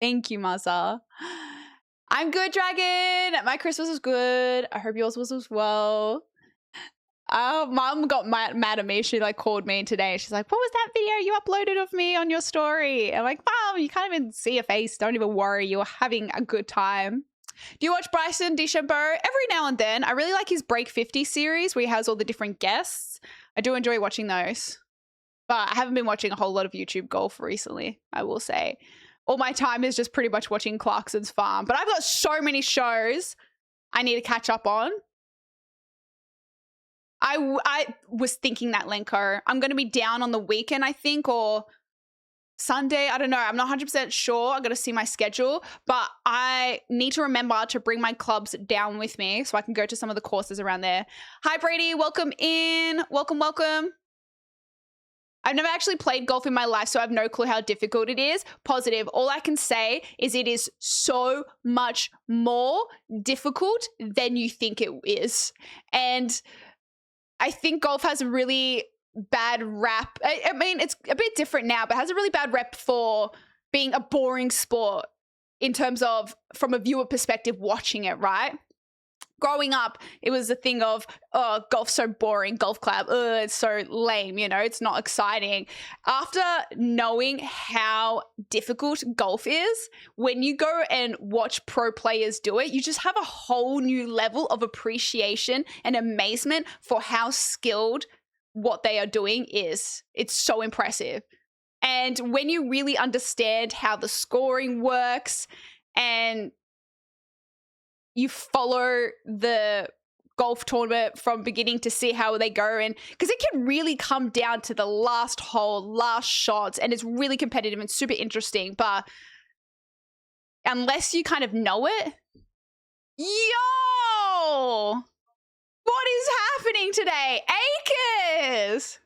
Thank you, Maza. I'm good, Dragon. My Christmas was good. I hope yours was as well. Mom got mad at me. She like called me today. She's like, what was that video you uploaded of me on your story? I'm like, Mom, you can't even see your face. Don't even worry. You're having a good time. Do you watch Bryson DeChambeau? Every now and then. I really like his Break 50 series where he has all the different guests. I do enjoy watching those. But I haven't been watching a whole lot of YouTube golf recently, I will say. All my time is just pretty much watching Clarkson's Farm. But I've got so many shows I need to catch up on. I was thinking that, Lenko. I'm going to be down on the weekend, I think, or Sunday. I don't know. I'm not 100% sure. I got to see my schedule. But I need to remember to bring my clubs down with me so I can go to some of the courses around there. Hi, Brady. Welcome in. Welcome, welcome. I've never actually played golf in my life, so I have no clue how difficult it is. Positive. All I can say is it is so much more difficult than you think it is. And I think golf has a really bad rap. I mean, it's a bit different now, but has a really bad rep for being a boring sport in terms of from a viewer perspective watching it, right? Growing up, it was a thing of, oh, golf's so boring, golf club, it's so lame, you know, it's not exciting. After knowing how difficult golf is, when you go and watch pro players do it, you just have a whole new level of appreciation and amazement for how skilled what they are doing is. It's so impressive. And when you really understand how the scoring works and you follow the golf tournament from beginning to see how they go, and because it can really come down to the last hole, last shots, and it's really competitive and super interesting. But unless you kind of know it, yo, what is happening today? Akers!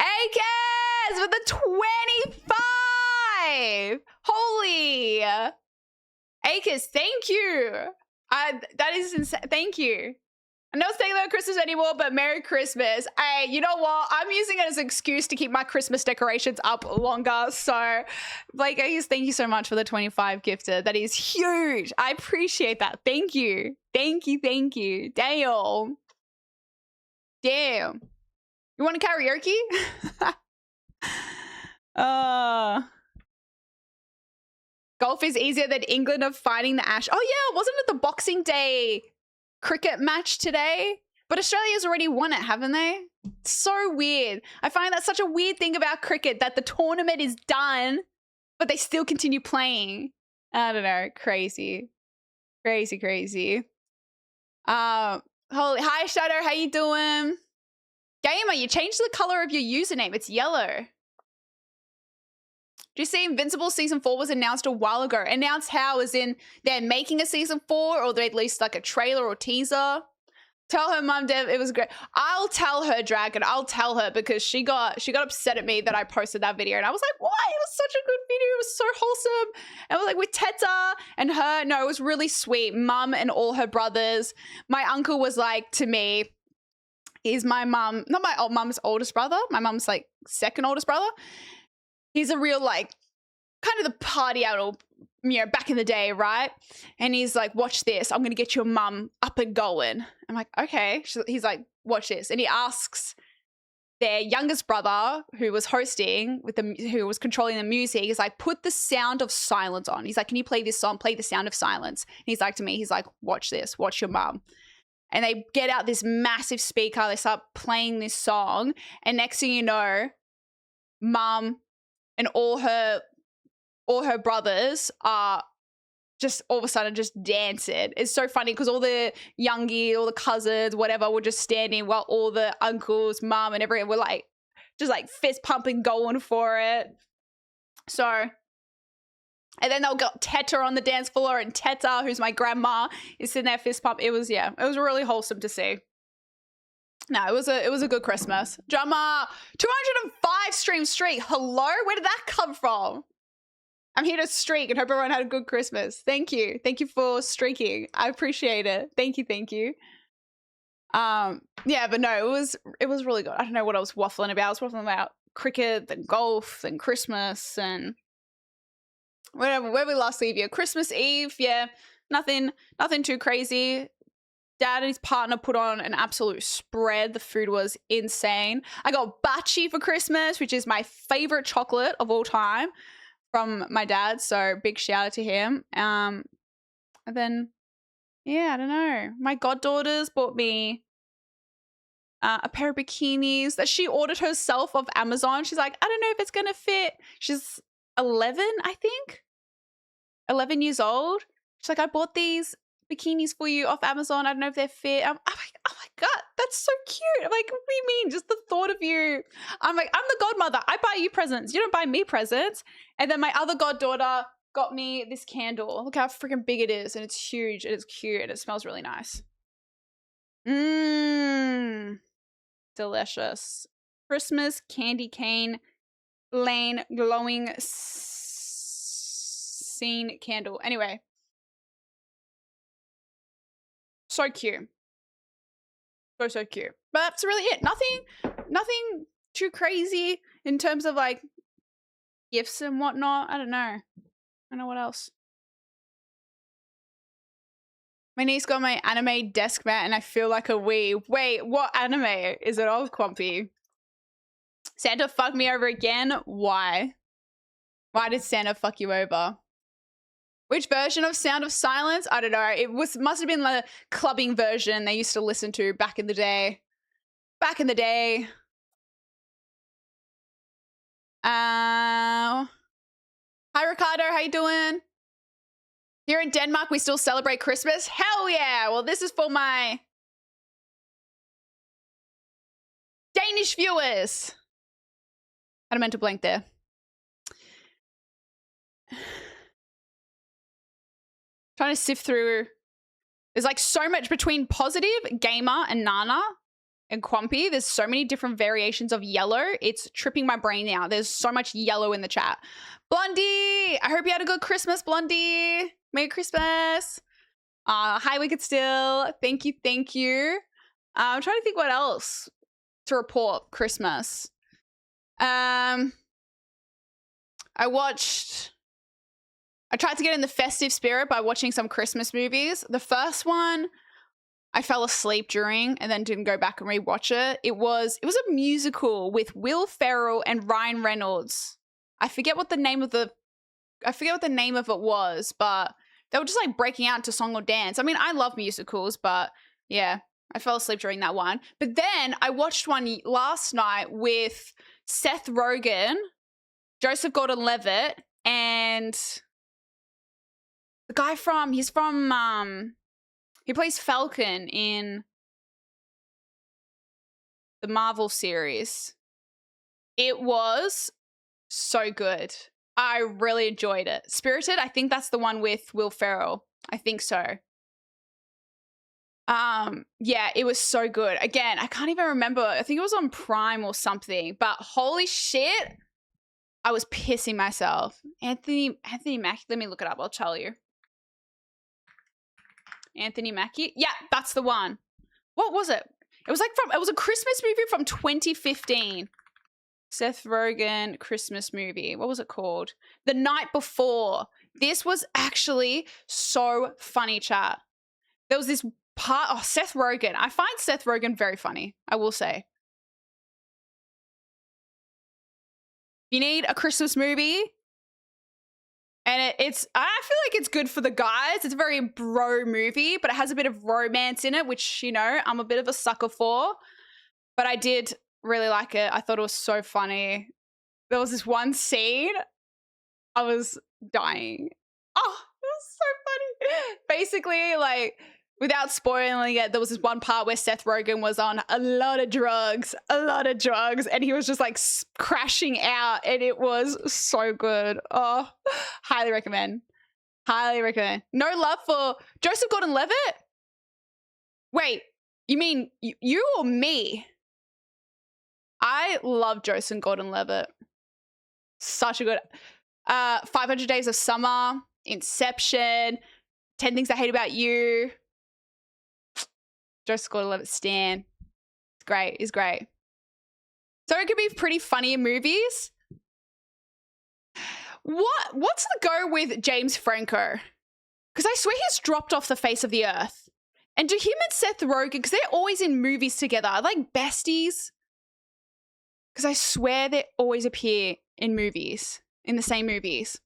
Akers with the 25! Holy Akers, thank you. That is insane. Thank you. I know it's saying about Christmas anymore, but Merry Christmas. Hey, you know what? I'm using it as an excuse to keep my Christmas decorations up longer. So, Blake Akers, thank you so much for the 25 gifted. That is huge. I appreciate that. Thank you. Thank you. Thank you. Damn. Damn. You want a karaoke? Golf is easier than England of finding the ash. Oh yeah, wasn't it the Boxing Day cricket match today? But Australia's already won it, haven't they? It's so weird. I find that such a weird thing about cricket, that the tournament is done, but they still continue playing. I don't know. Crazy. Crazy, crazy. Hi, Shadow. How you doing? Gamer, you changed the color of your username. It's yellow. Do you see Invincible Season 4 was announced a while ago? Announced how? As in they're making a Season 4, or they at least like a trailer or teaser? Tell her, Mum, Dev, it was great. I'll tell her, Dragon. I'll tell her, because she got upset at me that I posted that video. And I was like, why? It was such a good video. It was so wholesome. And I was like, with Teta and her. No, it was really sweet. Mum and all her brothers. My uncle was like to me, he's my mum, not my mum's oldest brother. My mum's like second oldest brother. He's a real, like, kind of the party animal, you know, back in the day, right? And he's like, watch this. I'm going to get your mum up and going. I'm like, okay. He's like, watch this. And he asks their youngest brother, who was hosting, who was controlling the music, he's like, put the sound of silence on. He's like, can you play this song? Play the sound of silence. And he's like to me, he's like, watch this. Watch your mum. And they get out this massive speaker. They start playing this song. And next thing you know, mum and all her brothers are just all of a sudden just dancing. It's so funny because all the youngie, all the cousins, whatever, were just standing while all the uncles, mum, and everyone were like, just like fist pumping, going for it. So, and then they'll got Teta on the dance floor, and Teta, who's my grandma, is sitting there fist pump. It was really wholesome to see. No, it was a good Christmas. Drummer, 205 stream streak. Hello? Where did that come from? I'm here to streak and hope everyone had a good Christmas. Thank you. Thank you for streaking. I appreciate it. Thank you. Thank you. Yeah, but no, it was really good. I don't know what I was waffling about. I was waffling about cricket, then golf, then Christmas, and whatever. Where we last leave you? Christmas Eve, yeah, nothing too crazy. Dad and his partner put on an absolute spread. The food was insane. I got Bachi for Christmas, which is my favorite chocolate of all time from my dad. So big shout out to him. And then, yeah, I don't know. My goddaughters bought me a pair of bikinis that she ordered herself off Amazon. She's like, I don't know if it's going to fit. She's 11, I think. 11 years old. She's like, I bought these bikinis for you off Amazon. I don't know if they're fit. I'm like, oh my God, that's so cute. I'm like, what do you mean? Just the thought of you. I'm like, I'm the godmother. I buy you presents. You don't buy me presents. And then my other goddaughter got me this candle. Look how freaking big it is. And it's huge. And it's cute. And it smells really nice. Delicious. Christmas candy cane lane glowing scene candle. Anyway. So cute. So cute. But that's really it. Nothing too crazy in terms of like gifts and whatnot. I don't know. I don't know what else. My niece got my anime desk mat and I feel like a wee. Wait, what anime is it of, Quampy? Santa fucked me over again? Why? Why did Santa fuck you over? Which version of Sound of Silence? I don't know. It must have been the clubbing version they used to listen to back in the day. Back in the day. Hi, Ricardo. How you doing? Here in Denmark, we still celebrate Christmas. Hell yeah. Well, this is for my Danish viewers. Had a mental blank there. Trying to sift through. There's like so much between Positive, Gamer, and Nana and Quampy. There's so many different variations of yellow. It's tripping my brain now. There's so much yellow in the chat. Blondie, I hope you had a good Christmas, Blondie. Merry Christmas. Hi, Wicked Still. Thank you, thank you. I'm trying to think what else to report Christmas. I tried to get in the festive spirit by watching some Christmas movies. The first one, I fell asleep during and then didn't go back and rewatch it. It was a musical with Will Ferrell and Ryan Reynolds. I forget what the name of it was, but they were just like breaking out to song or dance. I mean, I love musicals, but yeah, I fell asleep during that one. But then I watched one last night with Seth Rogen, Joseph Gordon-Levitt, and the guy he plays Falcon in the Marvel series. It was so good. I really enjoyed it. Spirited, I think that's the one with Will Ferrell. I think so. Yeah, it was so good. Again, I can't even remember. I think it was on Prime or something, but holy shit, I was pissing myself. Anthony Mackie, let me look it up. I'll tell you. Anthony Mackie. Yeah, that's the one. What was it? It was a Christmas movie from 2015. Seth Rogen Christmas movie. What was it called? The Night Before. This was actually so funny, chat. There was this part. Oh, Seth Rogen. I find Seth Rogen very funny, I will say. You need a Christmas movie. And I feel like it's good for the guys. It's a very bro movie, but it has a bit of romance in it, which, you know, I'm a bit of a sucker for. But I did really like it. I thought it was so funny. There was this one scene. I was dying. Oh, it was so funny. Basically, like, without spoiling it, there was this one part where Seth Rogen was on a lot of drugs, and he was just like crashing out, and it was so good. Oh, highly recommend. Highly recommend. No love for Joseph Gordon-Levitt? Wait, you mean you or me? I love Joseph Gordon-Levitt. Such a good 500 Days of Summer, Inception, 10 Things I Hate About You. Joseph Gordon-Levitt stan. It's great. He's great. So it could be pretty funny in movies. What's the go with James Franco? Because I swear he's dropped off the face of the earth. And do him and Seth Rogen, because they're always in movies together, are like besties? Because I swear they always appear in movies, in the same movies.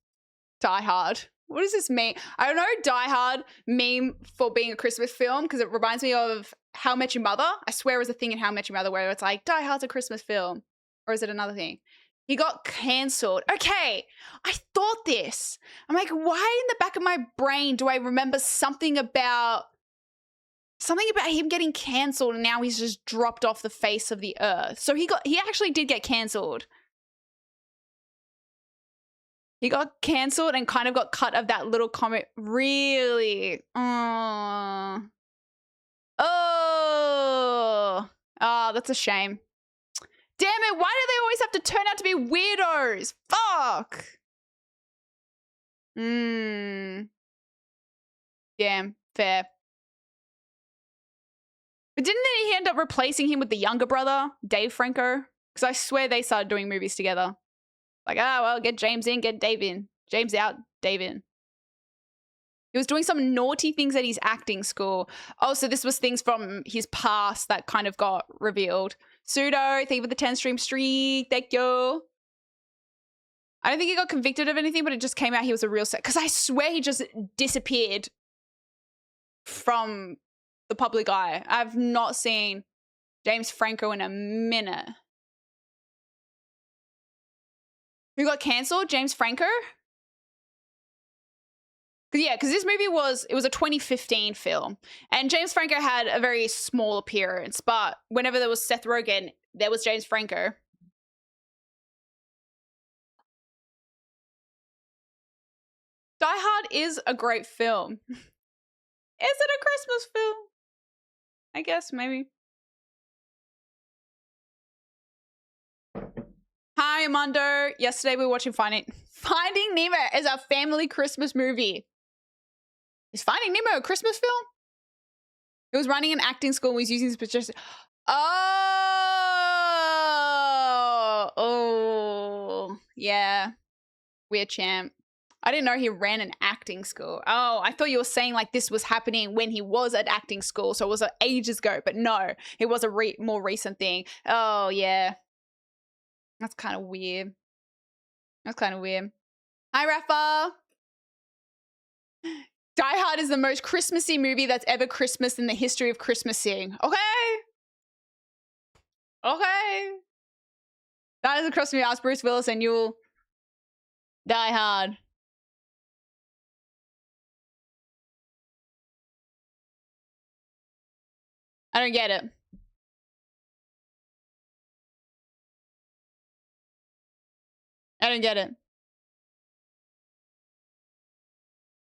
Die Hard. What does this mean? I don't know Die Hard meme for being a Christmas film because it reminds me of How I Met Your Mother. I swear it was a thing in How I Met Your Mother where it's like, Die Hard's a Christmas film. Or is it another thing? He got cancelled. Okay, I thought this. I'm like, why in the back of my brain do I remember something about him getting cancelled and now he's just dropped off the face of the earth. So he actually did get cancelled. He got cancelled and kind of got cut of that little comment. Really? Oh, that's a shame. Damn it, why do they always have to turn out to be weirdos? Fuck. Damn, fair. But didn't he end up replacing him with the younger brother, Dave Franco? Because I swear they started doing movies together. Like, well, get James in, get Dave in. James out, Dave in. He was doing some naughty things at his acting school. Oh, so this was things from his past that kind of got revealed. Pseudo, thank you for the 10-stream streak. Thank you. I don't think he got convicted of anything, but it just came out he was a real set. Because I swear he just disappeared from the public eye. I've not seen James Franco in a minute. Who got cancelled? James Franco? Yeah, because this movie was a 2015 film. And James Franco had a very small appearance. But whenever there was Seth Rogen, there was James Franco. Die Hard is a great film. Is it a Christmas film? I guess, maybe. Hi, Amando. Yesterday we were watching Finding Nemo is a family Christmas movie. Is Finding Nemo a Christmas film? It was running an acting school and was using this. Oh, yeah. Weird champ. I didn't know he ran an acting school. Oh, I thought you were saying like this was happening when he was at acting school. So it was ages ago, but no, it was a more recent thing. Oh, yeah. That's kind of weird. Hi, Rafa. Die Hard is the most Christmassy movie that's ever Christmas in the history of Christmasing. Okay. That is across me. Ask Bruce Willis and you'll Die Hard. I don't get it.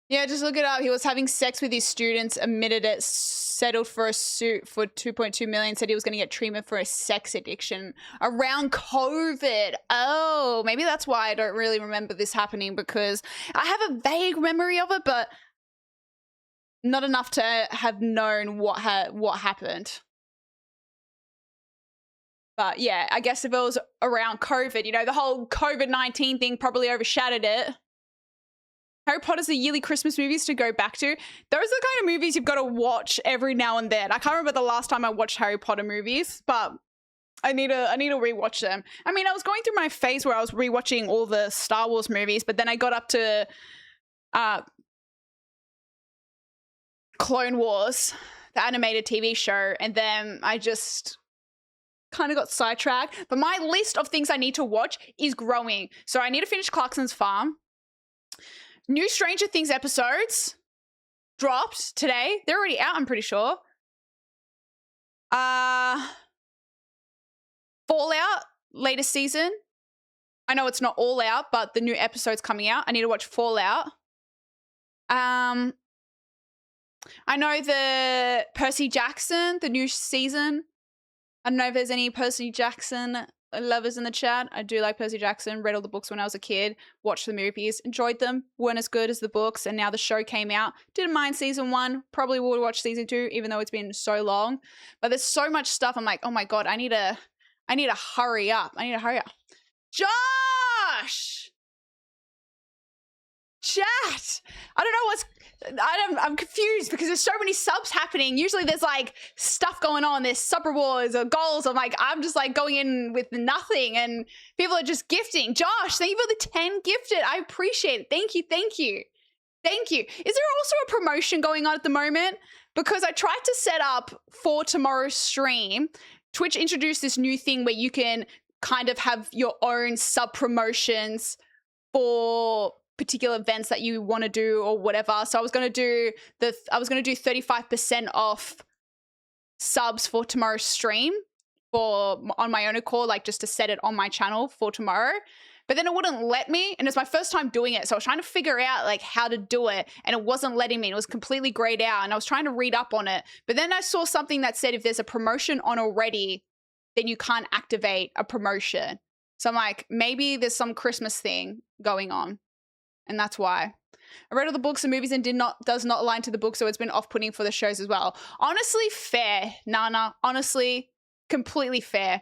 Yeah, just look it up. He was having sex with his students, admitted it, settled for a suit for 2.2 million, said he was going to get treatment for a sex addiction around COVID. Oh, maybe that's why I don't really remember this happening, because I have a vague memory of it, but not enough to have known what happened. But yeah, I guess if it was around COVID, you know, the whole COVID-19 thing probably overshadowed it. Harry Potter's the yearly Christmas movies to go back to. Those are the kind of movies you've got to watch every now and then. I can't remember the last time I watched Harry Potter movies, but I need to rewatch them. I mean, I was going through my phase where I was rewatching all the Star Wars movies, but then I got up to Clone Wars, the animated TV show, and then I just kind of got sidetracked. But my list of things I need to watch is growing. So I need to finish Clarkson's Farm. New Stranger Things episodes dropped today. They're already out, I'm pretty sure. Fallout, latest season. I know it's not all out, but the new episode's coming out. I need to watch Fallout. I know the Percy Jackson, the new season. I don't know if there's any Percy Jackson lovers in the chat. I do like Percy Jackson. Read all the books when I was a kid. Watched the movies. Enjoyed them. Weren't as good as the books. And now the show came out. Didn't mind season 1. Probably will watch season 2, even though it's been so long. But there's so much stuff. I'm like, oh my God, I need to I need to hurry up. Josh! Chat! I don't know what's... I'm confused because there's so many subs happening. Usually there's like stuff going on. There's sub rewards or goals. I'm just like going in with nothing and people are just gifting. Josh, thank you for the 10 gifted. I appreciate it. Thank you. Is there also a promotion going on at the moment? Because I tried to set up for tomorrow's stream. Twitch introduced this new thing where you can kind of have your own sub promotions for particular events that you want to do or whatever. So I was going to do 35% off subs for tomorrow's stream on my own accord, like just to set it on my channel for tomorrow. But then it wouldn't let me, and it's my first time doing it. So I was trying to figure out like how to do it, and it wasn't letting me. It was completely grayed out, and I was trying to read up on it. But then I saw something that said if there's a promotion on already, then you can't activate a promotion. So I'm like, maybe there's some Christmas thing going on, and that's why. I read all the books and movies and does not align to the book, so it's been off-putting for the shows as well. Honestly, fair, Nana. Honestly, completely fair.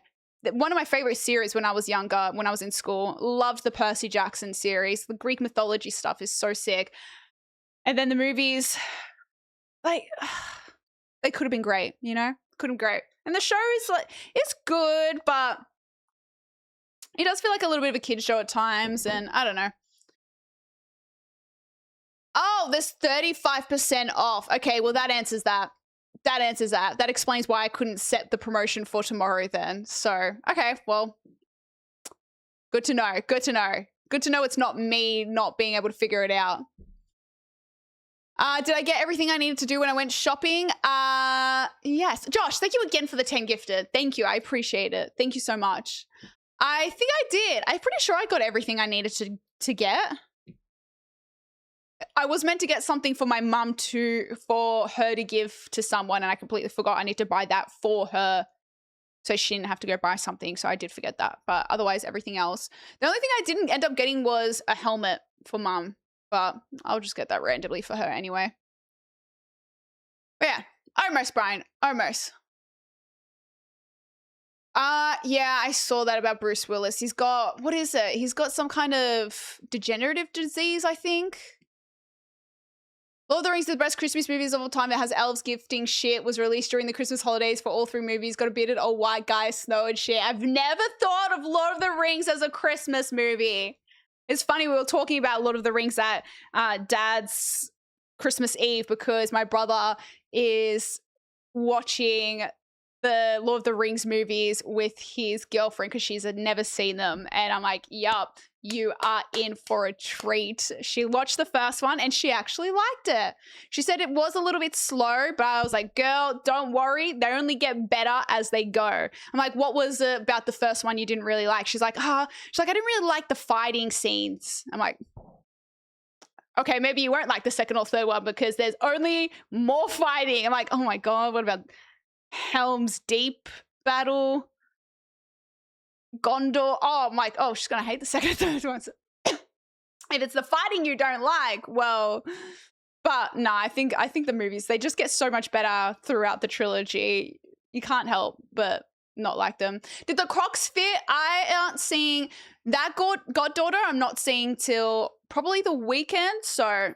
One of my favorite series when I was younger, when I was in school, loved the Percy Jackson series. The Greek mythology stuff is so sick. And then the movies, like, they could have been great, you know? Could have been great. And the show is like, it's good, but it does feel like a little bit of a kid's show at times, and I don't know. Oh, there's 35% off. Okay, well, that answers that. That explains why I couldn't set the promotion for tomorrow then. So, okay, well, good to know. Good to know it's not me not being able to figure it out. Did I get everything I needed to do when I went shopping? Yes. Josh, thank you again for the 10 gifted. Thank you. I appreciate it. Thank you so much. I think I did. I'm pretty sure I got everything I needed to get. I was meant to get something for my mum for her to give to someone, and I completely forgot I need to buy that for her so she didn't have to go buy something. So I did forget that. But otherwise, everything else. The only thing I didn't end up getting was a helmet for mum, but I'll just get that randomly for her anyway. But yeah, almost, Brian. Almost. Yeah, I saw that about Bruce Willis. He's got, what is it? He's got some kind of degenerative disease, I think. Lord of the Rings is the best Christmas movies of all time. It has elves gifting shit. Was released during the Christmas holidays for all 3 movies. Got a bearded old white guy, snow and shit. I've never thought of Lord of the Rings as a Christmas movie. It's funny, we were talking about Lord of the Rings at Dad's Christmas Eve because my brother is watching the Lord of the Rings movies with his girlfriend because she's never seen them. And I'm like, yup, you are in for a treat. She watched the first one and she actually liked it. She said it was a little bit slow, but I was like, girl, don't worry. They only get better as they go. I'm like, what was it about the first one you didn't really like? She's like, I didn't really like the fighting scenes. I'm like, okay, maybe you won't like the second or third one because there's only more fighting. I'm like, oh my God, what about Helm's Deep battle? Gondor. Oh, I'm like, oh, she's gonna hate the second and third ones. If it's the fighting you don't like, well, but no, I think the movies, they just get so much better throughout the trilogy. You can't help but not like them. Did the Crocs fit? I aren't seeing that goddaughter. I'm not seeing till probably the weekend, so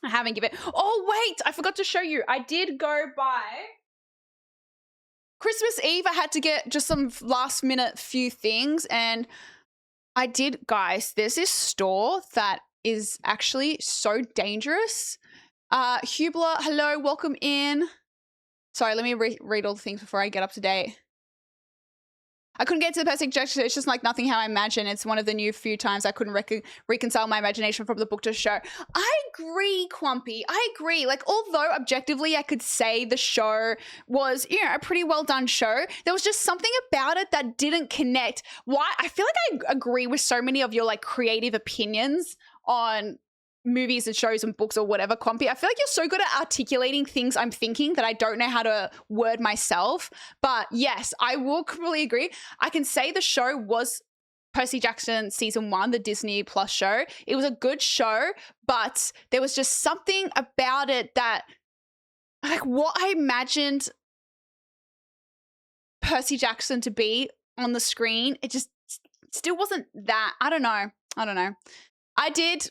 I haven't given. Oh wait, I forgot to show you. I did go by Christmas Eve. I had to get just some last minute few things, and I did, guys. There's this store that is actually so dangerous. Hubler, hello, welcome in. Sorry, let me read all the things before I get up to date. I couldn't get to the Percy Jackson. It's just like nothing how I imagine. It's one of the new few times I couldn't reconcile my imagination from the book to show. I agree, Quampy. I agree. Like, although objectively I could say the show was, you know, a pretty well done show, there was just something about it that didn't connect. Why? I feel like I agree with so many of your like creative opinions on movies and shows and books or whatever, Quampy. I feel like you're so good at articulating things I'm thinking that I don't know how to word myself. But yes, I will completely agree. I can say the show was Percy Jackson season 1, the Disney Plus show. It was a good show, but there was just something about it that, like, what I imagined Percy Jackson to be on the screen. It just still wasn't that. I don't know. I did.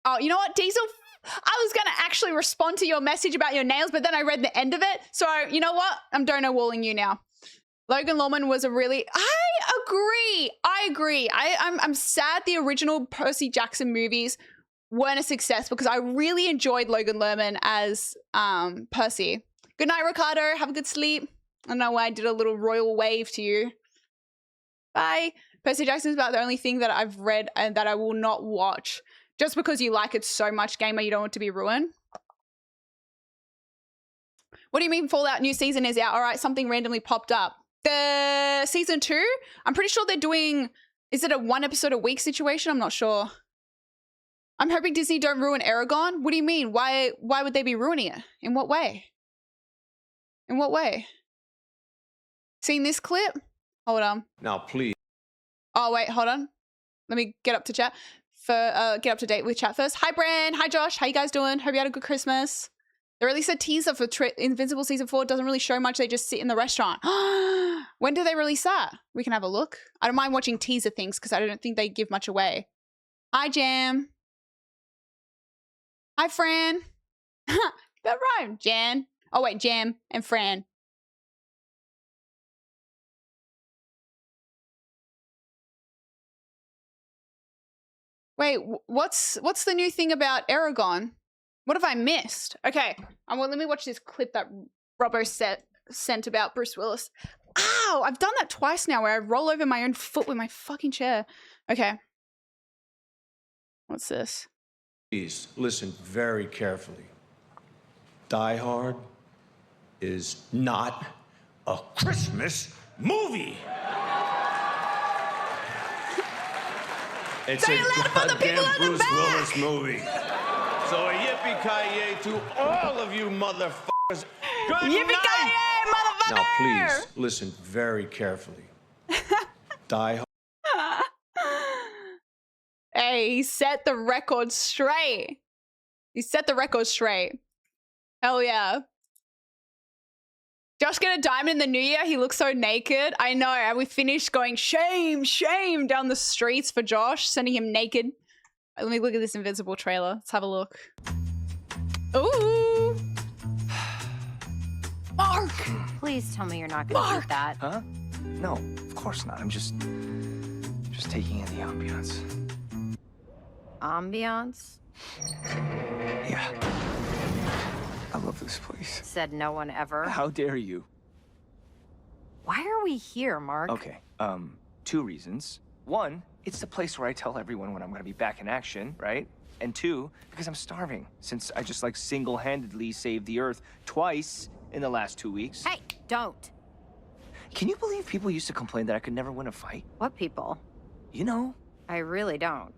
Oh, you know what, Diesel? I was going to actually respond to your message about your nails, but then I read the end of it. So, you know what? I'm dono walling you now. Logan Lerman was a really... I agree. I'm sad the original Percy Jackson movies weren't a success because I really enjoyed Logan Lerman as Percy. Good night, Ricardo. Have a good sleep. I don't know why I did a little royal wave to you. Bye. Percy Jackson is about the only thing that I've read and that I will not watch. Just because you like it so much, gamer, you don't want it to be ruined. What do you mean Fallout new season is out? All right, something randomly popped up. The season 2, I'm pretty sure they're doing, is it a 1 episode a week situation? I'm not sure. I'm hoping Disney don't ruin Aragon. What do you mean? Why would they be ruining it? In what way? In what way? Seen this clip? Hold on. Now, please. Oh, wait, hold on. Let me get up to chat. Get up to date with chat first. Hi, Bran. Hi, Josh. How you guys doing? Hope you had a good Christmas. They released a teaser for Invincible Season 4. It doesn't really show much. They just sit in the restaurant. When do they release that? We can have a look. I don't mind watching teaser things because I don't think they give much away. Hi, Jam. Hi, Fran. That rhymed. Jan. Oh, wait, Jam and Fran. Wait, what's the new thing about Aragon? What have I missed? Okay, well, let me watch this clip that Robbo sent about Bruce Willis. Ow! I've done that twice now where I roll over my own foot with my fucking chair. Okay. What's this? Please listen very carefully. Die Hard is not a Christmas movie. It's Say a it loud for the people goddamn in the Bruce back. Willis movie. So a yippee-ki-yay to all of you motherfuckers. Good Yippee-ki-yay, motherfucker! Now, please listen very carefully. Die Hard. Hey, he set the record straight. He set the record straight. Hell yeah. Josh get a diamond in the new year. He looks so naked. I know. And we finished going shame, shame down the streets for Josh, sending him naked. Let me look at this Invincible trailer. Let's have a look. Ooh. Mark. Please tell me you're not going to eat that. Huh? No, of course not. I'm just taking in the ambiance. Ambiance? Yeah. I love this place. Said no one ever. How dare you? Why are we here, Mark? Okay, 2 reasons. 1, it's the place where I tell everyone when I'm gonna be back in action, right? And 2, because I'm starving, since I just like single-handedly saved the Earth twice in the last 2 weeks. Hey, don't. Can you believe people used to complain that I could never win a fight? What people? You know. I really don't.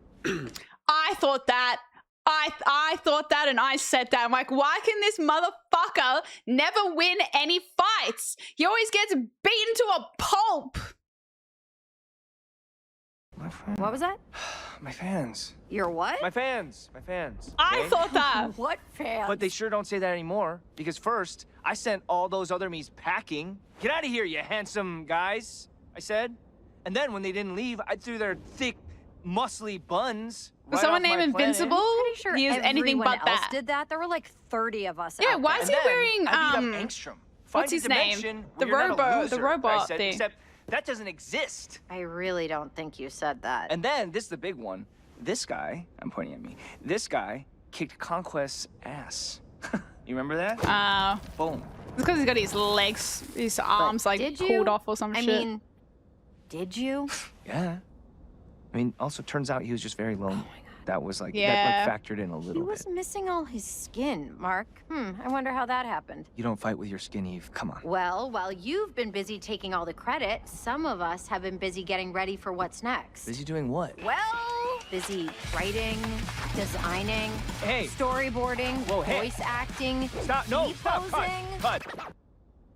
I thought that. I thought that and I said that. I'm like, why can this motherfucker never win any fights? He always gets beaten to a pulp. My friend. What was that? My fans. Your what? My fans. My fans. I okay? thought that. What fans? But they sure don't say that anymore. Because first, I sent all those other me's packing. Get out of here, you handsome guys, I said. And then when they didn't leave, I threw their thick, muscly buns Was right someone off my named planet. Invincible? Pretty sure He is anything but else that. did that. There were like 30 of us. Yeah, out why there. is he And then wearing I beat up Angstrom. what's Find a his name? dimension The where you're not a robot, loser, the robot I said, thing. Except that doesn't exist. I really don't think you said that. And then this is the big one. This guy, I'm pointing at me. This guy kicked Conquest's ass. You remember that? Boom. It's because he's got his legs, his arms like did you? pulled off or some I shit. mean, did you? Yeah. I mean, also turns out he was just very lonely. That was like, Yeah. that like factored in a He little was bit. missing all his skin, Mark. I wonder how that happened. You don't fight with your skin, Eve. Come on. Well, while you've been busy taking all the credit, some of us have been busy getting ready for what's next. Busy doing what? Well, busy writing, designing, Hey. storyboarding, Whoa, hey. voice acting, Stop. No, stop. Cut. posing. Cut.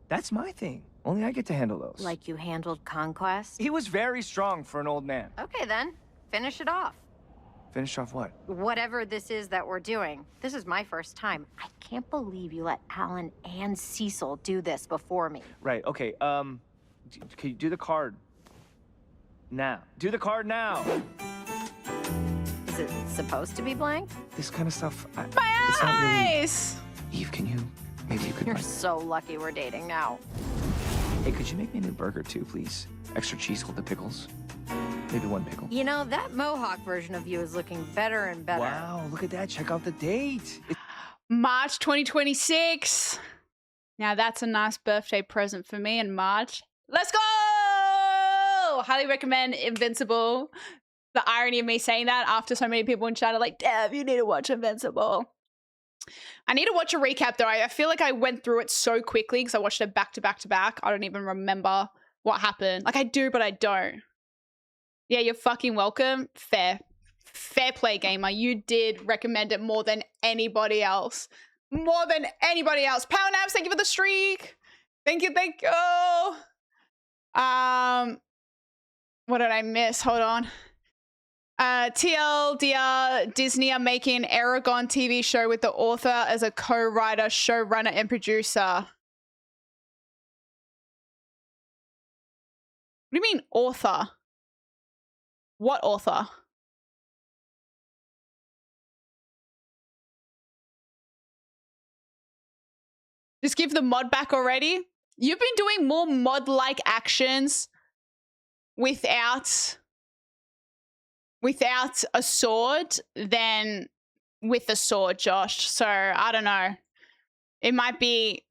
That's my thing. Only I get to handle those. Like you handled Conquest. He was very strong for an old man. Okay, then. Finish it off. Finish off what? Whatever this is that we're doing. This is my first time. I can't believe you let Alan and Cecil do this before me. Right, okay, can you do the card now? Do the card now! Is it supposed to be blank? This kind of stuff, My it's not really... eyes! Eve, maybe you could You're like... so lucky we're dating now. Hey, could you make me a new burger too, please? Extra cheese with the pickles. Maybe one pickle. You know, that Mohawk version of you is looking better and better. Wow, look at that. Check out the date. March 2026. Now that's a nice birthday present for me in March. Let's go! Highly recommend Invincible. The irony of me saying that after so many people in chat are like, Dev, you need to watch Invincible. I need to watch a recap though. I feel like I went through it so quickly because I watched it back to back to back. I don't even remember what happened. Like I do, but I don't. Yeah, you're fucking welcome. Fair play, gamer. You did recommend it more than anybody else. More than anybody else. Power Naps, thank you for the streak. Thank you. What did I miss? Hold on. TLDR, Disney are making an Aragon TV show with the author as a co-writer, showrunner, and producer. What do you mean author? What author? Just give the mod back already? You've been doing more mod-like actions without a sword than with a sword, Josh. So, I don't know. It might be...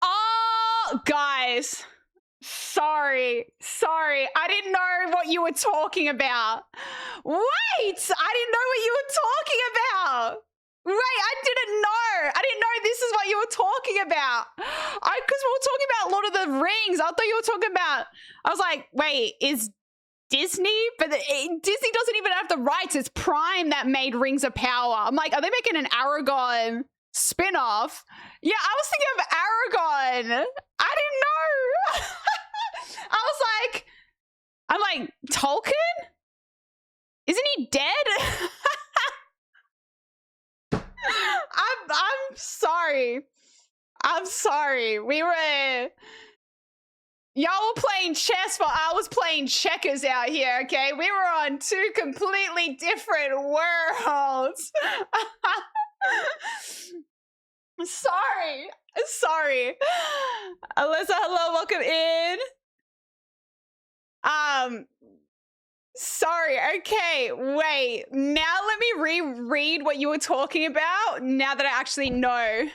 Oh, guys. Sorry. I didn't know what you were talking about. Wait, I didn't know what you were talking about. Wait, I didn't know this is what you were talking about. Because we were talking about Lord of the Rings. I thought you were talking about, I was like, wait, is Disney? But Disney doesn't even have the rights. It's Prime that made Rings of Power. I'm like, are they making an Aragon spin-off? Yeah, I was thinking of Aragon. I didn't know. I'm like, Tolkien? Isn't he dead? I'm sorry. Y'all were playing chess while I was playing checkers out here, okay? We were on two completely different worlds. Sorry. Alyssa, hello, welcome in. Sorry, okay, wait. Now let me reread what you were talking about, now that I actually know.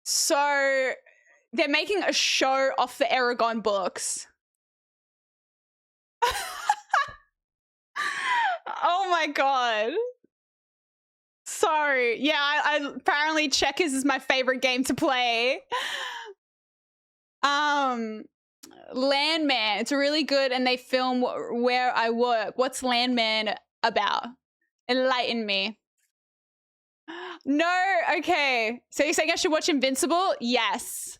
So, they're making a show off the Aragon books. Oh my god. Sorry. Yeah, I apparently checkers is my favorite game to play. Landman. It's really good and they film where I work. What's Landman about? Enlighten me. No, okay. So you're saying I should watch Invincible? Yes.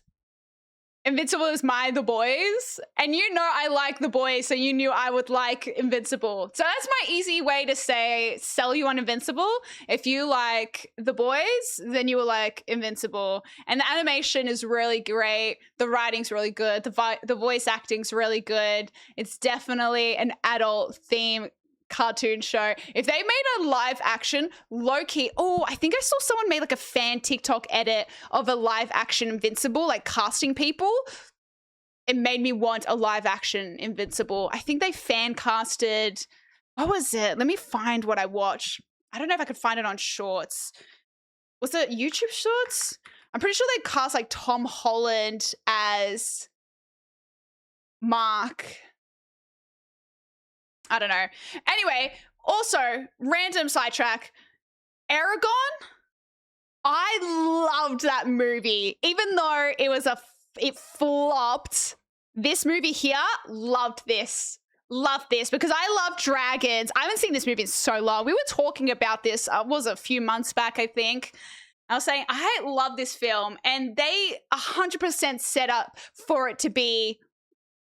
Invincible is The Boys. And you know I like The Boys, so you knew I would like Invincible. So that's my easy way to sell you on Invincible. If you like The Boys, then you will like Invincible. And the animation is really great. The writing's really good. The voice acting's really good. It's definitely an adult theme cartoon show. If they made a live action, low-key, I think I saw someone made like a fan TikTok edit of a live action Invincible, like casting people. It made me want a live action Invincible. I think they fan casted, what was it? Let me find what I watched. I don't know if I could find it on Shorts. Was it YouTube Shorts? I'm pretty sure they cast like Tom Holland as Mark. I don't know. Anyway, also, random sidetrack. Aragon? I loved that movie. Even though it flopped. This movie here, loved this. love this because I love dragons. I haven't seen this movie in so long. We were talking about this, was a few months back, I think. I was saying, I love this film, and they 100% set up for it to be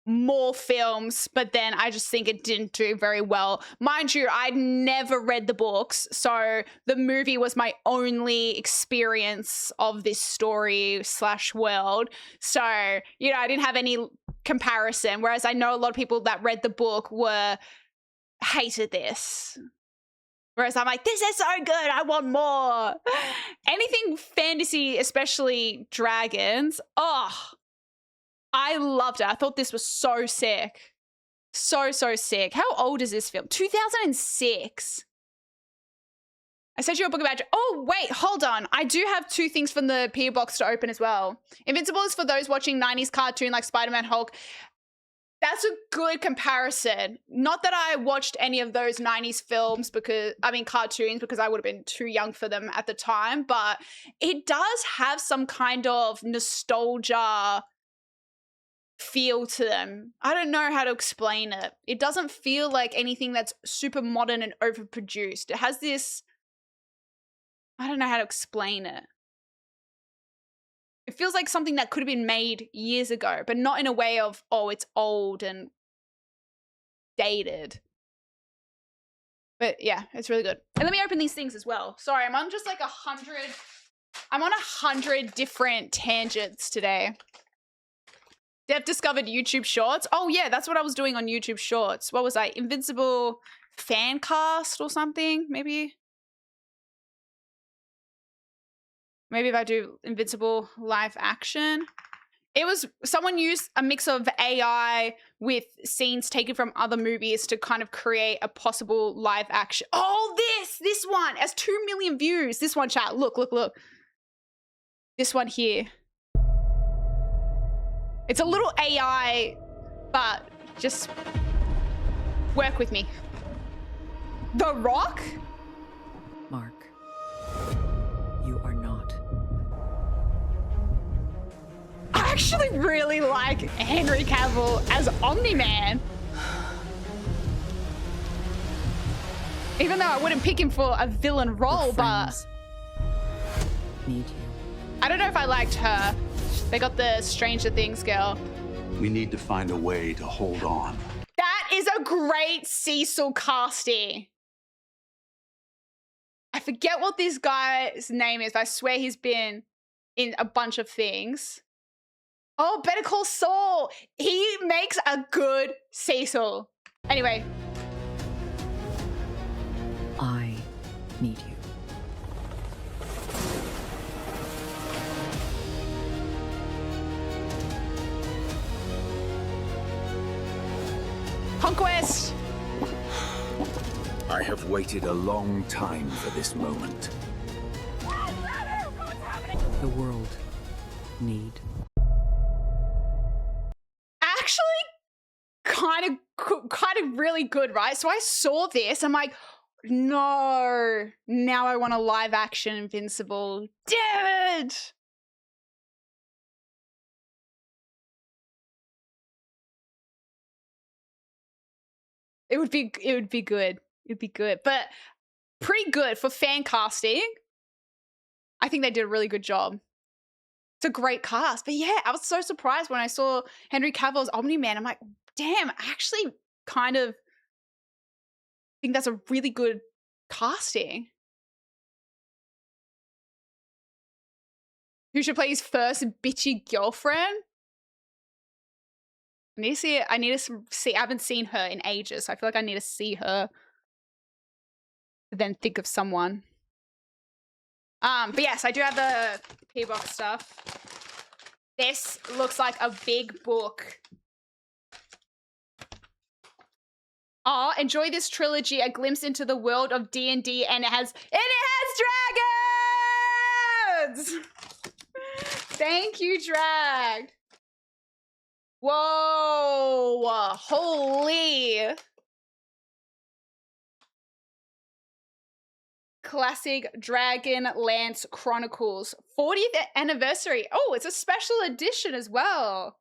more films, but then I just think it didn't do very well. Mind you, I'd never read the books, so the movie was my only experience of this story / world. So, you know, I didn't have any comparison, whereas I know a lot of people that read the book hated this. Whereas I'm like, this is so good, I want more. Anything fantasy, especially dragons, I loved it. I thought this was so sick. So sick. How old is this film? 2006. I sent you a book about... Oh, wait, hold on. I do have 2 things from the PO box to open as well. Invincible is for those watching 90s cartoon like Spider-Man, Hulk. That's a good comparison. Not that I watched any of those 90s films cartoons, because I would have been too young for them at the time, but it does have some kind of nostalgia feel to them. I don't know how to explain it. It doesn't feel like anything that's super modern and overproduced. It has this... I don't know how to explain it. It feels like something that could have been made years ago, but not in a way of, oh, it's old and dated. But yeah, it's really good. And let me open these things as well. Sorry, I'm on just like 100 different tangents today. Dev discovered YouTube Shorts. Oh yeah, that's what I was doing on YouTube Shorts. What was I? Invincible fan cast or something, maybe? Maybe if I do Invincible live action. It was, someone used a mix of AI with scenes taken from other movies to kind of create a possible live action. Oh, this one has 2 million views. This one, chat. Look. This one here. It's a little AI, but just work with me. The Rock? Mark, you are not. I actually really like Henry Cavill as Omni-Man. Even though I wouldn't pick him for a villain role, but need you. I don't know if I liked her. They got the Stranger Things girl. We need to find a way to hold on. That is a great Cecil casting. I forget what this guy's name is, but I swear he's been in a bunch of things. Oh, Better Call Saul. He makes a good Cecil. Anyway. I need you. Conquest. I have waited a long time for this moment. The world need. Actually, kind of really good, right? So I saw this. I'm like, no. Now I want a live action Invincible. Damn it. It would be good. It'd be good. But pretty good for fan casting. I think they did a really good job. It's a great cast. But yeah, I was so surprised when I saw Henry Cavill's Omni-Man. I'm like, damn, I actually kind of think that's a really good casting. Who should play his first bitchy girlfriend? I need to see it. I need to see. I haven't seen her in ages. So I feel like I need to see her to then think of someone. But yes, I do have the P-box stuff. This looks like a big book. Oh, enjoy this trilogy, a glimpse into the world of D&D, and it has dragons! Thank you, Drag. Whoa, holy. Classic Dragonlance Chronicles 40th anniversary. Oh, it's a special edition as well.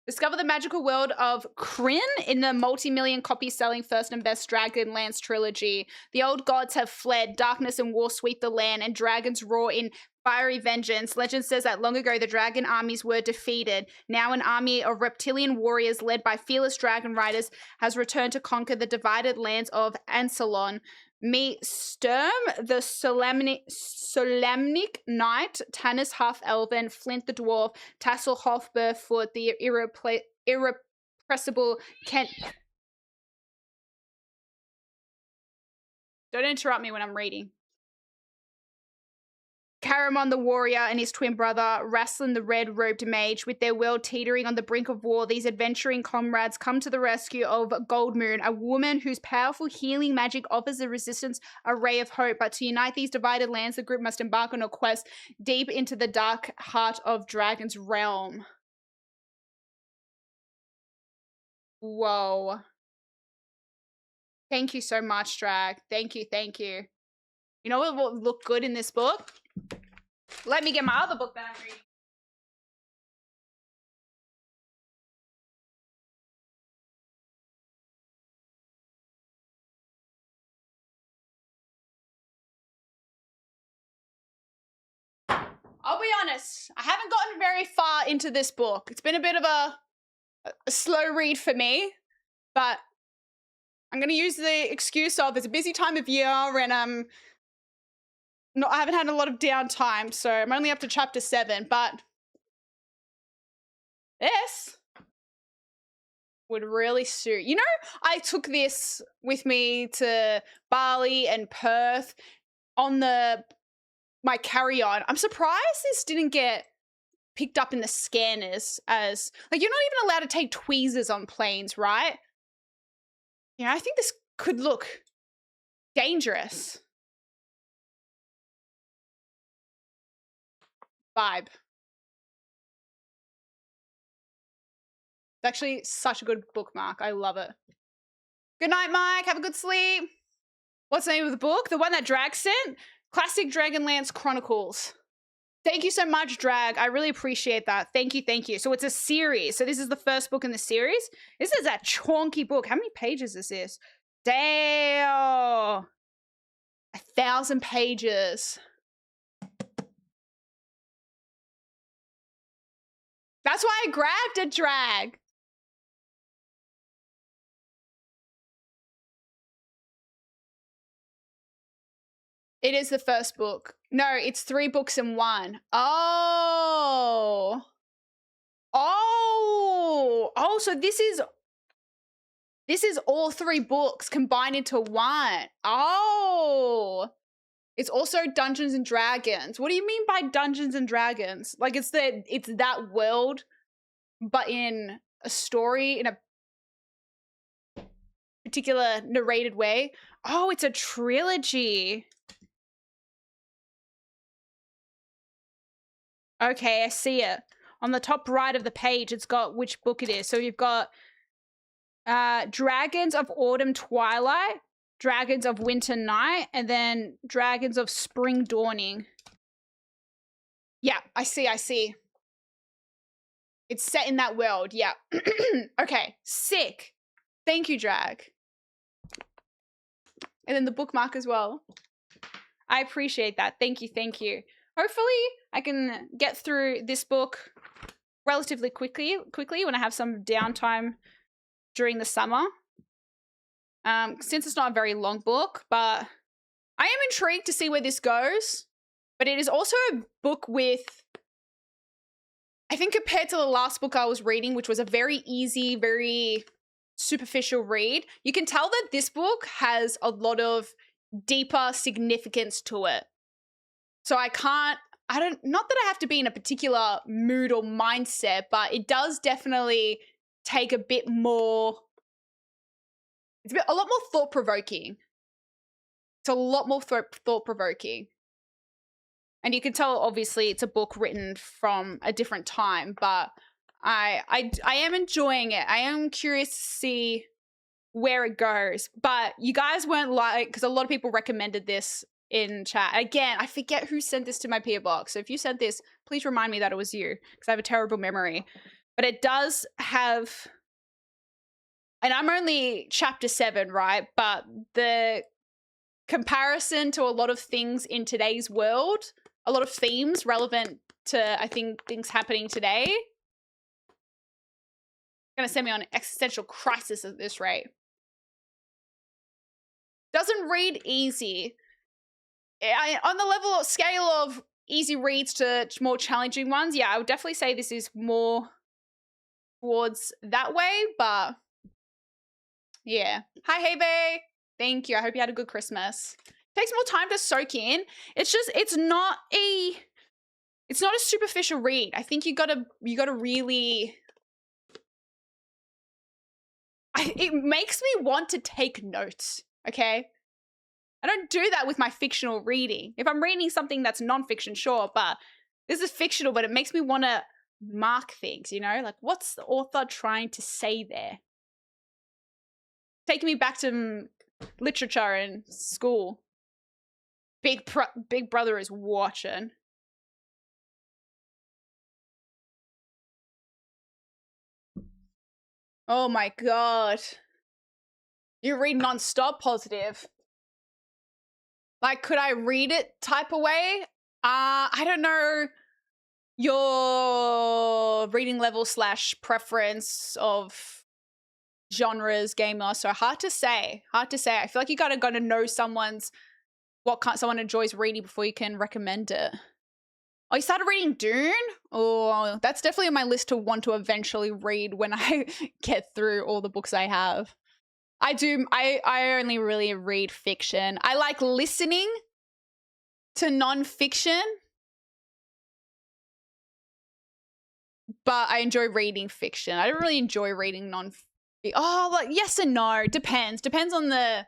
Discover the magical world of Kryn in the multi-million copy selling first and best Dragonlance trilogy. The old gods have fled, darkness and war sweep the land, and dragons roar in fiery vengeance. Legend says that long ago the dragon armies were defeated. Now an army of reptilian warriors led by fearless dragon riders has returned to conquer the divided lands of Ansalon. Meet Sturm, the Solemnic Knight, Tanis Half-Elven, Flint the Dwarf, Tassel Hofburfoot, the irrepressible Kent. Don't interrupt me when I'm reading. Caramon the warrior and his twin brother, Rasslin the red-robed mage, with their world teetering on the brink of war, these adventuring comrades come to the rescue of Goldmoon, a woman whose powerful healing magic offers the resistance a ray of hope. But to unite these divided lands, the group must embark on a quest deep into the dark heart of Dragon's realm. Whoa. Thank you so much, Drag. Thank you, thank you. You know what will look good in this book? Let me get my other book that I'm reading. I'll be honest, I haven't gotten very far into this book. It's been a bit of a slow read for me, but I'm going to use the excuse of it's a busy time of year and I haven't had a lot of downtime, so I'm only up to chapter 7, but this would really suit. You know, I took this with me to Bali and Perth on my carry-on. I'm surprised this didn't get picked up in the scanners as, like, you're not even allowed to take tweezers on planes, right? Yeah, I think this could look dangerous. Vibe. It's actually such a good bookmark. I love it. Good night, Mike. Have a good sleep. What's the name of the book? The one that Drag sent? Classic Dragonlance Chronicles. Thank you so much, Drag. I really appreciate that. Thank you, thank you. So it's a series. So this is the first book in the series. This is a chonky book. How many pages is this? Damn. 1,000 pages. That's why I grabbed a Drag. It is the first book. No, it's 3 books in one. Oh. Oh. Oh, so this is all 3 books combined into one. Oh. It's also Dungeons and Dragons. What do you mean by Dungeons and Dragons? Like it's that world, but in a story, in a particular narrated way. Oh, it's a trilogy. Okay, I see it. On the top right of the page, it's got which book it is. So you've got Dragons of Autumn Twilight, Dragons of Winter Night, and then Dragons of Spring Dawning. Yeah, I see. It's set in that world, yeah. Okay, sick. Thank you, Drag. And then the bookmark as well. I appreciate that. Thank you, thank you. Hopefully, I can get through this book relatively quickly when I have some downtime during the summer. Since it's not a very long book, but I am intrigued to see where this goes. But it is also a book with, I think compared to the last book I was reading, which was a very easy, very superficial read, you can tell that this book has a lot of deeper significance to it. So not that I have to be in a particular mood or mindset, but it does definitely take a bit more, a lot more thought-provoking. It's a lot more thought-provoking. And you can tell, obviously, it's a book written from a different time, but I am enjoying it. I am curious to see where it goes. But you guys weren't because a lot of people recommended this in chat. Again, I forget who sent this to my PO box. So if you sent this, please remind me that it was you, because I have a terrible memory. But it does have, and I'm only chapter 7, right? But the comparison to a lot of things in today's world, a lot of themes relevant to, I think, things happening today, gonna send me on an existential crisis at this rate. Doesn't read easy. On the level scale of easy reads to more challenging ones, yeah, I would definitely say this is more towards that way, but yeah. Hi, Hey Bay. Thank you. I hope you had a good Christmas. Takes more time to soak in. It's just, it's not a superficial read. I think you gotta really, it makes me want to take notes, okay? I don't do that with my fictional reading. If I'm reading something that's nonfiction, sure, but this is fictional, but it makes me want to mark things, you know? Like, what's the author trying to say there? Taking me back to literature in school. Big Brother is watching. Oh my god. You read non-stop positive. Like, could I read it type of way? I don't know your reading level / preference of genres, gamer. So hard to say. Hard to say. I feel like you gotta know someone enjoys reading before you can recommend it. Oh, you started reading Dune? Oh, that's definitely on my list to want to eventually read when I get through all the books I have. I do. I only really read fiction. I like listening to non-fiction, but I enjoy reading fiction. I don't really enjoy reading oh, like yes and no. Depends on the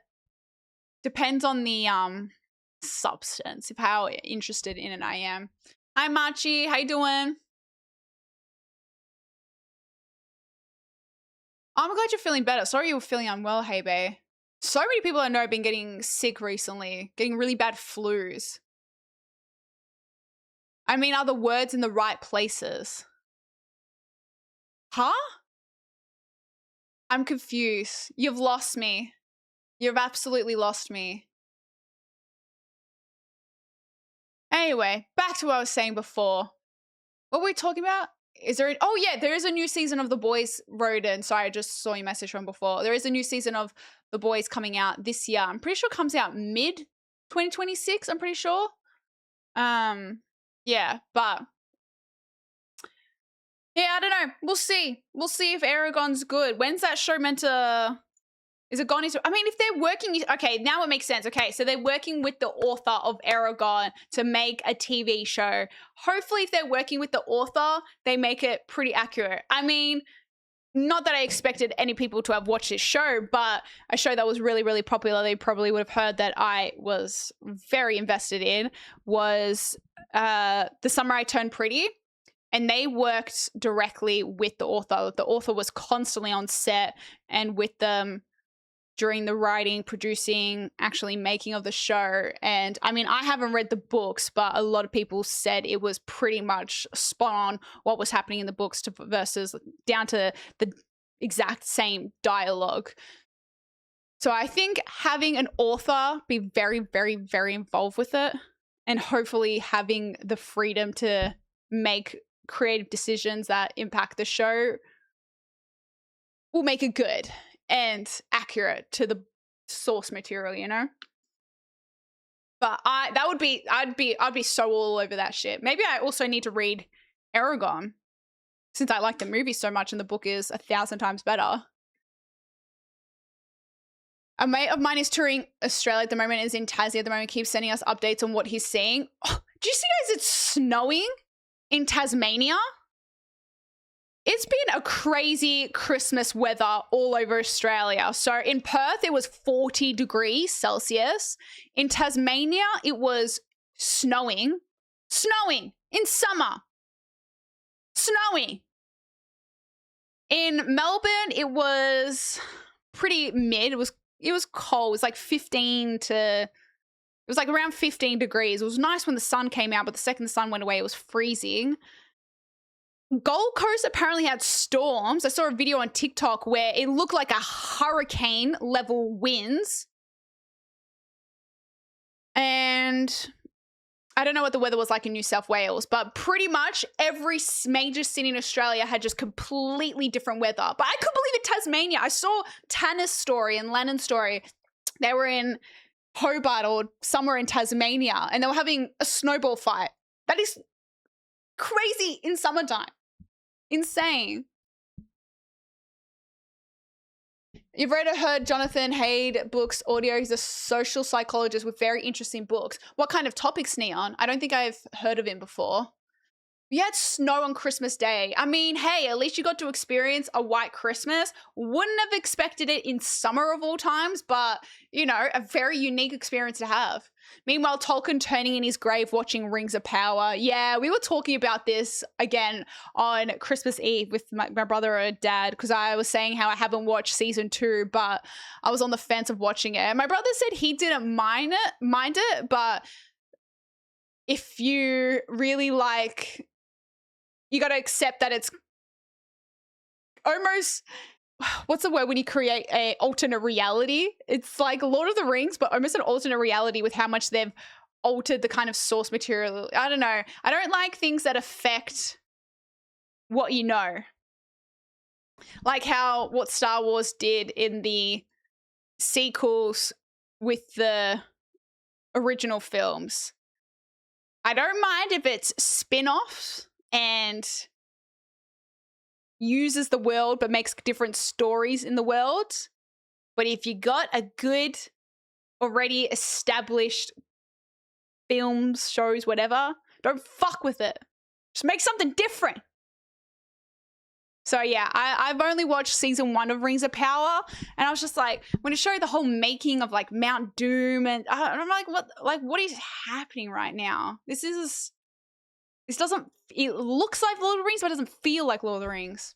substance of how interested in it I am. Hi Machi, how you doing? I'm glad you're feeling better. Sorry you were feeling unwell, Hey Bay. So many people I know have been getting sick recently, getting really bad flus. I mean, are the words in the right places? Huh? I'm confused. You've lost me. You've absolutely lost me. Anyway, back to what I was saying before. What were we talking about? Oh yeah, there is a new season of The Boys, Roden. Sorry, I just saw your message from before. There is a new season of The Boys coming out this year. I'm pretty sure it comes out mid 2026, I'm pretty sure. Yeah, but yeah, I don't know. We'll see. We'll see if Aragon's good. When's that show meant to... Is it gone into... I mean, if they're working... Okay, now it makes sense. Okay, so they're working with the author of Aragon to make a TV show. Hopefully, if they're working with the author, they make it pretty accurate. I mean, not that I expected any people to have watched this show, but a show that was really, really popular, they probably would have heard that I was very invested in, was The Summer I Turned Pretty. And they worked directly with the author. The author was constantly on set and with them during the writing, producing, actually making of the show. And I mean, I haven't read the books, but a lot of people said it was pretty much spot on what was happening in the books versus down to the exact same dialogue. So I think having an author be very, very, very involved with it and hopefully having the freedom to make creative decisions that impact the show will make it good and accurate to the source material, you know? But I'd be so all over that shit. Maybe I also need to read Aragon since I like the movie so much and the book is 1,000 times better. A mate of mine is touring Australia at the moment, is in Tassie at the moment, keeps sending us updates on what he's seeing. Oh, do you see guys it's snowing in Tasmania? It's been a crazy Christmas weather all over Australia. So in Perth, it was 40 degrees Celsius. In Tasmania, it was snowing. Snowing in summer. Snowing. In Melbourne, it was pretty mid. It was cold. It was like 15 to... It was like around 15 degrees. It was nice when the sun came out, but the second the sun went away, it was freezing. Gold Coast apparently had storms. I saw a video on TikTok where it looked like a hurricane level winds. And I don't know what the weather was like in New South Wales, but pretty much every major city in Australia had just completely different weather. But I couldn't believe it, Tasmania. I saw Tanner's story and Lennon's story. They were in Hobart or somewhere in Tasmania, and they were having a snowball fight. That is crazy in summertime. Insane. You've read or heard Jonathan Haidt books audio. He's a social psychologist with very interesting books. What kind of topics, Neon? I don't think I've heard of him before. We had snow on Christmas Day. I mean, hey, at least you got to experience a white Christmas. Wouldn't have expected it in summer of all times, but, you know, a very unique experience to have. Meanwhile, Tolkien turning in his grave watching Rings of Power. Yeah, we were talking about this again on Christmas Eve with my brother and dad, because I was saying how I haven't watched season 2, but I was on the fence of watching it. My brother said he didn't mind it, but if you really like, you got to accept that it's almost, what's the word when you create a alternate reality? It's like Lord of the Rings, but almost an alternate reality with how much they've altered the kind of source material. I don't know. I don't like things that affect what you know. Like what Star Wars did in the sequels with the original films. I don't mind if it's spin-offs and uses the world but makes different stories in the world. But if you got a good, already established films, shows, whatever, don't fuck with it. Just make something different. So yeah, I've only watched season 1 of Rings of Power, and I was just like, when it showed the whole making of like Mount Doom, and I'm like, what is happening right now? This doesn't, it looks like Lord of the Rings, but it doesn't feel like Lord of the Rings.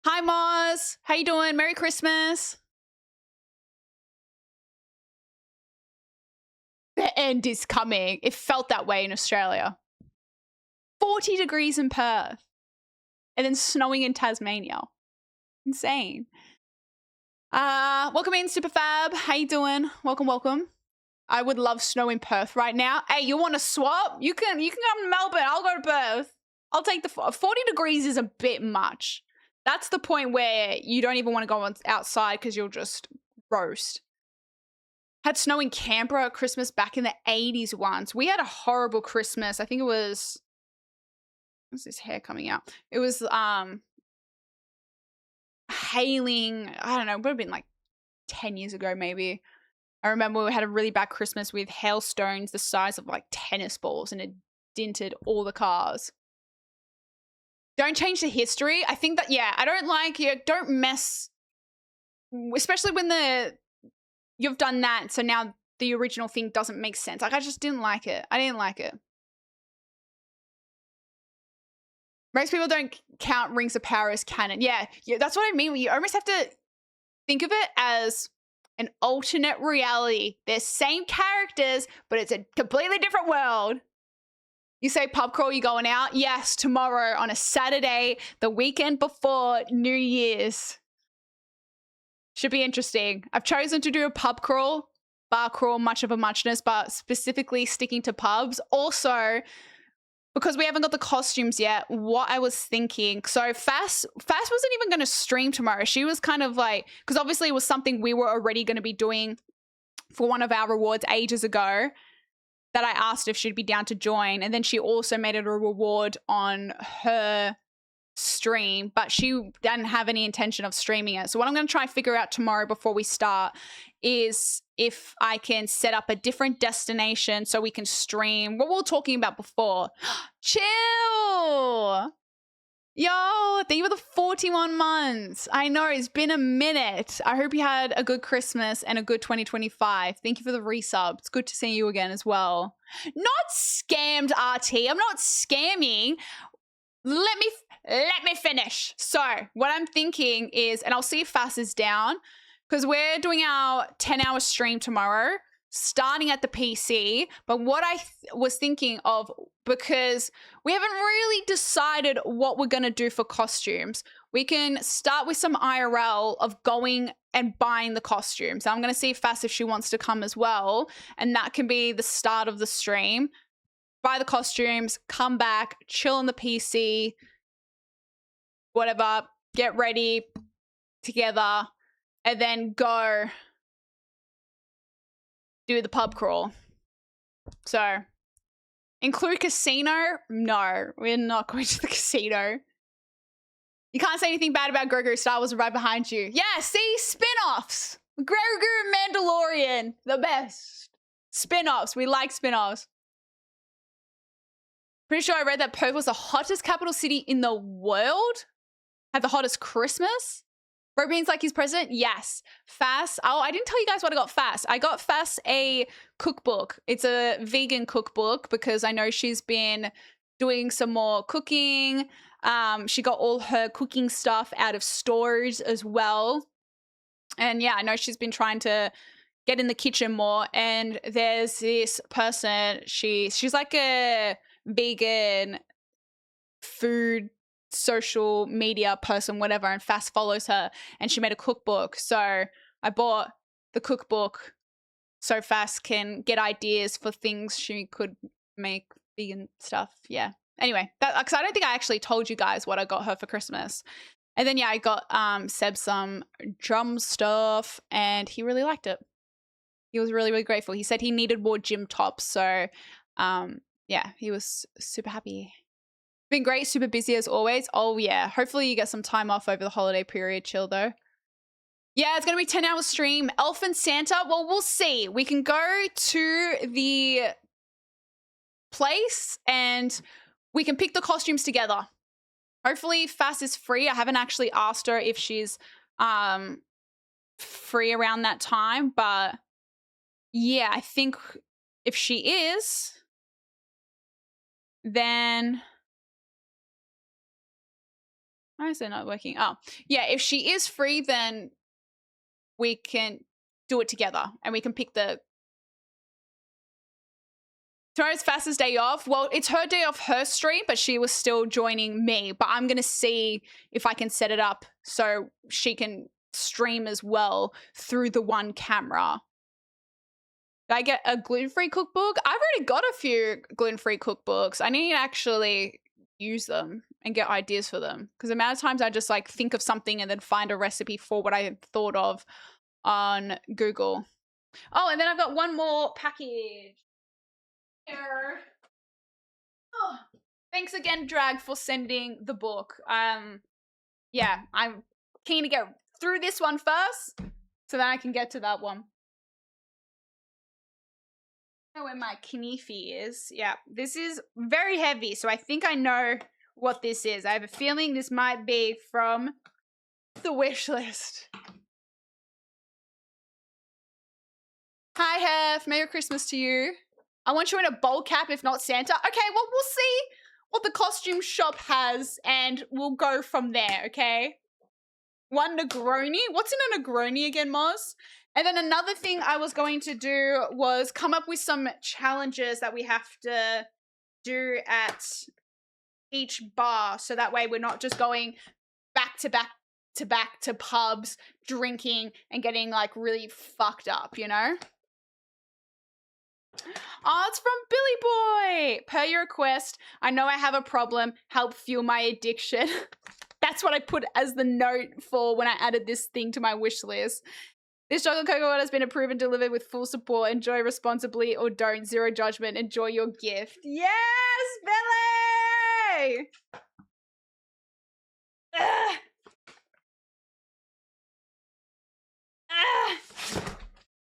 Hi, Mars. How you doing? Merry Christmas. The end is coming. It felt that way in Australia. 40 degrees in Perth. And then snowing in Tasmania. Insane. Welcome in, Superfab. How you doing? Welcome, welcome. I would love snow in Perth right now. Hey, you want to swap? You can come to Melbourne. I'll go to Perth. I'll take the 40 degrees is a bit much. That's the point where you don't even want to go outside because you'll just roast. Had snow in Canberra at Christmas back in the 80s once. We had a horrible Christmas. I think it was, what's this hair coming out? It was hailing. I don't know. It would have been like 10 years ago maybe. I remember we had a really bad Christmas with hailstones the size of like tennis balls, and it dented all the cars. Don't change the history. I think that, yeah, I don't like you. Don't mess, especially when you've done that. So now the original thing doesn't make sense. Like, I just didn't like it. I didn't like it. Most people don't count Rings of Power as canon. Yeah, that's what I mean. You almost have to think of it as an alternate reality. They're same characters, but it's a completely different world. You say pub crawl, you going out? Yes, tomorrow on a Saturday, the weekend before New Year's. Should be interesting. I've chosen to do a pub crawl, bar crawl, much of a muchness, but specifically sticking to pubs. Also, because we haven't got the costumes yet, what I was thinking, so Fass wasn't even going to stream tomorrow. She was kind of like, because obviously it was something we were already going to be doing for one of our rewards ages ago, that I asked if she'd be down to join. And then she also made it a reward on her stream, but she didn't have any intention of streaming it. So what I'm going to try and figure out tomorrow before we start is if I can set up a different destination so we can stream what we were talking about before. Chill! Yo, thank you for the 41 months. I know, it's been a minute. I hope you had a good Christmas and a good 2025. Thank you for the resub. It's good to see you again as well. Not scammed, RT. I'm not scamming. Let me finish. So what I'm thinking is, and I'll see if Fass is down, because we're doing our 10-hour stream tomorrow. starting at the PC. But what I was thinking of, because we haven't really decided what we're going to do for costumes, we can start with some IRL of going and buying the costumes. I'm going to see Fass if she wants to come as well. And that can be the start of the stream. Buy the costumes, come back, chill on the PC, whatever, get ready together, and then go do the pub crawl. So, include casino? No, we're not going to the casino. You can't say anything bad about Grogu. Star Wars right behind you. Yeah, see? Spin-offs. Grogu Mandalorian. The best. Spin-offs. We like spin-offs. Pretty sure I read that Perth was the hottest capital city in the world. Had the hottest Christmas. Bro Beans like his president? Yes. Fass. Oh, I didn't tell you guys what I got Fass. I got Fass a cookbook. It's a vegan cookbook because I know she's been doing some more cooking. She got all her cooking stuff out of stores as well. And yeah, I know she's been trying to get in the kitchen more. And there's this person, she's like a vegan food social media person, whatever, and Fass follows her, and she made a cookbook. So I bought the cookbook so Fass can get ideas for things she could make vegan stuff. Yeah. Anyway, because I don't think I actually told you guys what I got her for Christmas. And then yeah, I got Seb some drum stuff, and he really liked it. He was really, really grateful. He said he needed more gym tops. So yeah, he was super happy. Been great, super busy as always. Oh yeah, hopefully you get some time off over the holiday period. Chill though. Yeah, it's gonna be 10-hour stream. Elf and Santa, well, we'll see. We can go to the place and we can pick the costumes together. Hopefully Fass is free. I haven't actually asked her if she's free around that time, but yeah, I think if she is, then why is it not working? Oh, yeah, if she is free, then we can do it together and we can pick the... Tomorrow's Fass's day off. Well, it's her day off her stream, but she was still joining me. But I'm going to see if I can set it up so she can stream as well through the one camera. Did I get a gluten-free cookbook? I've already got a few gluten-free cookbooks. I need to actually use them and get ideas for them, because the amount of times I just like think of something and then find a recipe for what I thought of on Google. Oh, and then I've got one more package here. Oh, thanks again, Drag, for sending the book. Yeah, I'm keen to get through this one first so then I can get to that one. I know where my knife is. Yeah, this is very heavy, so I think I know what this is. I have a feeling this might be from the wish list. Hi, Hef. Merry Christmas to you. I want you in a bowl cap, if not Santa. Okay, well, we'll see what the costume shop has, and we'll go from there, okay? One Negroni. What's in a Negroni again, Moz? And then another thing I was going to do was come up with some challenges that we have to do at each bar, so that way we're not just going back to back to back to pubs, drinking, and getting like really fucked up, you know? Oh, it's from Billy Boy. Per your request, I know I have a problem. Help fuel my addiction. That's what I put as the note for when I added this thing to my wish list. This chocolate cocoa has been approved and delivered with full support. Enjoy responsibly or don't. Zero judgment. Enjoy your gift. Yes, Billy! Ugh. Ugh.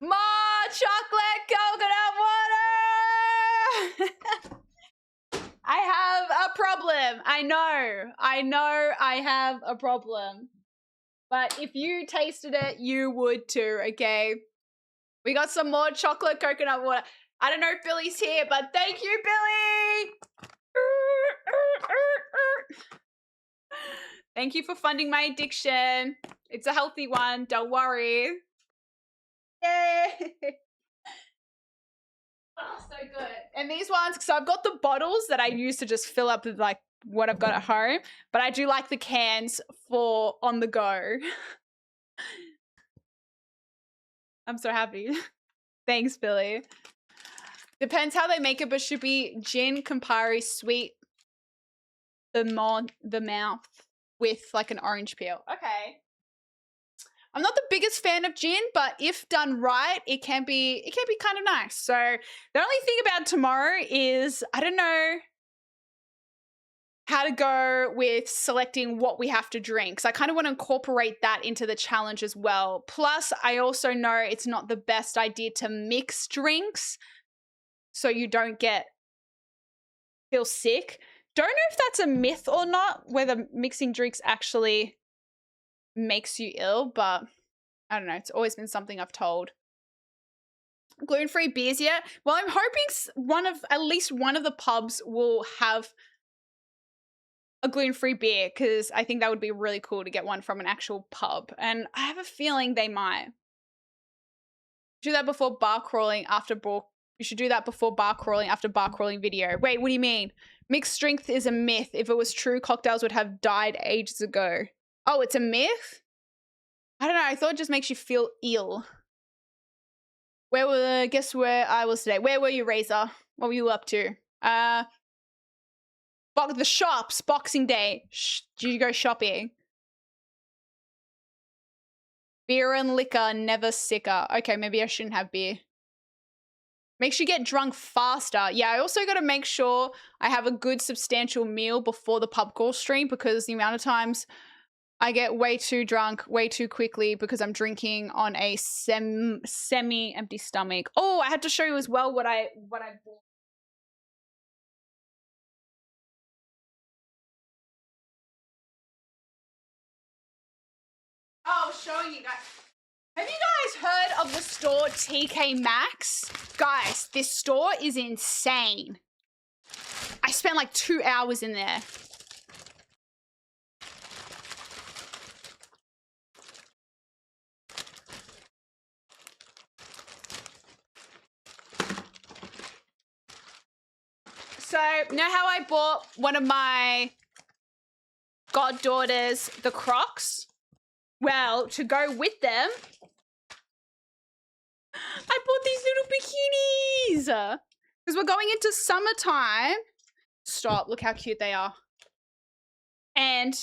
More chocolate coconut water! I have a problem. I know I have a problem. But if you tasted it, you would too, okay? We got some more chocolate coconut water. I don't know if Billy's here, but thank you, Billy! Thank you for funding my addiction. It's a healthy one, don't worry. Yay! Oh, so good. And these ones, so I've got the bottles that I use to just fill up with like what I've got at home, but I do like the cans for on the go. I'm so happy. Thanks, Billy. Depends how they make it, but should be gin, Campari, sweet, the mouth with like an orange peel. Okay. I'm not the biggest fan of gin, but if done right, it can be kind of nice. So the only thing about tomorrow is I don't know how to go with selecting what we have to drink. So I kind of want to incorporate that into the challenge as well. Plus, I also know it's not the best idea to mix drinks so you don't feel sick. Don't know if that's a myth or not, whether mixing drinks actually makes you ill, but I don't know. It's always been something I've told. Gluten-free beers yet? Well, I'm hoping at least one of the pubs will have a gluten-free beer, because I think that would be really cool to get one from an actual pub. And I have a feeling they might. Do that before bar crawling after bar. You should do that before bar crawling after bar crawling video. Wait, what do you mean? Mixed strength is a myth. If it was true, cocktails would have died ages ago. Oh, it's a myth? I don't know. I thought it just makes you feel ill. Guess where I was today? Where were you, Razor? What were you up to? The shops, Boxing Day. Did you go shopping? Beer and liquor, never sicker. Okay, maybe I shouldn't have beer. Makes you get drunk faster. Yeah, I also got to make sure I have a good substantial meal before the pub crawl stream, because the amount of times I get way too drunk way too quickly because I'm drinking on a semi-empty stomach. Oh, I had to show you as well what I bought. Oh, showing you guys. Have you guys heard of the store TK Maxx? Guys, this store is insane. I spent like 2 hours in there. So, you know how I bought one of my goddaughters the Crocs? Well, to go with them, I bought these little bikinis. Because we're going into summertime. Stop, look how cute they are. And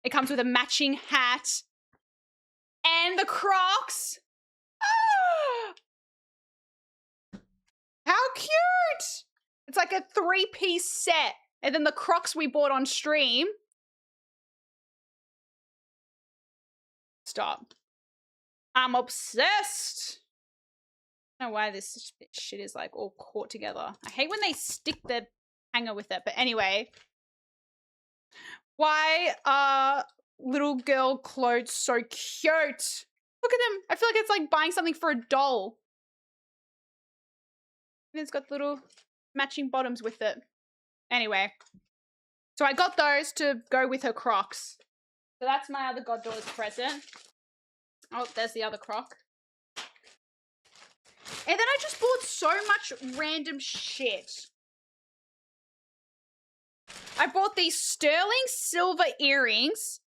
it comes with a matching hat. And the Crocs. Ah! How cute! It's like a 3-piece set. And then the Crocs we bought on stream. Stop. I'm obsessed. I don't know why this shit is like all caught together. I hate when they stick the hanger with it. But anyway. Why are little girl clothes so cute? Look at them. I feel like it's like buying something for a doll. And it's got little matching bottoms with it. Anyway. So I got those to go with her Crocs. So that's my other goddaughter's present. Oh, there's the other Croc. And then I just bought so much random shit. I bought these sterling silver earrings.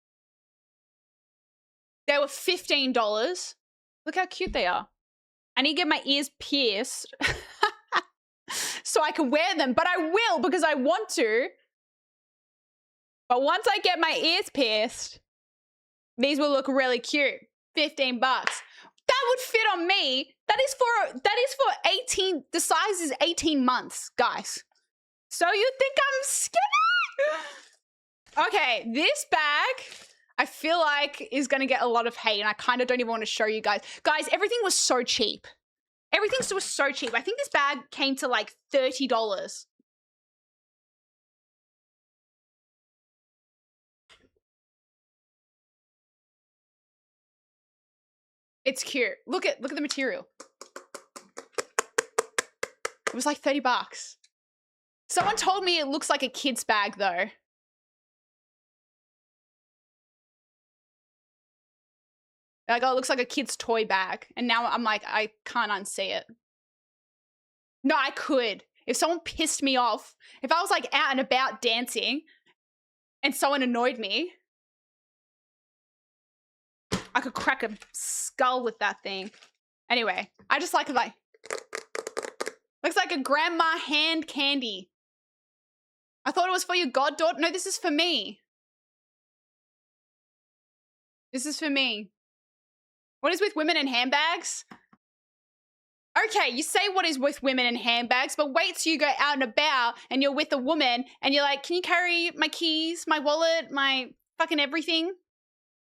They were $15. Look how cute they are. I need to get my ears pierced so I can wear them, but I will because I want to. But once I get my ears pierced, these will look really cute. 15 bucks. That would fit on me. That is for 18, the size is 18 months, guys. So you think I'm skinny? Okay, this bag, I feel like is going to get a lot of hate, and I kind of don't even want to show you guys. Guys, everything was so cheap. Everything was so cheap. I think this bag came to like $30. It's cute. Look at the material. It was like 30 bucks. Someone told me it looks like a kid's bag though. Like, oh, it looks like a kid's toy bag. And now I'm like, I can't unsee it. No, I could. If someone pissed me off, if I was like out and about dancing and someone annoyed me, I could crack a skull with that thing. Anyway, I just like looks like a grandma hand candy. I thought it was for your goddaughter. No, this is for me. This is for me. What is with women and handbags? Okay, you say what is with women and handbags, but wait till you go out and about and you're with a woman and you're like, can you carry my keys, my wallet, my fucking everything?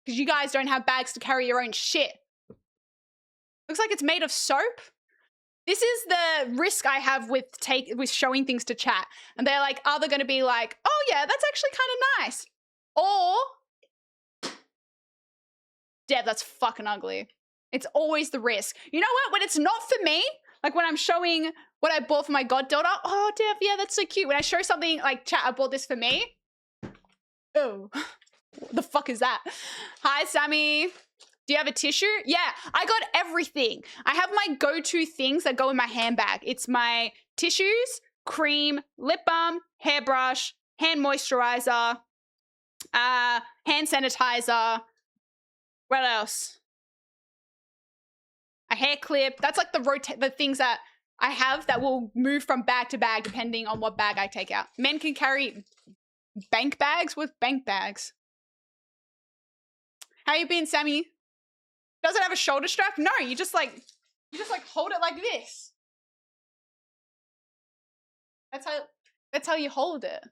Because you guys don't have bags to carry your own shit. Looks like it's made of soap. This is the risk I have with showing things to chat. And they're like either going to be like, oh yeah, that's actually kind of nice. Or, Deb, that's fucking ugly. It's always the risk. You know what? When it's not for me, like when I'm showing what I bought for my goddaughter, oh, Deb, yeah, that's so cute. When I show something like, chat, I bought this for me. Oh, what the fuck is that? Hi, Sammy. Do you have a tissue? Yeah, I got everything. I have my go-to things that go in my handbag. It's my tissues, cream, lip balm, hairbrush, hand moisturizer, hand sanitizer. What else? A hair clip. That's like the things that I have that will move from bag to bag depending on what bag I take out. Men can carry bank bags with bank bags. How you been, Sammy? Does it have a shoulder strap? No, you just like hold it like this. That's how you hold it.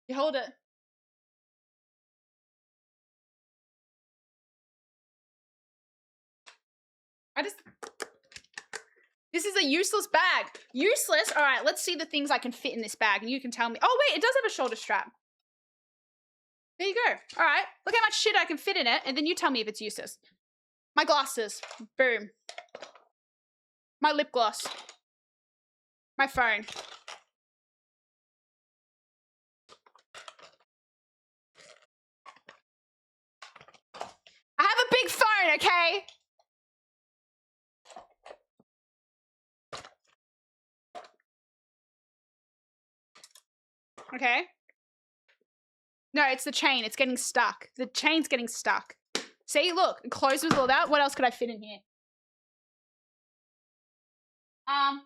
You hold it. This is a useless bag. Useless? All right, let's see the things I can fit in this bag and you can tell me. Oh wait, it does have a shoulder strap. There you go. All right, look how much shit I can fit in it and then you tell me if it's useless. My glasses. Boom. My lip gloss. My phone. I have a big phone, okay? Okay. No, it's the chain. It's getting stuck. The chain's getting stuck. See, look, it closes all that. What else could I fit in here? I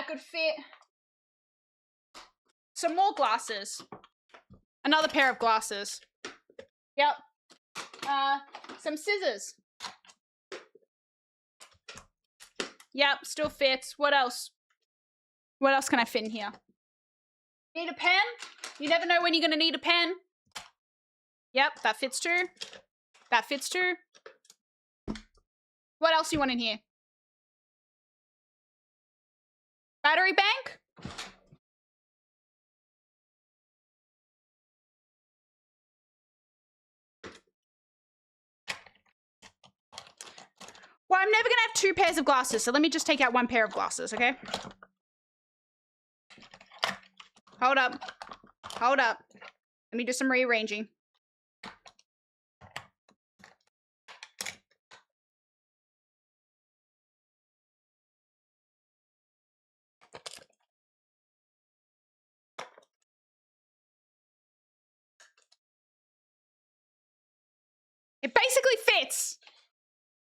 could fit some more glasses. Another pair of glasses. Yep. Some scissors. Yep, still fits. What else? What else can I fit in here? Need a pen? You never know when you're gonna need a pen. Yep, that fits too. That fits too. What else do you want in here? Battery bank? Well, I'm never gonna have 2 pairs of glasses, so let me just take out 1 pair of glasses, okay? Hold up. Hold up. Let me do some rearranging. It basically fits.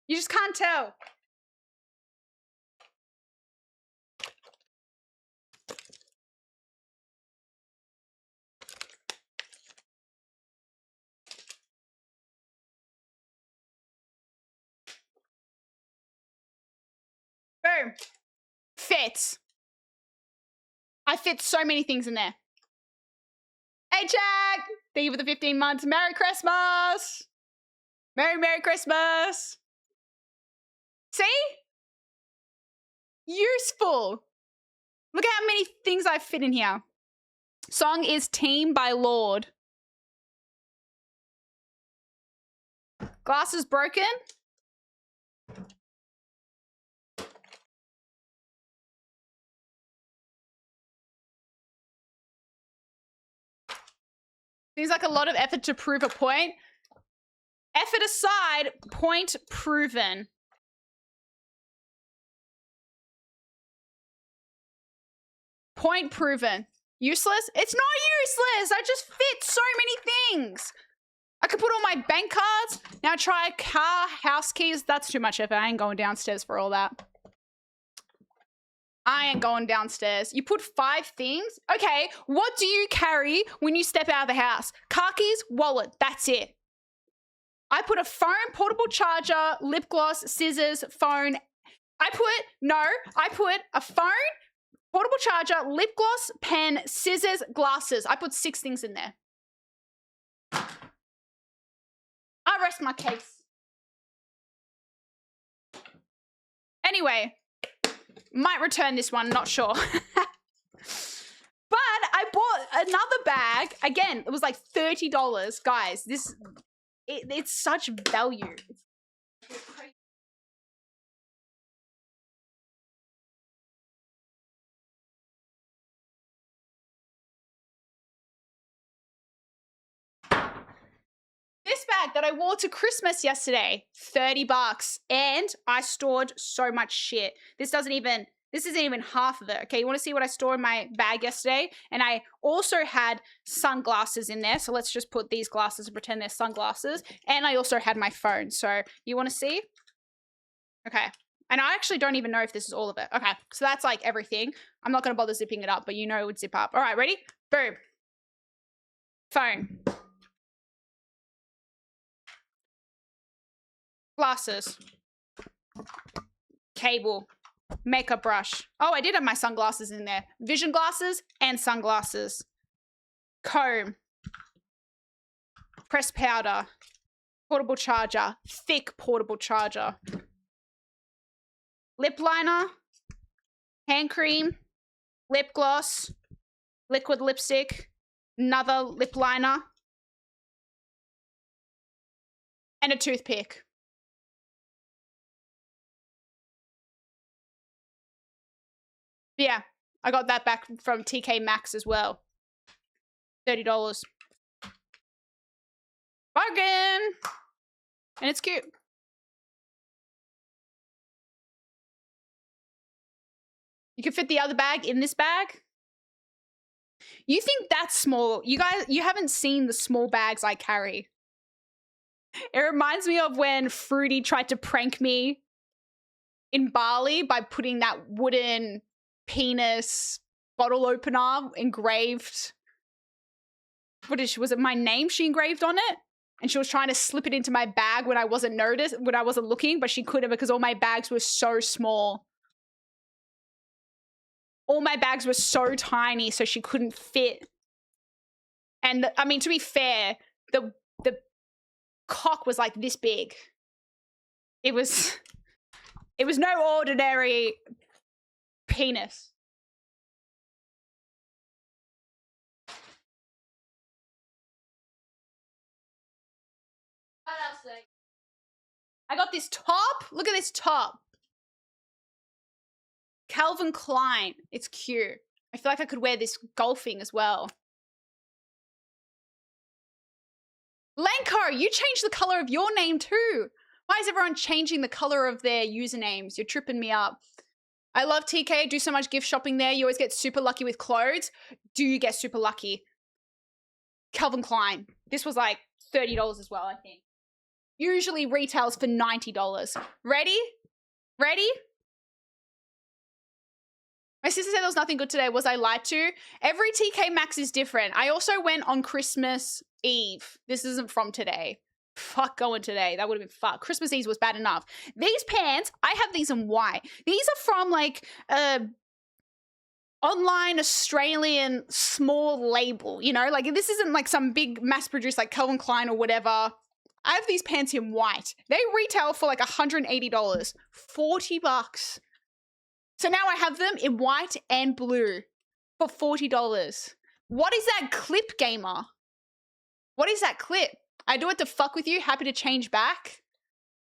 You just can't tell. Boom. Fits. I fit so many things in there. Hey, Jack! Thank you for the 15 months. Merry Christmas! Merry Christmas! See? Useful. Look at how many things I fit in here. Song is Team by Lord. Glasses broken. Seems like a lot of effort to prove a point. Effort aside, point proven. Point proven. Useless? It's not useless. I just fit so many things. I could put all my bank cards. Now try car, house keys. That's too much effort. I ain't going downstairs for all that. I ain't going downstairs. You put 5 things? Okay, what do you carry when you step out of the house? Car keys, wallet, that's it. I put a phone, portable charger, lip gloss, scissors, phone. I put a phone, portable charger, lip gloss, pen, scissors, glasses. I put 6 things in there. I rest my case. Anyway, might return this one, not sure. But I bought another bag. Again, it was like $30. Guys, it's such value. It's crazy. This bag that I wore to Christmas yesterday, $30. And I stored so much shit. This isn't even half of it. Okay, you want to see what I stored in my bag yesterday? And I also had sunglasses in there. So let's just put these glasses and pretend they're sunglasses. And I also had my phone. So you want to see? Okay. And I actually don't even know if this is all of it. Okay, so that's like everything. I'm not going to bother zipping it up, but you know it would zip up. All right, ready? Boom. Phone. Glasses. Cable. Makeup brush. Oh, I did have my sunglasses in there. Vision glasses and sunglasses. Comb. Pressed powder. Portable charger. Thick portable charger. Lip liner. Hand cream. Lip gloss. Liquid lipstick. Another lip liner. And a toothpick. Yeah, I got that back from TK Maxx as well. $30. Bargain! And it's cute. You can fit the other bag in this bag. You think that's small. You guys, you haven't seen the small bags I carry. It reminds me of when Fruity tried to prank me in Bali by putting that wooden penis bottle opener engraved. Was it my name she engraved on it? And she was trying to slip it into my bag when I wasn't looking, but she couldn't because all my bags were so small. All my bags were so tiny, so she couldn't fit. And I mean, to be fair, the cock was like this big. It was no ordinary penis. What else? I got this top. Look at this top. Calvin Klein. It's cute. I feel like I could wear this golfing as well. Lanko, you changed the color of your name too. Why is everyone changing the color of their usernames? You're tripping me up. I love TK. I do so much gift shopping there. You always get super lucky with clothes. Do you get super lucky? Calvin Klein. This was like $30 as well, I think. Usually retails for $90. Ready? Ready? My sister said there was nothing good today. Was I lied to? Every TK Maxx is different. I also went on Christmas Eve. This isn't from today. Fuck going today. That would have been fuck. Christmas Eve was bad enough. These pants, I have these in white. These are from like online Australian small label, you know? Like this isn't like some big mass produced like Calvin Klein or whatever. I have these pants in white. They retail for like $180. $40. So now I have them in white and blue for $40. What is that clip, gamer? What is that clip? I do it to fuck with you. Happy to change back.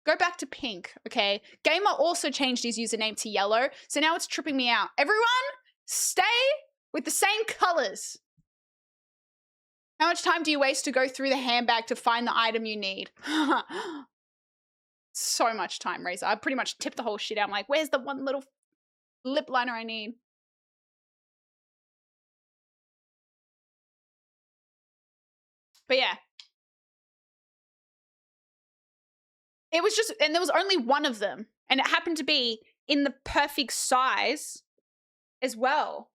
Go back to pink, okay? Gamer also changed his username to yellow, so now it's tripping me out. Everyone, stay with the same colors. How much time do you waste to go through the handbag to find the item you need? So much time, Razor. I pretty much tipped the whole shit out. I'm like, where's the one little lip liner I need? But yeah. It was just, and there was only one of them. And it happened to be in the perfect size as well.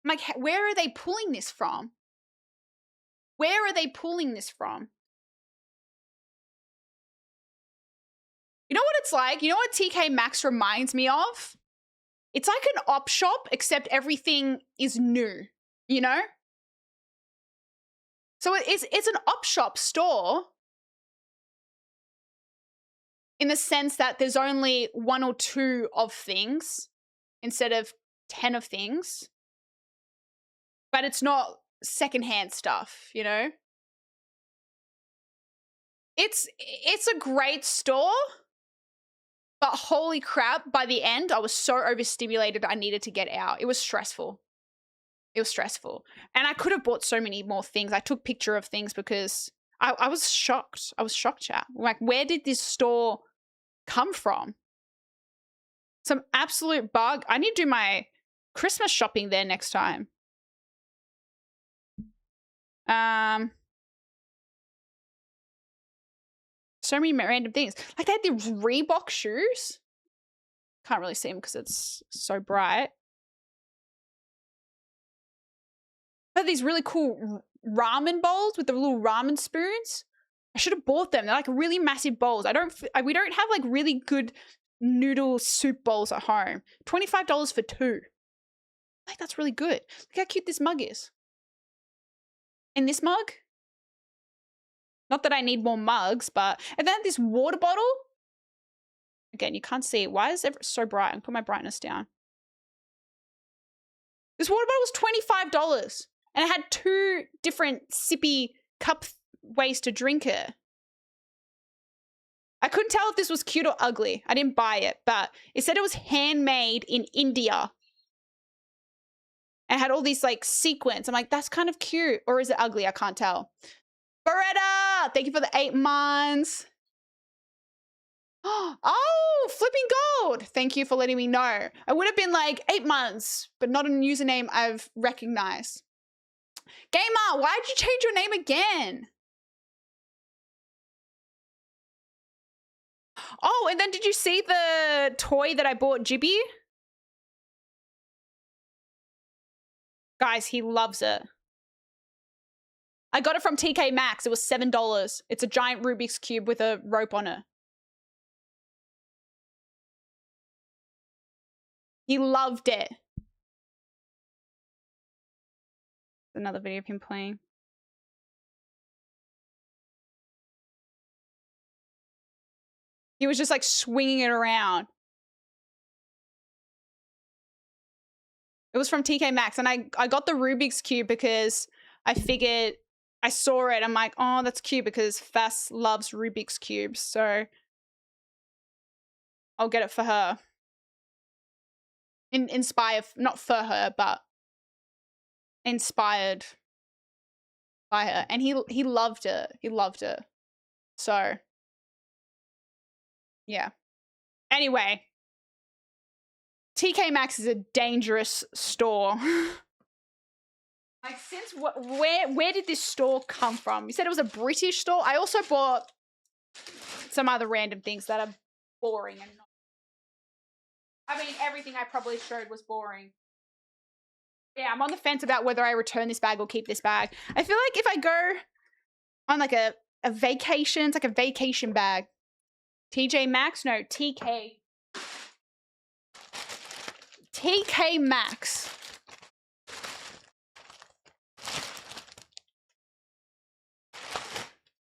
I'm like, where are they pulling this from? Where are they pulling this from? You know what it's like? You know what TK Maxx reminds me of? It's like an op shop, except everything is new, you know? So it's an op shop store in the sense that there's only 1 or 2 of things instead of 10 of things. But it's not secondhand stuff, you know? It's a great store, but holy crap, by the end, I was so overstimulated I needed to get out. It was stressful. It was stressful. And I could have bought so many more things. I took picture of things because I was shocked. I was shocked, chat. Like, where did this store come from? Some absolute bug. I need to do my Christmas shopping there next time. So many random things. Like, they had these Reebok shoes. Can't really see them because it's so bright. They had these really cool ramen bowls with the little ramen spoons. I should have bought them. They're like really massive bowls. We don't have like really good noodle soup bowls at home. $25 for 2. I think that's really good. Look how cute this mug is. And this mug? Not that I need more mugs, but... And then this water bottle. Again, you can't see it. Why is it so bright? I'll put my brightness down. This water bottle was $25. And it had 2 different sippy cup ways to drink it. I couldn't tell if this was cute or ugly. I didn't buy it, but it said it was handmade in India. And had all these like sequins. I'm like, that's kind of cute. Or is it ugly? I can't tell. Beretta, thank you for the 8 months. Oh, flipping gold. Thank you for letting me know. I would have been like 8 months, but not a username I've recognized. Gamer, why'd you change your name again? Oh, and then did you see the toy that I bought Jibby? Guys, he loves it. I got it from TK Maxx. It was $7. It's a giant Rubik's Cube with a rope on it. He loved it. Another video of him playing. He was just like swinging it around. It was from TK Maxx, and I got the Rubik's Cube because I figured I saw it. I'm like, oh, that's cute because Fass loves Rubik's Cubes, so I'll get it for her. Not for her, but inspired by her. And he loved it. He loved it. So, yeah. Anyway, TK Maxx is a dangerous store. Like, since where did this store come from? You said it was a British store. I also bought some other random things that are boring and not. I mean, everything I probably showed was boring. Yeah, I'm on the fence about whether I return this bag or keep this bag. I feel like if I go on like a vacation, it's like a vacation bag. TJ Maxx? No, TK. TK Maxx.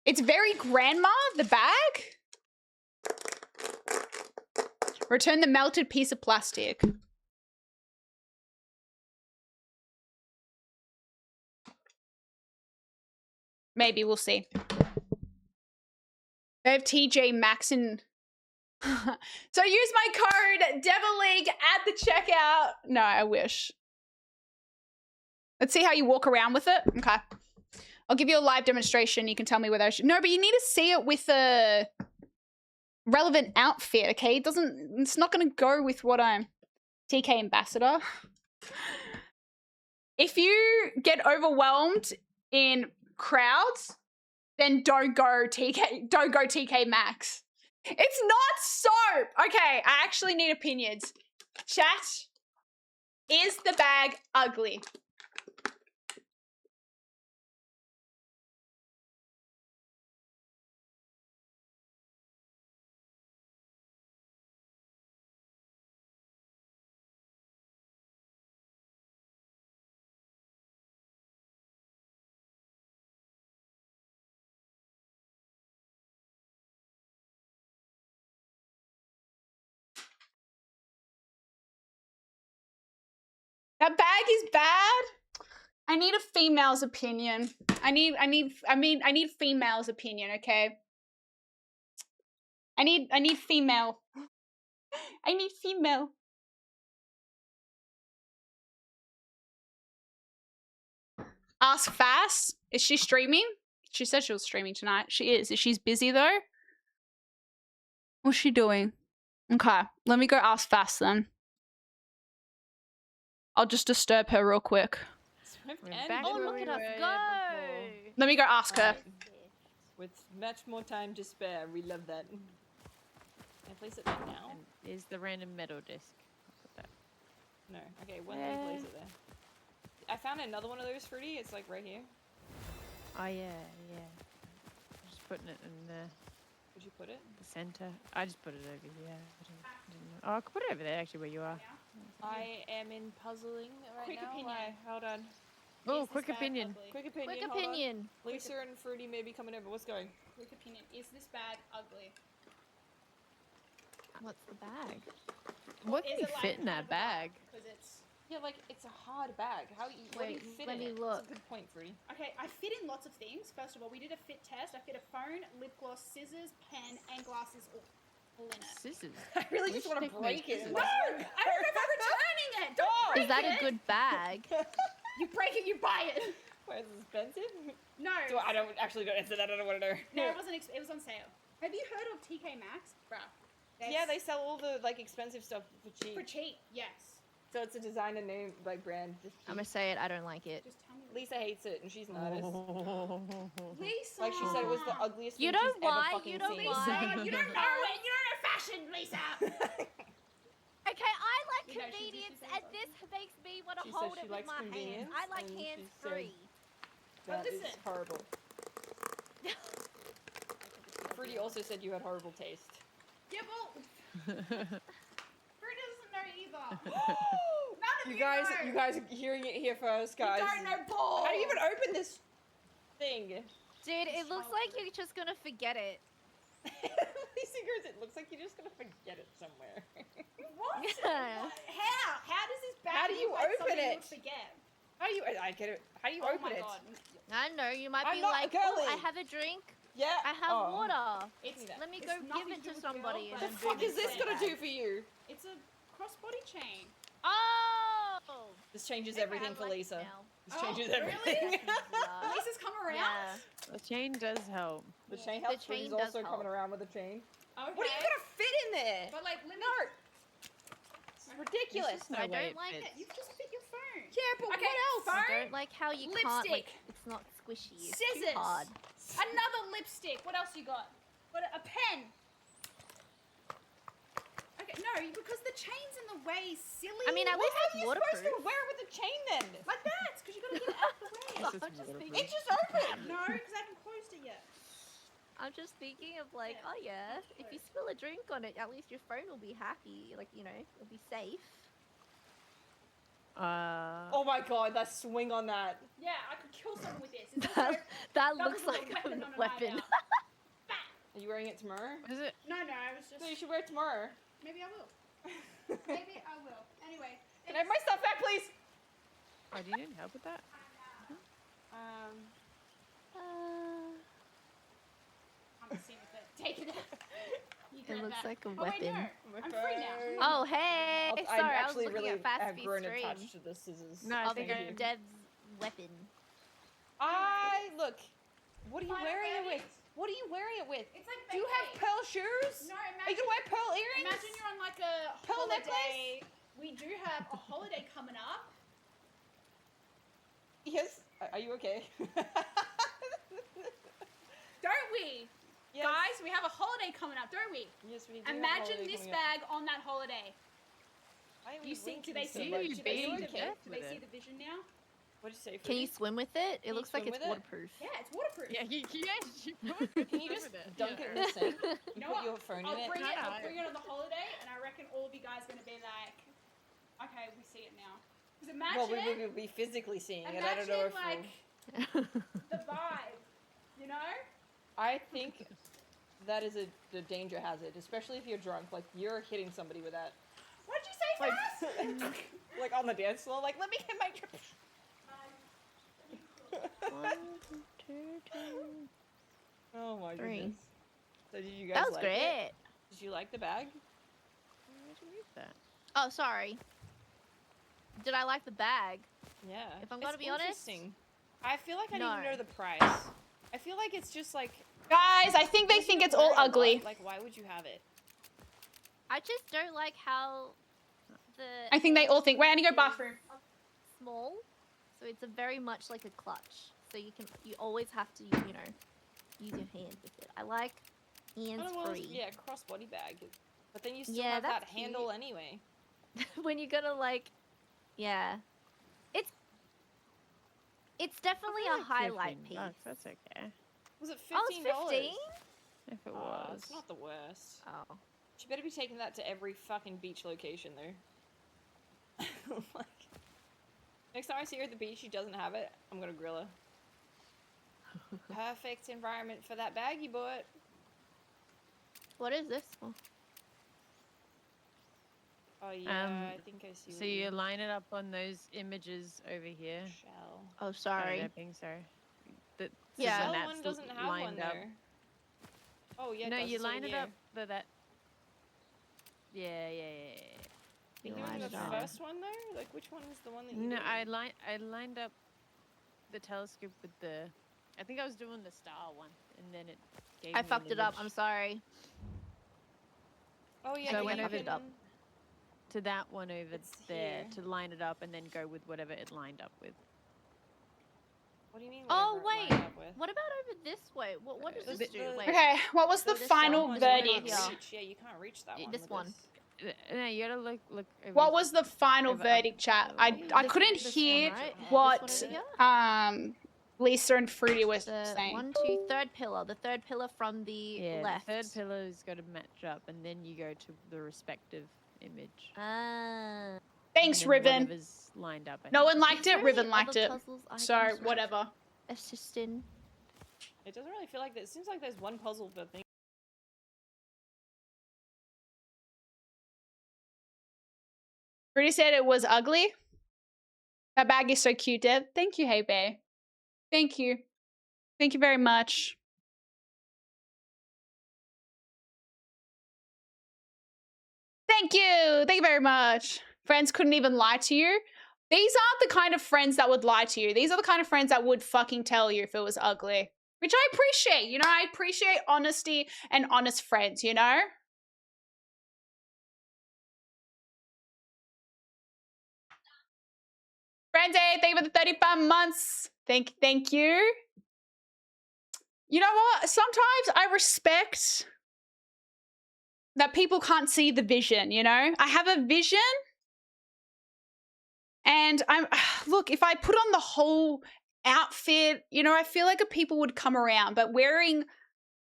It's very grandma, the bag. Return the melted piece of plastic. Maybe, we'll see. They have TJ Maxx in... So use my code Develique at the checkout. No, I wish. Let's see how you walk around with it. Okay. I'll give you a live demonstration. You can tell me whether I should... No, but you need to see it with a relevant outfit, okay? It's not going to go with what I'm... TK Ambassador. If you get overwhelmed in crowds, then don't go TK Maxx. It's not soap. Okay, I actually need opinions. Chat, is the bag ugly? That bag is bad. I need a female's opinion. I need female's opinion, okay? I need female. I need female. Ask Fast. Is she streaming? She said she was streaming tonight. She is. Is she busy though? What's she doing? Okay, let me go ask Fast then. I'll just disturb her real quick. Oh, look at us go! Let me go ask her. With much more time to spare, we love that. Can I place it right now? And is the random metal disc? I'll put that. No. Okay, when do you place it there? I found another one of those, Fruity. It's like right here. Oh yeah. Just putting it in the Would you put it? center. I just put it over here. I didn't know. Oh, I could put it over there actually where you are. I am in puzzling right Quick now. opinion. Hold on. Oh, Is this quick bag opinion. ugly? Quick opinion. Quick hold on. opinion. Lisa and Fruity may be coming over. What's going? Quick opinion. Is this bag ugly? What's the bag? What can Is you it, like, fit in that bag? Because it's... Yeah, like it's a hard bag. How you? What do you Wait, fit let in me it? look. That's a good point, Fruity. Okay, I fit in lots of things. First of all, we did a fit test. I fit a phone, lip gloss, scissors, pen, and glasses all in it. Scissors. I really just Which want to thing break makes it. scissors? No! I don't know if I'm returning it! Don't break Is that it! a good bag? You break it, you buy it! Why is it expensive? No. I don't answer that. I don't want to know. No, it wasn't. It was on sale. Have you heard of TK Maxx? Bruh. Yeah, they sell all the like expensive stuff for cheap. For cheap, yes. So it's a designer name, like brand. Just I'm gonna say it. I don't like it. Just tell me. Lisa hates it, and she's an artist. Lisa! Like she said, it was the ugliest You thing know she's why? ever fucking You know seen. why? You don't know it! You don't know fashion, Lisa! Okay, I like You know, she's convenience, just and this makes me want to She said hold she it with likes my hands. convenience, I like and she hands said- free. That is listen. horrible. Fruity also said you had horrible taste. Yeah, well... Fruit doesn't know either. None of You guys know. are hearing it here first, You guys. don't know balls! How do you even open this thing? Dude, it looks like you're just gonna forget it. Lisa goes, it looks like you're just gonna forget it somewhere. What? Yeah. How? How does this bag How do you look like open something you it? would forget? How do you? I get it. How do you Oh open my it? god. I know, you might I'm be not like, girly. oh, I have a drink, Yeah. I have oh. water. It's, Let me it's go give nothing it do to with somebody. girl, and but The then fuck is this it gonna back. do for you? it's a crossbody chain. Oh! This changes Maybe everything I for like it Lisa. now. This Oh, changes really? everything. Lisa's come around? Yeah. The chain does help. The chain The helps. chain She's does also help. coming around with a chain. Okay. What are you gonna fit in there? But like, let me... No. This is ridiculous. No I way don't it like fits. it. You've just fit your phone. Yeah, but Okay, what else? phone, I don't like how you can't, like, lipstick, it's not squishy. It's scissors, too hard. another lipstick. What else you got? What, a pen. Okay, no, because the chain's in the way, silly. I mean, at Well, least how it's are you supposed waterproof. to wear it with a chain then? like that, because you gotta get it out of the way. It's just I'm just waterproof. thinking- It's just open. No, because I haven't closed it yet. I'm just thinking of like, Yeah, oh yeah, if you spill a drink on it, at least your phone will be happy. Like, you know, it'll be safe. Oh my god, that swing on that. Yeah, I could kill someone with this. It's also, That, that that looks was a like weapon a on a night weapon. out. Bam. Are you wearing it tomorrow? What is it? No, I was just. No, you should wear it tomorrow. Maybe I will. Maybe I will. Anyway. Can I have my stuff back, please? Oh, do you need help with that? I'm just seeing with it. Take it out. You It grab looks that. like a Oh, wait, weapon. no. I'm free now. Oh hey, I'm sorry, I was actually looking really at Fast have Feet grown stream attached to the scissors. No, of thank you. Dev's weapon. Look. What are you Final wearing it with? verdict. What are you wearing it with? It's like Do you have Beyblade. pearl shoes? No, Are you gonna wear pearl earrings? Imagine you're on like a Pearl holiday. We do have a holiday coming up. Yes. Are you okay? Don't we? Yes. Guys, we have a holiday coming up, don't we? Yes, we do. have Imagine holiday this coming up. bag on that holiday. Why are You we see? Do winking they so see? much? Do you they being see the deaf Do they with see it? the vision now? What'd you say? Can you Fruity? swim with it? It you looks like swim it's with it? waterproof. Yeah, it's waterproof. Yeah, you actually Can you just dunk it in the sink? You You know put what? your phone I'll in it. bring it. I'll No. bring it on the holiday, and I reckon all of you guys are gonna be like, okay, we see it now. Because imagine, Well, we will be physically seeing it. I don't know if like we'll... the vibe, you know? I think that is the danger hazard, especially if you're drunk. Like, you're hitting somebody with that. What'd you say, Like, Cass? like on the dance floor. Like, let me hit my trip. 1, 2, 3. Oh my 3. goodness. So did you guys That was like great. it? Did you like the bag? Where'd you move that? Oh, sorry. Did I like the bag? Yeah. If I'm gonna It's be honest, interesting. I feel like I need to no. know the price. I feel like it's just like... Guys, I think they because think you it's wear all it a lot, ugly. Like, why would you have it? I just don't like how the I think they all think. Wait, I need to go is bathroom. small, so it's a very much like a clutch. So you always have to, use your hands with it. I like hands Oh, well, free. yeah, crossbody bag. But then you still Yeah, have that that's handle cute. anyway. When you gotta yeah, it's definitely a highlight piece. $15. That's okay. Was it $15? Oh, it's 15? If it Oh, was. it's not the worst. Oh. She better be taking that to every fucking beach location, though. Like, next time I see her at the beach, she doesn't have it, I'm gonna grill her. Perfect environment for that bag you bought. What is this? Oh. Oh yeah, I think I see. So what you line it up on those images over here. shell. Oh, sorry. Sorry. The, Yeah. so Shell when one that's doesn't have one lined up. there. Oh yeah. No, it does. you It's over line it here. up so that. Yeah. You You doing line the it up. first one though? Like, which one is the one that you? No, doing? I lined up the telescope with the. I think I was doing the star one, and then it gave I me fucked an it up. image. I'm sorry. Oh yeah. So I you went over can- it up. To that one over It's there here. to line it up, and then go with whatever it lined up with. What do you mean? Oh, whatever it wait. lined up with? What about over this way? What does Uh, this the- do? the- Wait. Okay, what was So the this final one, You can't verdict? Yeah. reach. Yeah, you can't reach that one. This with one. No, you gotta look over. What was the final Over- verdict, chat? I This- couldn't this one, hear right? what This one over here? Lisa and Fruity was The saying. third pillar. The third pillar from the Yeah, left. the third pillar's got to match up, and then you go to the respective image. Ah. Thanks, and then Riven. whatever's lined up. I No think. one liked Is there it. Riven any liked other it. puzzles I So can sort of whatever. assist in? It doesn't really feel like that. It seems like there's one puzzle per thing. Fruity said it was ugly. That bag is so cute, Dev. Thank you, Hey Bear. Thank you. Thank you very much. Thank you. Thank you very much. Friends couldn't even lie to you. These aren't the kind of friends that would lie to you. These are the kind of friends that would fucking tell you if it was ugly. Which I appreciate. You know, I appreciate honesty and honest friends, you know? Friends, thank you for the 35 months. Thank you. You know what? Sometimes I respect that people can't see the vision, you know? I have a vision. And look, if I put on the whole outfit, you know, I feel like people would come around, but wearing,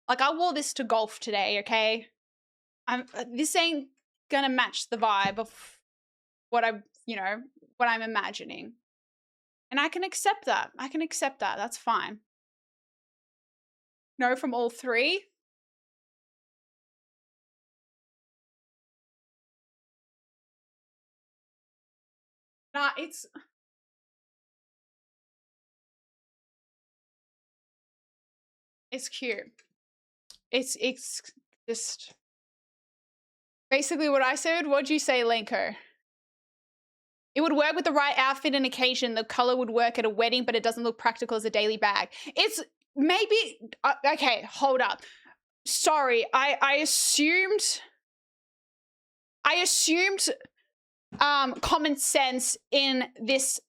like, I wore this to golf today, okay? This ain't gonna match the vibe of what I'm imagining. And I can accept that. I can accept that. That's fine. No from all three. Nah, it's cute. It's just basically what I said. What'd you say, Lenko? It would work with the right outfit and occasion. The color would work at a wedding, but it doesn't look practical as a daily bag. It's maybe okay. Hold up. Sorry, I assumed common sense in this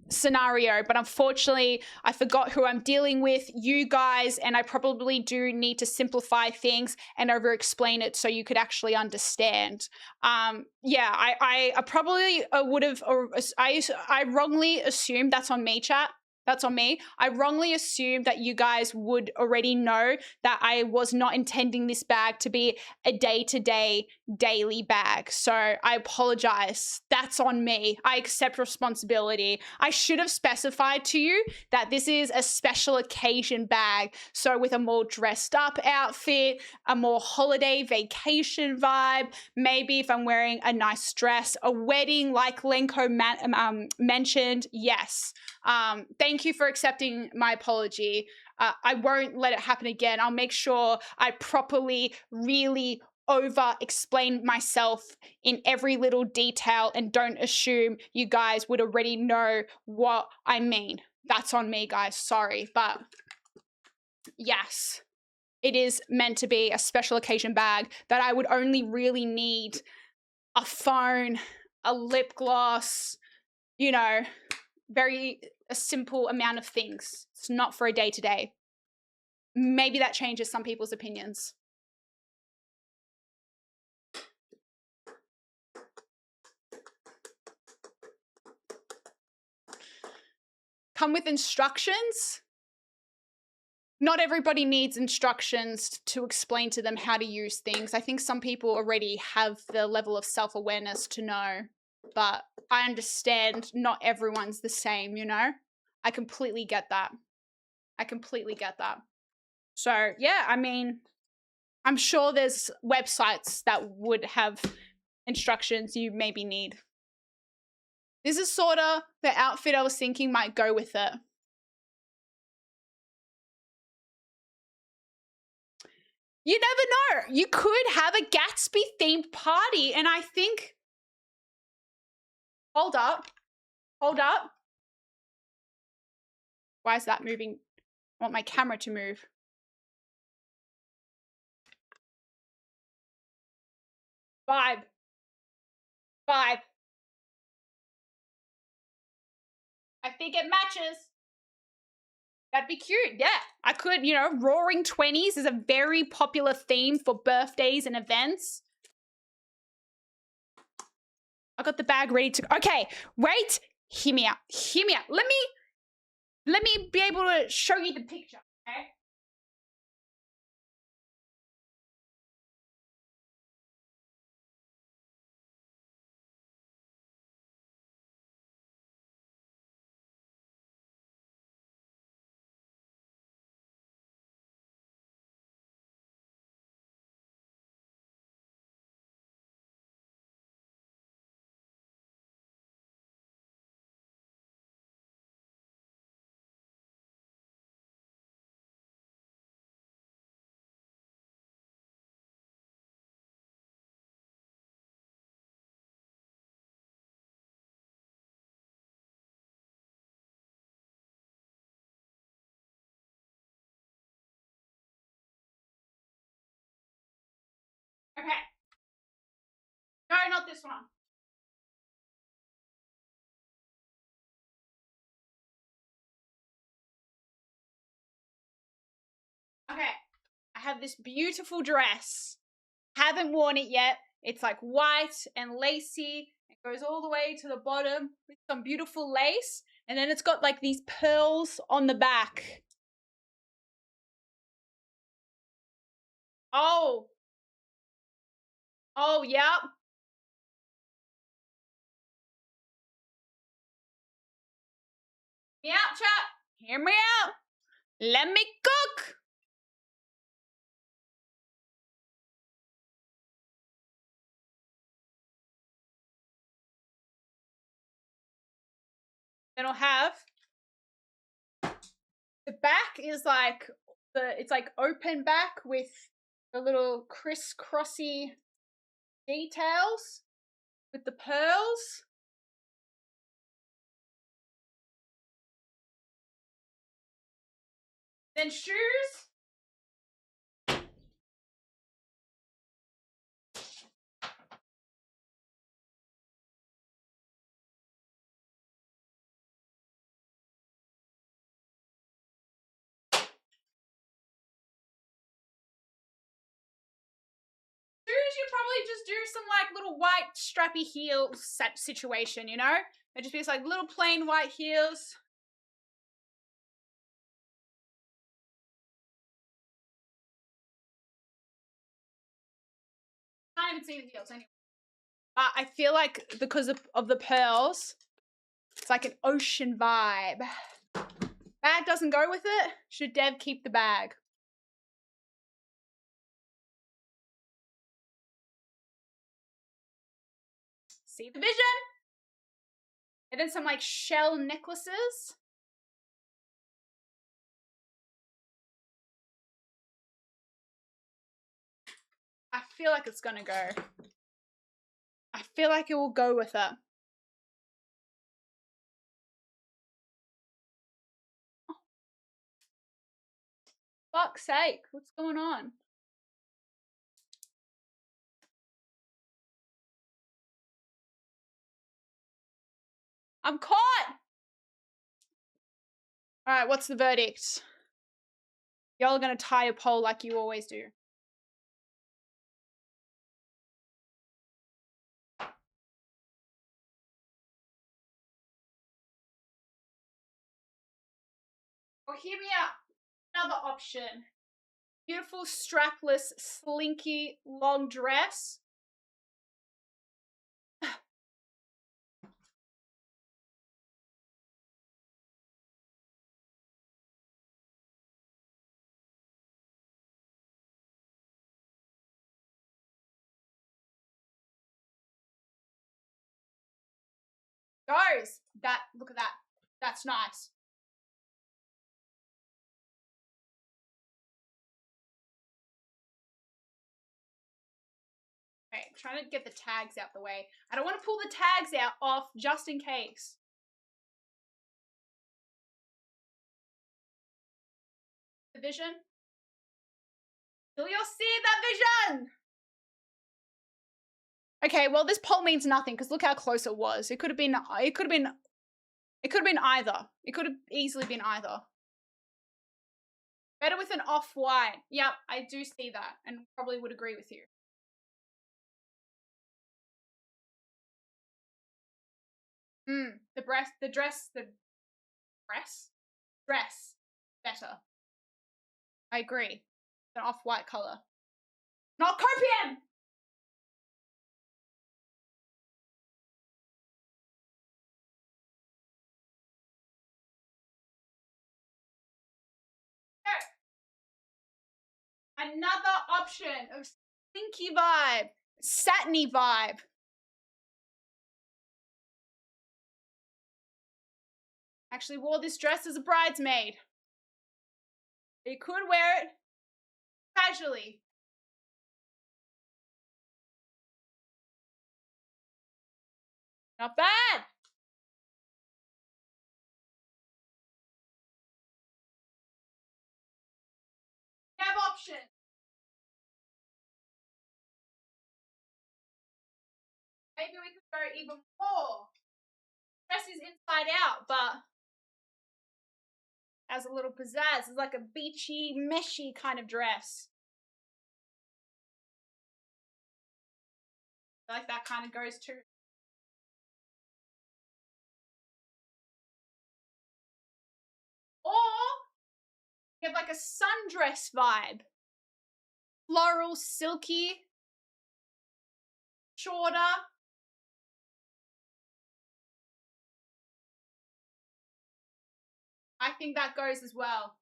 scenario, but unfortunately I forgot who I'm dealing with, you guys, and I probably do need to simplify things and over explain it so you could actually understand. Yeah, I probably would have, or I wrongly assumed, that's on me, chat. That's on me. I wrongly assumed that you guys would already know that I was not intending this bag to be a day-to-day daily bag. So I apologize. That's on me. I accept responsibility. I should have specified to you that this is a special occasion bag. So with a more dressed up outfit, a more holiday vacation vibe, maybe if I'm wearing a nice dress, a wedding like Lenko mentioned, yes. Thank you for accepting my apology. I won't let it happen again. I'll make sure I properly, really over explain myself in every little detail and don't assume you guys would already know what I mean. That's on me, guys. Sorry. But yes, it is meant to be a special occasion bag that I would only really need a phone, a lip gloss, you know, a simple amount of things. It's not for a day-to-day. Maybe that changes some people's opinions. Come with instructions. Not everybody needs instructions to explain to them how to use things. I think some people already have the level of self-awareness to know, but I understand not everyone's the same, you know? I completely get that. I completely get that. So, yeah, I mean, I'm sure there's websites that would have instructions you maybe need. This is sort of the outfit I was thinking might go with it. You never know. You could have a Gatsby themed party, and I think. Hold up. Hold up. Why is that moving? I want my camera to move. Vibe. Vibe. I think it matches. That'd be cute. Yeah. I could, you know, Roaring 20s is a very popular theme for birthdays and events. I got the bag ready to. Okay, wait. Hear me out. Hear me out. Let me be able to show you the picture, okay? Okay. No, not this one. Okay. I have this beautiful dress. Haven't worn it yet. It's like white and lacy. It goes all the way to the bottom with some beautiful lace. And then it's got like these pearls on the back. Oh. Oh, yep. Hear me out, chat. Hear me out. Let me cook. Then I'll have the back is like it's like open back with the little crisscrossy details with the pearls. Then shoes. probably just do some like little white strappy heel set situation, you know? It'd just be like little plain white heels. Can't even see the heels anyway. But I feel like because of the pearls, it's like an ocean vibe. Bag doesn't go with it. Should Dev keep the bag? See the vision? And then some like shell necklaces. I feel like it's gonna go. I feel like it will go with it. Oh. Fuck's sake, what's going on? I'm caught! Alright, what's the verdict? Y'all are gonna tie a pole like you always do. Well, hear me out. Another option. Beautiful, strapless, slinky, long dress. Goes. That, look at that. That's nice. Okay, I'm trying to get the tags out the way. I don't want to pull the tags out off just in case. The vision? Do you see the vision? Okay, well this poll means nothing because look how close it was. It could have been either. It could have easily been either. Better with an off-white. Yep, I do see that and probably would agree with you. The dress. Better. I agree. An off-white color. Not copium! Another option of slinky vibe, satiny vibe. Actually wore this dress as a bridesmaid. You could wear it casually. Not bad. We have options. Maybe we could go even more. Dress is inside out, but has a little pizzazz. It's like a beachy, meshy kind of dress. I feel like that kind of goes too. Or you have like a sundress vibe. Floral, silky, shorter. I think that goes as well.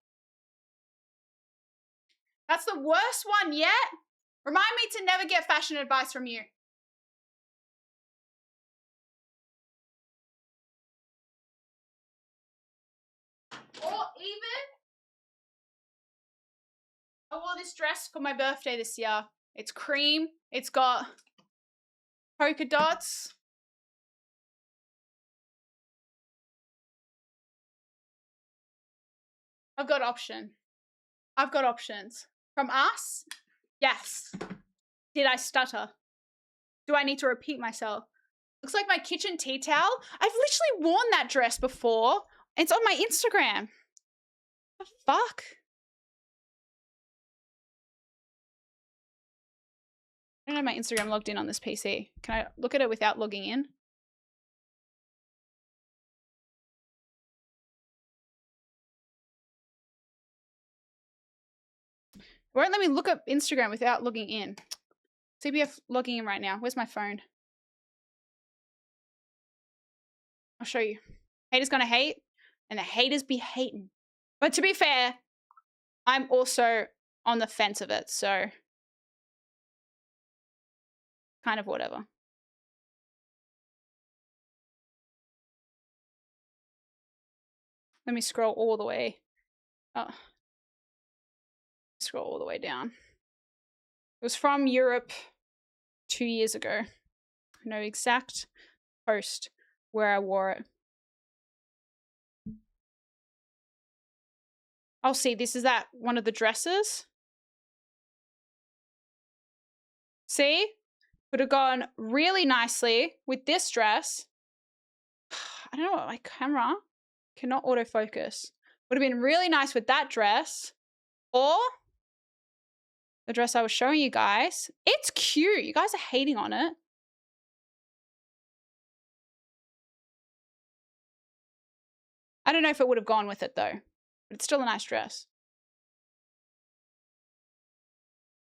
That's the worst one yet. Remind me to never get fashion advice from you. Or even, I wore this dress for my birthday this year. It's cream. It's got polka dots. I've got options. From us? Yes. Did I stutter? Do I need to repeat myself? Looks like my kitchen tea towel. I've literally worn that dress before. It's on my Instagram. The fuck? I don't have my Instagram logged in on this PC. Can I look at it without logging in? It won't let me look up Instagram without logging in. CBF logging in right now. Where's my phone? I'll show you. Haters gonna hate, and the haters be hating. But to be fair, I'm also on the fence of it, so kind of whatever. Let me scroll all the way. Oh. Scroll all the way down. It was from Europe 2 years ago. I know exact post where I wore it. I'll see. This is that one of the dresses. See? Would have gone really nicely with this dress. I don't know, my camera cannot autofocus. Would have been really nice with that dress. Or the dress I was showing you guys. It's cute. You guys are hating on it. I don't know if it would have gone with it though. But it's still a nice dress.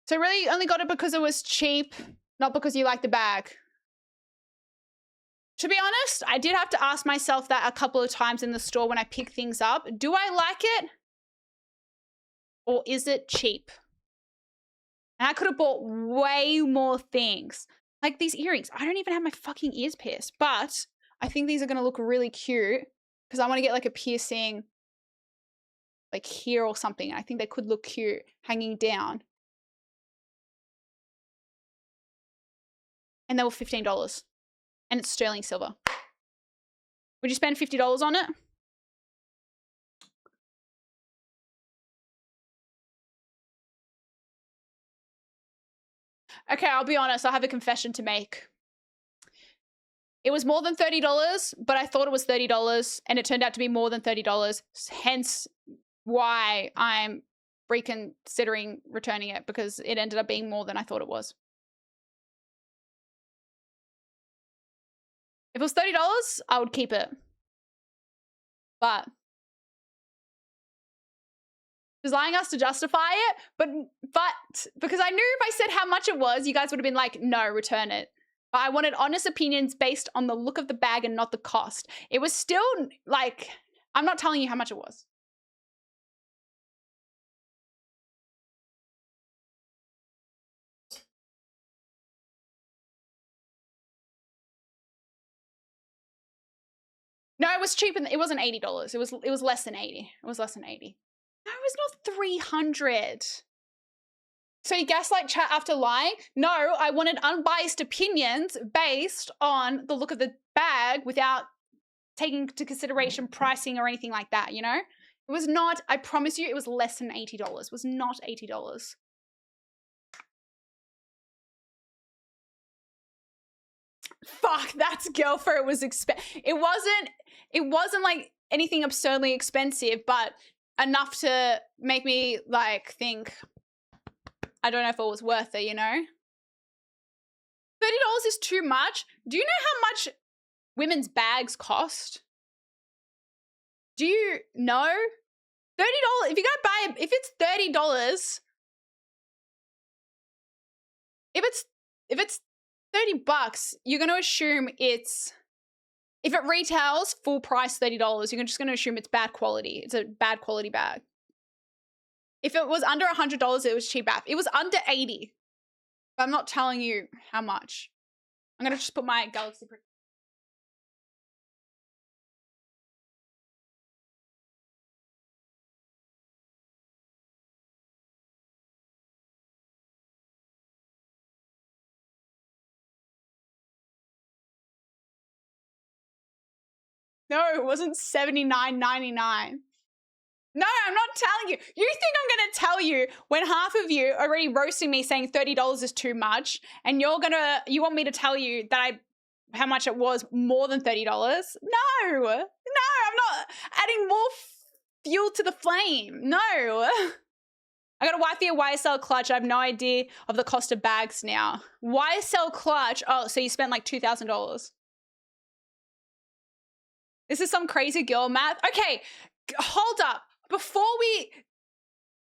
So really you only got it because it was cheap, not because you like the bag. To be honest, I did have to ask myself that a couple of times in the store when I pick things up. Do I like it? Or is it cheap? And I could have bought way more things. Like these earrings. I don't even have my fucking ears pierced. But I think these are going to look really cute. Because I want to get like a piercing like here or something. I think they could look cute hanging down. And they were $15. And it's sterling silver. Would you spend $50 on it? Okay, I'll be honest. I have a confession to make. It was more than $30, but I thought it was $30, and it turned out to be more than $30. Hence why I'm reconsidering returning it, because it ended up being more than I thought it was. If it was $30, I would keep it. But she's lying us to justify it, but because I knew if I said how much it was, you guys would have been like, no, return it. But I wanted honest opinions based on the look of the bag and not the cost. It was still like, I'm not telling you how much it was. No, it was cheap and it wasn't $80. It was less than 80. It was less than 80. No, it was not 300. So you gaslight chat after lying? No, I wanted unbiased opinions based on the look of the bag without taking into consideration pricing or anything like that, you know? It was not, I promise you, it was less than $80. It was not $80. Fuck, that's girl for it was it wasn't like anything absurdly expensive, but enough to make me like think, I don't know if it was worth it, you know? $30 is too much. Do you know how much women's bags cost? Do you know? $30, if you go buy if it's $30, if it's $30, you're going to assume it's, if it retails full price $30, you're just going to assume it's bad quality. It's a bad quality bag. If it was under $100, it was cheap app. It was under 80. But I'm not telling you how much. I'm going to just put my Galaxy. No, it wasn't $79.99. No, I'm not telling you. You think I'm going to tell you when half of you are already roasting me saying $30 is too much, and you want me to tell you that how much it was more than $30? No, I'm not adding more fuel to the flame. No. I got a YFA YSL clutch. I have no idea of the cost of bags now. YSL clutch. Oh, so you spent like $2,000. This is some crazy girl math. Okay, hold up. Before we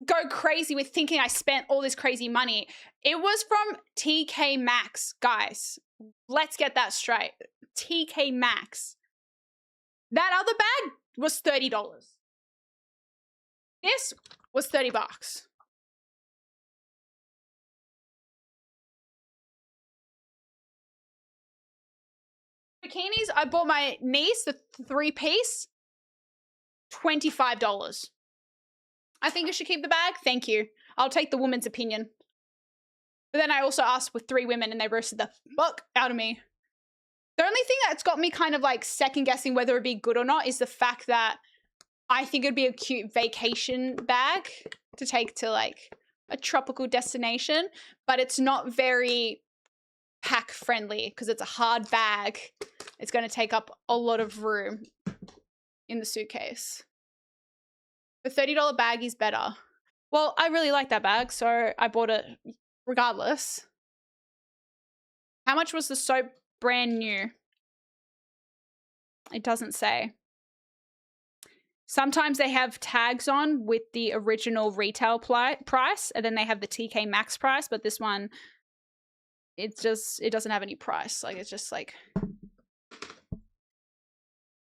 go crazy with thinking I spent all this crazy money, it was from TK Maxx, guys. Let's get that straight. TK Maxx. That other bag was $30. This was $30. Bikinis, I bought my niece the 3-piece, $25. I think you should keep the bag. Thank you. I'll take the woman's opinion. But then I also asked with 3 women and they roasted the fuck out of me. The only thing that's got me kind of like second guessing whether it'd be good or not is the fact that I think it'd be a cute vacation bag to take to like a tropical destination, but it's not very pack friendly because it's a hard bag. It's going to take up a lot of room in the suitcase. The $30 bag is better. Well, I really like that bag, so I bought it regardless. How much was the soap brand new? It doesn't say. Sometimes they have tags on with the original retail price, and then they have the TK Maxx price, but this one, it doesn't have any price. Like, it's just like,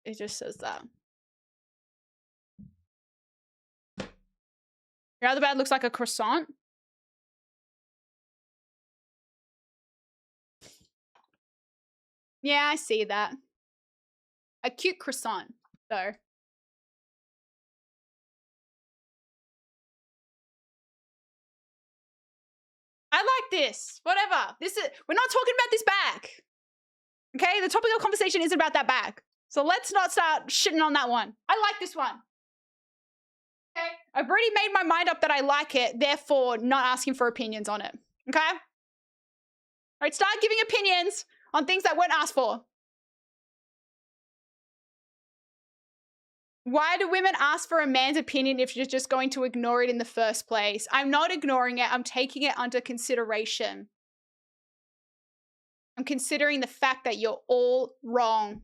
it just says that. Your other bag looks like a croissant. Yeah, I see that. A cute croissant, though. I like this. Whatever. We're not talking about this bag. Okay? The topic of conversation isn't about that bag. So let's not start shitting on that one. I like this one. Okay? I've already made my mind up that I like it, therefore not asking for opinions on it. Okay? All right, start giving opinions on things that weren't asked for. Why do women ask for a man's opinion if you're just going to ignore it in the first place? I'm not ignoring it. I'm taking it under consideration. I'm considering the fact that you're all wrong.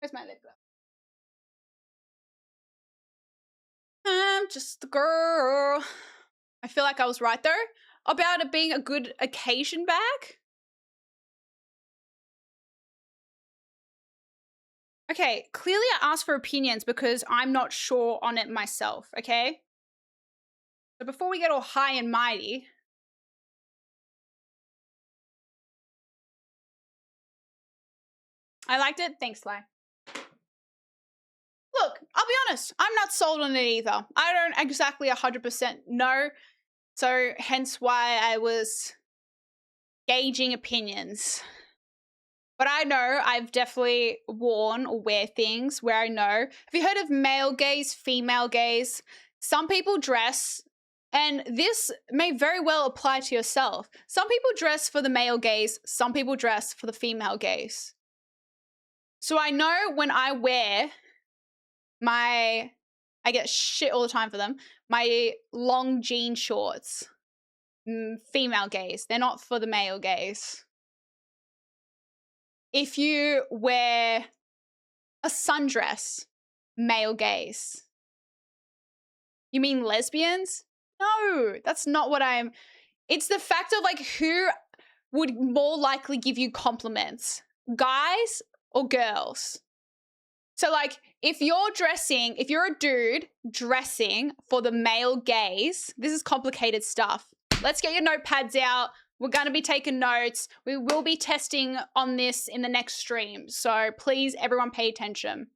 Where's my lip gloss? I'm just a girl. I feel like I was right though about it being a good occasion bag. Okay, clearly I asked for opinions because I'm not sure on it myself, okay? So before we get all high and mighty, I liked it. Thanks, Sly. Look, I'll be honest, I'm not sold on it either. I don't exactly 100% know, so hence why I was gauging opinions. But I know I've definitely worn or wear things where I know. Have you heard of male gaze, female gaze? Some people dress, and this may very well apply to yourself. Some people dress for the male gaze, some people dress for the female gaze. So I know when I wear I get shit all the time for them, my long jean shorts, female gaze. They're not for the male gaze. If you wear a sundress, male gaze. You mean lesbians? No, that's not what I'm... It's the fact of like who would more likely give you compliments, guys or girls? So like if you're a dude dressing for the male gaze, this is complicated stuff. Let's get your notepads out. We're going to be taking notes. We will be testing on this in the next stream. So please, everyone pay attention.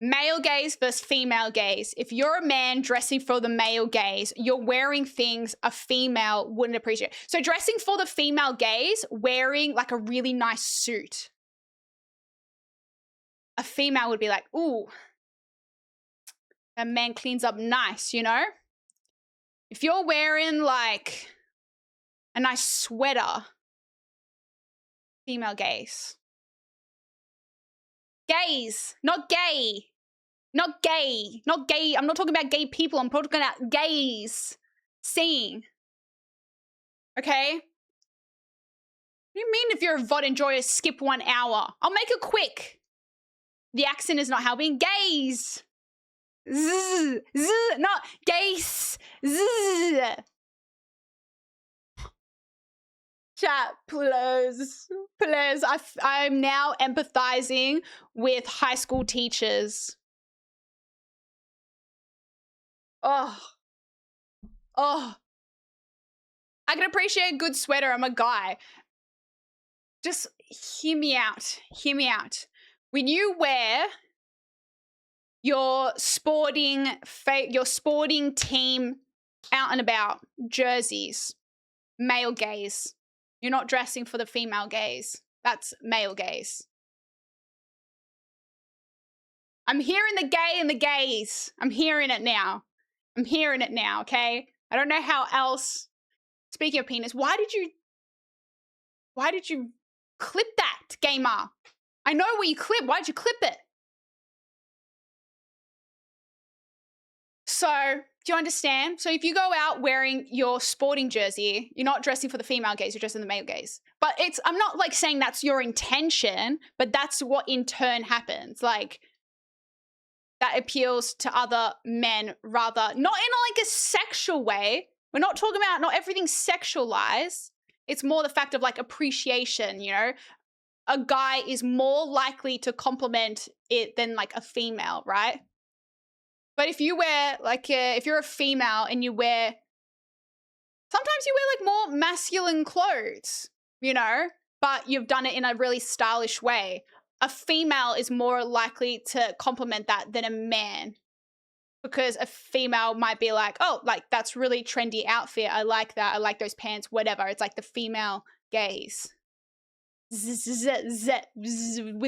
Male gaze versus female gaze. If you're a man dressing for the male gaze, you're wearing things a female wouldn't appreciate. So dressing for the female gaze, wearing like a really nice suit. A female would be like, ooh, that man cleans up nice, you know? If you're wearing like a nice sweater, female gaze. Gays, not gay. Not gay. Not gay. I'm not talking about gay people. I'm talking about gays. Seeing. Okay? What do you mean if you're a VOD enjoyer, skip 1 hour? I'll make it quick. The accent is not helping. Gays. Z, z, not gays. Z. Chat, please. Please. I'm now empathizing with high school teachers. Oh. Oh. I can appreciate a good sweater. I'm a guy. Just hear me out. Hear me out. When you wear your sporting team out and about jerseys, male gaze. You're not dressing for the female gaze. That's male gaze. I'm hearing the gay and the gays. I'm hearing it now. I'm hearing it now, okay? I don't know how else. Speaking of penis, why did you clip that, gamer? I know what you clip. Why'd you clip it? So, do you understand? So if you go out wearing your sporting jersey, you're not dressing for the female gaze, you're dressing the male gaze. But I'm not like saying that's your intention, but that's what in turn happens. Like, that appeals to other men rather, not in like a sexual way. We're not talking about, not everything's sexualized. It's more the fact of like appreciation, you know? A guy is more likely to compliment it than like a female, right? But if you wear like, if you're a female and you wear, sometimes you wear like more masculine clothes, you know, but you've done it in a really stylish way. A female is more likely to compliment that than a man, because a female might be like, oh, like that's really trendy outfit. I like that. I like those pants, whatever. It's like the female gaze. With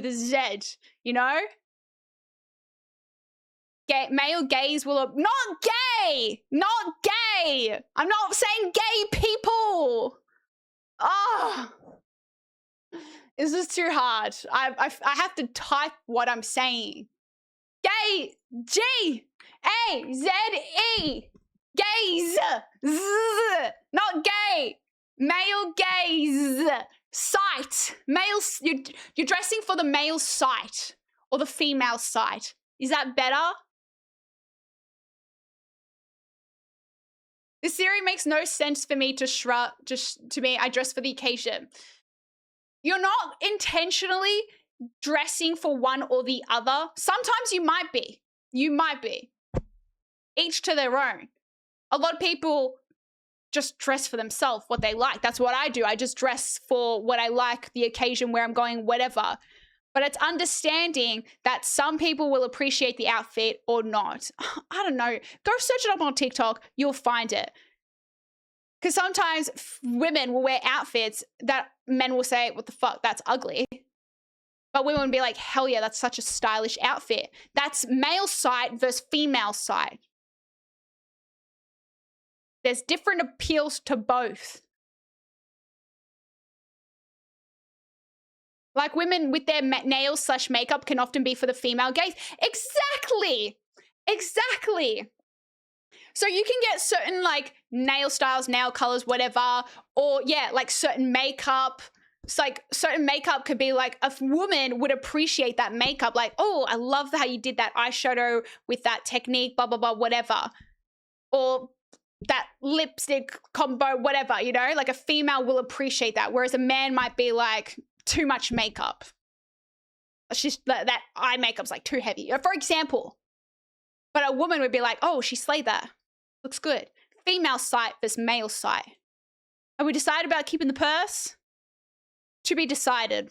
a Z, you know? Gay, male gaze will, not gay, not gay. I'm not saying gay people. Oh, this is too hard. I have to type what I'm saying. Gay, G-A-Z-E, gaze, Z, not gay. Male gaze, sight, male. You're dressing for the male sight or the female sight. Is that better? This theory makes no sense for me to shrug. Just to me, I dress for the occasion. You're not intentionally dressing for one or the other. Sometimes you might be. You might be. Each to their own. A lot of people just dress for themselves, what they like. That's what I do. I just dress for what I like, the occasion, where I'm going, whatever. But it's understanding that some people will appreciate the outfit or not. I don't know. Go search it up on TikTok. You'll find it. Because sometimes women will wear outfits that men will say, what the fuck, that's ugly. But women will be like, hell yeah, that's such a stylish outfit. That's male side versus female side. There's different appeals to both. Like women with their nails / makeup can often be for the female gaze. Exactly. Exactly. So you can get certain like nail styles, nail colors, whatever. Or yeah, like certain makeup. It's like certain makeup could be like a woman would appreciate that makeup. Like, oh, I love how you did that eyeshadow with that technique, blah, blah, blah, whatever. Or that lipstick combo, whatever, you know? Like a female will appreciate that. Whereas a man might be like, too much makeup. She's that eye makeup's like too heavy, for example. But a woman would be like, oh, she slayed that. Looks good. Female sight versus male sight. Have we decided about keeping the purse? To be decided.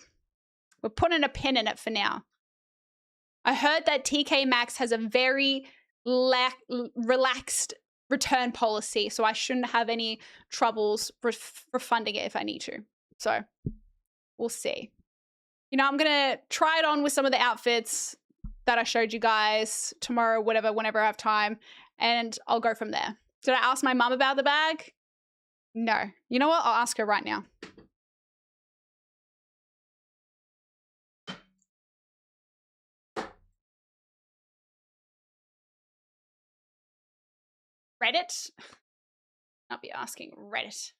We're putting a pin in it for now. I heard that TK Maxx has a very relaxed return policy, so I shouldn't have any troubles refunding it if I need to. So we'll see. You know, I'm going to try it on with some of the outfits that I showed you guys tomorrow, whatever, whenever I have time, and I'll go from there. Did I ask my mum about the bag? No. You know what? I'll ask her right now. Reddit? I'll be asking Reddit.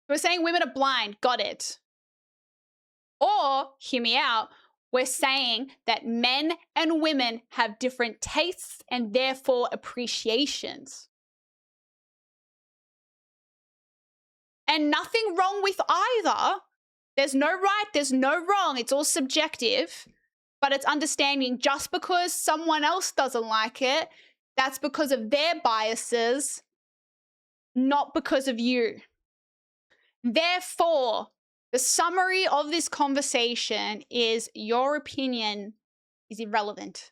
We're saying women are blind. Got it. Or, hear me out, we're saying that men and women have different tastes and therefore appreciations. And nothing wrong with either. There's no right, there's no wrong. It's all subjective. But it's understanding just because someone else doesn't like it, that's because of their biases, not because of you. Therefore, the summary of this conversation is your opinion is irrelevant.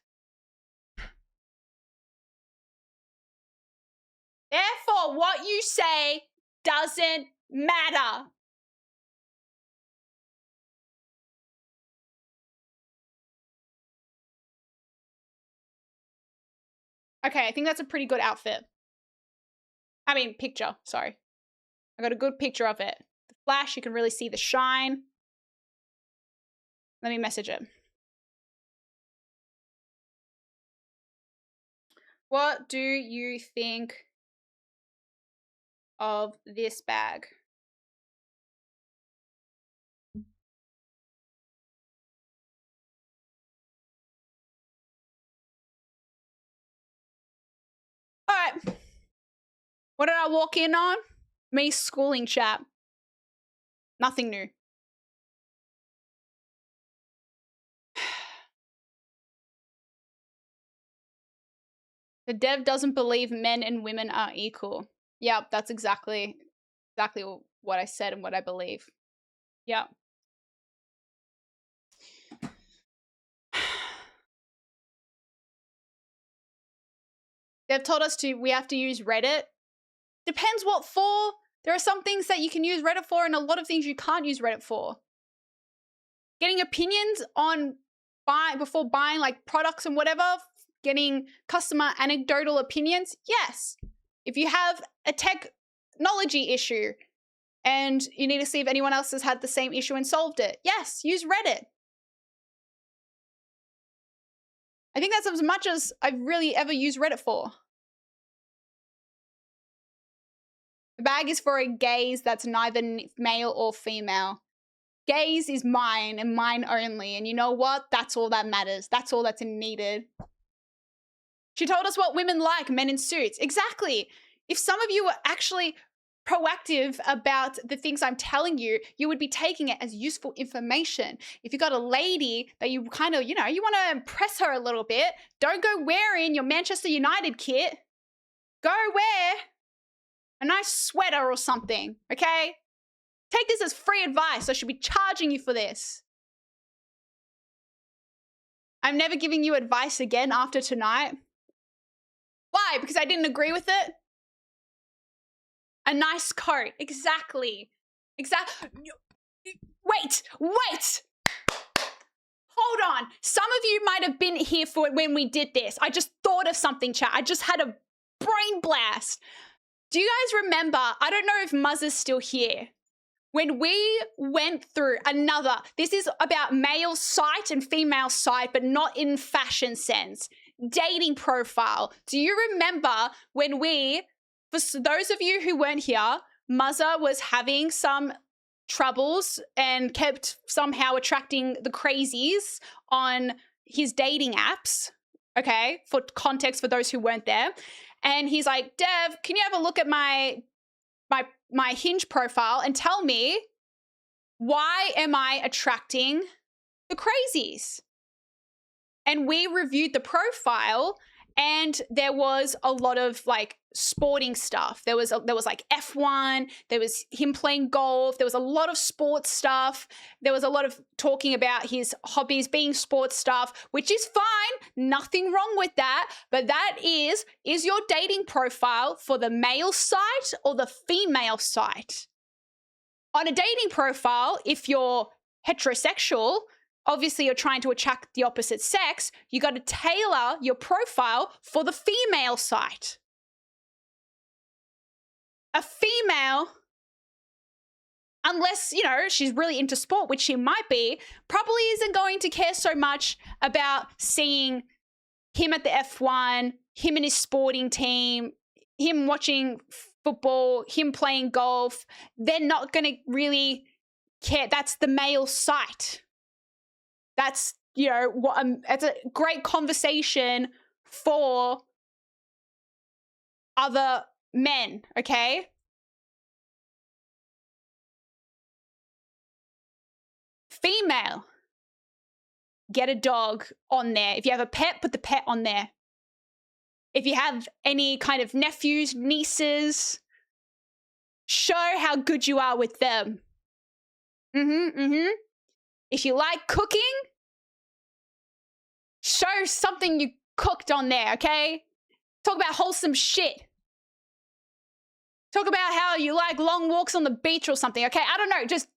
Therefore, what you say doesn't matter. Okay, I think that's a pretty good outfit. I mean, picture, sorry. I got a good picture of it. The flash, you can really see the shine. Let me message it. What do you think of this bag? All right. What did I walk in on? Me schooling chat. Nothing new. The dev doesn't believe men and women are equal. Yep, that's exactly what I said and what I believe. Yep. They've told us we have to use Reddit. Depends what for. There are some things that you can use Reddit for and a lot of things you can't use Reddit for. Getting opinions on before buying like products and whatever, getting customer anecdotal opinions, yes. If you have a technology issue and you need to see if anyone else has had the same issue and solved it, yes, use Reddit. I think that's as much as I've really ever used Reddit for. The bag is for a gaze that's neither male or female. Gaze is mine and mine only. And you know what? That's all that matters. That's all that's needed. She told us what women like, men in suits. Exactly. If some of you were actually proactive about the things I'm telling you, you would be taking it as useful information. If you got a lady that you kind of, you know, you want to impress her a little bit, don't go wearing your Manchester United kit. Go wear a nice sweater or something, okay? Take this as free advice. I should be charging you for this. I'm never giving you advice again after tonight. Why? Because I didn't agree with it? A nice coat. Exactly. Wait. Hold on. Some of you might have been here for when we did this. I just thought of something, chat. I just had a brain blast. Do you guys remember? I don't know if Muzz is still here. When we went through this is about male site and female site, but not in fashion sense. Dating profile. Do you remember when for those of you who weren't here, Muzza was having some troubles and kept somehow attracting the crazies on his dating apps, okay? For context for those who weren't there. And he's like, Dev, can you have a look at my Hinge profile and tell me, why am I attracting the crazies? And we reviewed the profile and there was a lot of like sporting stuff. There was like F1, there was him playing golf, there was a lot of sports stuff. There was a lot of talking about his hobbies being sports stuff, which is fine. Nothing wrong with that. But that is your dating profile for the male site or the female site? On a dating profile, if you're heterosexual, obviously you're trying to attract the opposite sex, you got to tailor your profile for the female site. a female, unless, you know, she's really into sport, which she might be, probably isn't going to care so much about seeing him at the F1, him and his sporting team, him watching football, him playing golf. They're not going to really care. That's the male site. That's, you know, what it's a great conversation for other men, okay? Female, get a dog on there. If you have a pet, put the pet on there. If you have any kind of nephews, nieces, show how good you are with them. If you like cooking, show something you cooked on there, okay? Talk about wholesome shit. Talk about how you like long walks on the beach or something, okay? I don't know. Just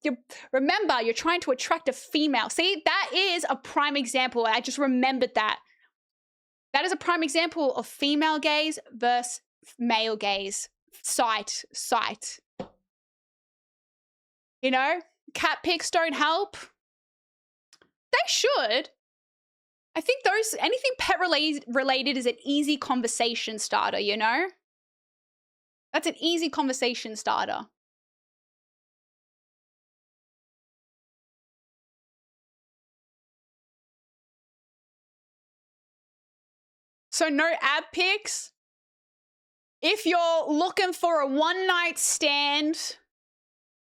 remember, you're trying to attract a female. See, that is a prime example. I just remembered that. That is a prime example of female gaze versus male gaze. Sight. You know, cat pics don't help. They should. I think anything pet related is an easy conversation starter, you know? That's an easy conversation starter. So no ab pics. If you're looking for a one-night stand,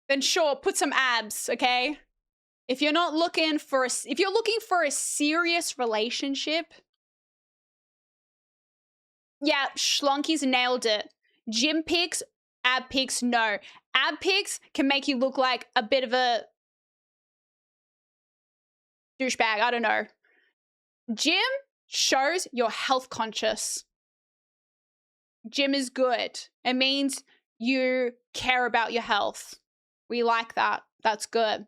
then sure, put some abs, okay? If you're not looking for if you're looking for a serious relationship, yeah, Schlonki's nailed it. Gym pics, ab pics, no. Ab pics can make you look like a bit of a douchebag, I don't know. Gym shows you're health conscious. Gym is good. It means you care about your health. We like that. That's good.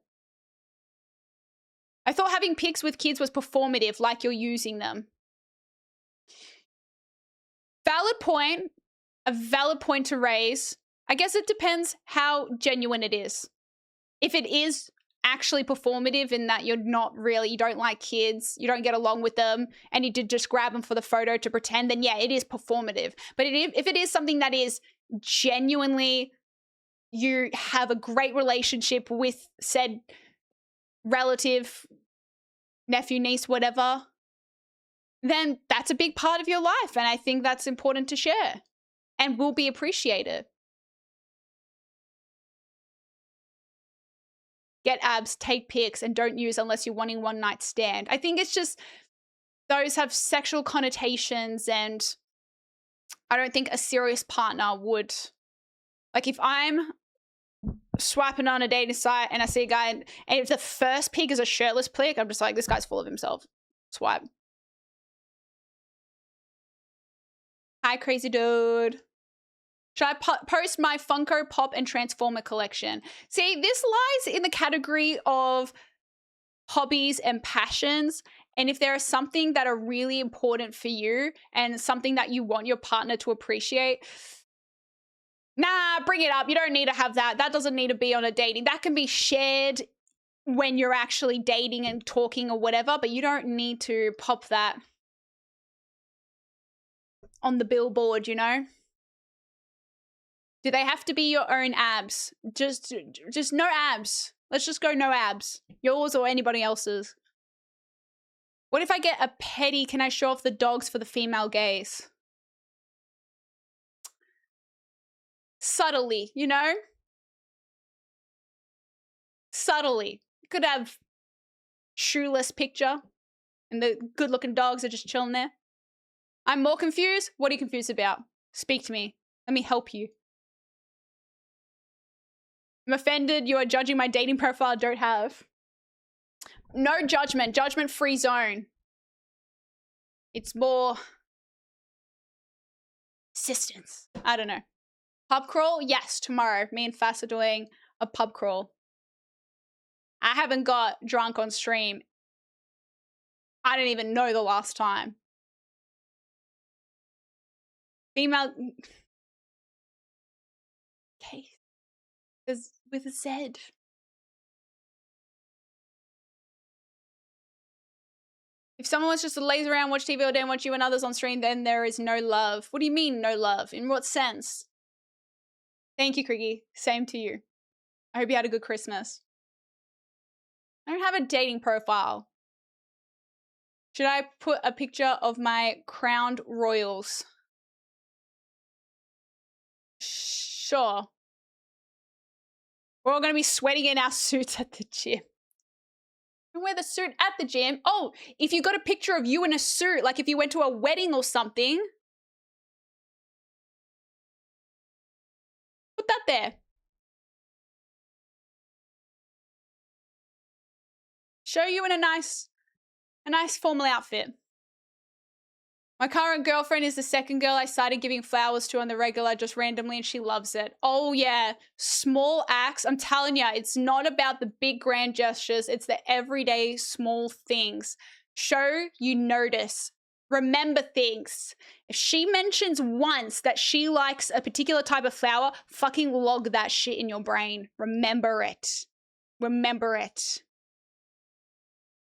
I thought having pics with kids was performative, like you're using them. Valid point. A valid point to raise. I guess it depends how genuine it is. If it is actually performative in that you don't like kids, you don't get along with them, and you did just grab them for the photo to pretend, then yeah, it is performative. But if it is something that is genuinely, you have a great relationship with said relative, nephew, niece, whatever, then that's a big part of your life. And I think that's important to share and will be appreciated. Get abs, take pics, and don't use unless you're wanting one night stand. I think it's just those have sexual connotations, and I don't think a serious partner would. Like if I'm swiping on a dating site and I see a guy and if the first pic is a shirtless pic, I'm just like, this guy's full of himself. Swipe. Hi, crazy dude. Should I post my Funko Pop and Transformer collection? See, this lies in the category of hobbies and passions. And if there is something that are really important for you and something that you want your partner to appreciate, nah, bring it up. You don't need to have that. That doesn't need to be on a dating. That can be shared when you're actually dating and talking or whatever, but you don't need to pop that on the billboard, you know? Do they have to be your own abs? Just no abs. Let's just go no abs. Yours or anybody else's. What if I get a petty? Can I show off the dogs for the female gaze? Subtly, you know? Subtly. You could have shoeless picture and the good looking dogs are just chilling there. I'm more confused. What are you confused about? Speak to me. Let me help you. I'm offended you are judging my dating profile I don't have. No judgment. Judgment-free zone. It's more assistance. I don't know. Pub crawl? Yes, tomorrow. Me and Fass are doing a pub crawl. I haven't got drunk on stream. I don't even know the last time. Female... With a Z. If someone wants just to laze around, watch TV all day and watch you and others on stream, then there is no love. What do you mean, no love? In what sense? Thank you, Kriggy. Same to you. I hope you had a good Christmas. I don't have a dating profile. Should I put a picture of my crowned royals? Sure. We're all going to be sweating in our suits at the gym. You wear the suit at the gym. Oh, if you got a picture of you in a suit, like if you went to a wedding or something, put that there. Show you in a nice formal outfit. My current girlfriend is the second girl I started giving flowers to on the regular just randomly, and she loves it. Oh yeah, small acts. I'm telling you, it's not about the big grand gestures. It's the everyday small things. Show you notice. Remember things. If she mentions once that she likes a particular type of flower, fucking log that shit in your brain. Remember it. Remember it.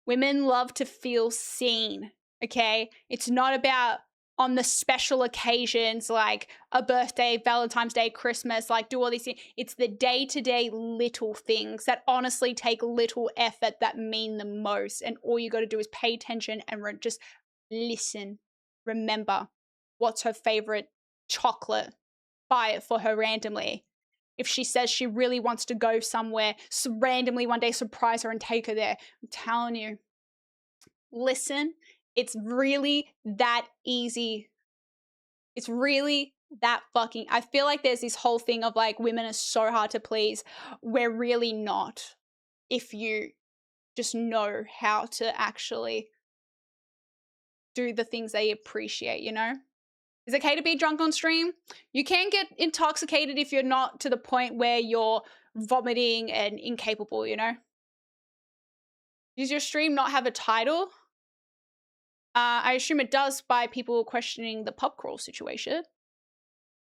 Women love to feel seen. Okay, it's not about on the special occasions like a birthday, Valentine's Day, Christmas, like do all these things. It's the day-to-day little things that honestly take little effort that mean the most. And all you got to do is pay attention and just listen. Remember, what's her favorite chocolate? Buy it for her randomly. If she says she really wants to go somewhere, so randomly one day surprise her and take her there. I'm telling you, listen. It's really that easy. It's really that fucking... I feel like there's this whole thing of like women are so hard to please. We're really not. If you just know how to actually do the things they appreciate, you know? Is it okay to be drunk on stream? You can get intoxicated if you're not to the point where you're vomiting and incapable, you know? Does your stream not have a title? I assume it does by people questioning the pub crawl situation.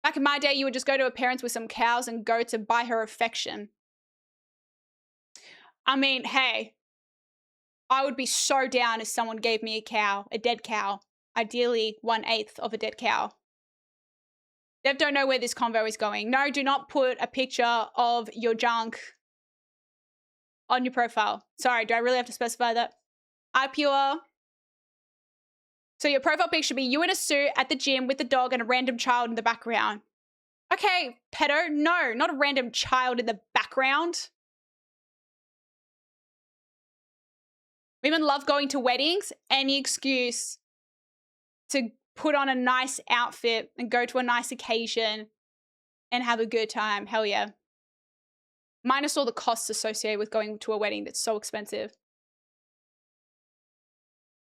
Back in my day, you would just go to a parent's with some cows and go to buy her affection. I mean, hey, I would be so down if someone gave me a cow, a dead cow. Ideally, 1/8 of a dead cow. Dev don't know where this convo is going. No, do not put a picture of your junk on your profile. Sorry, do I really have to specify that? iPure. So your profile pic should be you in a suit at the gym with the dog and a random child in the background. Okay, pedo, no, not a random child in the background. Women love going to weddings. Any excuse to put on a nice outfit and go to a nice occasion and have a good time. Hell yeah. Minus all the costs associated with going to a wedding that's so expensive.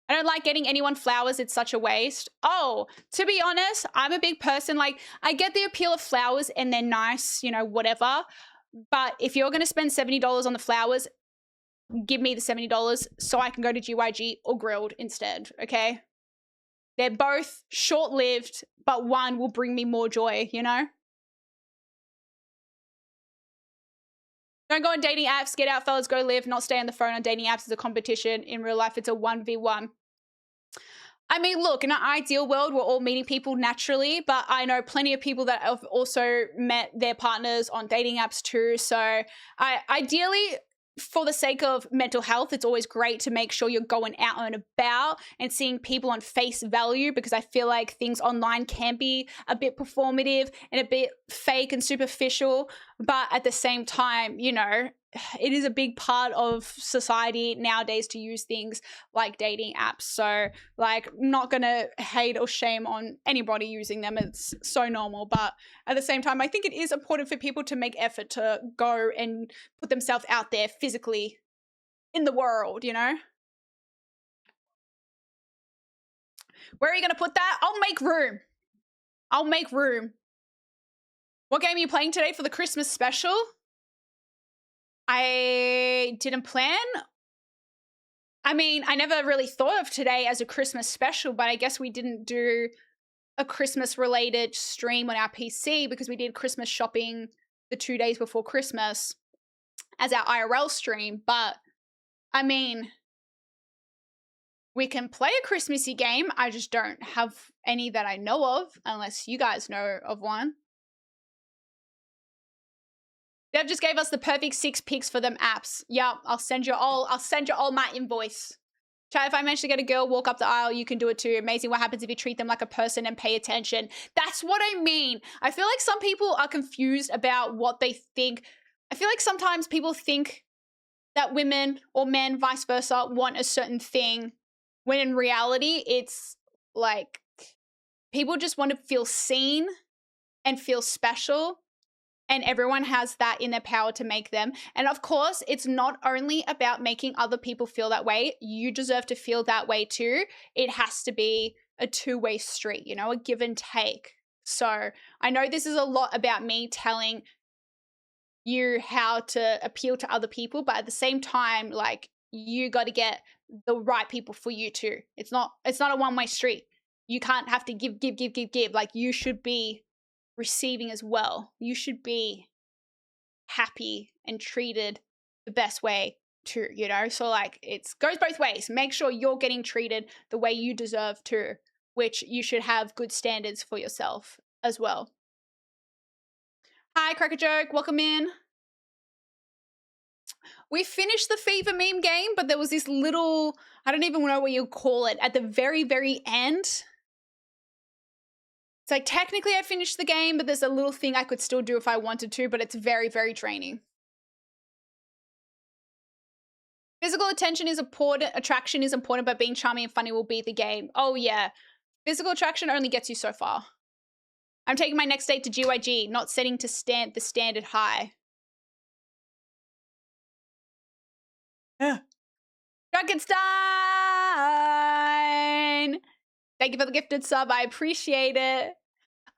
I don't like getting anyone flowers. It's such a waste. Oh, to be honest, I'm a big person. Like, I get the appeal of flowers and they're nice, you know, whatever. But if you're going to spend $70 on the flowers, give me the $70 so I can go to GYG or Grilled instead, okay? They're both short-lived, but one will bring me more joy, you know? Don't go on dating apps. Get out, fellas. Go live. Not stay on the phone on dating apps. It's a competition. In real life, it's a 1v1. I mean, look, in an ideal world, we're all meeting people naturally, but I know plenty of people that have also met their partners on dating apps too. So ideally, for the sake of mental health, it's always great to make sure you're going out and about and seeing people on face value, because I feel like things online can be a bit performative and a bit fake and superficial. But at the same time, you know, it is a big part of society nowadays to use things like dating apps. So, like, I'm not going to hate or shame on anybody using them. It's so normal. But at the same time, I think it is important for people to make effort to go and put themselves out there physically in the world, you know? Where are you going to put that? I'll make room. I'll make room. What game are you playing today for the Christmas special? I didn't plan. I mean, I never really thought of today as a Christmas special, but I guess we didn't do a Christmas related stream on our PC because we did Christmas shopping the 2 days before Christmas as our IRL stream, but I mean, we can play a Christmassy game. I just don't have any that I know of, unless you guys know of one. Dev just gave us the perfect 6 picks for them apps. Yep, I'll send you all my invoice. Chat, if I manage to get a girl walk up the aisle, you can do it too. Amazing what happens if you treat them like a person and pay attention. That's what I mean. I feel like some people are confused about what they think. I feel like sometimes people think that women or men, vice versa, want a certain thing, when in reality, it's like people just want to feel seen and feel special. And everyone has that in their power to make them. And of course, it's not only about making other people feel that way. You deserve to feel that way too. It has to be a two-way street, you know, a give and take. So I know this is a lot about me telling you how to appeal to other people, but at the same time, like, you got to get the right people for you too. It's not a one-way street. You can't have to give. Like, you should be receiving as well. You should be happy and treated the best way too, you know? So like, it goes both ways. Make sure you're getting treated the way you deserve to, which you should have good standards for yourself as well. Hi, Cracker Joke, welcome in. We finished the Fever meme game, but there was this little, I don't even know what you call it, at the very, very end. It's like, technically I finished the game, but there's a little thing I could still do if I wanted to, but it's very, very draining. Physical attention is important, attraction is important, but being charming and funny will beat the game. Oh yeah, physical attraction only gets you so far. I'm taking my next date to GYG, not setting to the standard high. Yeah. Frankenstein! Thank you for the gifted sub. I appreciate it.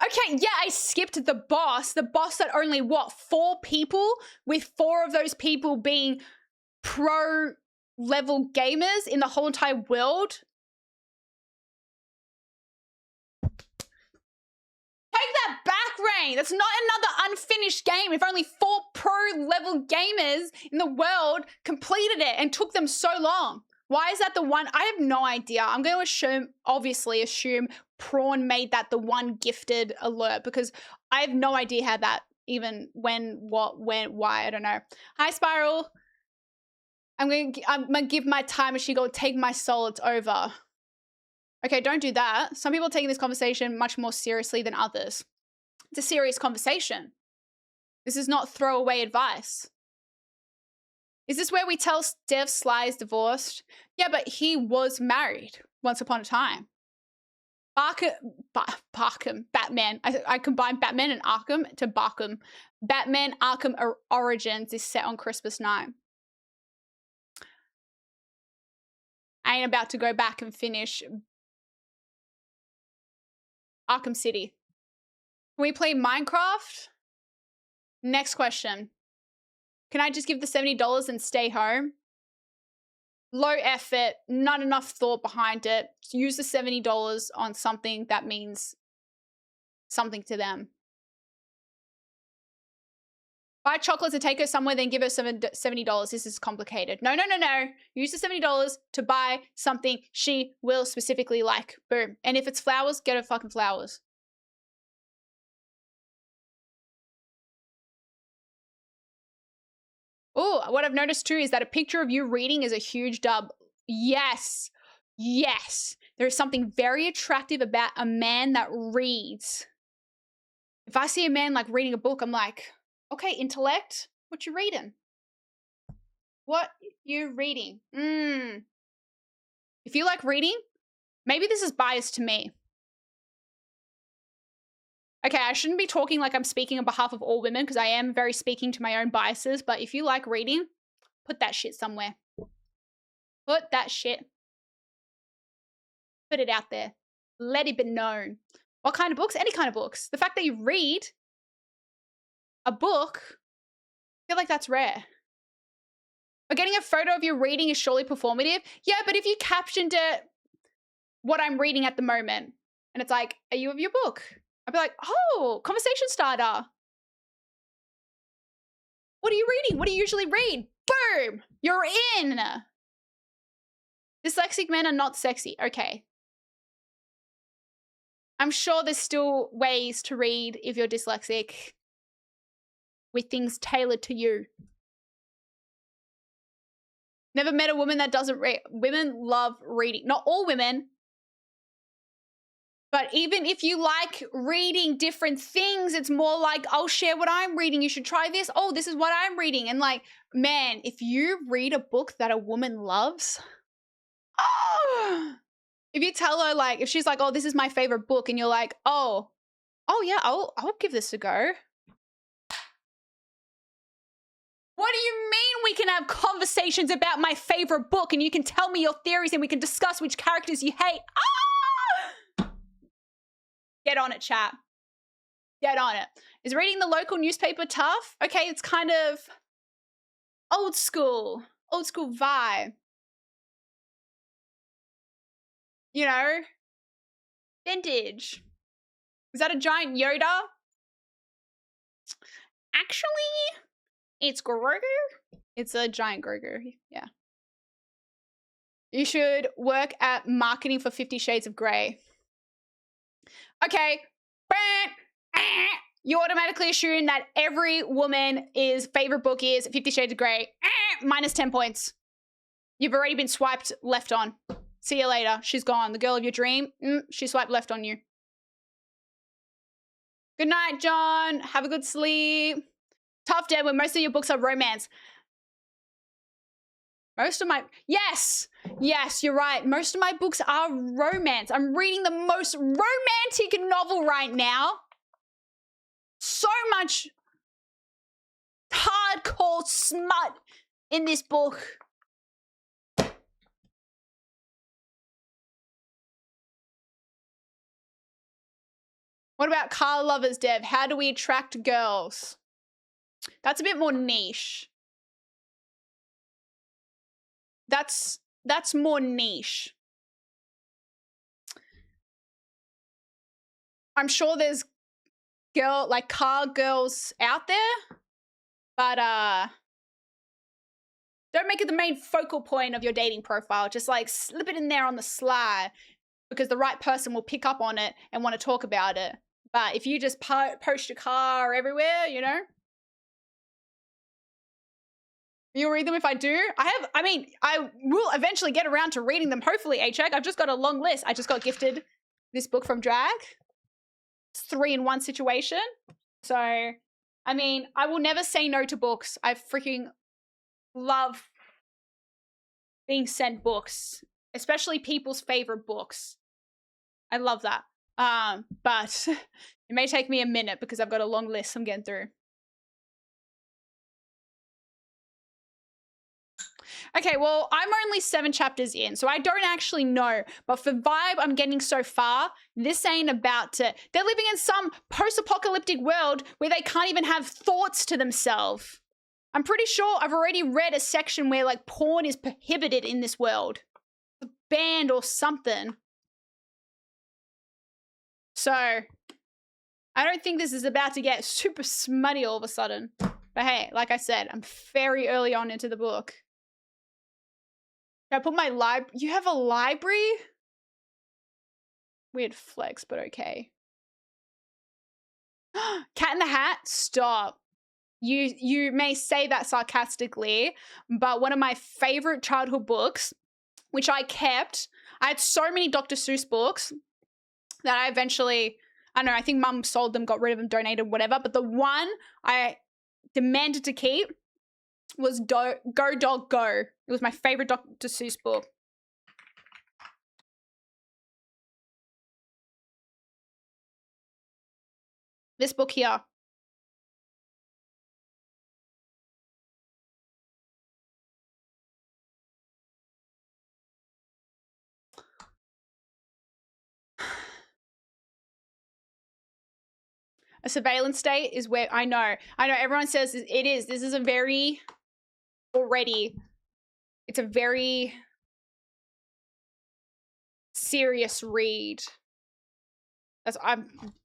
Okay, yeah, I skipped the boss. The boss that only, what, 4 people? With 4 of those people being pro-level gamers in the whole entire world? Take that back, Rain. That's not another unfinished game if only 4 pro-level gamers in the world completed it and took them so long. Why is that the one? I have no idea. I'm going to obviously assume Prawn made that the one gifted alert, because I have no idea how that even, when, what, when, why, I don't know. Hi, Spiral. I'm gonna give my time and she go take my soul, it's over. Okay, don't do that. Some people are taking this conversation much more seriously than others. It's a serious conversation. This is not throwaway advice. Is this where we tell Dev Sly is divorced? Yeah, but he was married once upon a time. Batman. I combined Batman and Arkham to Barkham. Batman Arkham Origins is set on Christmas night. I ain't about to go back and finish Arkham City. Can we play Minecraft? Next question. Can I just give the $70 and stay home? Low effort, not enough thought behind it. Use the $70 on something that means something to them. Buy chocolate to take her somewhere, then give her $70. This is complicated. No. Use the $70 to buy something she will specifically like. Boom. And if it's flowers, get her fucking flowers. Oh, what I've noticed too is that a picture of you reading is a huge dub. Yes. Yes. There is something very attractive about a man that reads. If I see a man like reading a book, I'm like, okay, intellect, what you reading? What you reading? If you like reading, maybe this is biased to me. Okay, I shouldn't be talking like I'm speaking on behalf of all women, because I am very speaking to my own biases, but if you like reading, put that shit somewhere. Put that shit. Put it out there. Let it be known. What kind of books? Any kind of books. The fact that you read a book, I feel like that's rare. But getting a photo of you reading is surely performative. Yeah, but if you captioned it, what I'm reading at the moment, and it's like, are you of your book? I'd be like, oh, conversation starter. What are you reading? What do you usually read? Boom! You're in! Dyslexic men are not sexy. Okay. I'm sure there's still ways to read if you're dyslexic with things tailored to you. Never met a woman that doesn't read. Women love reading. Not all women. But even if you like reading different things, it's more like, I'll share what I'm reading. You should try this. Oh, this is what I'm reading. And like, man, if you read a book that a woman loves, oh, if you tell her, like, if she's like, oh, this is my favorite book, and you're like, oh yeah, I'll give this a go. What do you mean we can have conversations about my favorite book and you can tell me your theories and we can discuss which characters you hate? Ah! Get on it, chat. Get on it. Is reading the local newspaper tough? Okay, it's kind of old school vibe. You know, vintage. Is that a giant Yoda? Actually, it's Grogu. It's a giant Grogu, yeah. You should work at marketing for 50 Shades of Grey. Okay. You automatically assume that every woman's favorite book is 50 Shades of Grey. Minus 10 points. You've already been swiped left on. See you later. She's gone. The girl of your dream, she swiped left on you. Good night, John. Have a good sleep. Tough Dead, when most of your books are romance. Most of my... Yes, you're right. Most of my books are romance. I'm reading the most romantic novel right now. So much hardcore smut in this book. What about car lovers, Dev? How do we attract girls? That's a bit more niche. That's more niche. I'm sure there's car girls out there, but don't make it the main focal point of your dating profile. Just like slip it in there on the sly because the right person will pick up on it and want to talk about it. But if you just post your car everywhere, you know, you'll read them if I do. I will eventually get around to reading them. Hopefully, A-Check. I've just got a long list. I just got gifted this book from Drag. It's 3-in-1 situation. So, I mean, I will never say no to books. I freaking love being sent books, especially people's favorite books. I love that. But it may take me a minute because I've got a long list I'm getting through. Okay, well, I'm only 7 chapters in, so I don't actually know. But for vibe I'm getting so far, this ain't about to... They're living in some post-apocalyptic world where they can't even have thoughts to themselves. I'm pretty sure I've already read a section where, like, porn is prohibited in this world. Banned or something. So, I don't think this is about to get super smutty all of a sudden. But hey, like I said, I'm very early on into the book. Can I put my library? You have a library? Weird flex, but okay. Cat in the Hat? Stop. You may say that sarcastically, but one of my favorite childhood books, which I kept, I had so many Dr. Seuss books that I eventually, I don't know, I think mum sold them, got rid of them, donated, whatever, but the one I demanded to keep was Go Dog Go. It was my favorite Dr. Seuss book. This book here. A surveillance state is where, I know everyone says it is. This is a very, it's a very serious read.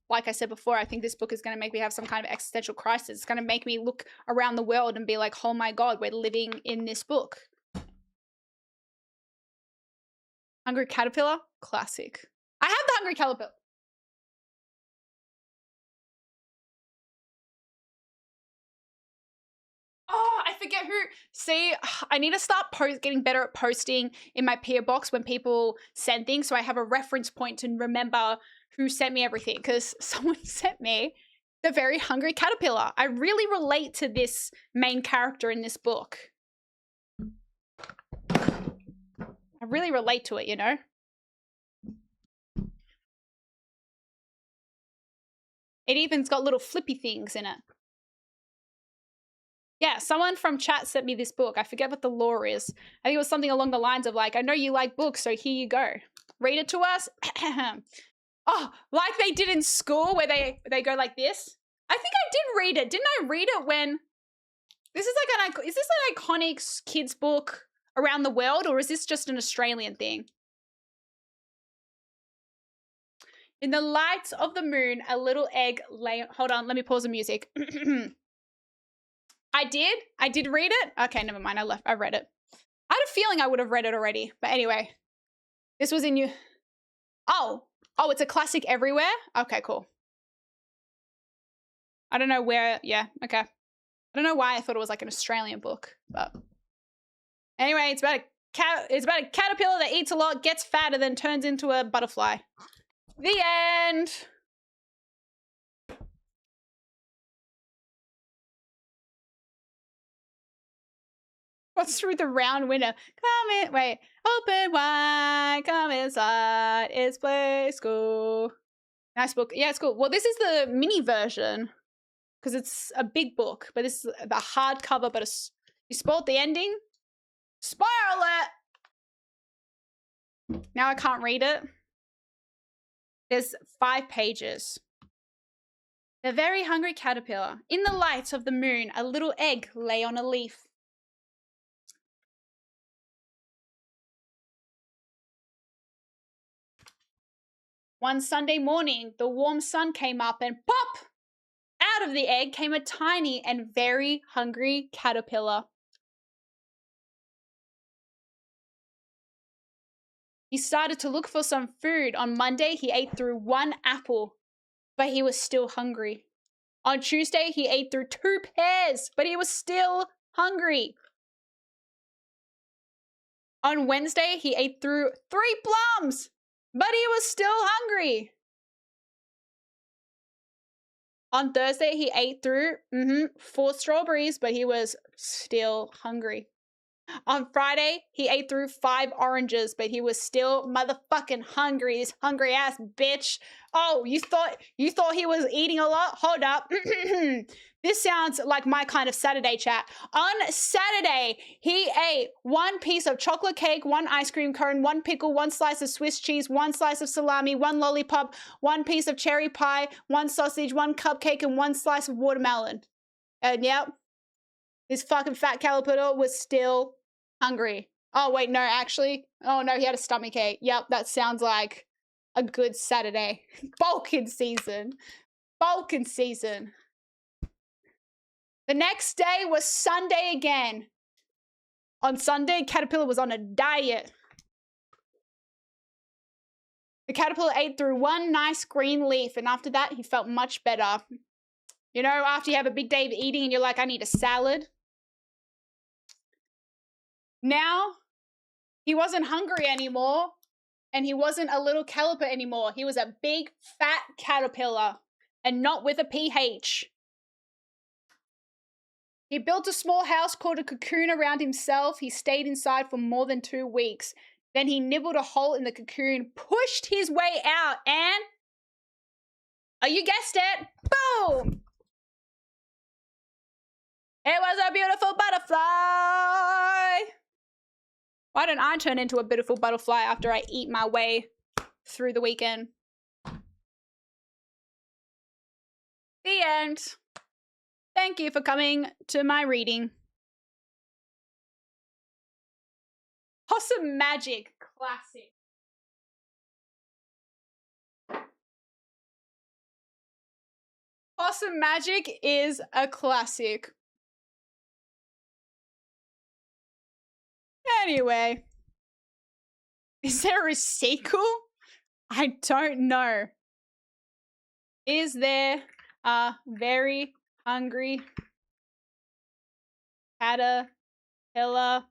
Like I said before, I think this book is going to make me have some kind of existential crisis. It's going to make me look around the world and be like, oh my God, we're living in this book. Hungry Caterpillar? Classic. I have the Hungry Caterpillar. Oh, I forget who. See, I need to start getting better at posting in my PO box when people send things, so I have a reference point to remember who sent me everything. Because someone sent me the Very Hungry Caterpillar. I really relate to this main character in this book. I really relate to it, you know? It even's got little flippy things in it. Yeah, someone from chat sent me this book. I forget what the lore is. I think it was something along the lines of like, I know you like books, so here you go. Read it to us. Oh, like they did in school where they go like this. I think I did read it. Didn't I read it when... Is this an iconic kids book around the world, or is this just an Australian thing? In the light of the moon, a little egg lay... Hold on, let me pause the music. I did read it. Okay, never mind. I read it. I had a feeling I would have read it already. But anyway, this was in you. Oh, it's a classic everywhere. Okay, cool. I don't know where. Yeah, okay. I don't know why I thought it was like an Australian book, but anyway, it's about a caterpillar that eats a lot, gets fat, and then turns into a butterfly. The end. What's through the round window? Come in, wait, open wide, come inside, it's play school. Nice book. Yeah, it's cool. Well, this is the mini version because it's a big book, but this is the hardcover, but you spoiled the ending. Spoiler alert! Now I can't read it. There's 5 pages. The Very Hungry Caterpillar. In the light of the moon, a little egg lay on a leaf. One Sunday morning, the warm sun came up and pop! Out of the egg came a tiny and very hungry caterpillar. He started to look for some food. On Monday, he ate through 1 apple, but he was still hungry. On Tuesday, he ate through 2 pears, but he was still hungry. On Wednesday, he ate through 3 plums, but he was still hungry. On Thursday, he ate through 4 strawberries, but he was still hungry. On Friday, he ate through 5 oranges, but he was still motherfucking hungry. This hungry ass bitch. Oh, you thought he was eating a lot? Hold up. This sounds like my kind of Saturday chat. On Saturday, he ate 1 piece of chocolate cake, 1 ice cream cone, 1 pickle, 1 slice of Swiss cheese, 1 slice of salami, 1 lollipop, 1 piece of cherry pie, 1 sausage, 1 cupcake, and 1 slice of watermelon. And yep, this fucking fat caterpillar was still hungry. Oh, wait, no, actually. Oh, no, he had a stomachache. Yep, that sounds like a good Saturday. Balkan season. Balkan season. The next day was Sunday again. On Sunday, Caterpillar was on a diet. The caterpillar ate through 1 nice green leaf, and after that, he felt much better. You know, after you have a big day of eating and you're like, I need a salad. Now, he wasn't hungry anymore, and he wasn't a little caterpillar anymore. He was a big, fat caterpillar, and not with a PH. He built a small house called a cocoon around himself. He stayed inside for more than 2 weeks. Then he nibbled a hole in the cocoon, pushed his way out, and... oh, you guessed it! Boom! It was a beautiful butterfly! Why don't I turn into a beautiful butterfly after I eat my way through the weekend? The end. Thank you for coming to my reading. Possum Magic Classic. Possum Magic is a classic. Anyway. Is there a sequel? I don't know. Is there a very hungry caterpillar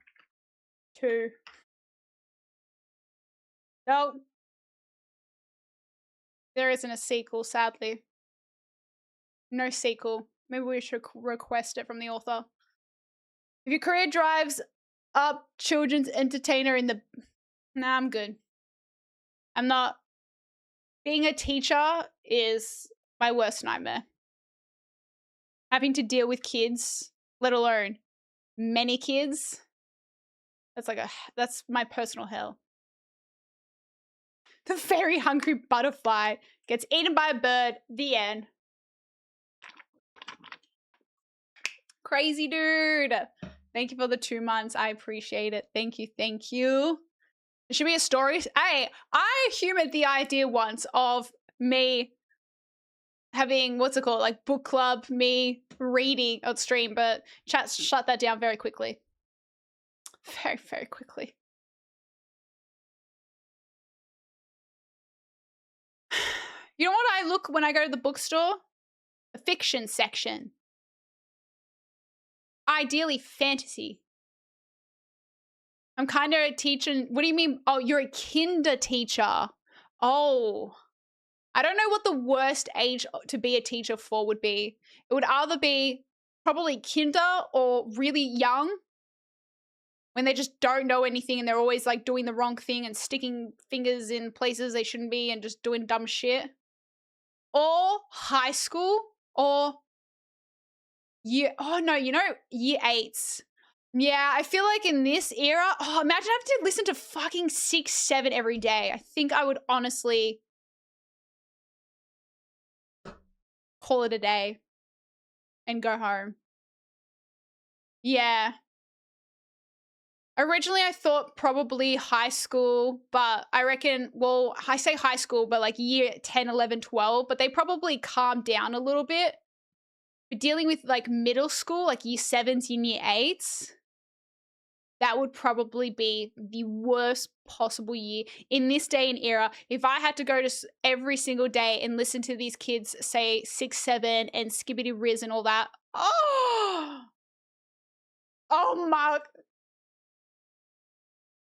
2? No. There isn't a sequel, sadly. No sequel. Maybe we should request it from the author. If your career drives up children's entertainer in the... Nah, I'm good. I'm not... Being a teacher is my worst nightmare. Having to deal with kids, let alone many kids, that's my personal hell. The very hungry butterfly gets eaten by a bird. The end. Crazy dude. Thank you for the 2 months. I appreciate it. Thank you. Thank you. It should be a story. I humored the idea once of me having, what's it called? Like book club, me reading on stream, but chat shut that down very quickly. Very, very quickly. You know what I look when I go to the bookstore? The fiction section. Ideally fantasy. I'm kind of teaching. What do you mean? Oh, you're a kinder teacher. Oh, I don't know what the worst age to be a teacher for would be. It would either be probably kinder or really young when they just don't know anything and they're always like doing the wrong thing and sticking fingers in places they shouldn't be and just doing dumb shit. Or high school or year 8s. Yeah, I feel like in this era, imagine having to listen to fucking 6, 7 every day. I think I would honestly call it a day and go home. Yeah. Originally, I thought probably high school, but I reckon, well, I say high school, but like year 10, 11, 12, but they probably calmed down a little bit. But dealing with like middle school, like year 7s and year 8s, that would probably be the worst possible year in this day and era. If I had to go to every single day and listen to these kids say 6, 7 and skibbity riz and all that. Oh my.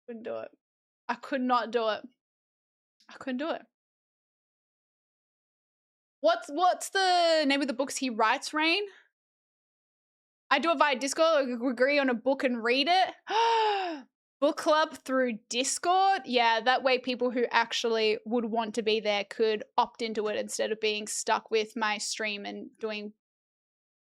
Couldn't do it. I could not do it. I couldn't do it. What's the name of the books he writes, Rain? I do it via Discord. We agree on a book and read it. Book club through Discord. Yeah, that way people who actually would want to be there could opt into it instead of being stuck with my stream and doing...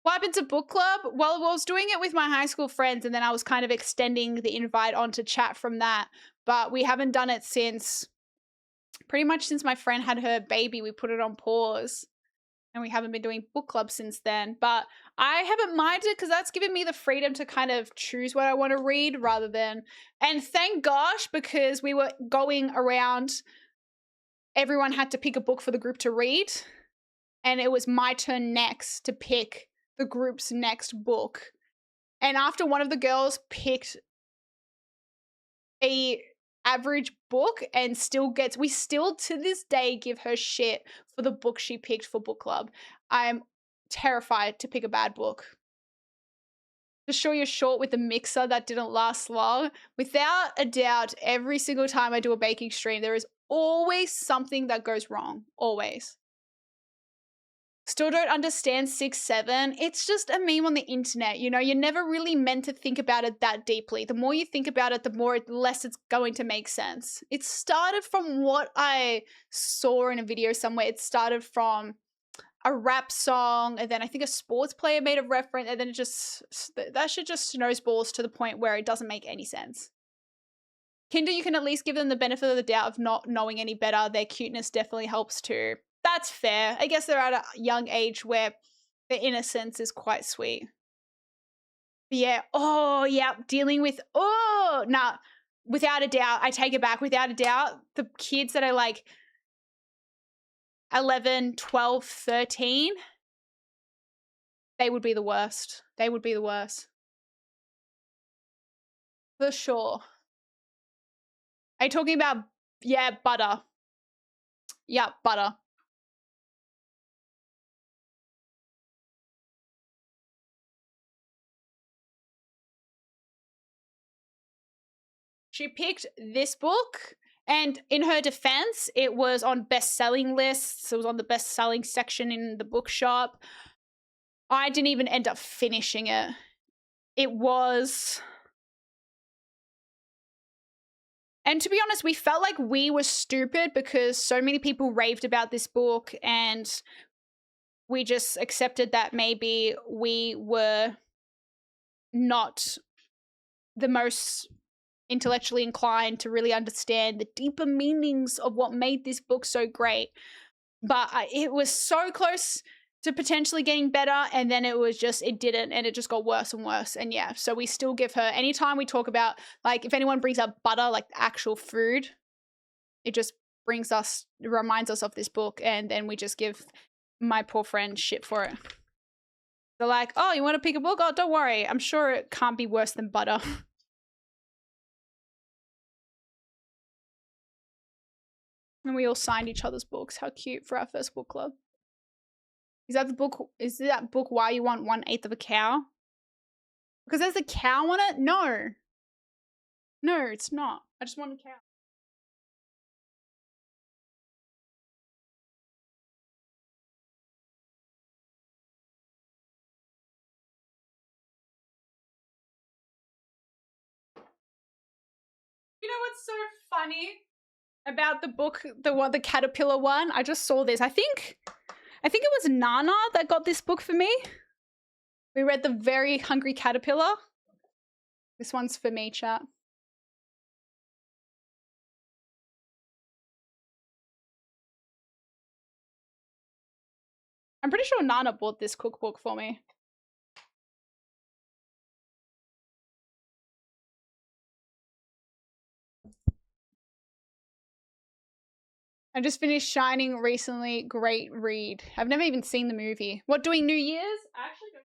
What happened to book club? Well, I was doing it with my high school friends and then I was kind of extending the invite onto chat from that. But we haven't done it since... Pretty much since my friend had her baby, we put it on pause. And we haven't been doing book club since then. But I haven't minded because that's given me the freedom to kind of choose what I want to read rather than... And thank gosh, because we were going around, everyone had to pick a book for the group to read. And it was my turn next to pick the group's next book. And after one of the girls picked a average book and we still to this day give her shit for the book she picked for book club. I'm terrified to pick a bad book. To show you short with the mixer that didn't last long. Without a doubt, every single time I do a baking stream, there is always something that goes wrong. Always. Still don't understand 6, 7. It's just a meme on the internet. You know, you're never really meant to think about it that deeply. The more you think about it, the less it's going to make sense. It started from what I saw in a video somewhere. It started from a rap song, and then I think a sports player made a reference, and then that shit just snowballs to the point where it doesn't make any sense. Kinder, you can at least give them the benefit of the doubt of not knowing any better. Their cuteness definitely helps too. That's fair. I guess they're at a young age where the innocence is quite sweet. But yeah, dealing with, without a doubt, I take it back. Without a doubt, the kids that are like 11, 12, 13, They would be the worst. They would be the worst. For sure. Are you talking about, yeah, butter? Yeah, butter. She picked this book, and in her defense, it was on best-selling lists. It was on the best-selling section in the bookshop. I didn't even end up finishing it. It was... And to be honest, we felt like we were stupid because so many people raved about this book, and we just accepted that maybe we were not the most intellectually inclined to really understand the deeper meanings of what made this book so great. But it was so close to potentially getting better, and then it didn't, and it just got worse and worse. And yeah, so we still give her, anytime we talk about, like, if anyone brings up butter, like actual food, it just reminds us of this book, and then we just give my poor friend shit for it. They're like, oh, you want to pick a book? Oh, don't worry, I'm sure it can't be worse than butter. And we all signed each other's books. How cute for our first book club. Is that book Why You Want 1/8 of a Cow? Because there's a cow on it? No. No, it's not. I just want a cow. You know what's so funny about the book, the caterpillar one? I just saw this. I think it was Nana that got this book for me. We read The Very Hungry Caterpillar. This one's for me, chat. I'm pretty sure Nana bought this cookbook for me. I just finished Shining recently. Great read. I've never even seen the movie. What, doing New Year's? I actually don't.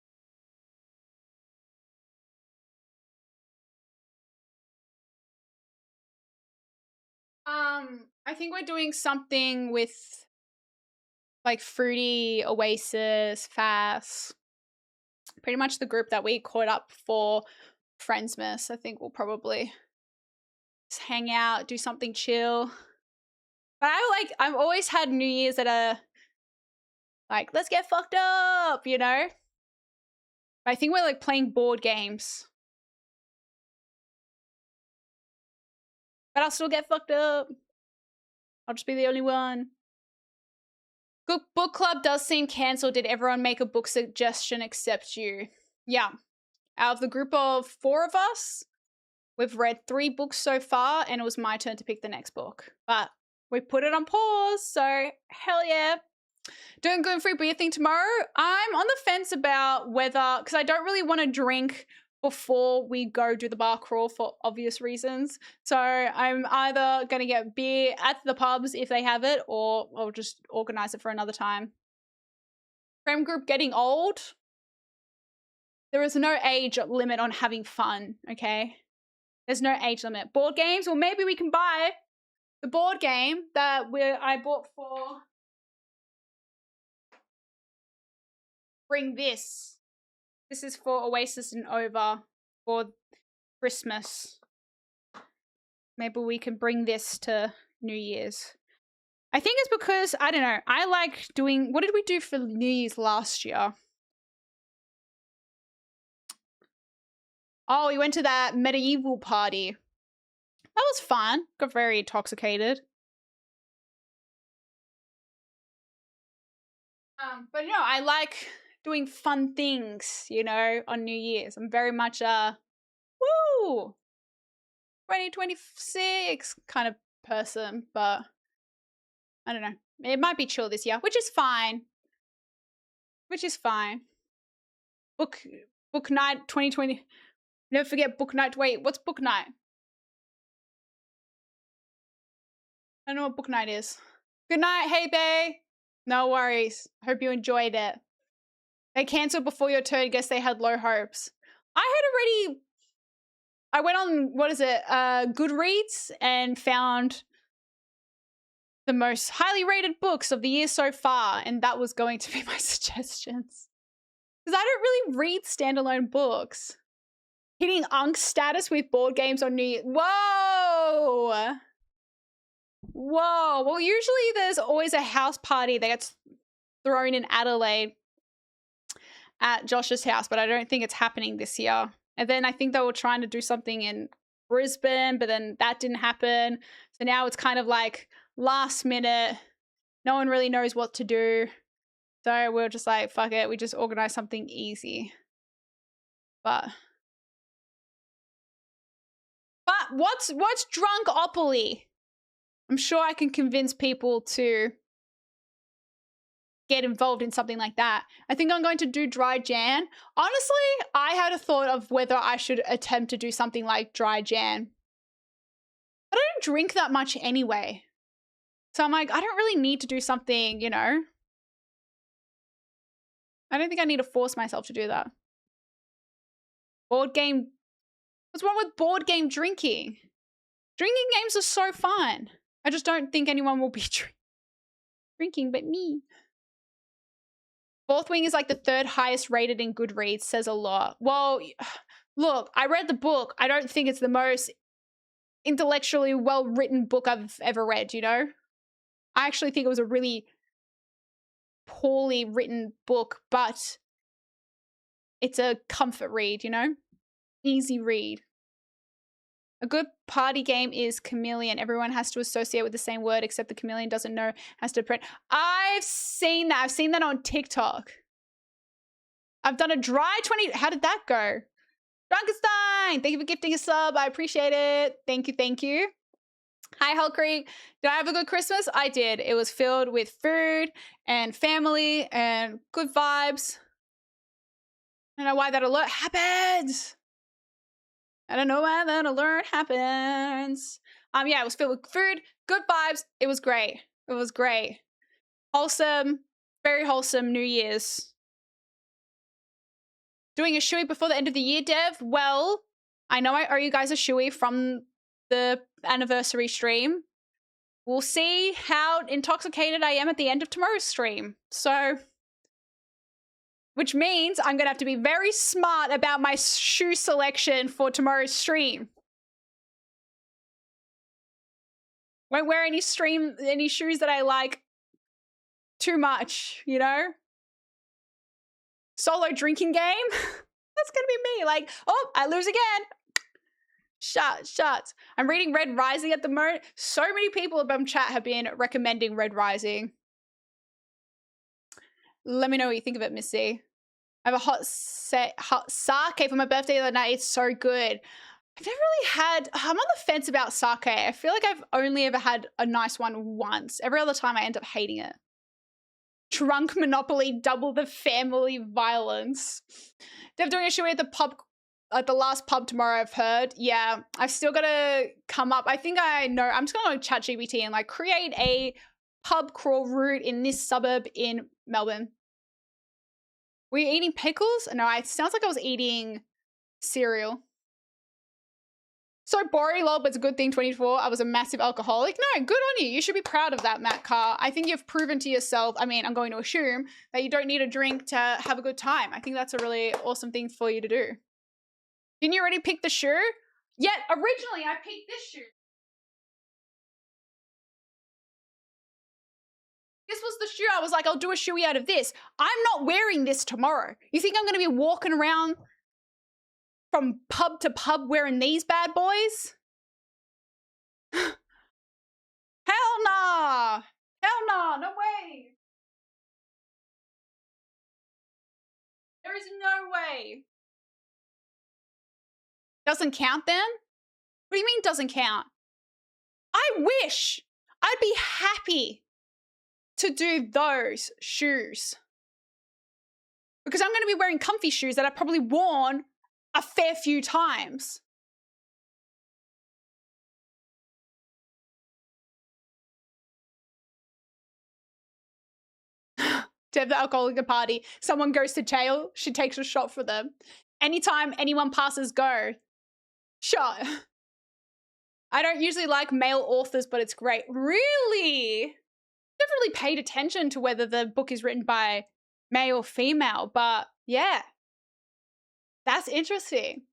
I think we're doing something with like Fruity, Oasis, Fass. Pretty much the group that we caught up for Friendsmas. I think we'll probably just hang out, do something chill. But I've always had New Year's that are like, let's get fucked up, you know? But I think we're like playing board games. But I'll still get fucked up. I'll just be the only one. Good book club does seem cancelled. Did everyone make a book suggestion except you? Yeah. Out of the group of 4 of us, we've read 3 books so far, and it was my turn to pick the next book. But we put it on pause, so hell yeah. Doing gluten-free beer thing tomorrow. I'm on the fence about whether, because I don't really want to drink before we go do the bar crawl for obvious reasons. So I'm either going to get beer at the pubs if they have it, or I'll just organize it for another time. Friend group getting old. There is no age limit on having fun, okay? There's no age limit. Board games, well, maybe we can buy the board game that I bought for Bring This. This is for Oasis and Over for Christmas. Maybe we can bring this to New Year's. I think it's because, I don't know, I like doing, what did we do for New Year's last year? Oh, we went to that medieval party. That was fun. Got very intoxicated. But you know, I like doing fun things, you know, on New Year's. I'm very much a woo 2026 kind of person, but I don't know. It might be chill this year, which is fine. Which is fine. Book night 2020. Never forget book night. Wait, what's book night? I don't know what book night is. Good night, hey bae. No worries. Hope you enjoyed it. They cancelled before your turn. Guess they had low hopes. I went on, Goodreads and found the most highly rated books of the year so far, and that was going to be my suggestions. Because I don't really read standalone books. Hitting Unk status with board games on New Year. Whoa! Whoa. Well, usually there's always a house party that gets thrown in Adelaide at Josh's house, but I don't think it's happening this year. And then I think they were trying to do something in Brisbane, but then that didn't happen. So now it's kind of like last minute. No one really knows what to do. So we're just like, fuck it. We just organize something easy. But what's Drunkopoly? I'm sure I can convince people to get involved in something like that. I think I'm going to do dry Jan. Honestly, I had a thought of whether I should attempt to do something like dry Jan. I don't drink that much anyway. So I'm like, I don't really need to do something, you know. I don't think I need to force myself to do that. Board game. What's wrong with board game drinking? Drinking games are so fun. I just don't think anyone will be drinking but me. Fourth Wing is like the third highest rated in Goodreads, says a lot. Well, look, I read the book. I don't think it's the most intellectually well-written book I've ever read, you know? I actually think it was a really poorly written book, but it's a comfort read, you know? Easy read. A good party game is chameleon. Everyone has to associate with the same word, except the chameleon doesn't know, has to print. I've seen that. I've seen that on TikTok. I've done a dry 20. How did that go? Frankenstein, thank you for gifting a sub. I appreciate it. Thank you, thank you. Hi, Hull Creek. Did I have a good Christmas? I did. It was filled with food and family and good vibes. I don't know why that alert happens. I don't know why that alert happens. Yeah, it was filled with food, good vibes. It was great. It was great. Wholesome, very wholesome New Year's. Doing a shoey before the end of the year, Dev? Well, I know I owe you guys a shoey from the anniversary stream. We'll see how intoxicated I am at the end of tomorrow's stream. So, which means I'm going to have to be very smart about my shoe selection for tomorrow's stream. Won't wear any shoes that I like too much, you know? Solo drinking game? That's going to be me. Like, oh, I lose again. Shots. I'm reading Red Rising at the moment. So many people above chat have been recommending Red Rising. Let me know what you think of it, Missy. I have a hot sake for my birthday the other night. It's so good. I've never really had... I'm on the fence about sake. I feel like I've only ever had a nice one once. Every other time I end up hating it. Drunk Monopoly, double the family violence. They're doing a show at the pub... At the last pub tomorrow, I've heard. Yeah, I've still got to come up. I think I know. I'm just going to ChatGPT and like create a pub crawl route in this suburb in Melbourne. Were you eating pickles? No, it sounds like I was eating cereal. So boring, lol, but it's a good thing, 24. I was a massive alcoholic. No, good on you. You should be proud of that, Matt Carr. I think you've proven to yourself, I mean, I'm going to assume, that you don't need a drink to have a good time. I think that's a really awesome thing for you to do. Didn't you already pick the shoe? Yeah, originally I picked this shoe. This was the shoe. I was like, I'll do a shoey out of this. I'm not wearing this tomorrow. You think I'm going to be walking around from pub to pub wearing these bad boys? Hell nah. Hell nah. No way. There is no way. Doesn't count then? What do you mean doesn't count? I wish. I'd be happy to do those shoes. Because I'm going to be wearing comfy shoes that I've probably worn a fair few times. to have the alcoholic party. Someone goes to jail, she takes a shot for them. Anytime anyone passes go, shot. I don't usually like male authors, but it's great. Really? Never really paid attention to whether the book is written by male or female, but yeah. That's interesting.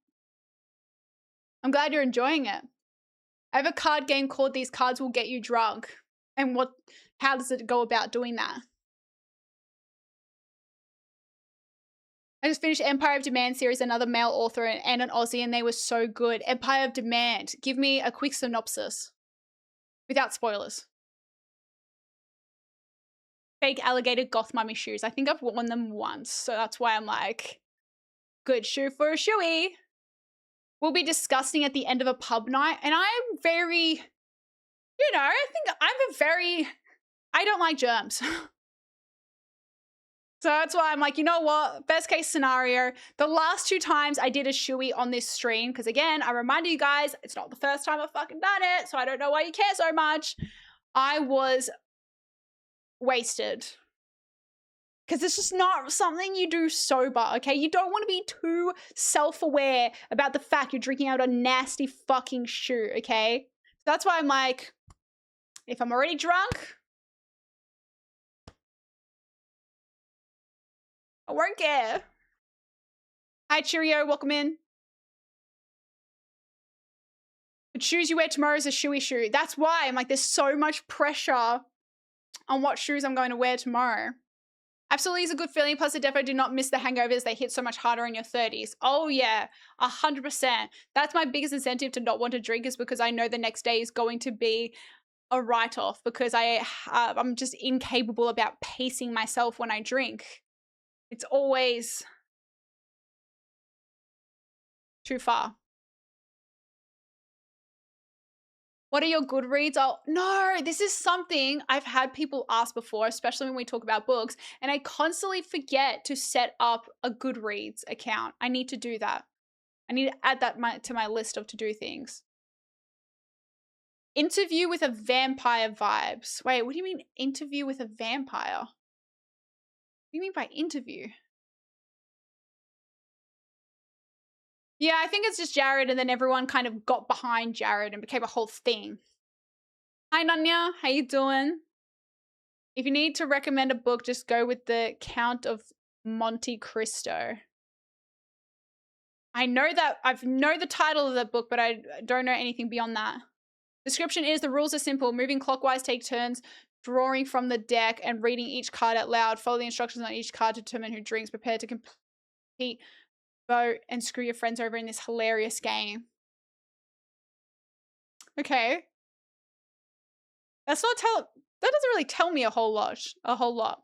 I'm glad you're enjoying it. I have a card game called These Cards Will Get You Drunk. And how does it go about doing that? I just finished Empire of Demand series, another male author and an Aussie, and they were so good. Empire of Demand. Give me a quick synopsis. Without spoilers. Fake alligator goth mummy shoes. I think I've worn them once, so that's why I'm like, good shoe for a shoey. We'll be disgusting at the end of a pub night, and I'm very, you know, I don't like germs. So that's why I'm like, you know what? Best case scenario, the last 2 times I did a shoey on this stream, because again, I reminded you guys, it's not the first time I've fucking done it, so I don't know why you care so much. I was wasted. Because it's just not something you do sober, okay? You don't want to be too self-aware about the fact you're drinking out a nasty fucking shoe, okay? So that's why I'm like, if I'm already drunk, I won't care. Hi, Cheerio, welcome in. The shoes you wear tomorrow is a shoey shoe. That's why I'm like, there's so much pressure on what shoes I'm going to wear tomorrow. Absolutely is a good feeling. Plus, the defo do not miss the hangovers. They hit so much harder in your 30s. Oh, yeah, 100%. That's my biggest incentive to not want to drink, is because I know the next day is going to be a write-off, because I'm just incapable about pacing myself when I drink. It's always too far. What are your Goodreads? Oh, no, this is something I've had people ask before, especially when we talk about books, and I constantly forget to set up a Goodreads account. I need to do that. I need to add that to my list of to-do things. Interview with a vampire vibes. Wait, what do you mean interview with a vampire? What do you mean by interview? Yeah, I think it's just Jared, and then everyone kind of got behind Jared and became a whole thing. Hi, Nanya. How you doing? If you need to recommend a book, just go with The Count of Monte Cristo. I know the title of the book, but I don't know anything beyond that. Description is, the rules are simple. Moving clockwise, take turns, drawing from the deck and reading each card out loud. Follow the instructions on each card to determine who drinks. Prepare to compete, vote, and screw your friends over in this hilarious game. Okay. That doesn't really tell me a whole lot.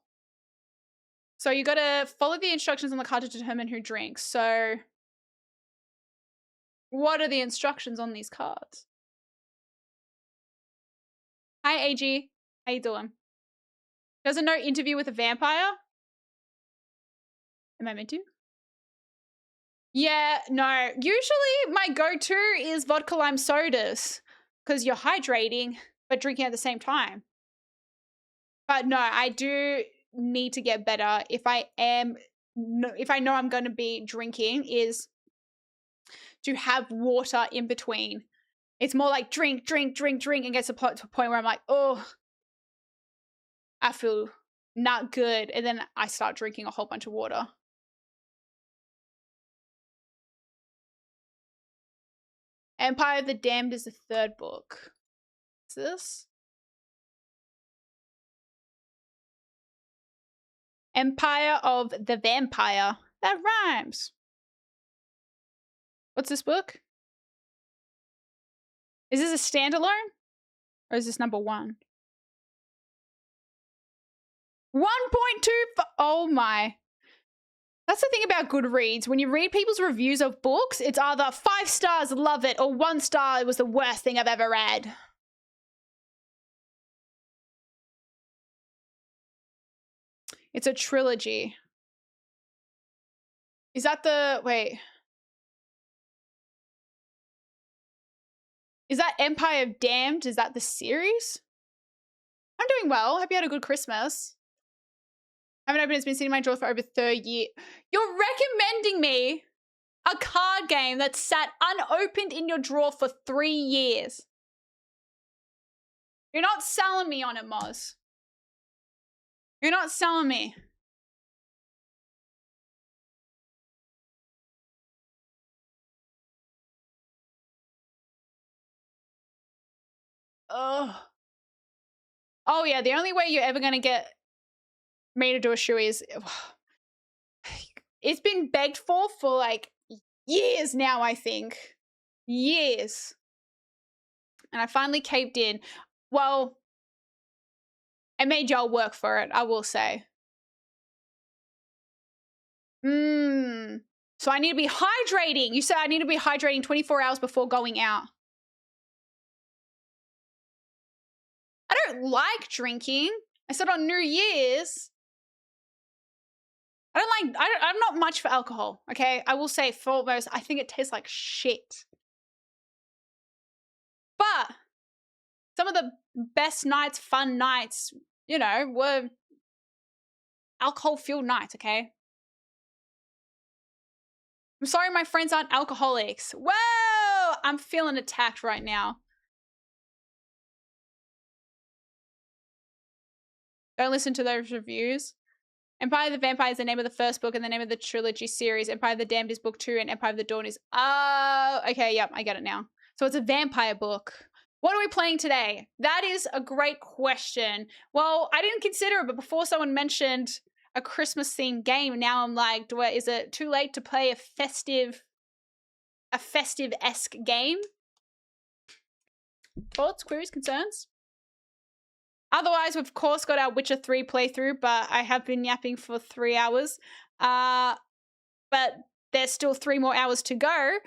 So you gotta follow the instructions on the card to determine who drinks. So what are the instructions on these cards? Hi, AG. How you doing? Doesn't know interview with a vampire? Am I meant to? Yeah, no. Usually my go-to is vodka lime sodas, because you're hydrating but drinking at the same time. But no, I do need to get better if I know I'm going to be drinking, is to have water in between. It's more like drink, drink, drink, drink, and gets to a point where I'm like, oh, I feel not good. And then I start drinking a whole bunch of water. Empire of the Damned is the 3rd book. What's this? Empire of the Vampire. That rhymes. What's this book? Is this a standalone? Or is this number 1? 1.2. Oh my. That's the thing about Goodreads. When you read people's reviews of books, it's either 5 stars, love it, or 1 star, it was the worst thing I've ever read. It's a trilogy. Is that the... Wait. Is that Empire of Damned? Is that the series? I'm doing well. Hope you had a good Christmas. I haven't opened it. It's been sitting in my drawer for over 30 years. You're recommending me a card game that sat unopened in your drawer for 3 years. You're not selling me on it, Moz. You're not selling me. Ugh. Oh yeah, the only way you're ever gonna get me to do a shoe is it's been begged for like years now, I think. Years. And I finally caved in. Well, I made y'all work for it, I will say. So I need to be hydrating. You said I need to be hydrating 24 hours before going out. I don't like drinking. I said on New Year's. I'm not much for alcohol, okay? I will say foremost, I think it tastes like shit. But some of the best nights, fun nights, you know, were alcohol-filled nights, okay? I'm sorry my friends aren't alcoholics. Whoa! I'm feeling attacked right now. Don't listen to those reviews. Empire of the Vampire is the name of the first book and the name of the trilogy series. Empire of the Damned is book 2 and Empire of the Dawn is... Oh, okay, yep, I get it now. So it's a vampire book. What are we playing today? That is a great question. Well, I didn't consider it, but before someone mentioned a Christmas-themed game, now I'm like, is it too late to play a festive-esque game? Thoughts, queries, concerns? Otherwise, we've of course got our Witcher 3 playthrough, but I have been yapping for 3 hours. But there's still 3 more hours to go.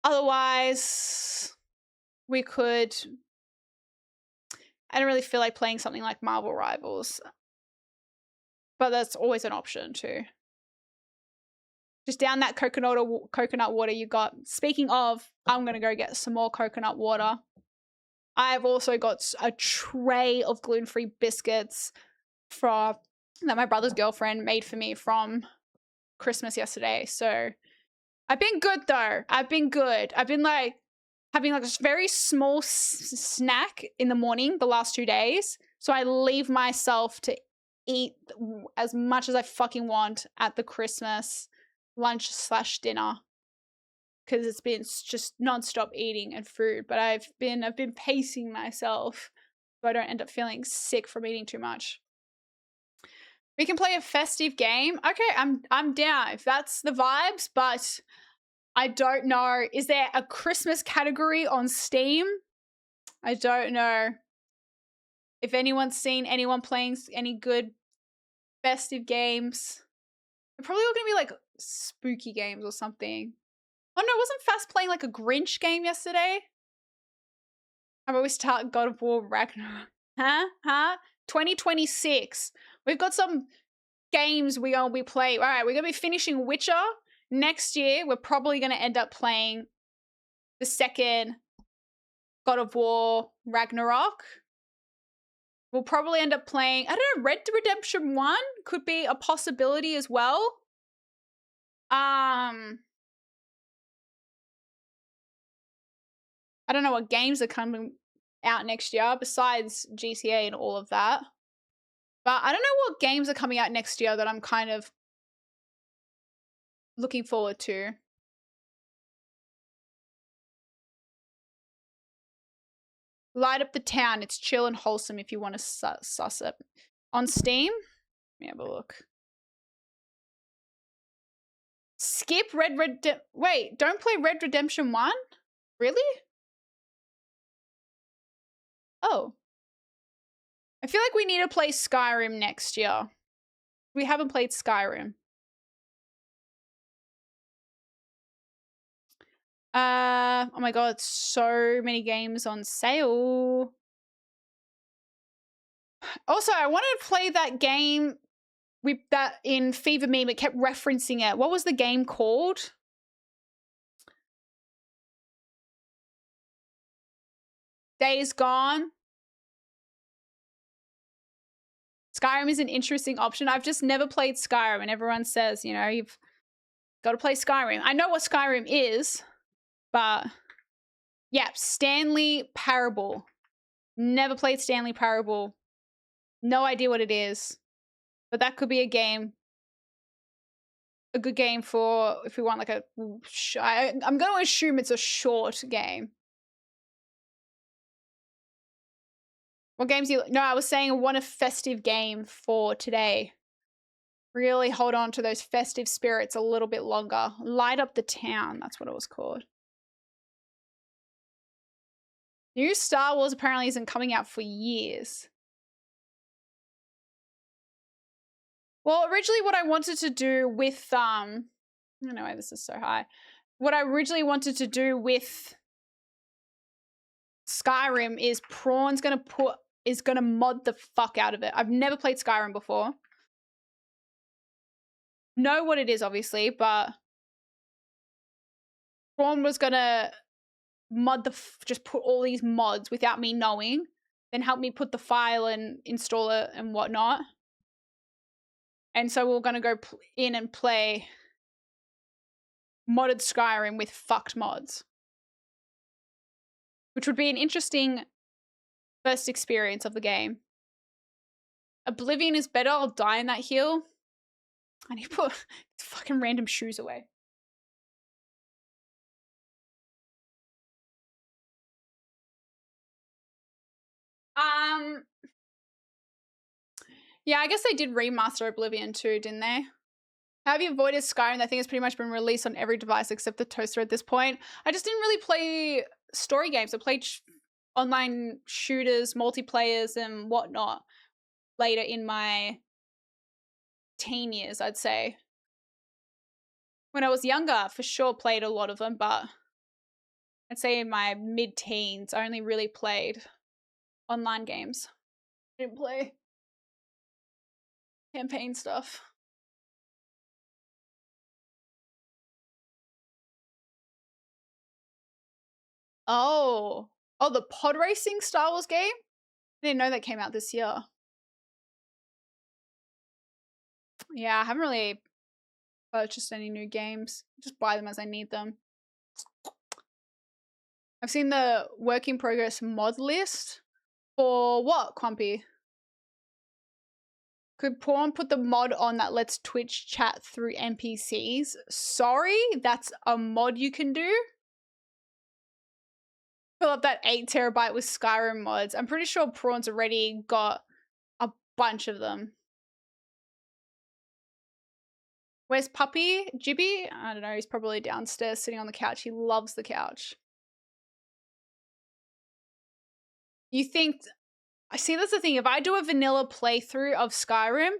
Otherwise, we could... I don't really feel like playing something like Marvel Rivals. But that's always an option too. Just down that coconut water you got. Speaking of, I'm going to go get some more coconut water. I've also got a tray of gluten-free biscuits that my brother's girlfriend made for me from Christmas yesterday. So I've been good though. I've been good. I've been like having like a very small snack in the morning the last 2 days. So I leave myself to eat as much as I fucking want at the Christmas lunch/dinner. Because it's been just non-stop eating and food, but I've been pacing myself so I don't end up feeling sick from eating too much. We can play a festive game. Okay, I'm down if that's the vibes, but I don't know. Is there a Christmas category on Steam? I don't know. If anyone's seen anyone playing any good festive games, they're probably all gonna be like spooky games or something. Oh no, wasn't Fast playing like a Grinch game yesterday? How about we start God of War Ragnarok? Huh? 2026. We've got some games we play. All right, we're gonna be finishing Witcher next year. We're probably gonna end up playing the second God of War Ragnarok. We'll probably end up playing, I don't know, Red Dead Redemption 1 could be a possibility as well. I don't know what games are coming out next year besides GTA and all of that. But I don't know what games are coming out next year that I'm kind of looking forward to. Light Up the Town. It's chill and wholesome if you want to suss it. On Steam? Let me have a look. Skip Wait, don't play Red Redemption 1? Really? Oh. I feel like we need to play Skyrim next year. We haven't played Skyrim. Oh my god, so many games on sale. Also, I wanted to play that game that in Fever Meme, it kept referencing it. What was the game called? Days Gone. Skyrim is an interesting option. I've just never played Skyrim, and everyone says, you know, you've got to play Skyrim. I know what Skyrim is, but yeah, Stanley Parable. Never played Stanley Parable. No idea what it is, but that could be a game. A good game for if we want like a. I'm going to assume it's a short game. What games do you? No, I was saying I want a festive game for today. Really hold on to those festive spirits a little bit longer. Light up the town. That's what it was called. New Star Wars apparently isn't coming out for years. Well, originally what I wanted to do with I don't know why this is so high. What I originally wanted to do with Skyrim is Prawn's gonna mod the fuck out of it. I've never played Skyrim before. Know what it is, obviously, but Prawn was gonna mod just put all these mods without me knowing, then help me put the file and install it and whatnot. And so we're gonna go in and play modded Skyrim with fucked mods, which would be an interesting first experience of the game. Oblivion is better. I'll die in that hill. I need to put fucking random shoes away. Yeah, I guess they did remaster Oblivion too, didn't they? How have you avoided Skyrim? I think it's pretty much been released on every device except the toaster at this point. I just didn't really play story games. I played online shooters, multiplayers, and whatnot later in my teen years, I'd say. When I was younger, for sure played a lot of them, but I'd say in my mid-teens, I only really played online games. I didn't play campaign stuff. Oh, the pod racing Star Wars game? I didn't know that came out this year. Yeah, I haven't really purchased any new games. Just buy them as I need them. I've seen the work in progress mod list. For what, Quampy? Could Prawn put the mod on that lets Twitch chat through NPCs? Sorry, that's a mod you can do? Fill up that 8 terabyte with Skyrim mods. I'm pretty sure Prawn's already got a bunch of them. Where's Puppy? Jibby? I don't know, he's probably downstairs sitting on the couch. He loves the couch. You think... I see, that's the thing. If I do a vanilla playthrough of Skyrim,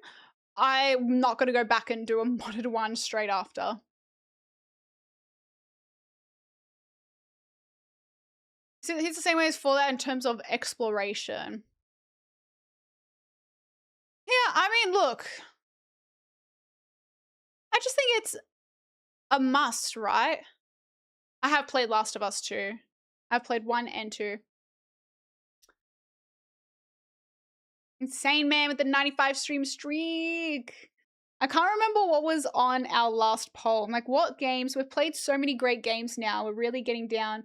I'm not going to go back and do a modded one straight after. So it's the same way as Fallout in terms of exploration. Yeah, I mean, look. I just think it's a must, right? I have played Last of Us 2. I've played 1 and 2. Insane man with the 95 stream streak. I can't remember what was on our last poll. I'm like, what games? We've played so many great games now. We're really getting down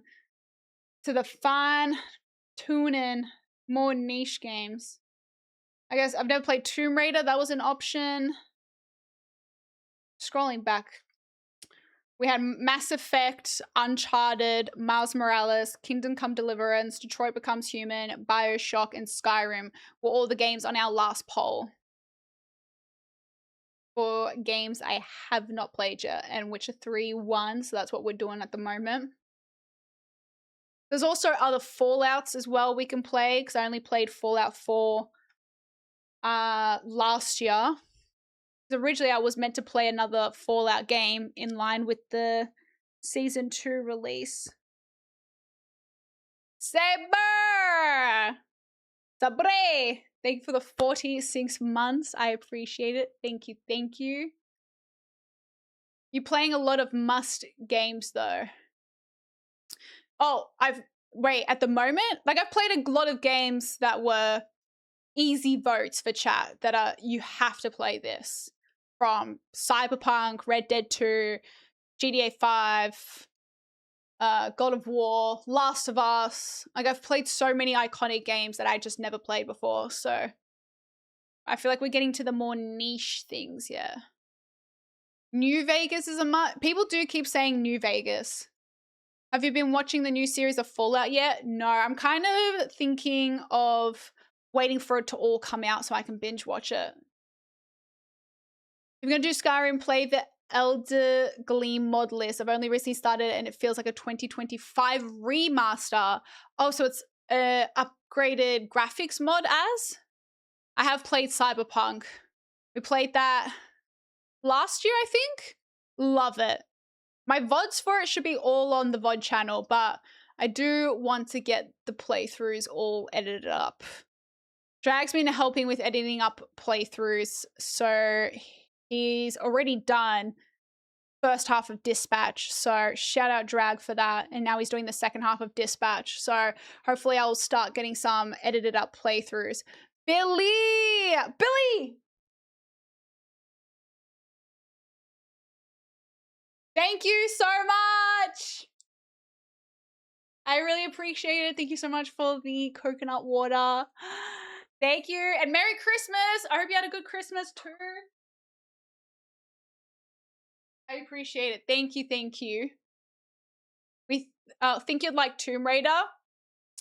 to the fun, tuning, more niche games. I guess I've never played Tomb Raider. That was an option. Scrolling back. We had Mass Effect, Uncharted, Miles Morales, Kingdom Come Deliverance, Detroit Becomes Human, BioShock, and Skyrim were all the games on our last poll. For games I have not played yet, and Witcher 3 won, so that's what we're doing at the moment. There's also other Fallouts as well we can play, because I only played Fallout 4 last year. Originally, I was meant to play another Fallout game in line with the Season 2 release. Saber! Sabre! Thank you for the 46 months. I appreciate it. Thank you, thank you. You're playing a lot of must games, though. Oh, wait, at the moment? Like, I've played a lot of games that were easy votes for chat that are you have to play this, from Cyberpunk, Red Dead 2, GTA 5, God of War, Last of Us. Like, I've played so many iconic games that I just never played before, so I feel like we're getting to the more niche things, yeah. New Vegas is people do keep saying New Vegas. Have you been watching the new series of Fallout yet? No, I'm kind of thinking of waiting for it to all come out so I can binge watch it. If you're going to do Skyrim, play the Elder Gleam mod list. I've only recently started and it feels like a 2025 remaster. Oh, so it's upgraded graphics mod as? I have played Cyberpunk. We played that last year, I think. Love it. My VODs for it should be all on the VOD channel, but I do want to get the playthroughs all edited up. Drag's been helping with editing up playthroughs, so he's already done first half of Dispatch, so shout out Drag for that, and now he's doing the second half of Dispatch, so hopefully I'll start getting some edited up playthroughs. Billy! Thank you so much! I really appreciate it. Thank you so much for the coconut water. Thank you, and Merry Christmas! I hope you had a good Christmas too. I appreciate it. Thank you. We think you'd like Tomb Raider.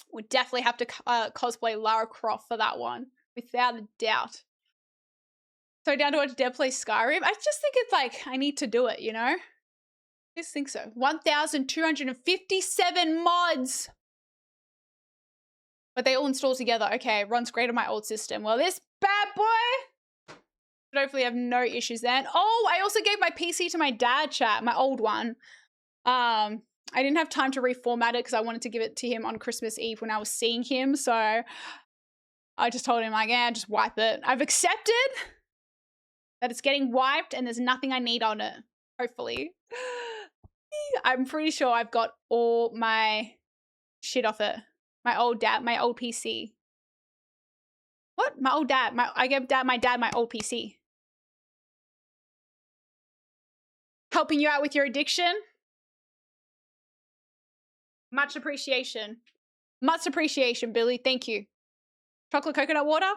We'll definitely have to cosplay Lara Croft for that one, without a doubt. So down to watch Deb play Skyrim. I just think it's like, I need to do it, you know? I just think so. 1,257 mods. But they all install together. Okay, runs great on my old system. Well, this bad boy should hopefully have no issues then. Oh, I also gave my PC to my dad, chat, my old one. I didn't have time to reformat it because I wanted to give it to him on Christmas Eve when I was seeing him. So I just told him, like, yeah, just wipe it. I've accepted that it's getting wiped and there's nothing I need on it. Hopefully. I'm pretty sure I've got all my shit off it. My old PC. What? My old dad. I gave my dad my old PC. Helping you out with your addiction. Much appreciation. Much appreciation, Billy. Thank you. Chocolate coconut water.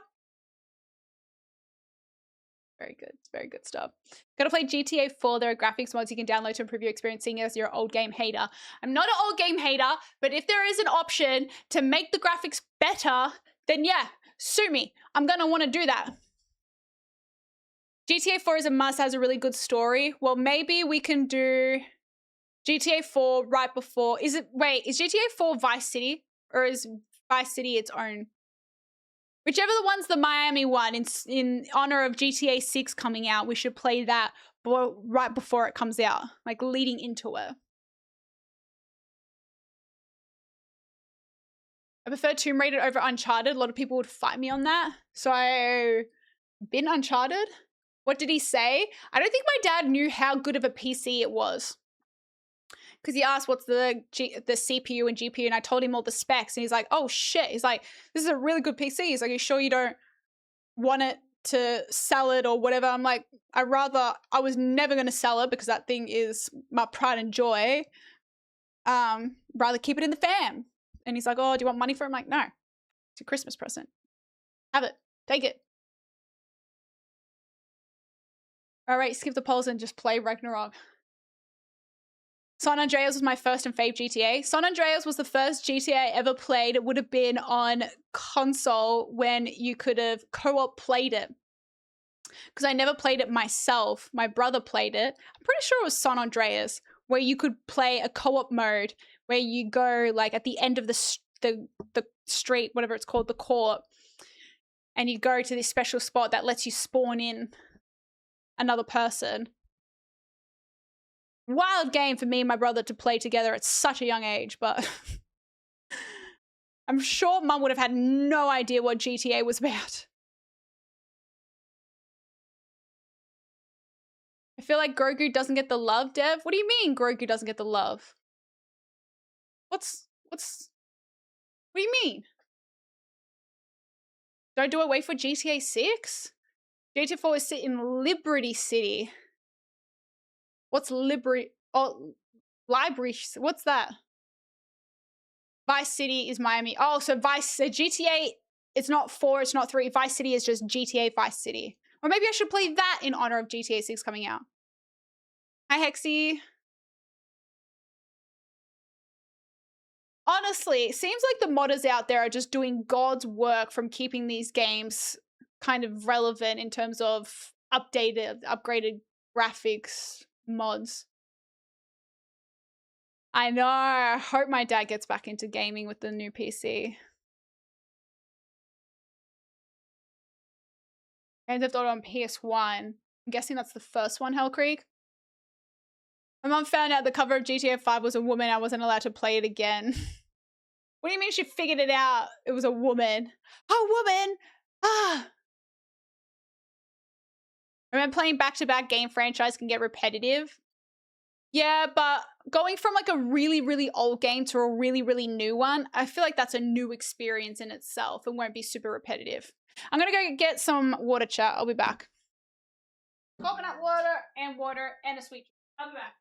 Very good. It's very good stuff. Gotta play GTA 4. There are graphics mods you can download to improve your experience, seeing as you're an old game hater. I'm not an old game hater, but if there is an option to make the graphics better, then yeah, sue me. I'm gonna want to do that. GTA 4 is a must, has a really good story. Well, maybe we can do GTA 4 right before. Is GTA 4 Vice City? Or is Vice City its own? Whichever the one's the Miami one, in honor of GTA 6 coming out, we should play that right before it comes out, like leading into it. I prefer Tomb Raider over Uncharted. A lot of people would fight me on that. So I've been Uncharted. What did he say? I don't think my dad knew how good of a PC it was. Because he asked what's the CPU and GPU, and I told him all the specs, and he's like, oh shit. He's like, this is a really good PC. He's like, are you sure you don't want it to sell it or whatever? I'm like, I was never going to sell it because that thing is my pride and joy. Rather keep it in the fam. And he's like, oh, do you want money for it? I'm like, no, it's a Christmas present. Have it, take it. All right, skip the polls and just play Ragnarok. San Andreas was my first and fave GTA. San Andreas was the first GTA I ever played. It would have been on console when you could have co-op played it. Because I never played it myself. My brother played it. I'm pretty sure it was San Andreas, where you could play a co-op mode where you go like at the end of the street, whatever it's called, the court, and you go to this special spot that lets you spawn in another person. Wild game for me and my brother to play together at such a young age, but I'm sure Mum would have had no idea what GTA was about. I feel like Grogu doesn't get the love, Dev. What do you mean Grogu doesn't get the love? What do you mean? Don't do it. Wait for GTA 6. GTA 4 is set in Liberty City. What's Liberty? Oh, Library. What's that? Vice City is Miami. Oh, so GTA, it's not 4, it's not 3. Vice City is just GTA Vice City. Or maybe I should play that in honor of GTA 6 coming out. Hi, Hexy. Honestly, it seems like the modders out there are just doing God's work from keeping these games kind of relevant in terms of upgraded graphics mods. I know. I hope my dad gets back into gaming with the new PC. Grand Theft Auto on PS1. I'm guessing that's the first one, Hell Creek. My mom found out the cover of GTA 5 was a woman. I wasn't allowed to play it again. What do you mean she figured it out? It was a woman. Oh, woman! Ah! Remember playing back-to-back game franchise can get repetitive? Yeah, but going from like a really, really old game to a really, really new one, I feel like that's a new experience in itself and won't be super repetitive. I'm gonna go get some water, chat. I'll be back. Coconut water and a sweet. I'll be back.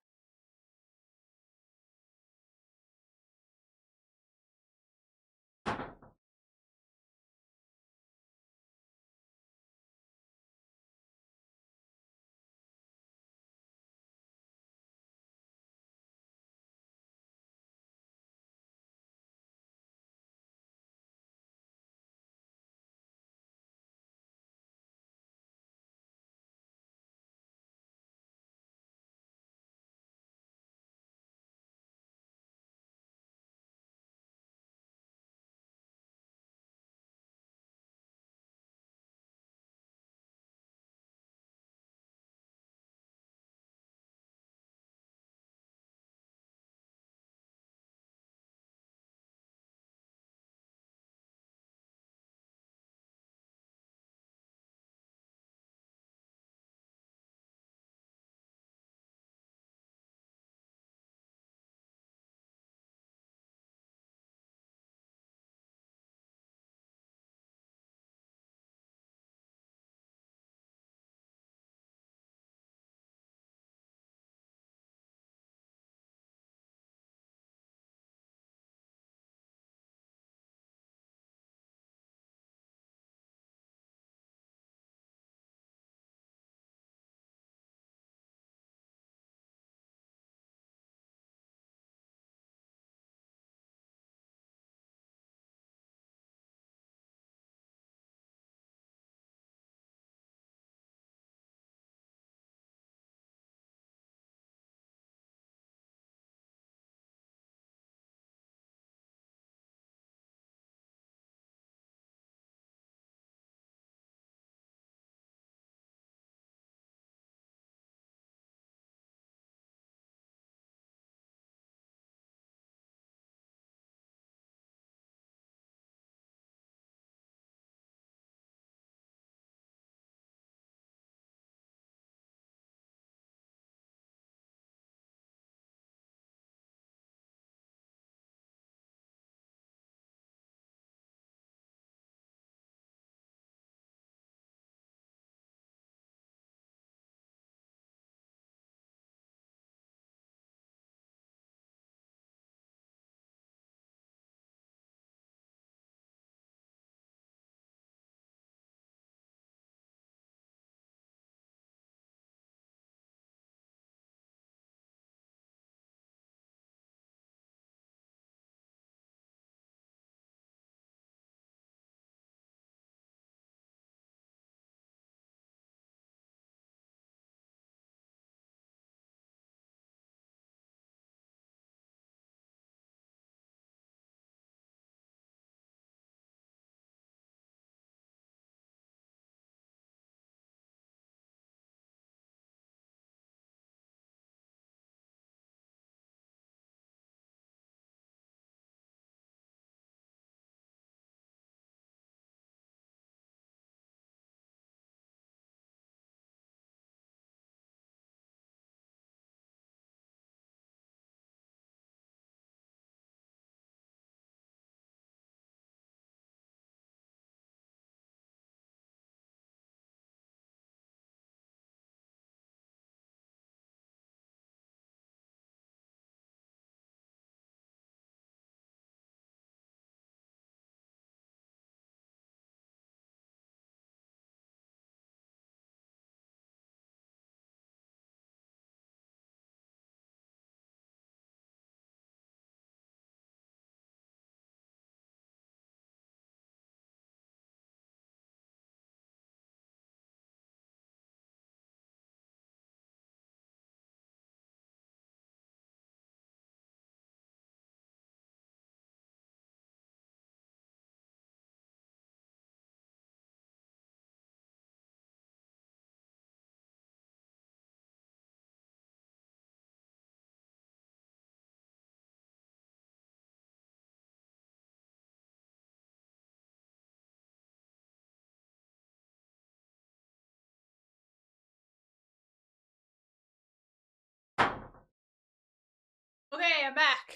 Okay, I'm back.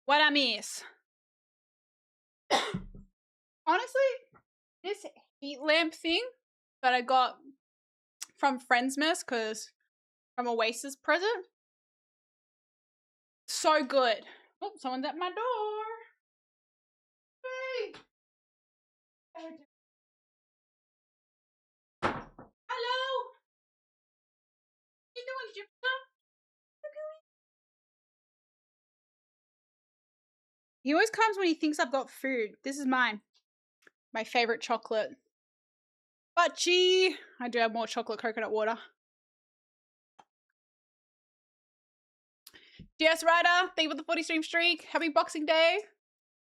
What I miss? Honestly, this heat lamp thing that I got from Friendsmas, because from Oasis present, so good. Oh, someone's at my door. Hey. Hello. What you doing, Jupiter? He always comes when he thinks I've got food. This is mine. My favorite chocolate. Butchie! I do have more chocolate coconut water. DS Ryder, thank you for the 40 stream streak. Happy Boxing Day.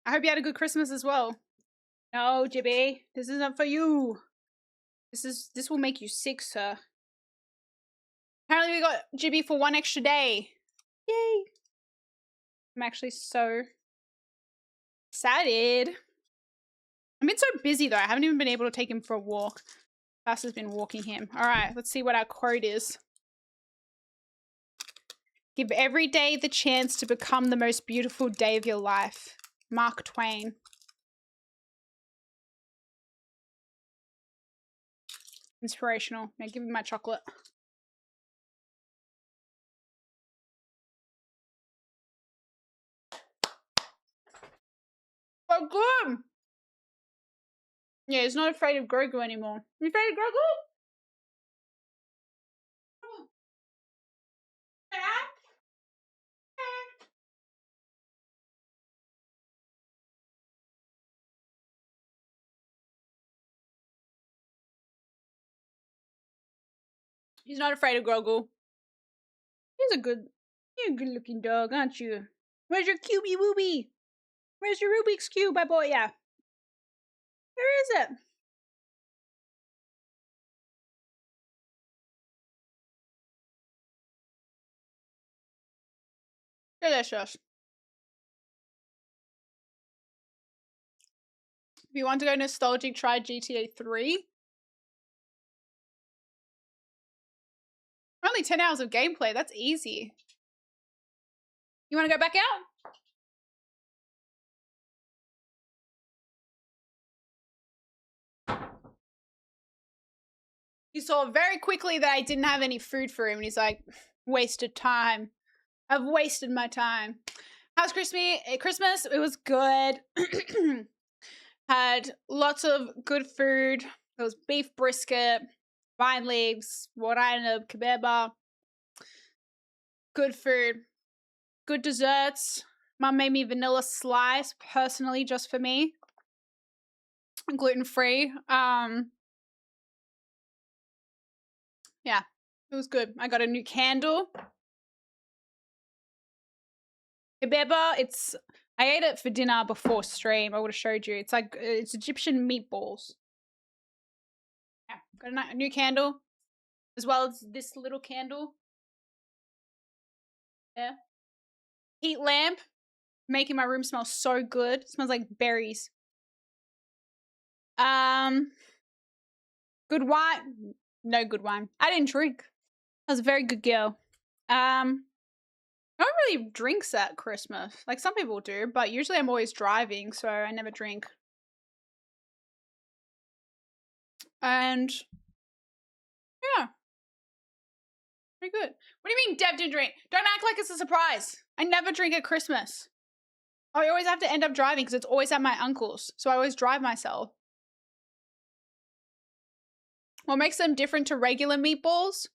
I hope you had a good Christmas as well. No, Jibby, this isn't for you. This will make you sick, sir. Apparently we got Jibby for 1 extra day. Yay! I'm actually so excited. I've been so busy though. I haven't even been able to take him for a walk. Cass has been walking him. All right, let's see what our quote is. Give every day the chance to become the most beautiful day of your life. Mark Twain. Inspirational. Now give me my chocolate. So good! Yeah, he's not afraid of Grogu anymore. You afraid of Grogu? He's not afraid of Grogu. You're a good looking dog, aren't you? Where's your cubey wooby? Where's your Rubik's Cube, my boy? Yeah. Where is it? Delicious. If you want to go nostalgic, try GTA 3. Only 10 hours of gameplay. That's easy. You want to go back out? He saw very quickly that I didn't have any food for him, and he's like, wasted time. I've wasted my time. How's Christmas? It was good. Had lots of good food. There was beef brisket, vine leaves, warina, kebab. Good food. Good desserts. Mum made me vanilla slice, personally, just for me. Gluten-free. Yeah, it was good. I got a new candle. Kebab, I ate it for dinner before stream. I would have showed you. It's like, it's Egyptian meatballs. Yeah, got a new candle. As well as this little candle. Yeah. Heat lamp. Making my room smell so good. It smells like berries. Good wine. No good wine. I didn't drink. I was a very good girl. No one really drinks at Christmas. Like, some people do, but usually I'm always driving, so I never drink. And yeah. Pretty good. What do you mean Deb didn't drink? Don't act like it's a surprise. I never drink at Christmas. I always have to end up driving because it's always at my uncle's, so I always drive myself. What makes them different to regular meatballs?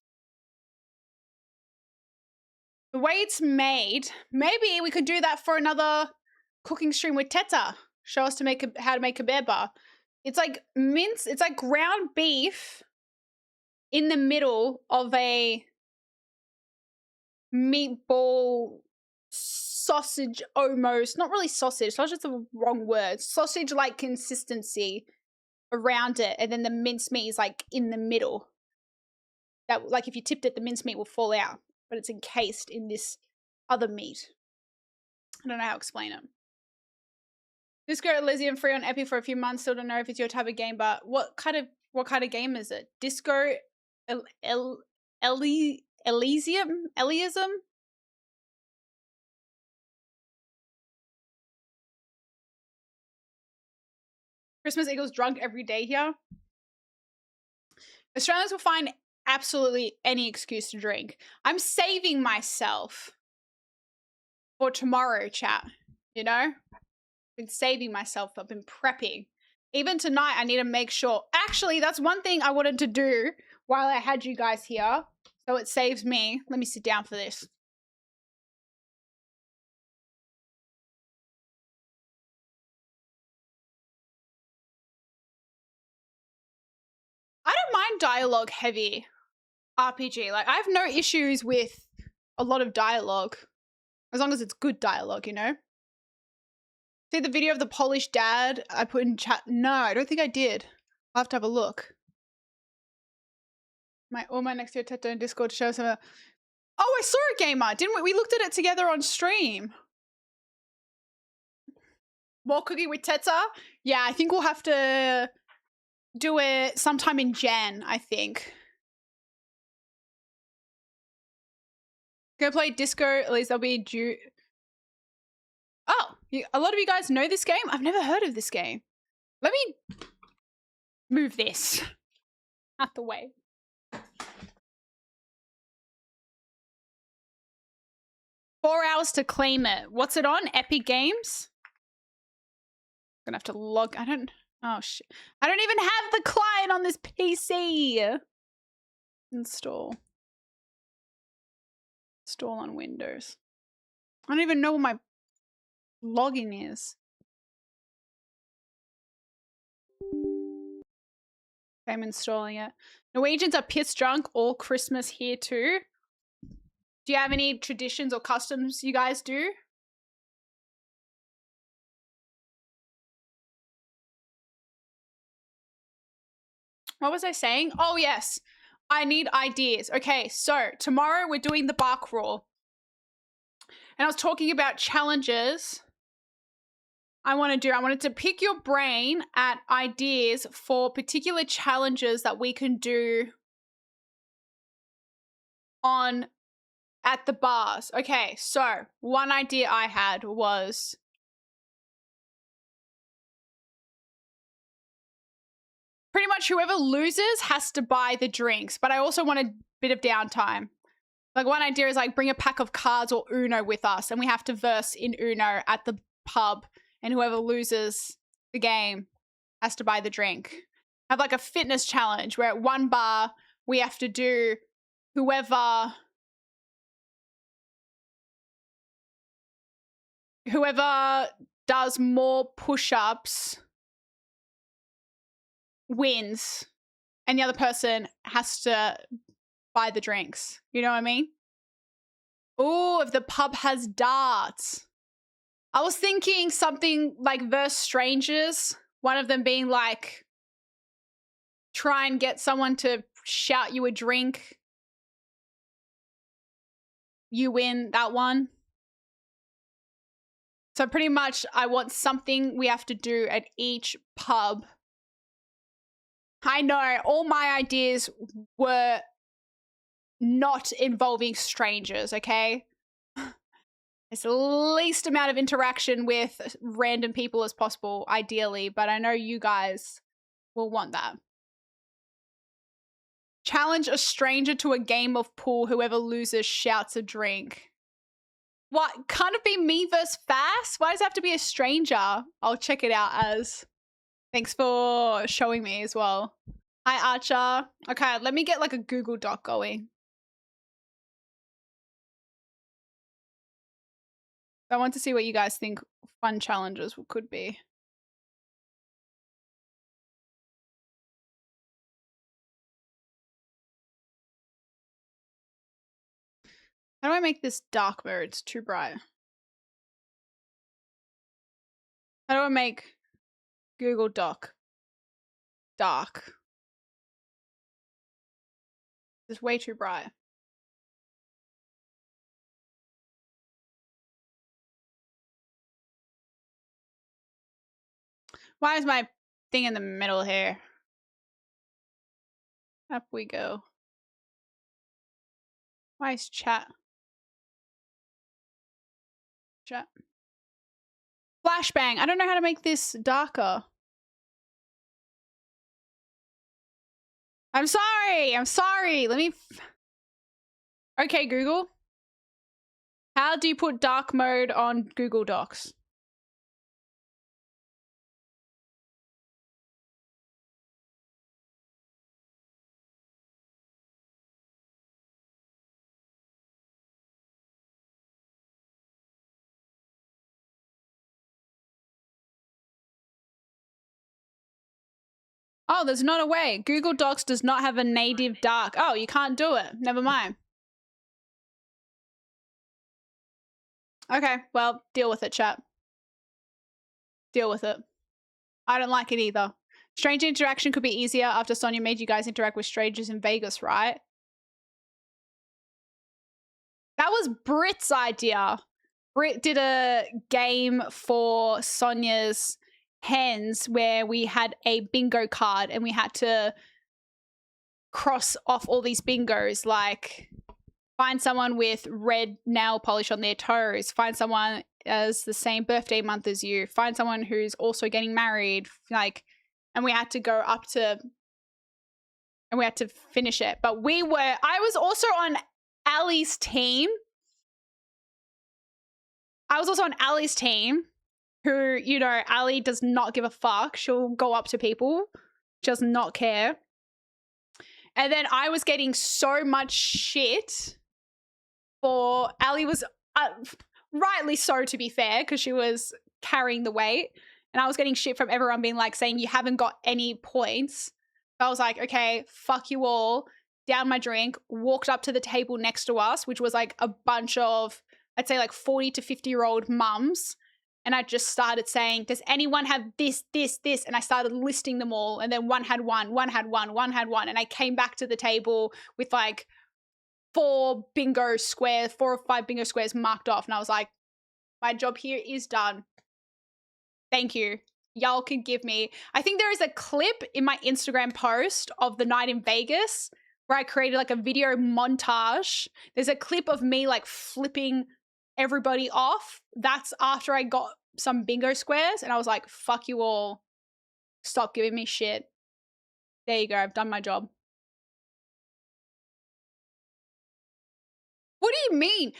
The way it's made. Maybe we could do that for another cooking stream with Teta. Show us how to make a kebab. It's like mince. It's like ground beef in the middle of a meatball sausage almost. Not really sausage. Sausage is the wrong word. Sausage-like consistency around it. And then the mincemeat is like in the middle. That, like, if you tipped it, the mincemeat will fall out. But it's encased in this other meat. I don't know how to explain it. Disco Elysium free on Epic for a few months. Still don't know if it's your type of game, but what kind of game is it? Disco Elysium? Christmas equals drunk every day here. Australians will find absolutely any excuse to drink. I'm saving myself for tomorrow, chat. You know? I've been saving myself. I've been prepping. Even tonight, I need to make sure. Actually, that's one thing I wanted to do while I had you guys here. So it saves me. Let me sit down for this. I don't mind dialogue heavy RPG. Like, I have no issues with a lot of dialogue. As long as it's good dialogue, you know? See the video of the Polish dad I put in chat? No, I don't think I did. I'll have to have a look. All my next year Teto in Discord to show some. Oh, I saw it, Gamer. Didn't we? We looked at it together on stream. More cooking with Teta? Yeah, I think we'll have to do it sometime in Jan, I think. Go play Disco, at least there'll be due. Oh, a lot of you guys know this game? I've never heard of this game. Let me move this out the way. Four hours to claim it. What's it on? Epic Games? Gonna have to log. Oh shit. I don't even have the client on this PC. Install. Install on Windows. I don't even know what my login is. I'm installing it. Norwegians are piss drunk all Christmas here too. Do you have any traditions or customs you guys do? What was I saying? Oh, yes. I need ideas. Okay, so tomorrow we're doing the bar crawl. And I was talking about challenges I wanted to pick your brain at ideas for particular challenges that we can do at the bars. Okay, so one idea I had was pretty much whoever loses has to buy the drinks, but I also want a bit of downtime. Like one idea is like bring a pack of cards or Uno with us and we have to verse in Uno at the pub and whoever loses the game has to buy the drink. Have like a fitness challenge where at one bar we have to do whoever does more push-ups wins and the other person has to buy the drinks. You know what I mean? Oh, if the pub has darts. I was thinking something like verse strangers. One of them being like, try and get someone to shout you a drink. You win that one. So pretty much I want something we have to do at each pub. I know all my ideas were not involving strangers, okay? It's the least amount of interaction with random people as possible, ideally, but I know you guys will want that. Challenge a stranger to a game of pool. Whoever loses shouts a drink. What? Can't it be me versus Fast? Why does it have to be a stranger? I'll check it out as. Thanks for showing me as well. Hi, Archer. Okay, let me get like a Google Doc going. I want to see what you guys think fun challenges could be. How do I make this dark mode? It's too bright. How do I make Google Doc dark? It's way too bright. Why is my thing in the middle here? Up we go. Why is chat? Chat. Flashbang. I don't know how to make this darker. I'm sorry. I'm sorry. Let me. Okay, Google. How do you put dark mode on Google Docs? Oh, there's not a way. Google Docs does not have a native dark. Oh, you can't do it. Never mind. Okay, well, deal with it, chat. Deal with it. I don't like it either. Stranger interaction could be easier after Sonia made you guys interact with strangers in Vegas, right? That was Brit's idea. Brit did a game for Sonia's hens where we had a bingo card and we had to cross off all these bingos, like find someone with red nail polish on their toes, find someone as the same birthday month as you, find someone who's also getting married, like, and we had to go up to, and we had to finish it. But I was also on Ali's team. I was also on Ali's team, who, you know, Ali does not give a fuck. She'll go up to people, does not care. And then I was getting so much shit for Ali was rightly so, to be fair, because she was carrying the weight. And I was getting shit from everyone being like, saying you haven't got any points. So I was like, okay, fuck you all. Down my drink, walked up to the table next to us, which was like a bunch of, I'd say like 40 to 50-year-old mums. And I just started saying, does anyone have this, this, this? And I started listing them all. And then one had one, one had one, one had one. And I came back to the table with like 4 or 5 bingo squares marked off. And I was like, my job here is done. Thank you. Y'all can give me. I think there is a clip in my Instagram post of the night in Vegas where I created like a video montage. There's a clip of me like flipping everybody off. That's after I got some bingo squares and I was like, fuck you all. Stop giving me shit. There you go. I've done my job. What do you mean?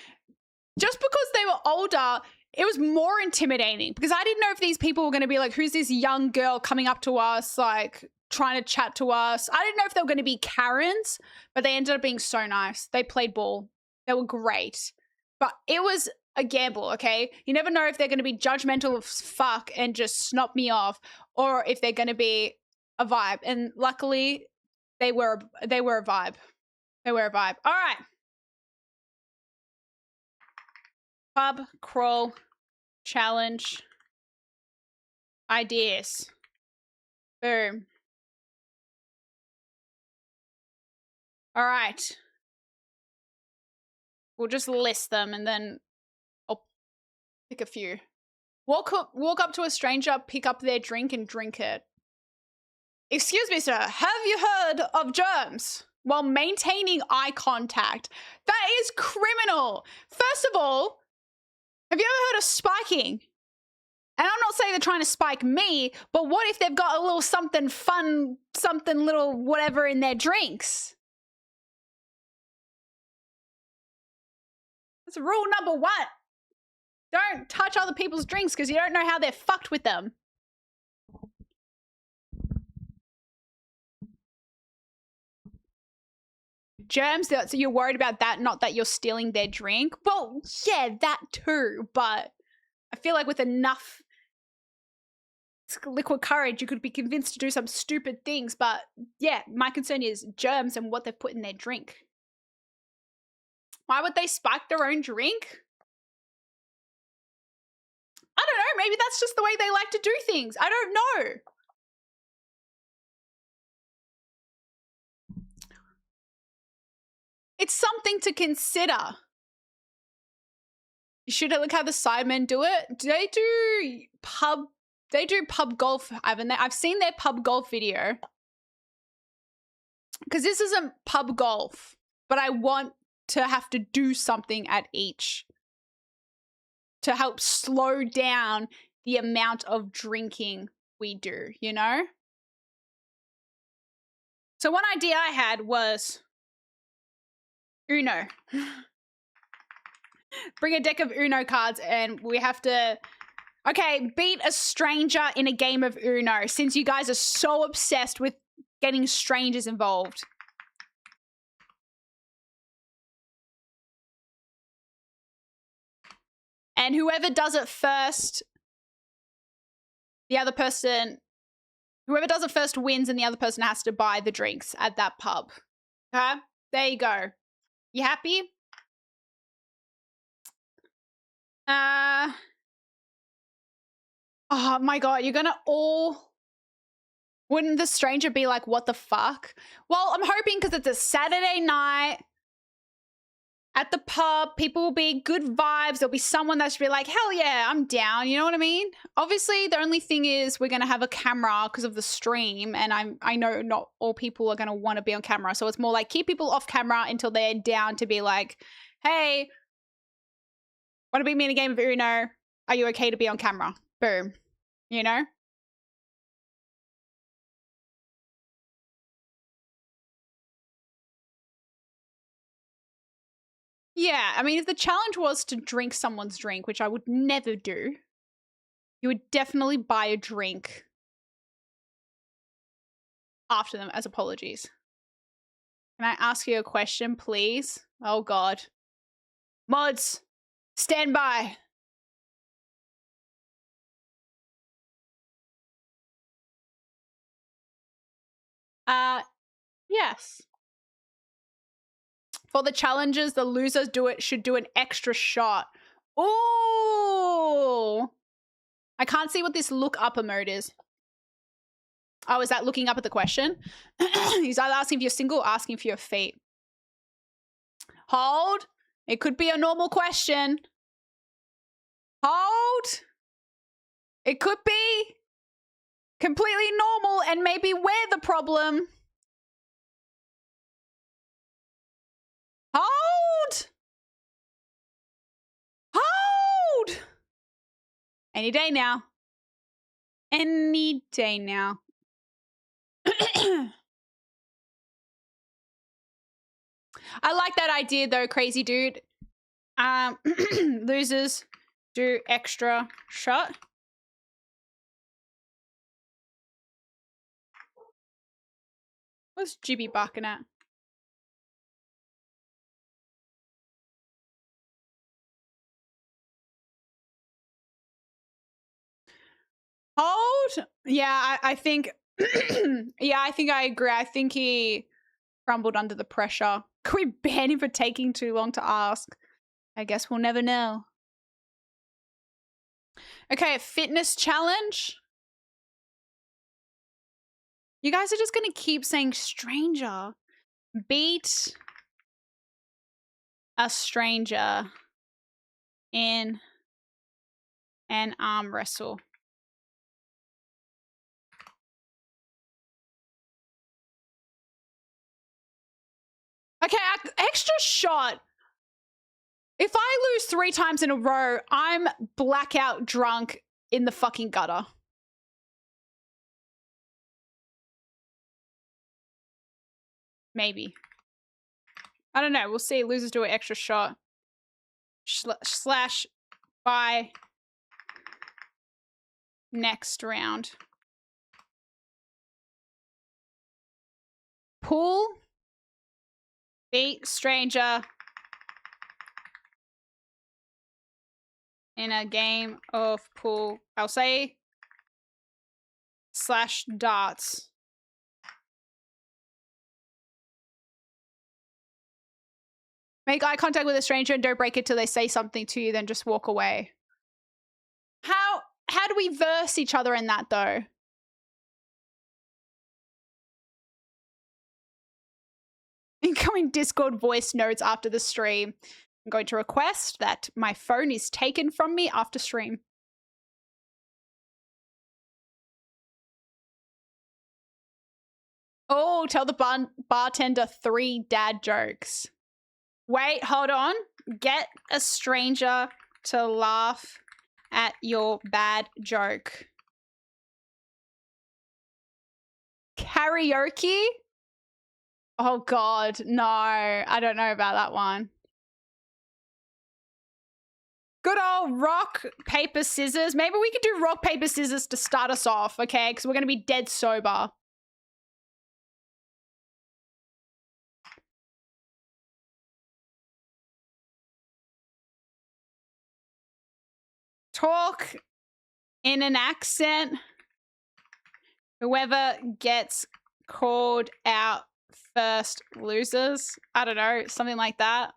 Just because they were older, it was more intimidating because I didn't know if these people were going to be like, who's this young girl coming up to us, like trying to chat to us? I didn't know if they were going to be Karens, but they ended up being so nice. They played ball. They were great. But it was a gamble, okay? You never know if they're going to be judgmental as fuck and just snop me off or if they're going to be a vibe. And luckily, they were a vibe. They were a vibe. All right. Pub crawl challenge ideas. Boom. All right. We'll just list them and then I'll pick a few. Walk up to a stranger, pick up their drink and drink it. Excuse me, sir. Have you heard of germs? While maintaining eye contact. That is criminal. First of all, have you ever heard of spiking? And I'm not saying they're trying to spike me, but what if they've got a little something fun, something little whatever in their drinks? That's rule number 1. Don't touch other people's drinks because you don't know how they're fucked with them. Germs, so you're worried about that, not that you're stealing their drink. Well, yeah, that too, but I feel like with enough liquid courage, you could be convinced to do some stupid things. But yeah, my concern is germs and what they've put in their drink. Why would they spike their own drink? I don't know. Maybe that's just the way they like to do things. I don't know. It's something to consider. You should look how the sidemen do it. They do pub golf, haven't they? I've seen their pub golf video. Because this isn't pub golf, but I want to have to do something at each to help slow down the amount of drinking we do, you know? So one idea I had was Uno. Bring a deck of Uno cards and we have to, okay, beat a stranger in a game of Uno since you guys are so obsessed with getting strangers involved. And whoever does it first, whoever does it first wins and the other person has to buy the drinks at that pub. Okay? There you go. You happy? Oh my God, you're gonna all... Wouldn't the stranger be like, what the fuck? Well, I'm hoping because it's a Saturday night at the pub, people will be good vibes. There'll be someone that's be like, hell yeah, I'm down. You know what I mean? Obviously, the only thing is we're going to have a camera because of the stream. And I know not all people are going to want to be on camera. So it's more like keep people off camera until they're down to be like, hey, want to beat me in a game of Uno? Are you okay to be on camera? Boom. You know? Yeah, I mean, if the challenge was to drink someone's drink, which I would never do, you would definitely buy a drink after them as apologies. Can I ask you a question, please? Oh, God. Mods, stand by. Yes. For the challenges, the losers should do an extra shot. Ooh. I can't see what this look up mode is. Oh, is that looking up at the question? He's either asking if you're single or asking for your feet. Hold. It could be a normal question. Hold. It could be completely normal and maybe we're the problem. Hold. Hold. Any day now. Any day now. I like that idea though, crazy dude. Losers do extra shot. What's Jibby barking at? Hold? Yeah, I think yeah, I think I agree. I think he crumbled under the pressure. Could we ban him for taking too long to ask? I guess we'll never know. Okay, a fitness challenge. You guys are just going to keep saying stranger. Beat a stranger in an arm wrestle. Okay, extra shot. If I lose 3 times in a row, I'm blackout drunk in the fucking gutter. Maybe. I don't know. We'll see. Losers do an extra shot. Slash by next round. Pool. Beat stranger in a game of pool. I'll say slash darts. Make eye contact with a stranger and don't break it till they say something to you, then just walk away. How do we verse each other in that though? Incoming Discord voice notes after the stream. I'm going to request that my phone is taken from me after stream. Oh, tell the bartender 3 dad jokes. Wait, hold on. Get a stranger to laugh at your bad joke. Karaoke? Oh God, no. I don't know about that one. Good old rock, paper, scissors. Maybe we could do rock, paper, scissors to start us off, okay? Because we're going to be dead sober. Talk in an accent. Whoever gets called out first loses. I don't know, something like that.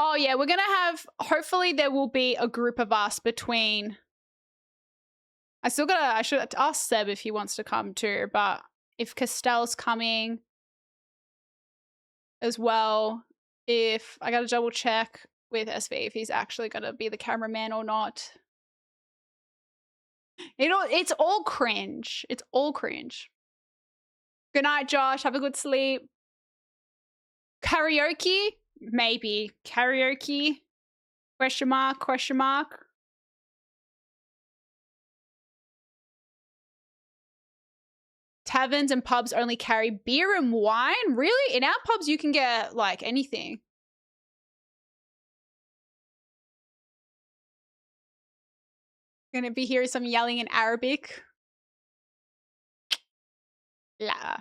Oh yeah, we're gonna have, hopefully there will be a group of us between, I should ask Seb if he wants to come too, but if Castell's coming as well, if I gotta double check with SV if he's actually gonna be the cameraman or not. It's all cringe. It's all cringe. Good night, Josh. Have a good sleep. Karaoke? Maybe. Karaoke? Question mark, question mark. Taverns and pubs only carry beer and wine? Really? In our pubs, you can get, like, anything. Gonna be hearing some yelling in Arabic. La.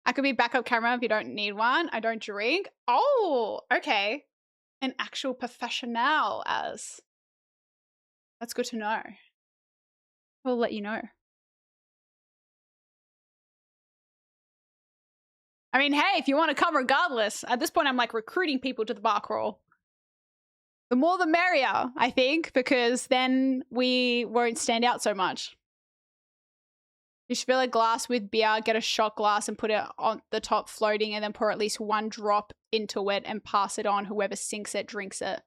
I could be backup camera if you don't need one. I don't drink. Oh, okay. An actual professional as. That's good to know. We'll let you know. I mean, hey, if you want to come regardless. At this point, I'm like recruiting people to the bar crawl. The more the merrier, I think, because then we won't stand out so much. You should fill a glass with beer, get a shot glass and put it on the top floating and then pour at least one drop into it and pass it on. Whoever sinks it, drinks it.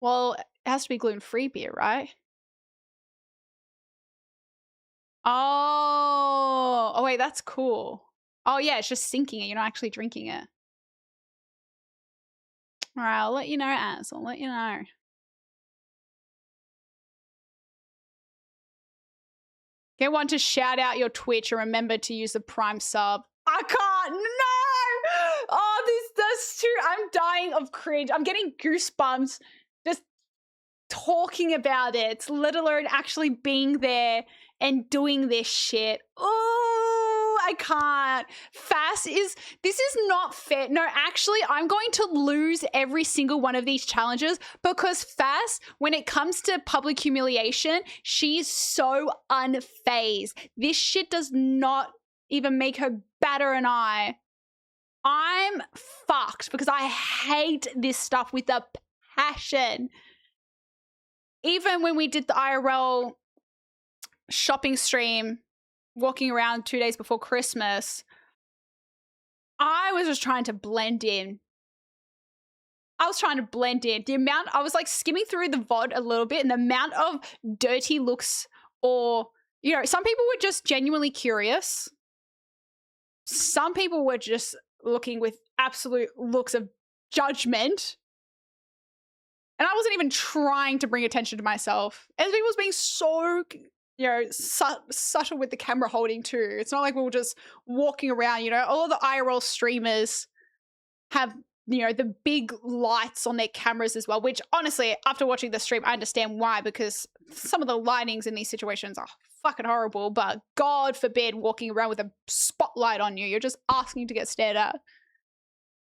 Well, it has to be gluten-free beer, right? Oh, wait, that's cool. Oh yeah, it's just sinking it. You're not actually drinking it. All right, I'll let you know, Az. I'll let you know. Get one to shout out your Twitch and remember to use the Prime sub. I can't. No! Oh, that's true. I'm dying of cringe. I'm getting goosebumps just talking about it, let alone actually being there and doing this shit. Oh, I can't. This is not fair. No, actually, I'm going to lose every single one of these challenges because Fass, when it comes to public humiliation, she's so unfazed. This shit does not even make her batter an eye. I'm fucked because I hate this stuff with a passion. Even when we did the IRL shopping stream, walking around 2 days before Christmas, I was just trying to blend in. I was like skimming through the VOD a little bit and the amount of dirty looks or, you know, some people were just genuinely curious. Some people were just looking with absolute looks of judgment. And I wasn't even trying to bring attention to myself. SB was being so, you know, subtle with the camera holding too. It's not like we were just walking around, you know. All of the IRL streamers have, you know, the big lights on their cameras as well, which honestly, after watching the stream, I understand why, because some of the lightings in these situations are fucking horrible, but God forbid walking around with a spotlight on you. You're just asking to get stared at.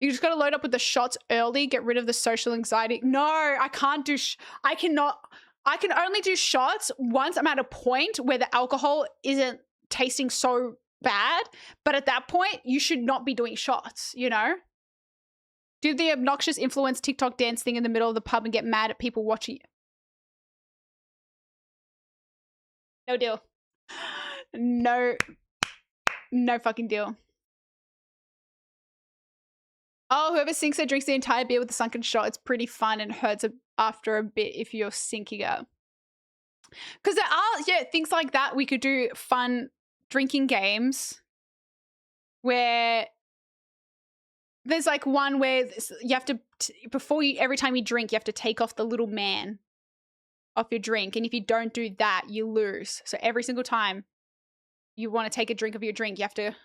You just got to load up with the shots early, get rid of the social anxiety. No, I can't do, I can only do shots once I'm at a point where the alcohol isn't tasting so bad. But at that point, you should not be doing shots, you know? Do the obnoxious influence TikTok dance thing in the middle of the pub and get mad at people watching you. No deal. No fucking deal. Oh, whoever sinks it drinks the entire beer with a sunken shot. It's pretty fun and hurts after a bit if you're sinking it. Because there are, yeah, things like that. We could do fun drinking games where there's like one where you have to, every time you drink, you have to take off the little man off your drink. And if you don't do that, you lose. So every single time you want to take a drink of your drink, you have to.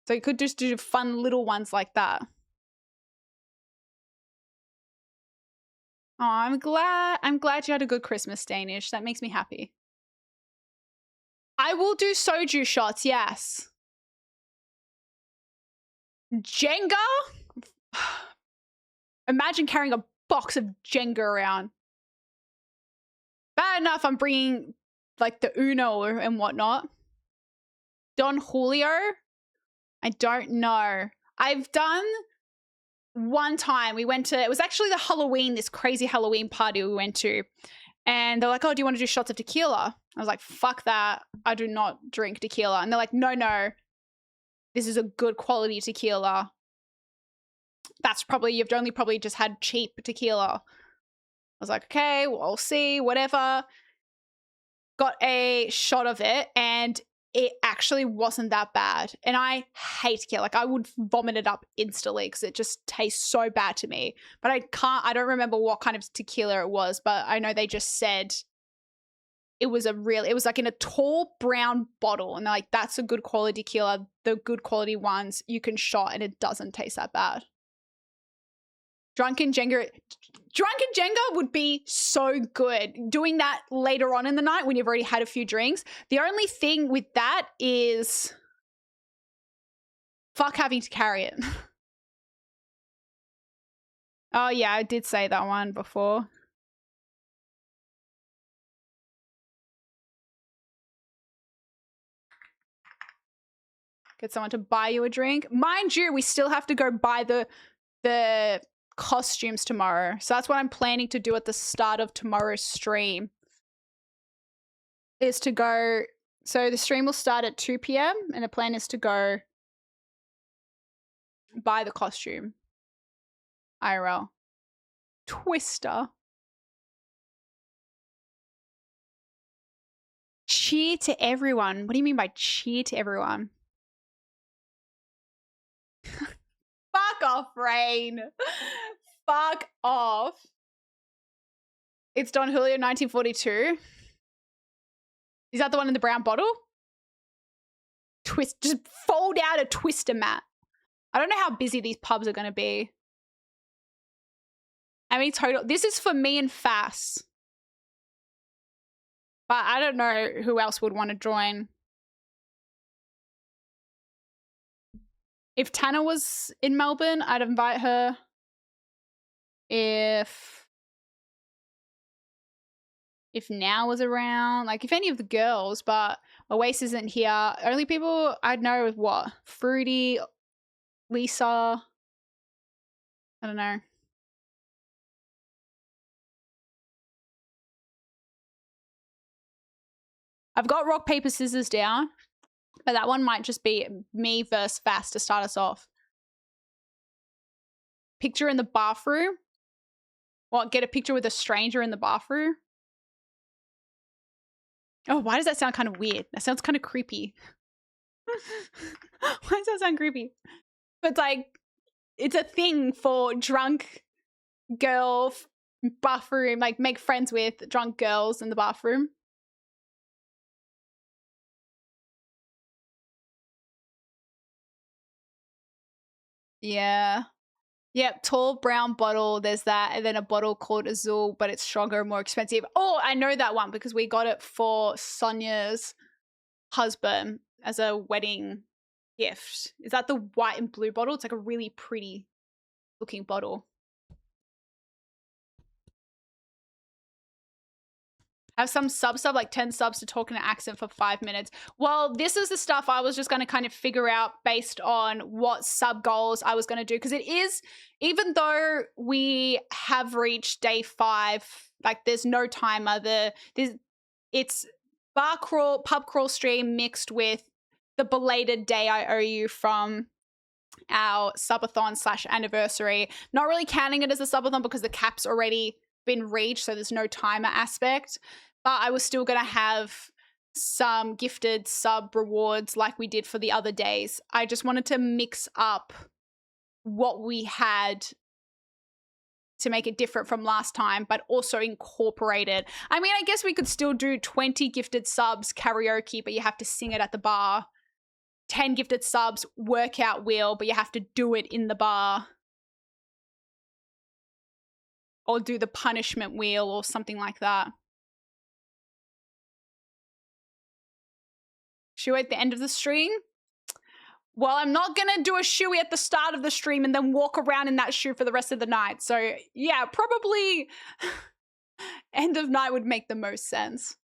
So you could just do fun little ones like that. Oh, I'm glad you had a good Christmas, Danish. That makes me happy. I will do soju shots, yes. Jenga? Imagine carrying a box of Jenga around. Bad enough I'm bringing like the Uno and whatnot. Don Julio? I don't know. I've done one time. We went to, it was actually the Halloween, this crazy Halloween party we went to. And they're like, oh, do you want to do shots of tequila? I was like, fuck that. I do not drink tequila. And they're like, no. This is a good quality tequila. That's probably, you've only probably just had cheap tequila. I was like, okay, well, I'll see, whatever. Got a shot of it and it actually wasn't that bad. And I hate tequila. Like I would vomit it up instantly because it just tastes so bad to me. But I don't remember what kind of tequila it was, but I know they just said it was like in a tall brown bottle. And they're like, that's a good quality tequila. The good quality ones you can shot and it doesn't taste that bad. Drunken Jenga would be so good. Doing that later on in the night when you've already had a few drinks. The only thing with that is fuck having to carry it. Oh yeah, I did say that one before. Get someone to buy you a drink. Mind you, we still have to go buy the costumes tomorrow. So that's what I'm planning to do at the start of tomorrow's stream. Is to go, so the stream will start at 2 p.m. and the plan is to go buy the costume. IRL. Twister. Cheer to everyone. What do you mean by cheer to everyone? Fuck off, Rain. Fuck off. It's Don Julio 1942. Is that the one in the brown bottle? Just fold out a Twister mat. I don't know how busy these pubs are going to be. I mean, total. This is for me and Fass. But I don't know who else would want to join. If Tana was in Melbourne, I'd invite her. If Now was around, like if any of the girls, but Oasis isn't here. Only people I'd know is what? Fruity, Lisa. I don't know. I've got rock, paper, scissors down, but that one might just be me versus Fast to start us off. Picture in the bathroom. What, get a picture with a stranger in the bathroom? Oh, why does that sound kind of weird? That sounds kind of creepy. Why does that sound creepy? But like, it's a thing for drunk girl bathroom, like make friends with drunk girls in the bathroom. Yeah. Yep, tall brown bottle, there's that, and then a bottle called Azul, but it's stronger and more expensive. Oh, I know that one because we got it for Sonia's husband as a wedding gift. Is that the white and blue bottle? It's like a really pretty looking bottle. Have some sub, like 10 subs to talk in an accent for 5 minutes. Well, this is the stuff I was just going to kind of figure out based on what sub goals I was going to do. Because it is, even though we have reached day 5, like there's no timer. It's bar crawl, pub crawl stream mixed with the belated day I owe you from our subathon / anniversary. Not really counting it as a subathon because the cap's already been reached, so there's no timer aspect. But I was still going to have some gifted sub rewards like we did for the other days. I just wanted to mix up what we had to make it different from last time, but also incorporate it. I mean, I guess we could still do 20 gifted subs karaoke, but you have to sing it at the bar. 10 gifted subs workout wheel, but you have to do it in the bar. Or do the punishment wheel or something like that. Shoe at the end of the stream? Well, I'm not going to do a shoey at the start of the stream and then walk around in that shoe for the rest of the night. So, yeah, probably end of night would make the most sense.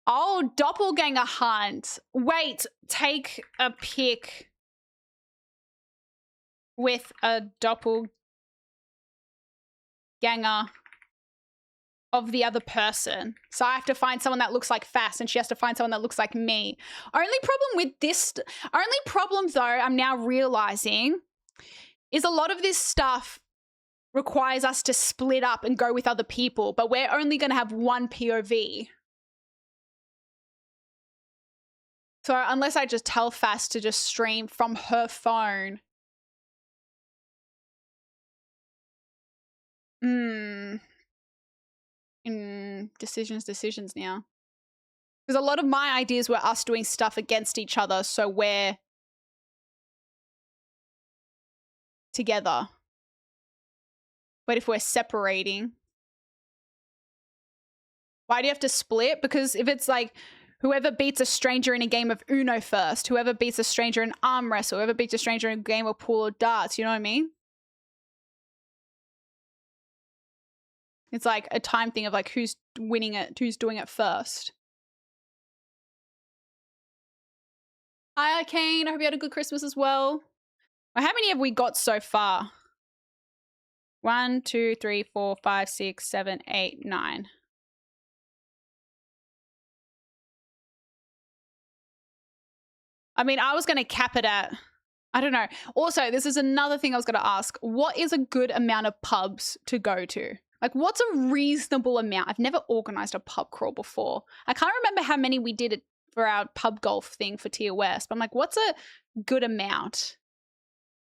Oh, doppelganger hunt. Wait, take a pic with a doppelganger of the other person. So I have to find someone that looks like Fast and she has to find someone that looks like me. Only problem though, I'm now realizing is a lot of this stuff requires us to split up and go with other people, but we're only going to have one POV. So unless I just tell Fast to just stream from her phone. Decisions now. Because a lot of my ideas were us doing stuff against each other, so we're together. But if we're separating, why do you have to split? Because if it's like whoever beats a stranger in a game of Uno first, whoever beats a stranger in arm wrestle, whoever beats a stranger in a game of pool or darts, you know what I mean? It's like a time thing of like who's winning it, who's doing it first. Hi, Kane. I hope you had a good Christmas as well. Well, how many have we got so far? 1, 2, 3, 4, 5, 6, 7, 8, 9. I mean, I was going to cap it at, I don't know. Also, this is another thing I was going to ask. What is a good amount of pubs to go to? Like, what's a reasonable amount? I've never organized a pub crawl before. I can't remember how many we did for our pub golf thing for Tier West. But I'm like, what's a good amount?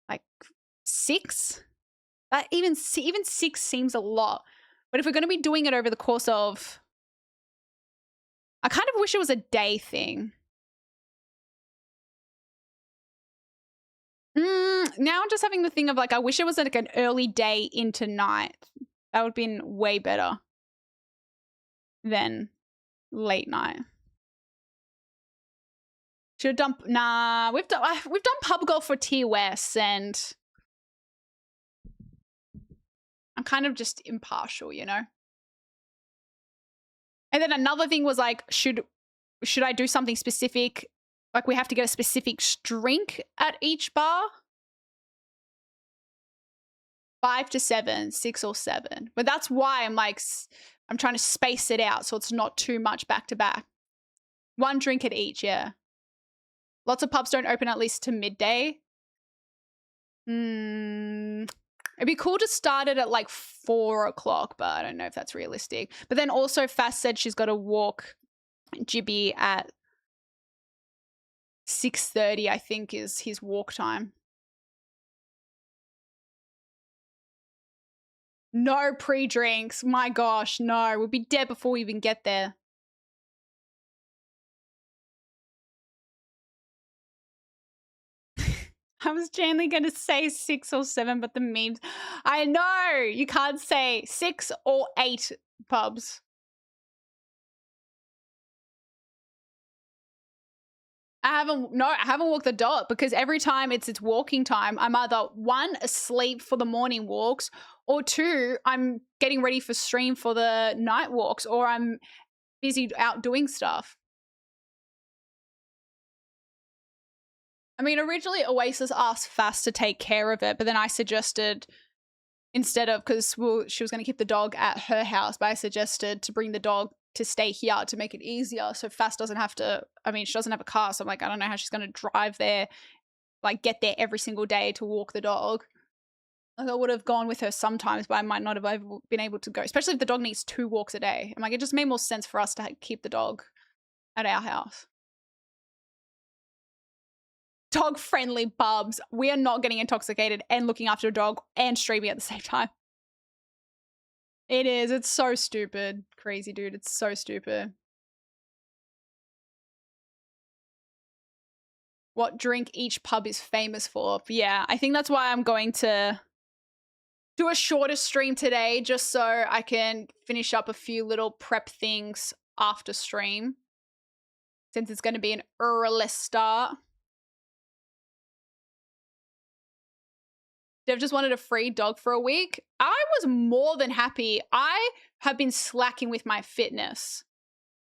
Like 6? Even 6 seems a lot. But if we're going to be doing it over the course of... I kind of wish it was a day thing. Now I'm just having the thing of like, I wish it was like an early day into night. That would have been way better than late night. Should have done, nah, we've done pub golf for Tier West and I'm kind of just impartial, you know? And then another thing was like, should I do something specific? Like we have to get a specific drink at each bar? 5 to 7, 6 or 7. But that's why I'm like, I'm trying to space it out so it's not too much back to back. 1 drink at each, yeah. Lots of pubs don't open at least to midday. It'd be cool to start it at like 4 o'clock, but I don't know if that's realistic. But then also Fast said she's got to walk Jibby at 6:30, I think is his walk time. No pre-drinks. My gosh, no. We'll be dead before we even get there. I was generally going to say 6 or 7, but the memes... I know! You can't say 6 or 8 pubs. I haven't walked the dog because every time it's walking time, I'm either 1, asleep for the morning walks, or 2, I'm getting ready for stream for the night walks, or I'm busy out doing stuff. I mean, originally Oasis asked Fast to take care of it, but then I suggested instead of, because she was going to keep the dog at her house, but I suggested to bring the dog to stay here to make it easier so Fast doesn't have to, I mean, she doesn't have a car, so I'm like, I don't know how she's going to drive there, like get there every single day to walk the dog. Like I would have gone with her sometimes, but I might not have been able to go, especially if the dog needs 2 walks a day. I'm like, it just made more sense for us to keep the dog at our house. Dog-friendly pubs. We are not getting intoxicated and looking after a dog and streaming at the same time. It is. It's so stupid. Crazy, dude. It's so stupid. What drink each pub is famous for. Yeah, I think that's why I'm going to do a shorter stream today just so I can finish up a few little prep things after stream. Since it's going to be an early start. Dev just wanted a free dog for a week. I was more than happy. I have been slacking with my fitness.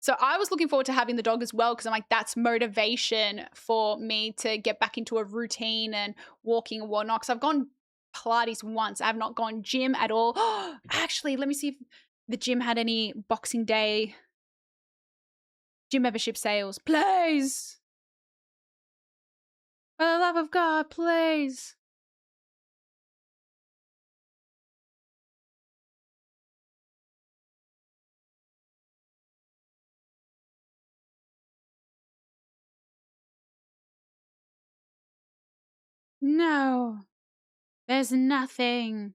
So I was looking forward to having the dog as well because I'm like, that's motivation for me to get back into a routine and walking and whatnot. Because I've gone Pilates once. I have not gone gym at all. Actually, let me see if the gym had any Boxing Day gym membership sales. Please. For the love of God, please. No, there's nothing.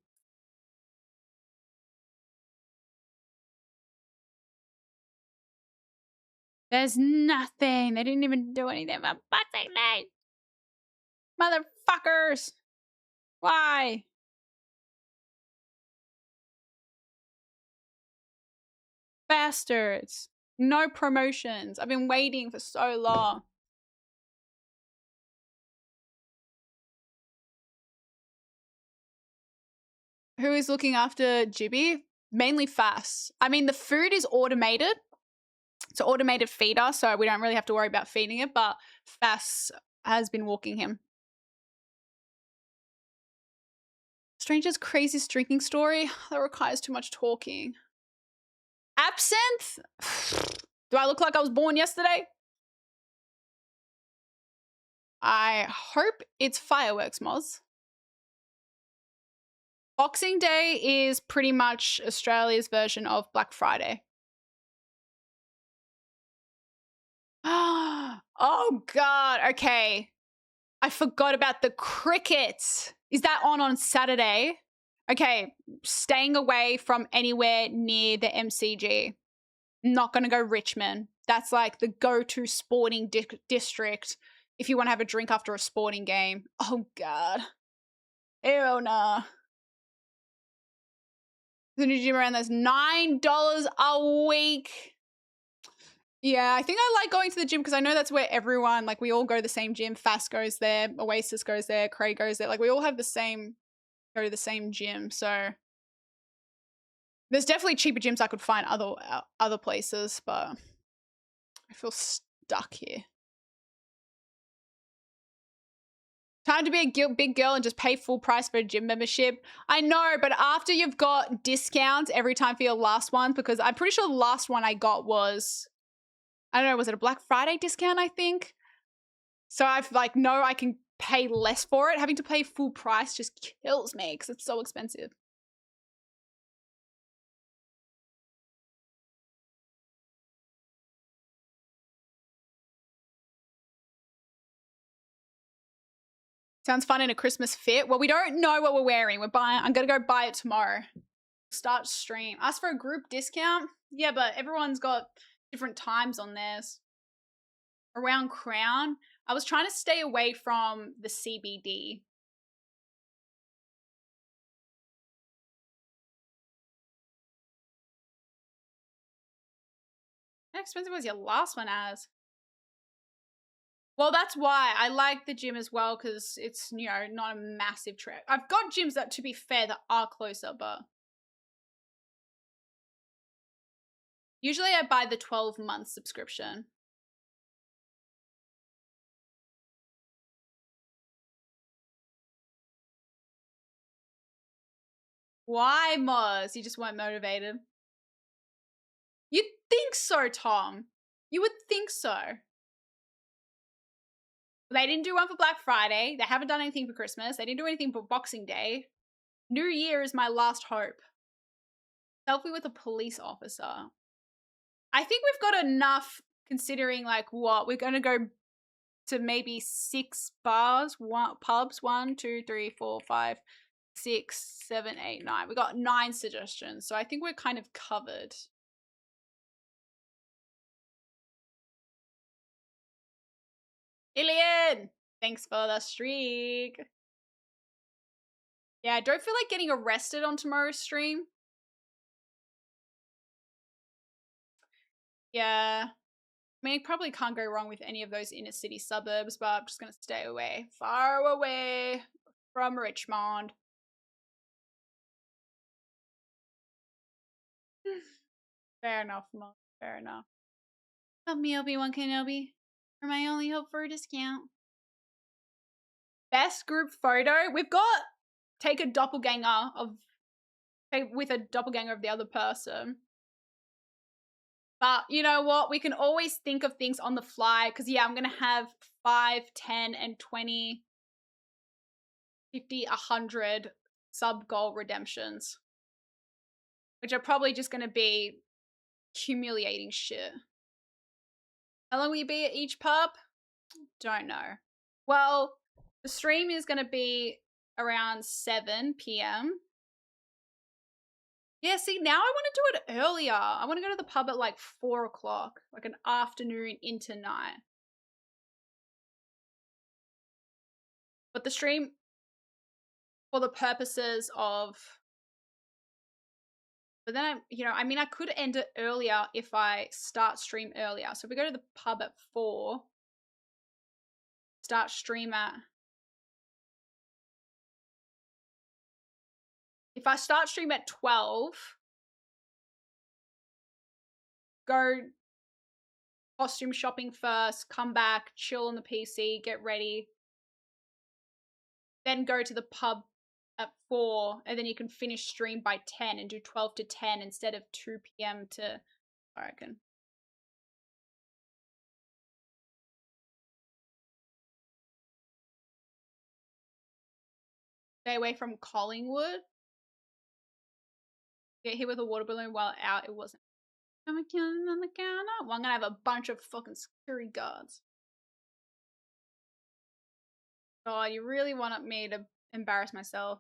There's nothing. They didn't even do anything for Boxing Day. Motherfuckers. Why? Bastards. No promotions. I've been waiting for so long. Who is looking after Jibby? Mainly Fass. I mean, the food is automated. It's an automated feeder, so we don't really have to worry about feeding it, but Fass has been walking him. Stranger's craziest drinking story? That requires too much talking. Absinthe? Do I look like I was born yesterday? I hope it's fireworks, Moz. Boxing Day is pretty much Australia's version of Black Friday. Oh, God. Okay. I forgot about the cricket. Is that on Saturday? Okay. Staying away from anywhere near the MCG. Not going to go Richmond. That's like the go-to sporting district if you want to have a drink after a sporting game. Oh, God. Ew, nah. The new gym around that's $9 a week. Yeah, I think I like going to the gym because I know that's where everyone, like we all go to the same gym. Fast goes there, Oasis goes there, Craig goes there. Like we all have the same, go to the same gym. So there's definitely cheaper gyms I could find other places, but I feel stuck here. Time to be a big girl and just pay full price for a gym membership. I know, but after you've got discounts every time for your last one, because I'm pretty sure the last one I got was, I don't know, was it a Black Friday discount, I think? So I've like, no, I can pay less for it. Having to pay full price just kills me because it's so expensive. Sounds fun in a Christmas fit. Well, we don't know what we're wearing. I'm going to go buy it tomorrow. Start stream. Ask for a group discount. Yeah, but everyone's got different times on theirs. Around Crown, I was trying to stay away from the CBD. How expensive was your last one as? Well, that's why I like the gym as well because it's, you know, not a massive trek. I've got gyms that, to be fair, that are closer, but usually I buy the 12-month subscription. Why, Moz? You just weren't motivated? You'd think so, Tom. You would think so. They didn't do one for Black Friday. They haven't done anything for Christmas. They didn't do anything for Boxing Day. New Year is my last hope. Selfie with a police officer. I think we've got enough considering like what we're going to go to maybe 6 bars, pubs, 1, 2, 3, 4, 5, 6, 7, 8, 9. We got 9 suggestions, so I think we're kind of covered. Ilian, thanks for the streak. Yeah, I don't feel like getting arrested on tomorrow's stream. Yeah. I mean, probably can't go wrong with any of those inner city suburbs, but I'm just going to stay away. Far away from Richmond. Fair enough, Mom. Fair enough. Help me, Obi-Wan Kenobi. You're my only hope for a discount. Best group photo? We've got take a doppelganger of... with a doppelganger of the other person. But you know what? We can always think of things on the fly. Because, yeah, I'm going to have 5, 10, and 20, 50, 100 sub-goal redemptions. Which are probably just going to be humiliating shit. How long will you be at each pub? Don't know. Well, the stream is going to be around 7 p.m. Yeah, see, now I want to do it earlier. I want to go to the pub at like 4 o'clock, like an afternoon into night. But the stream, for the purposes of... But then, I mean, I could end it earlier if I start stream earlier. So if we go to the pub at 4, start stream at... If I start stream at 12, go costume shopping first, come back, chill on the PC, get ready, then go to the pub at 4, and then you can finish stream by 10 and do 12 to 10 instead of 2 p.m. to, I reckon. Stay away from Collingwood. Get hit with a water balloon while out, it wasn't. I'm killing on the counter. Well, I'm gonna have a bunch of fucking security guards. God, you really want me to embarrass myself.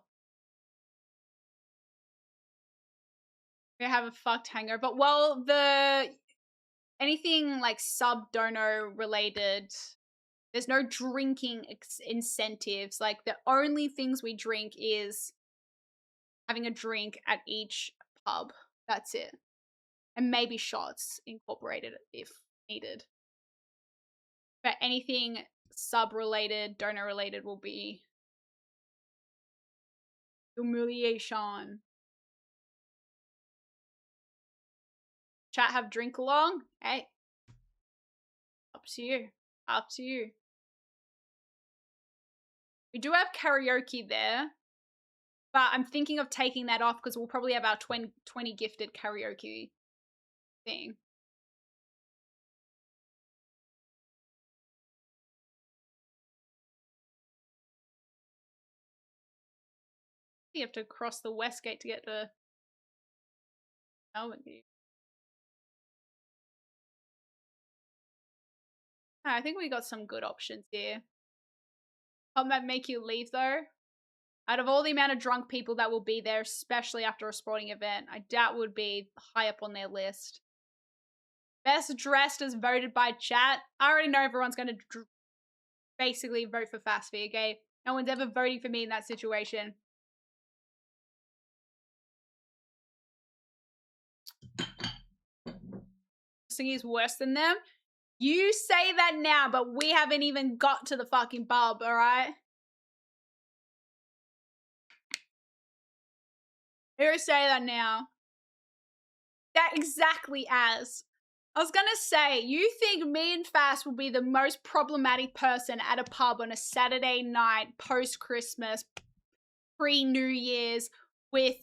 We have a fucked hangover. But, well, anything like sub-dono related, there's no drinking incentives. Like, the only things we drink is having a drink at each pub. That's it. And maybe shots incorporated if needed. But anything sub-related, donor-related will be humiliation. Chat have drink along? Hey. Up to you. Up to you. We do have karaoke there. But I'm thinking of taking that off because we'll probably have our 20 gifted karaoke thing. You have to cross the West Gate to get to Melbourne. I think we got some good options here. What might make you leave though? Out of all the amount of drunk people that will be there, especially after a sporting event, I doubt would be high up on their list. Best dressed as voted by chat. I already know everyone's going to basically vote for Fastfee, okay? No one's ever voting for me in that situation. Singing is worse than them. You say that now, but we haven't even got to the fucking pub, alright? You say that now. That exactly as. I was gonna say, you think me and Fast will be the most problematic person at a pub on a Saturday night, post-Christmas, pre-New Year's, with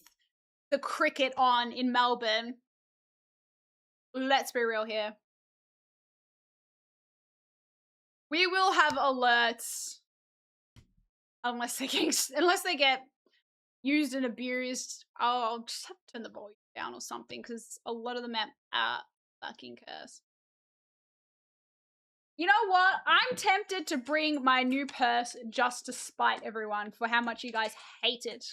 the cricket on in Melbourne. Let's be real here. We will have alerts unless they get used and abused. Oh, I'll just have to turn the volume down or something because a lot of them are fucking cursed. You know what? I'm tempted to bring my new purse just to spite everyone for how much you guys hate it.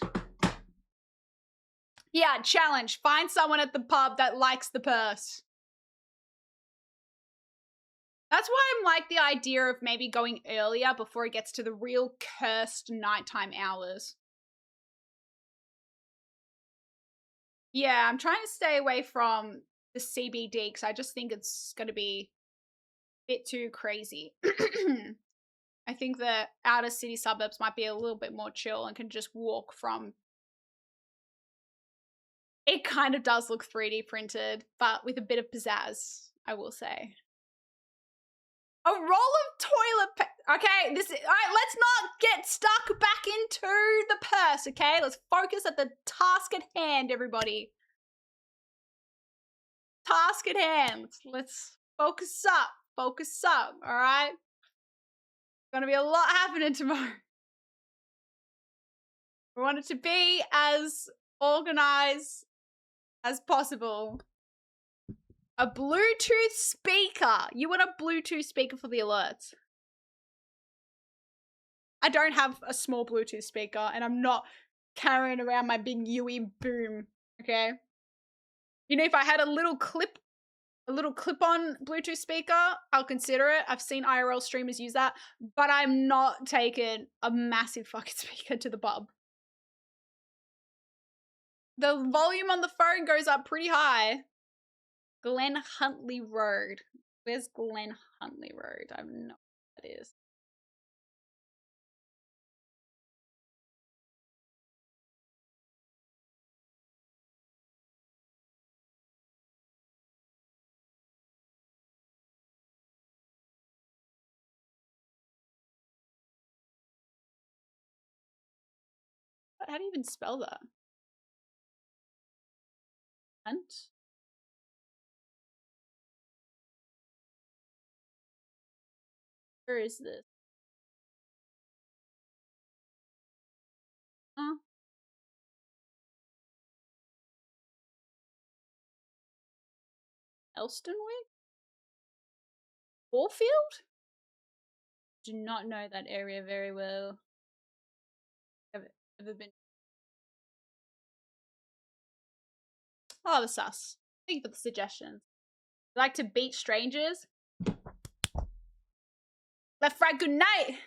Yeah, challenge. Find someone at the pub that likes the purse. That's why I'm like the idea of maybe going earlier before it gets to the real cursed nighttime hours. Yeah, I'm trying to stay away from the CBD because I just think it's going to be a bit too crazy. I think the outer city suburbs might be a little bit more chill and can just walk from. It kind of does look 3D printed, but with a bit of pizzazz, I will say. A roll of toilet paper. Okay, this is, all right, let's not get stuck back into the purse, okay? Let's focus at the task at hand, everybody. Task at hand. Let's focus up. Focus up, all right? Gonna be a lot happening tomorrow. We want it to be as organized as possible. A Bluetooth speaker. You want a Bluetooth speaker for the alerts. I don't have a small Bluetooth speaker and I'm not carrying around my big UE boom, okay? You know, if I had a little clip-on Bluetooth speaker, I'll consider it. I've seen IRL streamers use that, but I'm not taking a massive fucking speaker to the pub. The volume on the phone goes up pretty high. Glen Huntley Road. Where's Glen Huntley Road? I don't know what that is. How do you even spell that? Hunt? Where is this? Huh? Elstonwick? Warfield? Do not know that area very well. Ever been? Oh, the sus. Thank you for the suggestions. Like to beat strangers? Left, right, good night.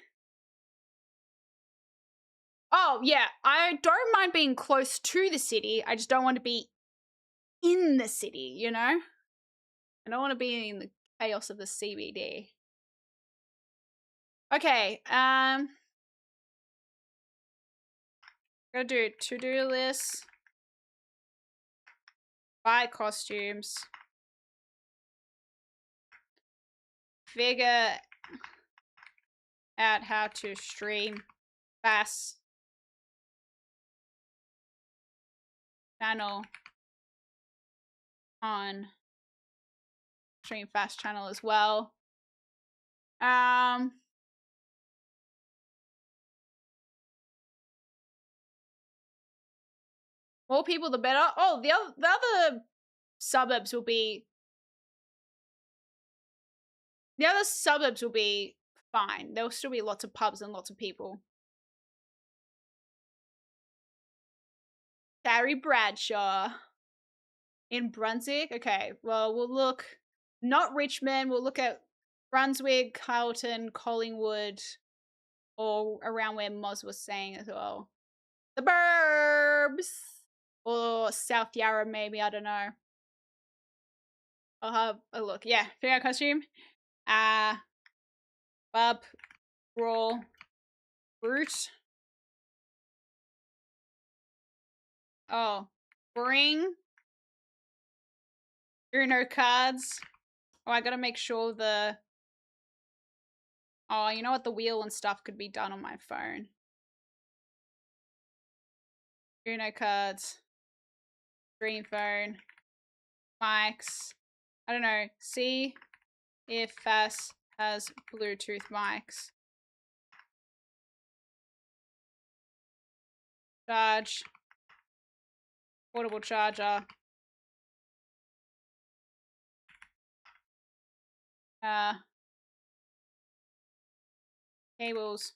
Oh, yeah. I don't mind being close to the city. I just don't want to be in the city, you know? I don't want to be in the chaos of the CBD. Okay, gotta do to-do lists. Buy costumes. Figure out how to stream fast channel on stream fast channel as well. More people the better. Oh, the other suburbs will be fine. There'll still be lots of pubs and lots of people. Barry Bradshaw in Brunswick. Okay, well, we'll look not Richmond. We'll look at Brunswick, Carlton, Collingwood, or around where Moz was saying as well. The Burbs or South Yarra, maybe. I don't know. I'll have a look. Yeah, figure out costume. Bub, Brawl, Brute. Oh, bring Uno cards. Oh, I gotta make sure the. Oh, you know what? The wheel and stuff could be done on my phone. Uno cards. Green phone. Mics. I don't know. See if Fass has Bluetooth mics. Charge. Portable charger. Cables.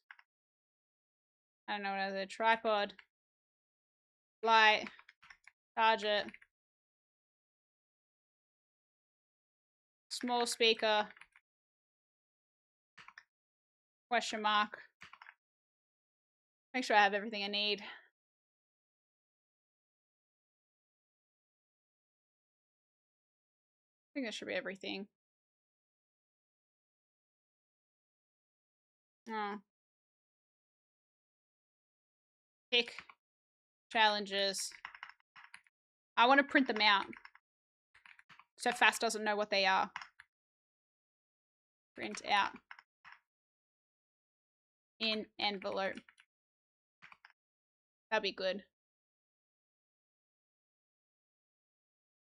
I don't know what other. Tripod. Light. Charge it. Small speaker. Question mark. Make sure I have everything I need. I think that should be everything. Oh. Pick. Challenges. I want to print them out. So Fast doesn't know what they are. Print out. In envelope. That'd be good.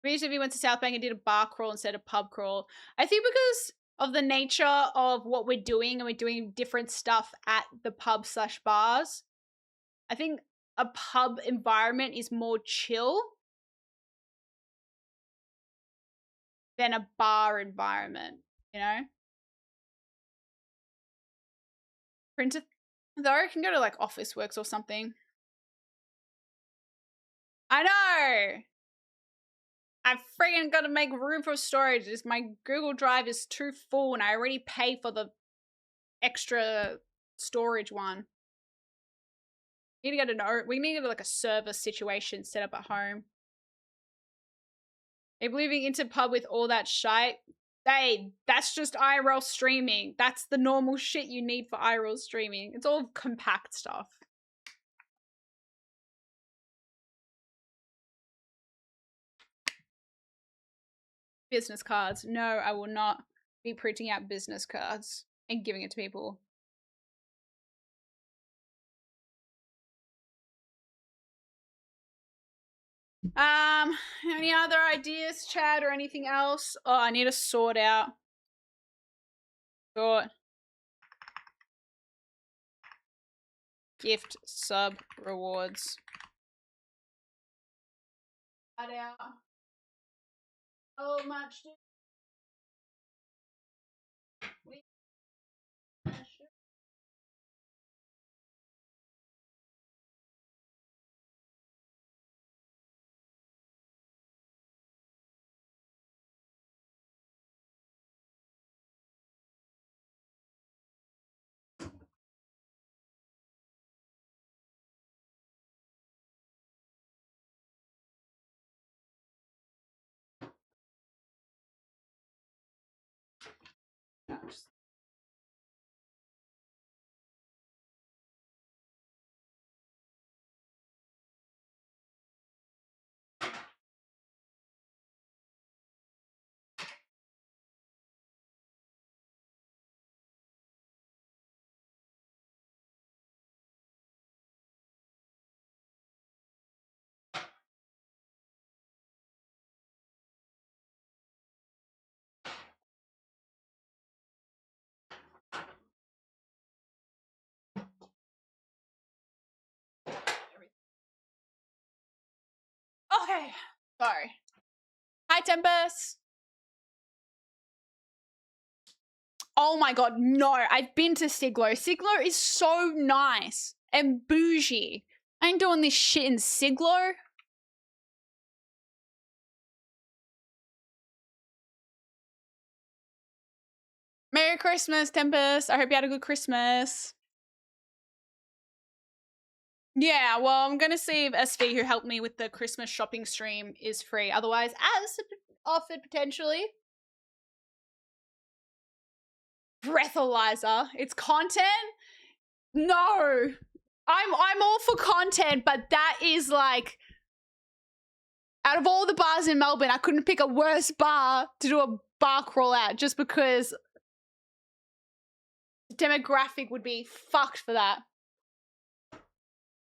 Imagine if he went to South Bank and did a bar crawl instead of pub crawl. I think because of the nature of what we're doing and we're doing different stuff at the pub / bars, I think a pub environment is more chill than a bar environment, you know? Printer, though, I can go to like Office Works or something. I know! I freaking gotta make room for storage. My Google Drive is too full and I already pay for the extra storage one. We need to get like a server situation set up at home. If living into pub with all that shite, hey, that's just IRL streaming. That's the normal shit you need for IRL streaming. It's all compact stuff. Business cards. No, I will not be printing out business cards and giving it to people. Any other ideas, Chad, or anything else? Oh, I need to sort out. Sort. Gift sub rewards. Cut out. Oh, much. Okay, sorry. Hi, Tempest. Oh my god, no. I've been to Siglo. Siglo is so nice and bougie. I ain't doing this shit in Siglo. Merry Christmas, Tempest. I hope you had a good Christmas. Yeah, well, I'm going to see if SV, who helped me with the Christmas shopping stream, is free. Otherwise, as offered potentially. Breathalyzer. It's content? No. I'm all for content, but that is like, out of all the bars in Melbourne, I couldn't pick a worse bar to do a bar crawl at just because the demographic would be fucked for that.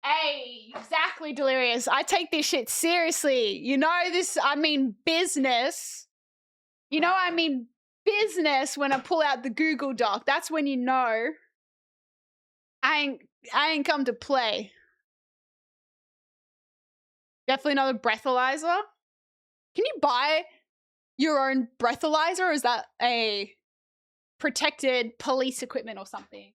Hey, exactly, Delirious. I take this shit seriously. You know this, I mean business. You know I mean business when I pull out the Google Doc. That's when you know I ain't come to play. Definitely not a breathalyzer. Can you buy your own breathalyzer, or is that a protected police equipment or something?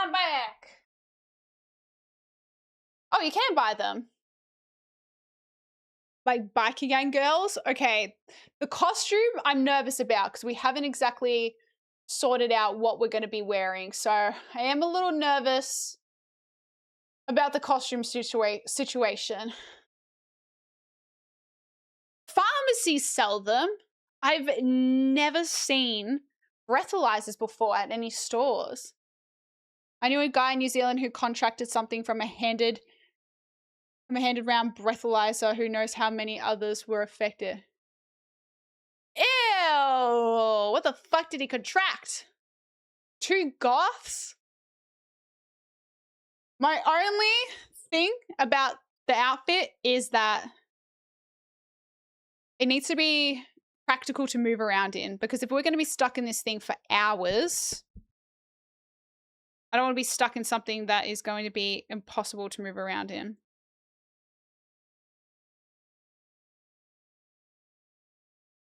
I'm back. Oh, you can buy them. Like biker gang girls. Okay. The costume I'm nervous about because we haven't exactly sorted out what we're going to be wearing. So I am a little nervous about the costume situation. Pharmacies sell them. I've never seen breathalyzers before at any stores. I knew a guy in New Zealand who contracted something from a handed round breathalyzer. Who knows how many others were affected. Ew! What the fuck did he contract? 2 goths? My only thing about the outfit is that it needs to be practical to move around in, because if we're going to be stuck in this thing for hours, I don't want to be stuck in something that is going to be impossible to move around in.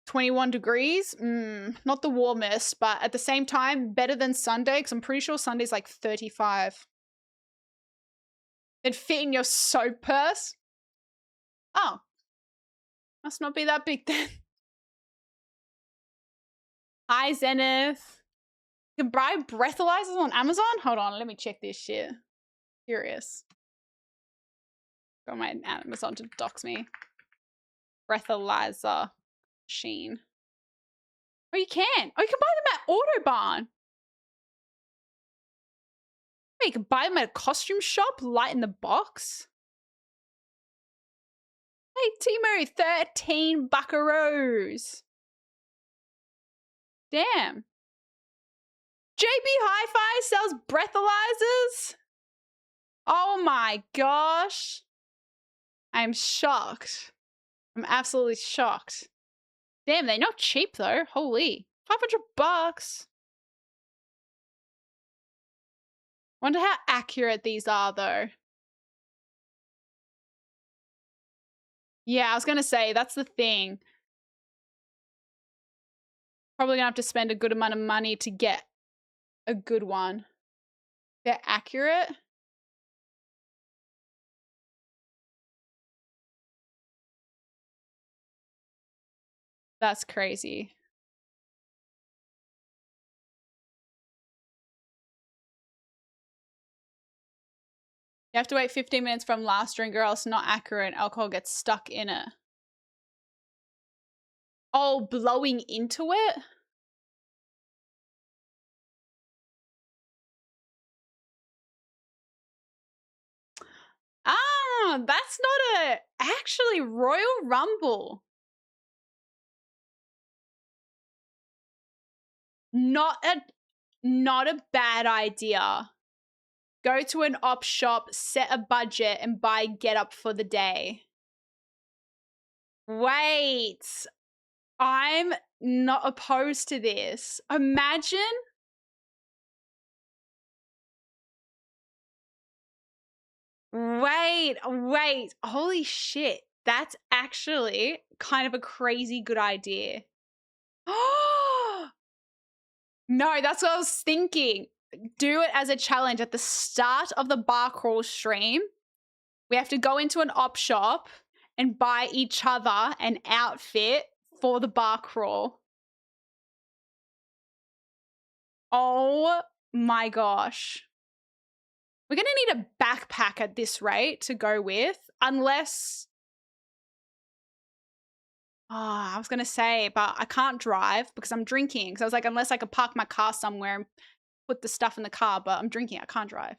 "21 degrees? Not the warmest, but at the same time, better than Sunday, because I'm pretty sure Sunday's like 35. It'd fit in your soap purse? Oh. Must not be that big then. Hi, Zenith. You can buy breathalyzers on Amazon? Hold on, let me check this shit. Curious. Got my Amazon to dox me. Breathalyzer machine. Oh, you can. Oh, you can buy them at Autobarn. Oh, you can buy them at a costume shop, light in the box. Hey, Timo, 13 buckaroos. Damn. JB Hi-Fi sells breathalyzers? Oh my gosh. I'm shocked. I'm absolutely shocked. Damn, they're not cheap though. Holy. $500. Wonder how accurate these are though. Yeah, I was gonna say, that's the thing. Probably gonna have to spend a good amount of money to get a good one. They're accurate. That's crazy. You have to wait 15 minutes from last drink or else not accurate. Alcohol gets stuck in it. Oh, blowing into it? Ah, that's not actually Royal Rumble. Not a bad idea. Go to an op shop, set a budget, and buy Get Up for the day. Wait. I'm not opposed to this. Imagine. Wait. Holy shit. That's actually kind of a crazy good idea. No, that's what I was thinking. Do it as a challenge at the start of the bar crawl stream. We have to go into an op shop and buy each other an outfit for the bar crawl. Oh my gosh. We're going to need a backpack at this rate to go with, unless... Oh, I was going to say, but I can't drive because I'm drinking. So I was like, unless I could park my car somewhere and put the stuff in the car, but I'm drinking. I can't drive.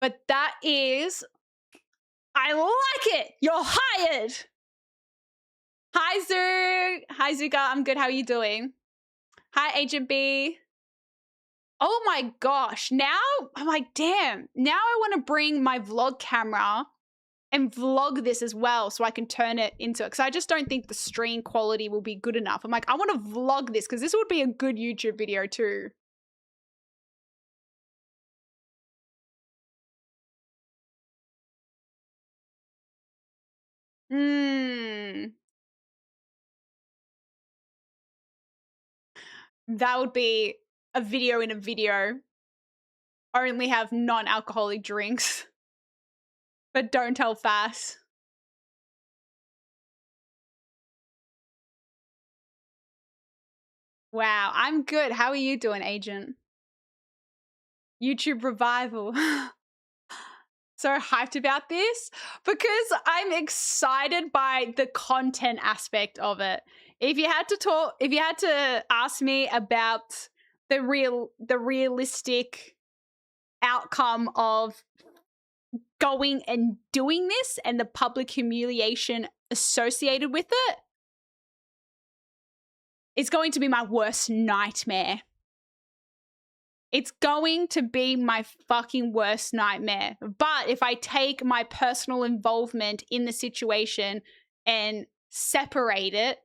But that is, I like it. You're hired. Hi, Zoo. Hi, Zuga. I'm good. How are you doing? Hi, Agent B. Oh my gosh. Now I'm like, damn. Now I want to bring my vlog camera and vlog this as well so I can turn it into it. Because I just don't think the stream quality will be good enough. I'm like, I want to vlog this because this would be a good YouTube video too. That would be a video in a video. Only have non-alcoholic drinks. But don't tell fast. Wow, I'm good. How are you doing, Agent? YouTube revival. So hyped about this because I'm excited by the content aspect of it. If you had to ask me about the realistic outcome of going and doing this and the public humiliation associated with it, it's going to be my worst nightmare. It's going to be my fucking worst nightmare. But if I take my personal involvement in the situation and separate it,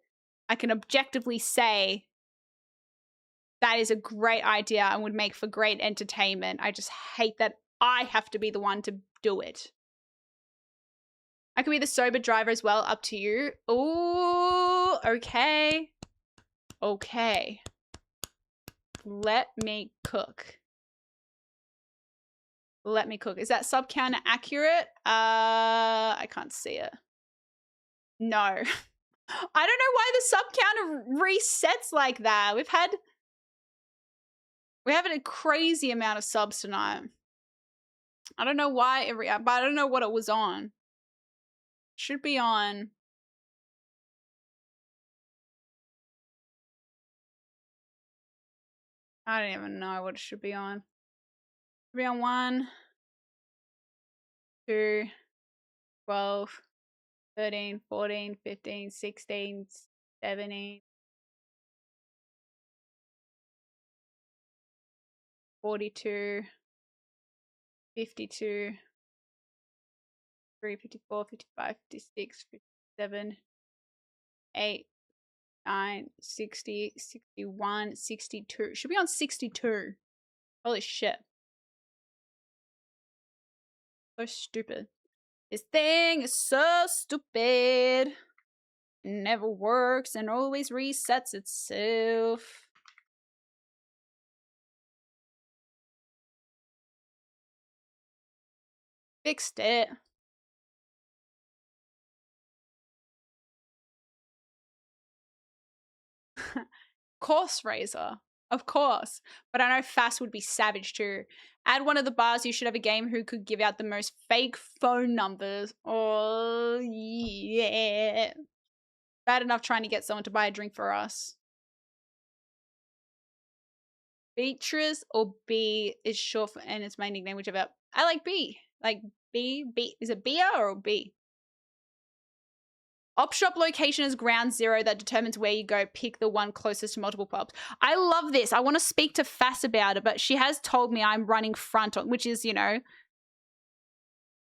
I can objectively say that is a great idea and would make for great entertainment. I just hate that I have to be the one to do it. I could be the sober driver as well, up to you. Ooh, okay. Okay. Let me cook. Let me cook. Is that sub counter accurate? I can't see it. No. I don't know why the sub counter resets like that. We're having a crazy amount of subs tonight. I don't know why but I don't know what it was on. Should be on. I don't even know what it should be on. Should be on 1, 2, 12, 13, 14, 15, 16, 17, 42, 52, 53, 54, 55, 56, 57, 8, 9, 60, 61, 62. Should be on 62. Holy shit. So stupid. This thing is so stupid. It never works and always resets itself. Fixed it. Course Razor. Of course. But I know Fast would be savage too. Add one of the bars, you should have a game who could give out the most fake phone numbers. Oh, yeah. Bad enough trying to get someone to buy a drink for us. Beatrice or B is short for, and it's my nickname, whichever. I like B. Like B. Is it Bia or B? Op shop location is ground zero that determines where you go. Pick the one closest to multiple pubs. I love this. I want to speak to Fass about it, but she has told me I'm running front on, which is, you know,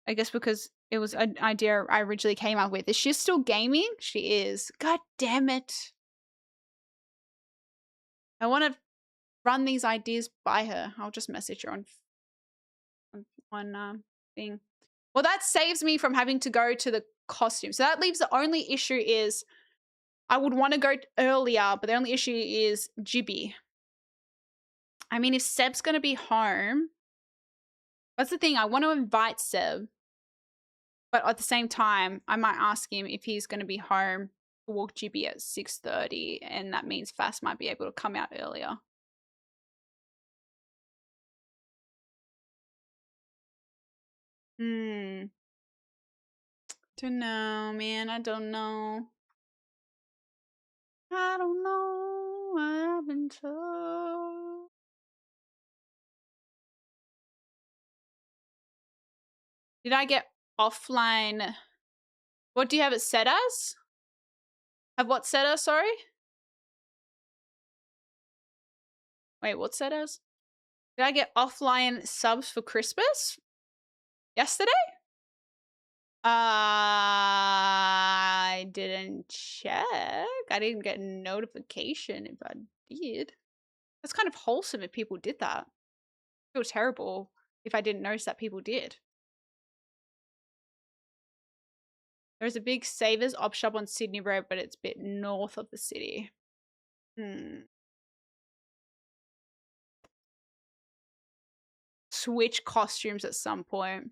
I guess because it was an idea I originally came up with. Is she still gaming? She is. God damn it. I want to run these ideas by her. I'll just message her on thing. Well, that saves me from having to go to the costume. So that leaves the only issue is I would want to go earlier, but the only issue is Jibby. I mean, if Seb's going to be home, that's the thing. I want to invite Seb, but at the same time, I might ask him if he's going to be home to walk Jibby at 6:30, and that means Fast might be able to come out earlier. Don't know, man. I don't know. I don't know. I've been told. Did I get offline? What do you have it set as? Have what set as, sorry? Wait, what's set as? Did I get offline subs for Christmas? Yesterday? I didn't check. I didn't get a notification if I did. That's kind of wholesome if people did that. I feel terrible if I didn't notice that people did. There's a big Savers op shop on Sydney Road, but it's a bit north of the city. Switch costumes at some point.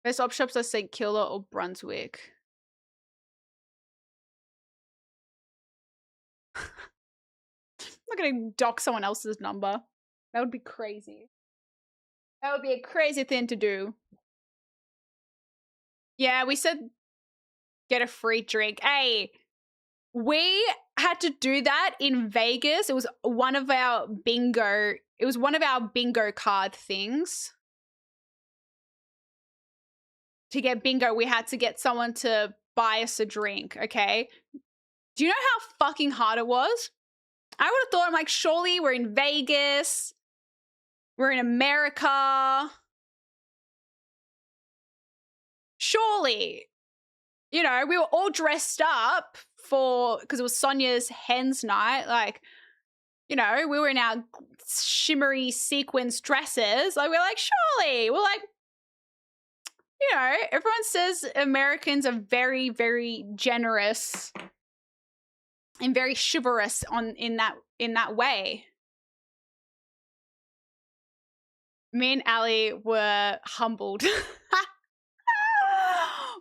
Best op shops are St. Kilda or Brunswick. I'm not gonna dock someone else's number. That would be crazy. That would be a crazy thing to do. Yeah, we said get a free drink. Hey, we had to do that in Vegas. It was one of our bingo. It was one of our bingo card things. To get bingo, we had to get someone to buy us a drink, okay? Do you know how fucking hard it was? I would have thought, I'm like, surely we're in Vegas. We're in America. Surely. You know, we were all dressed up for, because it was Sonia's hen's night. Like, you know, we were in our shimmery sequins dresses. Like, we're like, surely. We're like, you know, everyone says Americans are very, very generous and very chivalrous in that way. Me and Ali were humbled.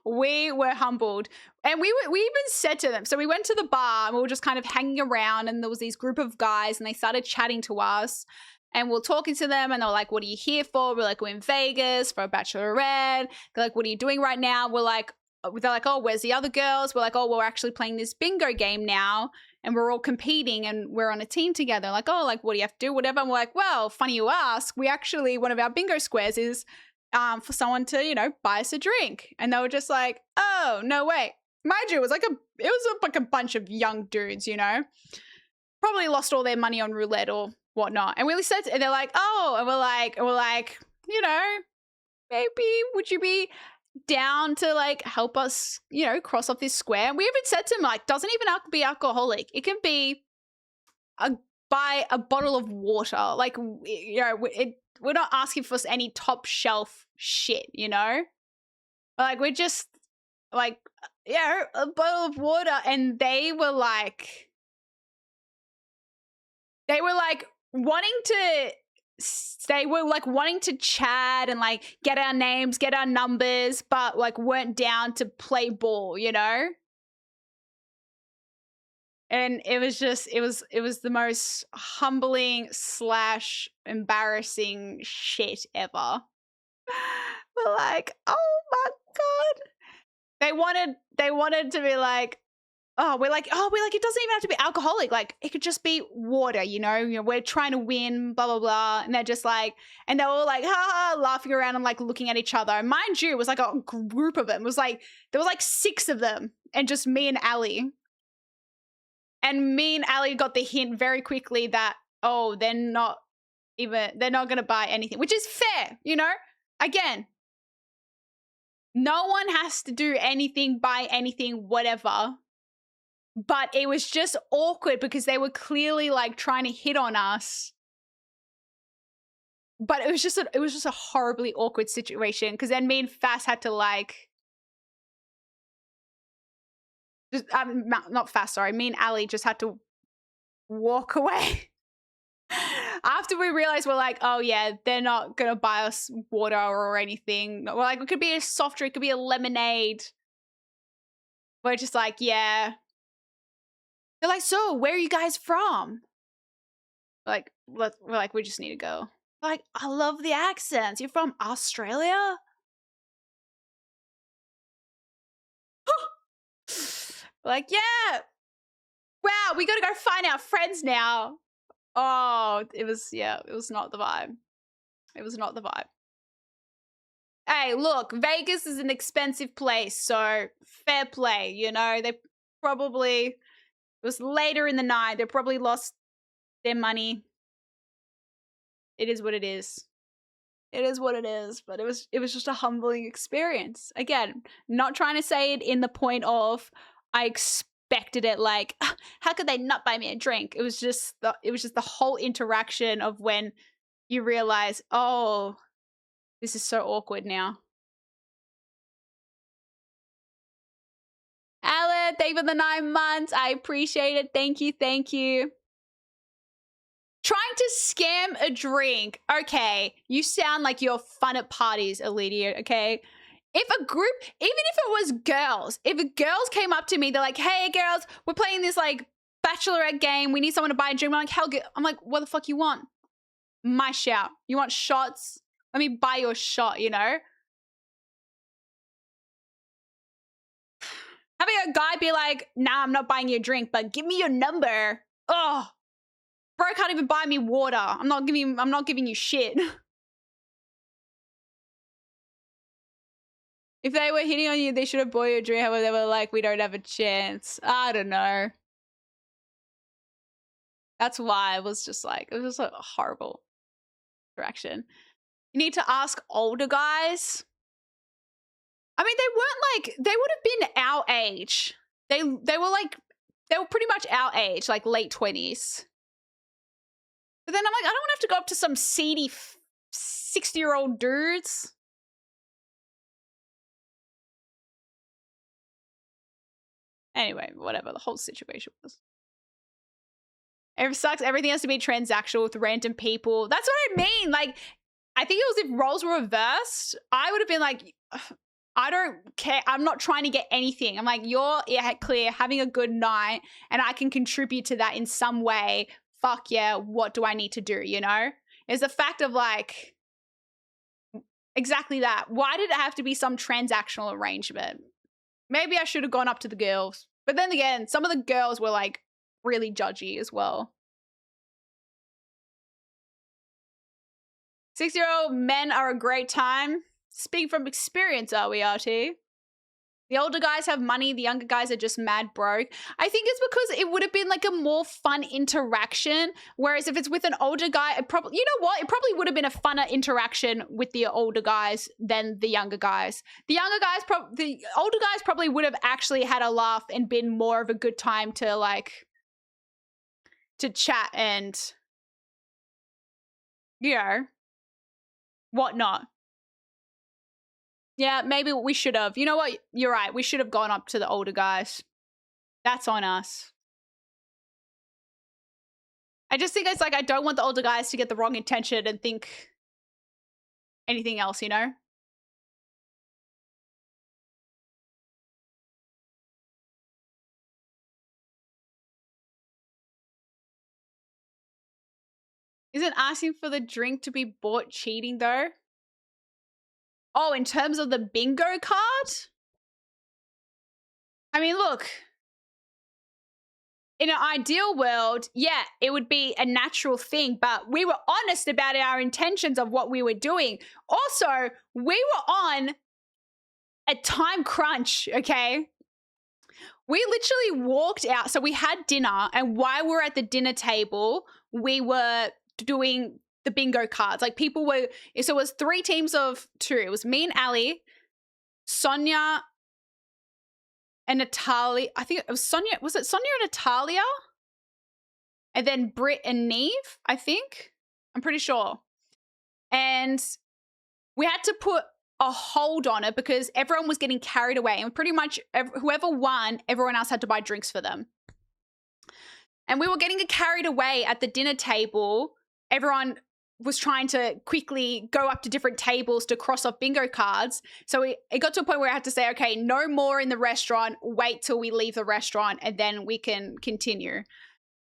We were humbled. And we even said to them, so we went to the bar and we were just kind of hanging around, and there was these group of guys and they started chatting to us, and we were talking to them, and they were like, what are you here for? We're like, we're in Vegas for a bachelorette. They're like, what are you doing right now? We're like, they're like, oh, where's the other girls? We're like, oh, we're actually playing this bingo game now, and we're all competing and we're on a team together. Like, oh, like, what do you have to do? Whatever. And we're like, well, funny you ask. We actually, one of our bingo squares is for someone to, you know, buy us a drink. And they were just like, oh, no way. Mind you, it was like a bunch of young dudes, you know, probably lost all their money on roulette or whatnot. And we said, and they're like, oh, and we're like, you know, maybe would you be down to like help us, you know, cross off this square? And we even said to him, like, doesn't even be alcoholic. It can be buy a bottle of water. Like, you know, we're not asking for any top shelf shit, you know? Like, we're just like, yeah, a bottle of water. And they were like wanting to chat and like get our names, get our numbers, but like weren't down to play ball, you know? And it was just, it was the most humbling / embarrassing shit ever. We're like, oh my God. They wanted to be like, we're like, it doesn't even have to be alcoholic. Like, it could just be water, you know, we're trying to win, blah, blah, blah. And they're just like, and they were all like, ha, ha, laughing around and like looking at each other. And mind you, it was like a group of them. It was like, there was like 6 of them and just me and Ali. And me and Ali got the hint very quickly that, oh, they're not going to buy anything, which is fair, you know? Again, no one has to do anything, buy anything, whatever. But it was just awkward because they were clearly like trying to hit on us. But it was just a horribly awkward situation, because then me and Fass had to like, just, not Fass, sorry, me and Ali just had to walk away. After we realized, we're like, oh yeah, they're not gonna buy us water or anything. We're like, it could be a soft drink, it could be a lemonade. We're just like, yeah. They're like, so where are you guys from? We're like, we just need to go. We're like, I love the accents. You're from Australia? We're like, yeah. Wow, we gotta go find our friends now. Oh, it was not the vibe. It was not the vibe. Hey, look, Vegas is an expensive place, so fair play, you know. They probably, it was later in the night. They probably lost their money. It is what it is. It is what it is, but it was just a humbling experience. Again, not trying to say it in the point of I expected it like, how could they not buy me a drink? It was just the whole interaction of when you realize, oh, this is so awkward now. Alan, thank you for the 9 months. I appreciate it. Thank you. Thank you. Trying to scam a drink. Okay, you sound like you're fun at parties, Elidia, okay? If a group, even if it was girls, if girls came up to me, they're like, hey, girls, we're playing this, like, bachelorette game. We need someone to buy a drink. I'm like, hell, I'm like, what the fuck you want? My shout. You want shots? Let me buy you a shot, you know? Having a guy be like, nah, I'm not buying you a drink, but give me your number. Oh, bro can't even buy me water. I'm not giving you shit. If they were hitting on you, they should have bought you a drink. However, they were like, we don't have a chance. I don't know. That's why it was just like, it was just a horrible interaction. You need to ask older guys. I mean, they weren't like, they would have been our age. They were pretty much our age, like late 20s. But then I'm like, I don't want to have to go up to some seedy 60-year-old dudes. Anyway, whatever the whole situation was. It sucks. Everything has to be transactional with random people. That's what I mean. Like, I think it was if roles were reversed, I would have been like, I don't care. I'm not trying to get anything. I'm like, you're clear, having a good night, and I can contribute to that in some way. Fuck yeah, what do I need to do, you know? It's the fact of like, exactly that. Why did it have to be some transactional arrangement? Maybe I should have gone up to the girls. But then again, some of the girls were like really judgy as well. 6-year-old men are a great time. Speak from experience, are we, RT? The older guys have money, the younger guys are just mad broke. I think it's because it would have been like a more fun interaction. Whereas if it's with an older guy, it probably, you know what? It probably would have been a funner interaction with the older guys than the younger guys. The older guys probably would have actually had a laugh and been more of a good time to like, to chat and, you know, whatnot. Yeah, maybe we should have. You know what? You're right. We should have gone up to the older guys. That's on us. I just think it's like, I don't want the older guys to get the wrong intention and think anything else, you know? Isn't asking for the drink to be bought cheating though? Oh, in terms of the bingo card? I mean, look. In an ideal world, yeah, it would be a natural thing, but we were honest about our intentions of what we were doing. Also, we were on a time crunch, okay? We literally walked out. So we had dinner, and while we were at the dinner table, we were doing the bingo cards. Like people were, so it was 3 teams of 2. It was me and Ali, Sonia, and Natalia. I think it was Sonia. Was it Sonia and Natalia? And then Britt and Neve, I think. I'm pretty sure. And we had to put a hold on it because everyone was getting carried away. And pretty much whoever won, everyone else had to buy drinks for them. And we were getting carried away at the dinner table. Everyone was trying to quickly go up to different tables to cross off bingo cards. So it got to a point where I had to say, okay, no more in the restaurant. Wait till we leave the restaurant and then we can continue.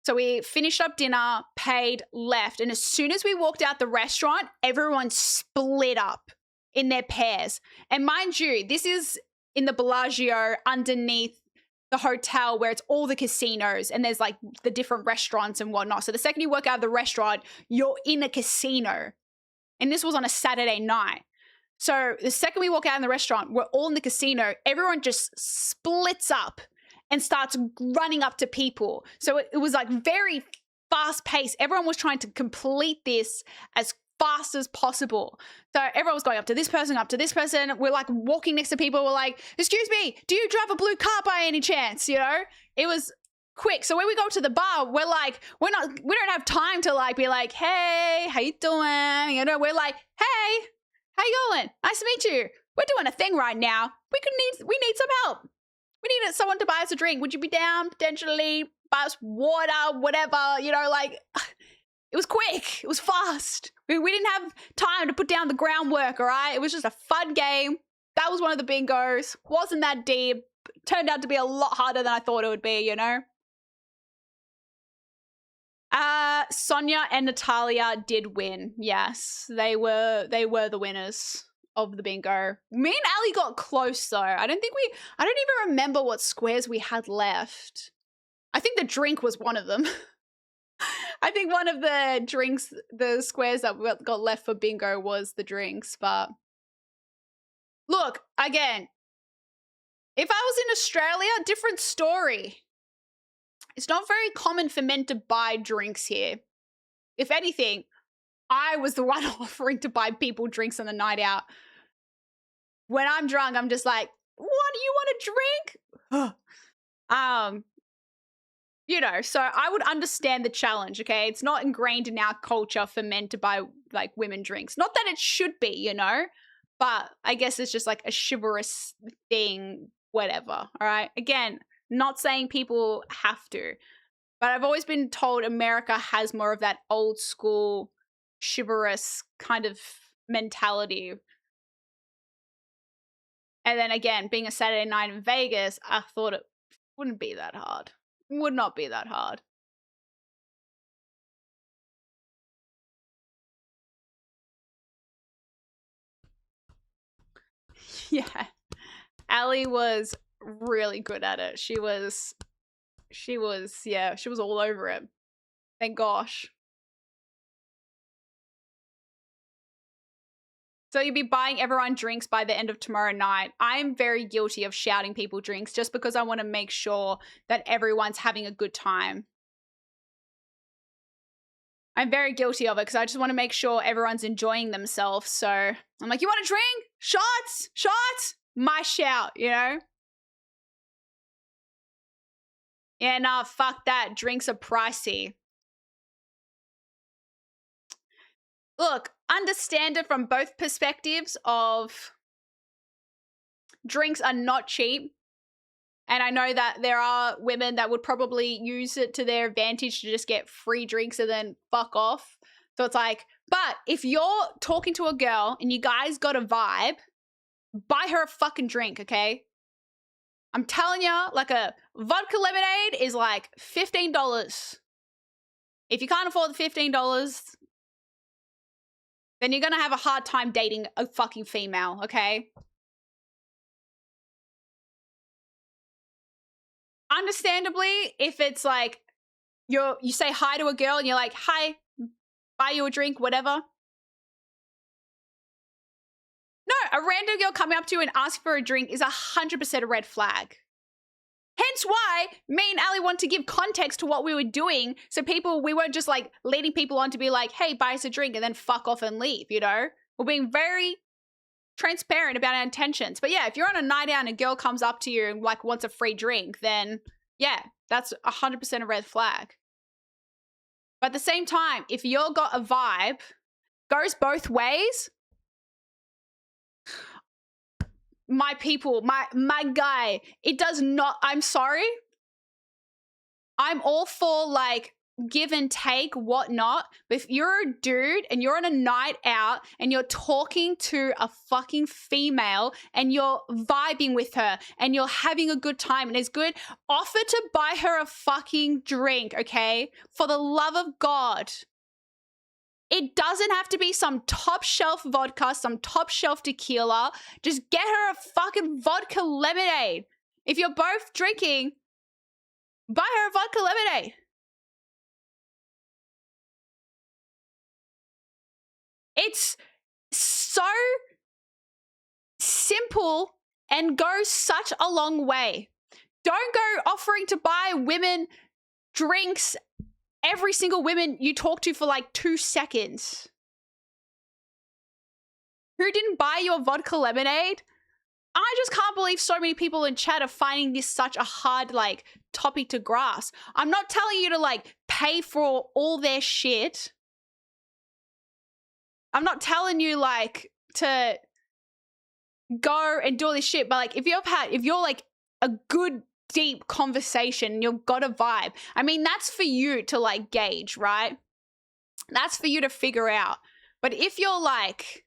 So we finished up dinner, paid, left. And as soon as we walked out the restaurant, everyone split up in their pairs. And mind you, this is in the Bellagio underneath the hotel where it's all the casinos and there's like the different restaurants and whatnot. So the second you walk out of the restaurant, you're in a casino. And this was on a Saturday night. So the second we walk out in the restaurant, we're all in the casino. Everyone just splits up and starts running up to people. So it was like very fast paced. Everyone was trying to complete this as fast as possible. So everyone was going up to this person, up to this person. We're like walking next to people. We're like, excuse me, do you drive a blue car by any chance? You know, it was quick. So when we go to the bar, we're like, we don't have time to like be like, hey, how you doing? You know, we're like, hey, how you going? Nice to meet you. We're doing a thing right now. We need some help. We need someone to buy us a drink. Would you be down potentially buy us water, whatever, you know, like it was quick. It was fast. We didn't have time to put down the groundwork, all right? It was just a fun game. That was one of the bingos. Wasn't that deep. Turned out to be a lot harder than I thought it would be, you know? Sonia and Natalia did win. Yes, they were the winners of the bingo. Me and Ali got close though. I don't even remember what squares we had left. I think the drink was one of them. I think one of the drinks, the squares that got left for bingo was the drinks, but look, again, if I was in Australia, different story. It's not very common for men to buy drinks here. If anything, I was the one offering to buy people drinks on the night out. When I'm drunk, I'm just like, what, do you want a drink? You know, so I would understand the challenge, okay? It's not ingrained in our culture for men to buy, like, women drinks. Not that it should be, you know? But I guess it's just, like, a chivalrous thing, whatever, all right? Again, not saying people have to. But I've always been told America has more of that old school, chivalrous kind of mentality. And then again, being a Saturday night in Vegas, I thought it wouldn't be that hard. Would not be that hard. Yeah. Ali was really good at it. She was all over it. Thank gosh. So you'll be buying everyone drinks by the end of tomorrow night. I'm very guilty of shouting people drinks just because I want to make sure that everyone's having a good time. I'm very guilty of it because I just want to make sure everyone's enjoying themselves. So I'm like, you want a drink? Shots? Shots? My shout, you know? Yeah, nah, fuck that. Drinks are pricey. Look, understand it from both perspectives of drinks are not cheap. And I know that there are women that would probably use it to their advantage to just get free drinks and then fuck off. So it's like, but if you're talking to a girl and you guys got a vibe, buy her a fucking drink, okay? I'm telling you, like a vodka lemonade is like $15. If you can't afford the $15, then you're going to have a hard time dating a fucking female, okay? Understandably, if it's like you say hi to a girl and you're like, hi, buy you a drink, whatever. No, a random girl coming up to you and asking for a drink is 100% a red flag. Hence why me and Ali want to give context to what we were doing so we weren't just like leading people on to be like, hey, buy us a drink and then fuck off and leave, you know? We're being very transparent about our intentions. But yeah, if you're on a night out and a girl comes up to you and like wants a free drink, then yeah, that's 100% a red flag. But at the same time, if you've got a vibe, goes both ways, my people, my guy, it does not, I'm sorry. I'm all for like give and take, whatnot. But if you're a dude and you're on a night out and you're talking to a fucking female and you're vibing with her and you're having a good time and it's good, offer to buy her a fucking drink, okay? For the love of God. It doesn't have to be some top shelf vodka, some top shelf tequila. Just get her a fucking vodka lemonade. If you're both drinking, Buy her a vodka lemonade. It's so simple and goes such a long way. Don't go offering to buy women drinks, every single woman you talk to for like 2 seconds. Who didn't buy you a vodka lemonade? I just can't believe so many people in chat are finding this such a hard, like, topic to grasp. I'm not telling you to, like, pay for all their shit. I'm not telling you, like, to go and do all this shit. But, like, if you're, like, a good, deep conversation, you've got a vibe. I mean, that's for you to, like, gauge, right? That's for you to figure out. But if you're, like,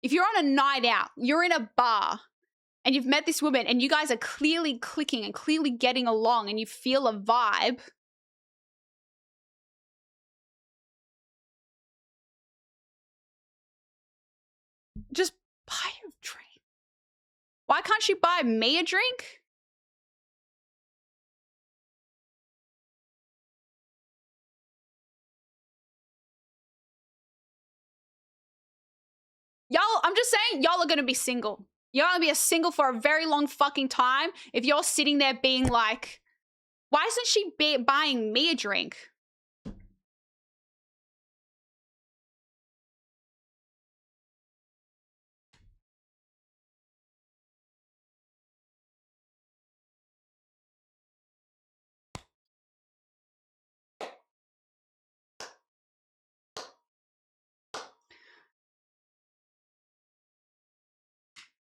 if you're on a night out, you're in a bar, and you've met this woman and you guys are clearly clicking and clearly getting along and you feel a vibe, just buy her a drink. Why can't she buy me a drink? Y'all, I'm just saying, y'all are going to be single. You're going to be single for a very long fucking time if you're sitting there being like, why isn't she buying me a drink?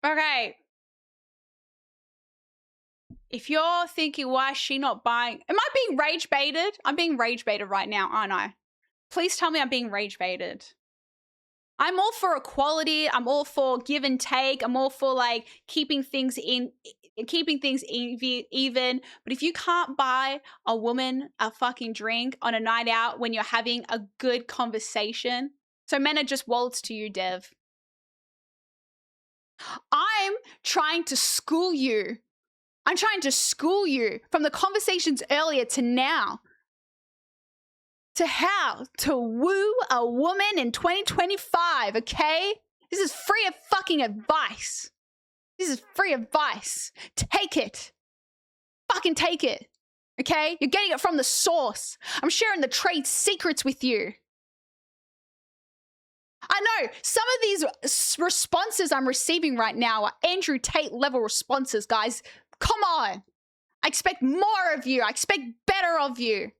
Okay. If you're thinking, why is she not buying? Am I being rage baited? I'm being rage baited right now, aren't I? Please tell me I'm being rage baited. I'm all for equality. I'm all for give and take. I'm all for like keeping things even. But if you can't buy a woman a fucking drink on a night out when you're having a good conversation, so men are just wallets to you, Dev. I'm trying to school you. I'm trying to school you from the conversations earlier to now to how to woo a woman in 2025, okay? This is free of fucking advice. This is free advice. Take it. Fucking take it, okay? You're getting it from the source. I'm sharing the trade secrets with you. I know some of these responses I'm receiving right now are Andrew Tate level responses, guys. Come on. I expect more of you. I expect better of you.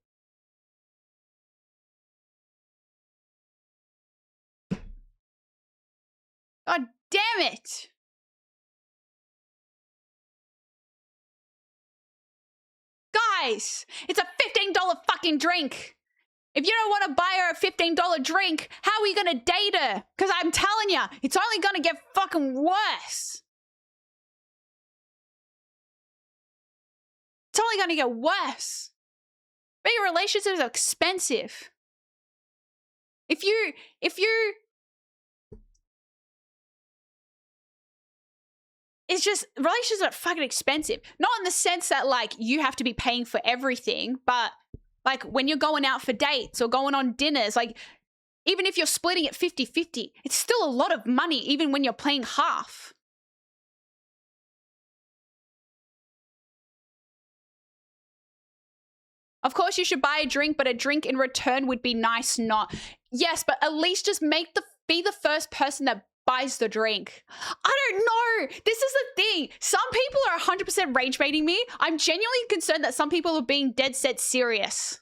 God damn it. Guys, it's a $15 fucking drink. If you don't want to buy her a $15 drink, how are you going to date her? Because I'm telling you, it's only going to get fucking worse. It's only going to get worse. Being in relationships are expensive. If you it's just, relationships are fucking expensive. Not in the sense that like you have to be paying for everything, but like when you're going out for dates or going on dinners, like even if you're splitting it 50-50, it's still a lot of money even when you're paying half. Of course you should buy a drink, but a drink in return would be nice not. Yes, but at least just be the first person that buys the drink. I don't know. This is the thing. Some people are 100% rage baiting me. I'm genuinely concerned that some people are being dead set serious.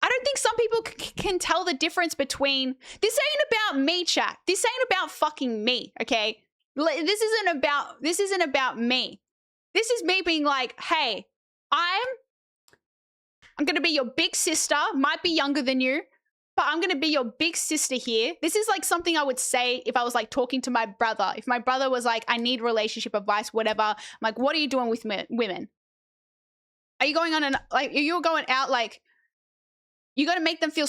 I don't think some people can tell the difference between, this ain't about me, chat. This ain't about fucking me, okay? This isn't about me. This is me being like, hey, I'm going to be your big sister, might be younger than you, but I'm going to be your big sister here. This is like something I would say if I was like talking to my brother. If my brother was like, I need relationship advice, whatever. I'm like, what are you doing with women? Are you going on you're going out like, You got to make them feel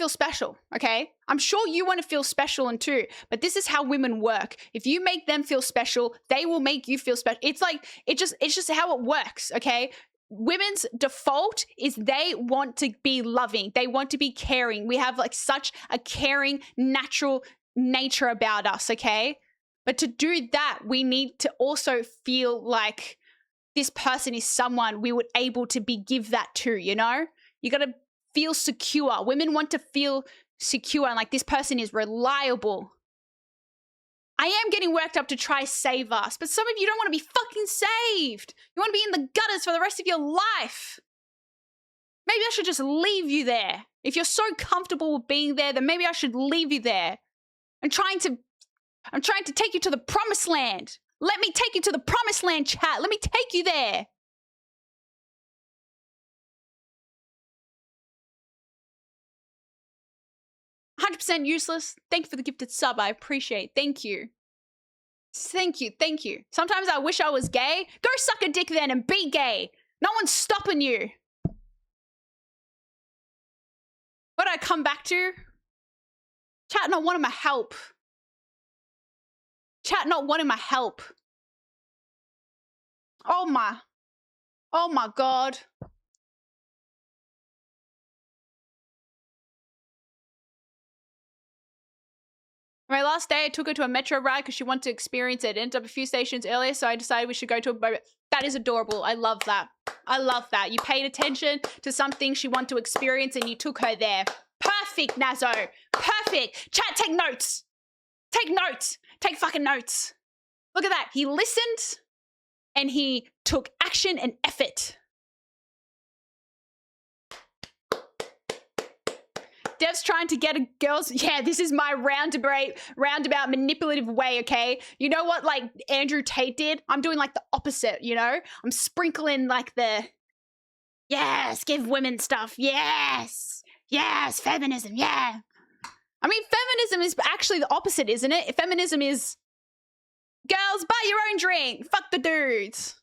special, okay? I'm sure you want to feel special and too, but this is how women work. If you make them feel special, they will make you feel special. It's like it's just how it works, okay? Women's default is they want to be loving. They want to be caring. We have like such a caring natural nature about us, okay? But to do that, we need to also feel like this person is someone we would able to give that to, you know? You got to feel secure. Women want to feel secure and like this person is reliable. I am getting worked up to try save us, but some of you don't want to be fucking saved. You want to be in the gutters for the rest of your life. Maybe I should just leave you there. If you're so comfortable with being there, then maybe I should leave you there. I'm trying to take you to the promised land. Let me take you to the promised land, chat. Let me take you there. %, useless. Thank you for the gifted sub. I appreciate. Thank you. Thank you. Thank you. Sometimes I wish I was gay. Go suck a dick then and be gay. No one's stopping you. What did I come back to? Chat not wanting my help. Chat not wanting my help. Oh my God. My last day, I took her to a metro ride because she wanted to experience it. Ended up a few stations earlier, so I decided we should go to a boat. That is adorable. I love that. I love that. You paid attention to something she wanted to experience and you took her there. Perfect, Nazo. Perfect. Chat, take notes. Take notes. Take fucking notes. Look at that. He listened and he took action and effort. Dev's trying to get a girl's... Yeah, this is my roundabout manipulative way, okay? You know what, like, Andrew Tate did? I'm doing, like, the opposite, you know? I'm sprinkling, like, the... Yes, give women stuff. Yes. Yes, feminism, yeah. I mean, feminism is actually the opposite, isn't it? Feminism is... Girls, buy your own drink. Fuck the dudes.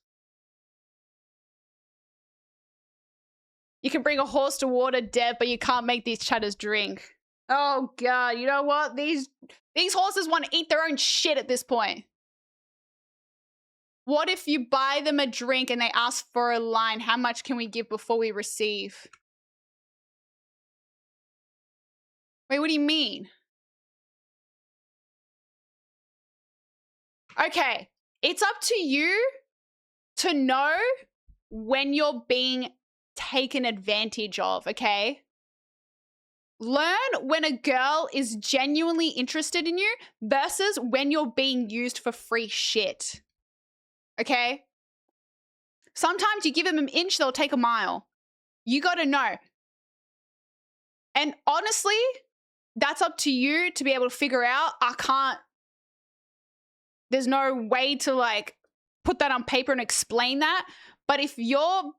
You can bring a horse to water, Dev, but you can't make these chatters drink. Oh, God. You know what? These horses want to eat their own shit at this point. What if you buy them a drink and they ask for a line? How much can we give before we receive? Wait, what do you mean? Okay. It's up to you to know when you're being taken advantage of, okay? Learn when a girl is genuinely interested in you versus when you're being used for free shit. Okay? Sometimes you give them an inch, they'll take a mile. You gotta know. And honestly, that's up to you to be able to figure out. There's no way to like put that on paper and explain that. But if you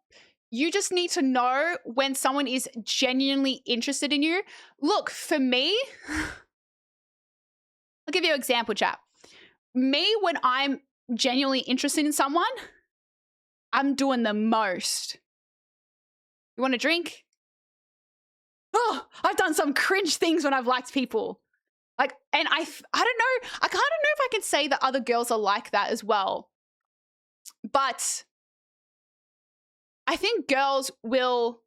just need to know when someone is genuinely interested in you. Look, for me, I'll give you an example, chat. Me, when I'm genuinely interested in someone, I'm doing the most. You want a drink? Oh, I've done some cringe things when I've liked people. Like, and I don't know. I don't know if I can say that other girls are like that as well. But I think girls will,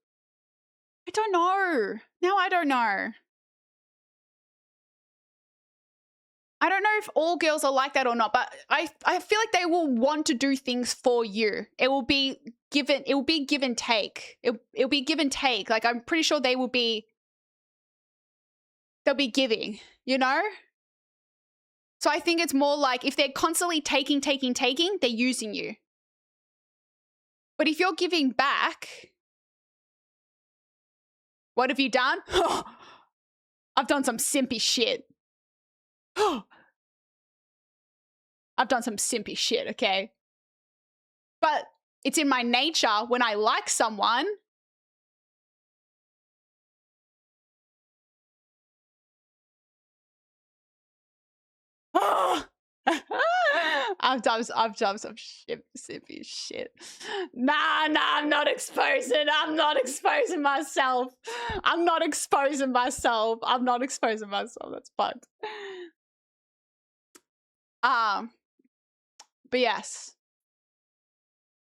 I don't know. Now I don't know. I don't know if all girls are like that or not, but I feel like they will want to do things for you. It will be give and take. It'll be give and take. Like I'm pretty sure they'll be giving, you know? So I think it's more like if they're constantly taking, they're using you. But if you're giving back, what have you done? I've done some simpy shit. I've done some simpy shit, okay? But it's in my nature when I like someone. I've done some simpy shit. Nah, I'm not exposing. I'm not exposing myself. I'm not exposing myself. I'm not exposing myself. That's fucked. But yes.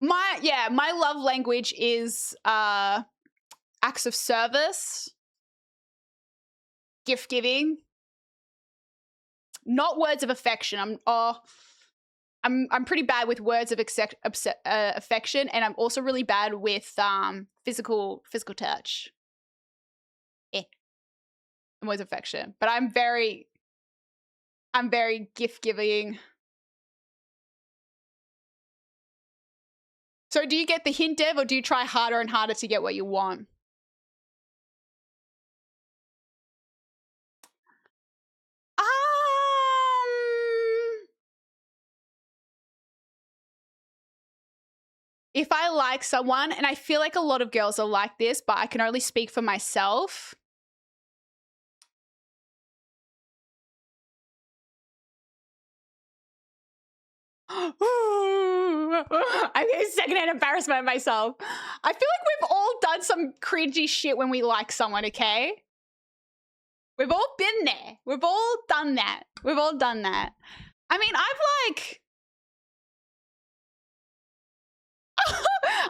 My love language is acts of service, gift giving, not words of affection. I'm pretty bad with words of affection, and I'm also really bad with physical touch. And words of affection, but I'm very gift giving. So do you get the hint, Dev, or do you try harder and harder to get what you want? If I like someone, and I feel like a lot of girls are like this, but I can only speak for myself. I'm getting secondhand embarrassment of myself. I feel like we've all done some cringy shit when we like someone, okay? We've all been there. We've all done that. We've all done that. I mean, I've like...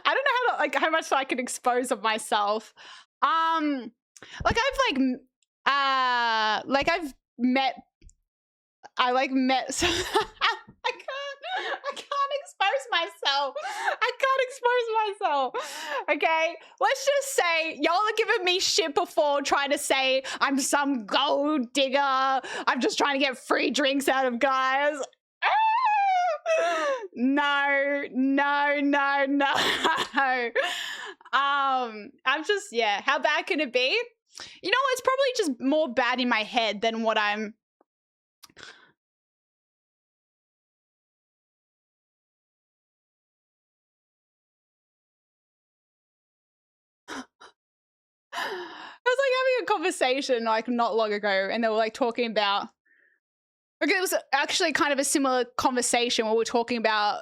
I don't know how much I can expose of myself. I've met some, I can't expose myself. I can't expose myself. Okay, let's just say y'all are giving me shit before, trying to say I'm some gold digger. I'm just trying to get free drinks out of guys. No. I'm just, yeah. How bad can it be? You know, it's probably just more bad in my head than what I'm. I was like having a conversation like not long ago, and they were like talking about. Okay, it was actually kind of a similar conversation where we're talking about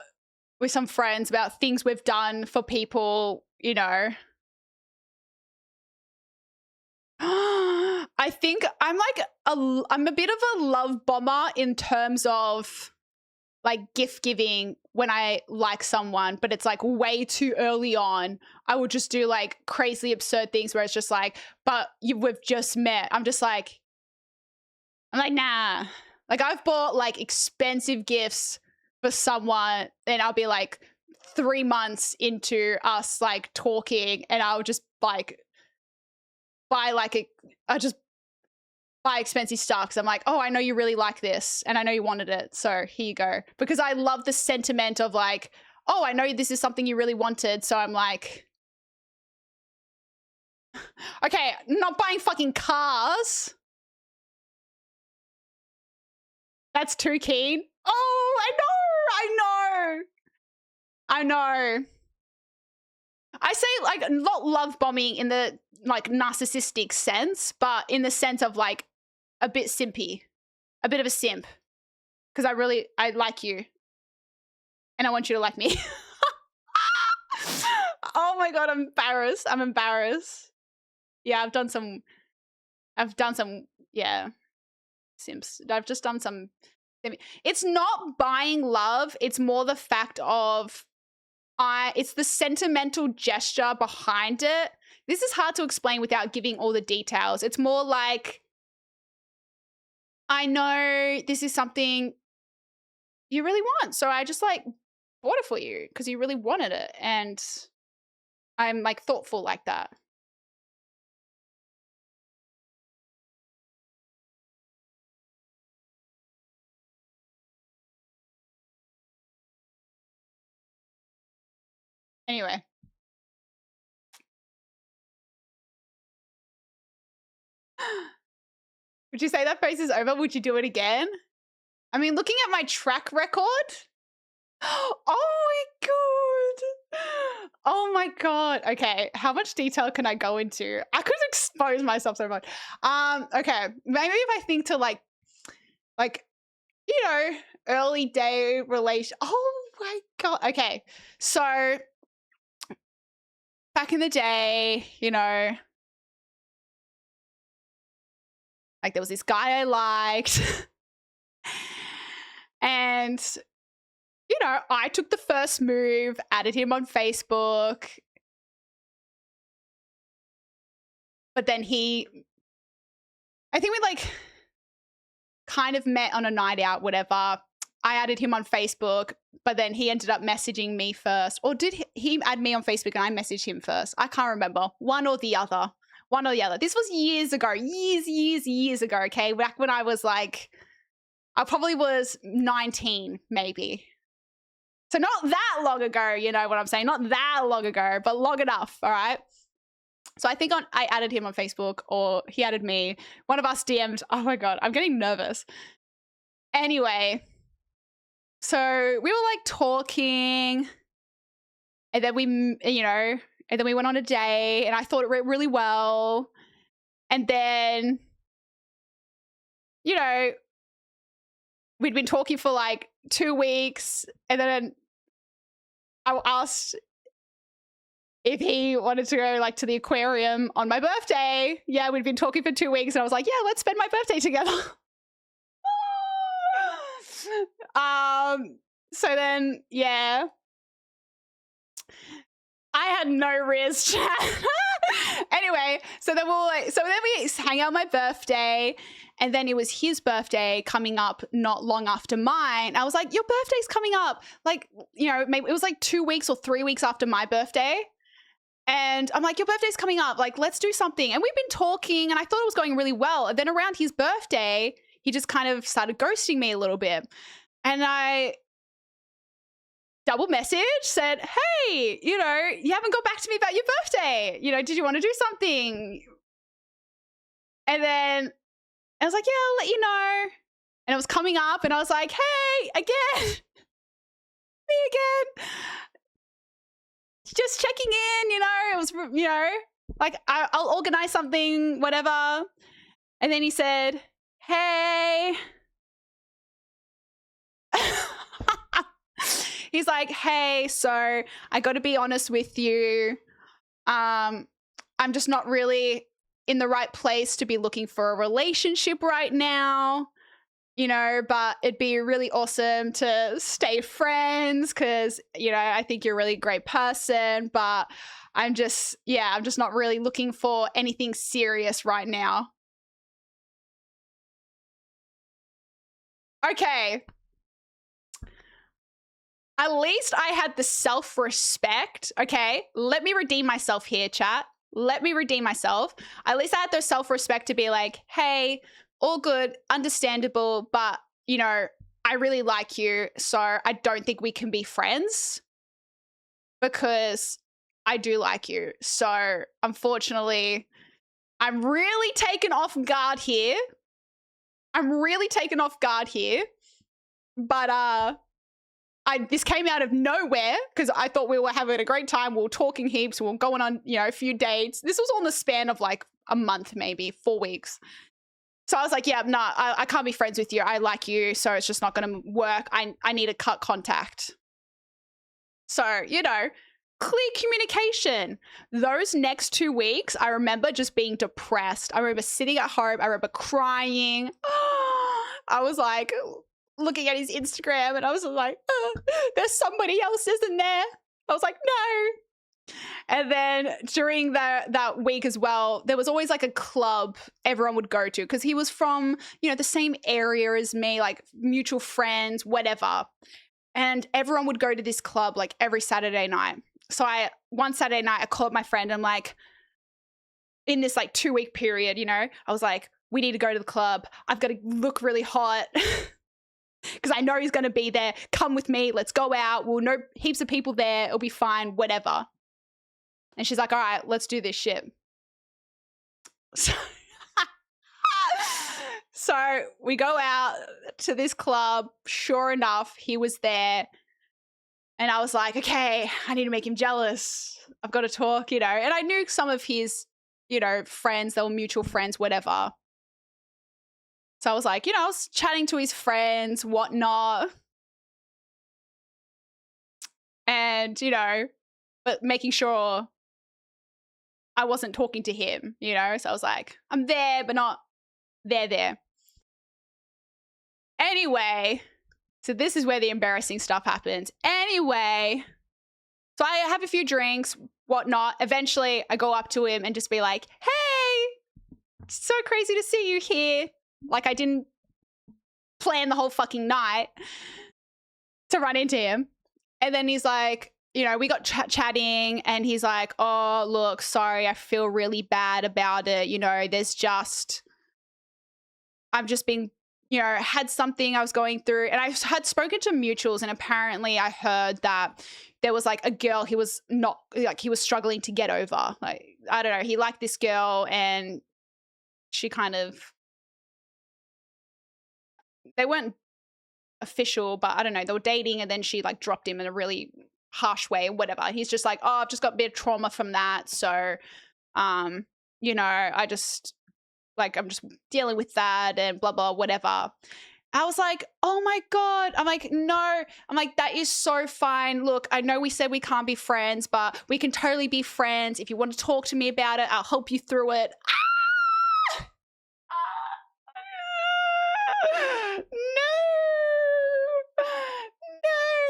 with some friends about things we've done for people, you know. I think I'm a bit of a love bomber in terms of like gift giving when I like someone, but it's like way too early on. I would just do like crazy absurd things where it's just like, but we've just met. I'm like, nah. Like I've bought like expensive gifts for someone, and I'll be like 3 months into us like talking, and I'll just like I'll just buy expensive stuff because I'm like, oh, I know you really like this and I know you wanted it, so here you go. Because I love the sentiment of like, oh, I know this is something you really wanted, so I'm like, okay, not buying fucking cars. That's too keen. Oh, I know. I say like not love bombing in the like narcissistic sense, but in the sense of like a bit simpy, a bit of a simp. Because I like you and I want you to like me. Oh my God, I'm embarrassed. Yeah, I've done some, yeah, simps. I've just done some, it's not buying love. It's more the fact of, it's the sentimental gesture behind it. This is hard to explain without giving all the details. It's more like, I know this is something you really want, so I just like bought it for you because you really wanted it, and I'm like thoughtful like that. Anyway. Would you say that phase is over? Would you do it again? I mean, looking at my track record. Oh my God. Oh my God. Okay. How much detail can I go into? I could expose myself so much. Okay. Maybe if I think to like, you know, early day relation. Oh my God. Okay. So back in the day, you know, like there was this guy I liked and, you know, I took the first move, added him on Facebook. But then I think we like kind of met on a night out, whatever. I added him on Facebook, but then he ended up messaging me first. Or did he add me on Facebook and I messaged him first? I can't remember. One or the other. This was years ago. Years ago, okay? Back when I was like, I probably was 19, maybe. So not that long ago, you know what I'm saying? Not that long ago, but long enough, all right? So I think I added him on Facebook or he added me. One of us DM'd. Oh my God, I'm getting nervous. Anyway, so we were like talking and then we, you know, and then we went on a date and I thought it went really well. And then, you know, we'd been talking for like 2 weeks and then I asked if he wanted to go like to the aquarium on my birthday. Yeah, we'd been talking for 2 weeks and I was like, yeah, let's spend my birthday together. So then, yeah, I had no riz chat. Anyway, so then we hang out my birthday and then it was his birthday coming up not long after mine. I was like, your birthday's coming up. Like, you know, maybe it was like 2 weeks or 3 weeks after my birthday. And I'm like, your birthday's coming up. Like, let's do something. And we've been talking and I thought it was going really well. And then around his birthday, he just kind of started ghosting me a little bit. And I double messaged, said, hey, you know, you haven't got back to me about your birthday. You know, did you want to do something? And then I was like, yeah, I'll let you know. And it was coming up and I was like, hey, again, me again. Just checking in, you know, it was, you know, like I'll organize something, whatever. And then he said, hey. He's like, hey, so I got to be honest with you. I'm just not really in the right place to be looking for a relationship right now. You know, but it'd be really awesome to stay friends because, you know, I think you're a really great person, but I'm just not really looking for anything serious right now. Okay. At least I had the self-respect, okay? Let me redeem myself here, chat. Let me redeem myself. At least I had the self-respect to be like, hey, all good, understandable, but, you know, I really like you, so I don't think we can be friends because I do like you. So, unfortunately, I'm really taken off guard here. But, this came out of nowhere because I thought we were having a great time. We were talking heaps. We were going on, you know, a few dates. This was on the span of like a month, maybe 4 weeks. So I was like, yeah, no, I can't be friends with you. I like you, so it's just not going to work. I need to cut contact. So, you know, clear communication. Those next 2 weeks, I remember just being depressed. I remember sitting at home. I remember crying. I was like looking at his Instagram and I was like, there's somebody else, isn't there? I was like, no. And then during that week as well, there was always like a club everyone would go to because he was from, you know, the same area as me, like mutual friends, whatever. And everyone would go to this club like every Saturday night. So one Saturday night, I called my friend. I'm like, in this like 2 week period, you know, I was like, we need to go to the club. I've got to look really hot because I know he's going to be there. Come with me. Let's go out. We'll know heaps of people there. It'll be fine, whatever. And she's like, all right, let's do this shit. So we go out to this club. Sure enough, he was there. And I was like, okay, I need to make him jealous. I've got to talk, you know. And I knew some of his, you know, friends, they were mutual friends, whatever. So I was like, I was chatting to his friends, whatnot. And, but making sure I wasn't talking to him, So I was like, I'm there, but not there. Anyway, so this is where the embarrassing stuff happens. Anyway, so I have a few drinks, whatnot. Eventually, I go up to him and just be like, hey, so crazy to see you here. Like I didn't plan the whole fucking night to run into him. And then he's like, we got chatting and he's like, oh, look, sorry, I feel really bad about it. I'm just being, had something I was going through. And I had spoken to mutuals and apparently I heard that there was like a girl he was struggling to get over. Like, I don't know, he liked this girl and she kind of, they weren't official, but I don't know, they were dating and then she like dropped him in a really harsh way or whatever. He's just like, oh, I've just got a bit of trauma from that. So, I just like, I'm just dealing with that and blah, blah, whatever. I was like, oh my God. I'm like, no. I'm like, that is so fine. Look, I know we said we can't be friends, but we can totally be friends. If you want to talk to me about it, I'll help you through it. No.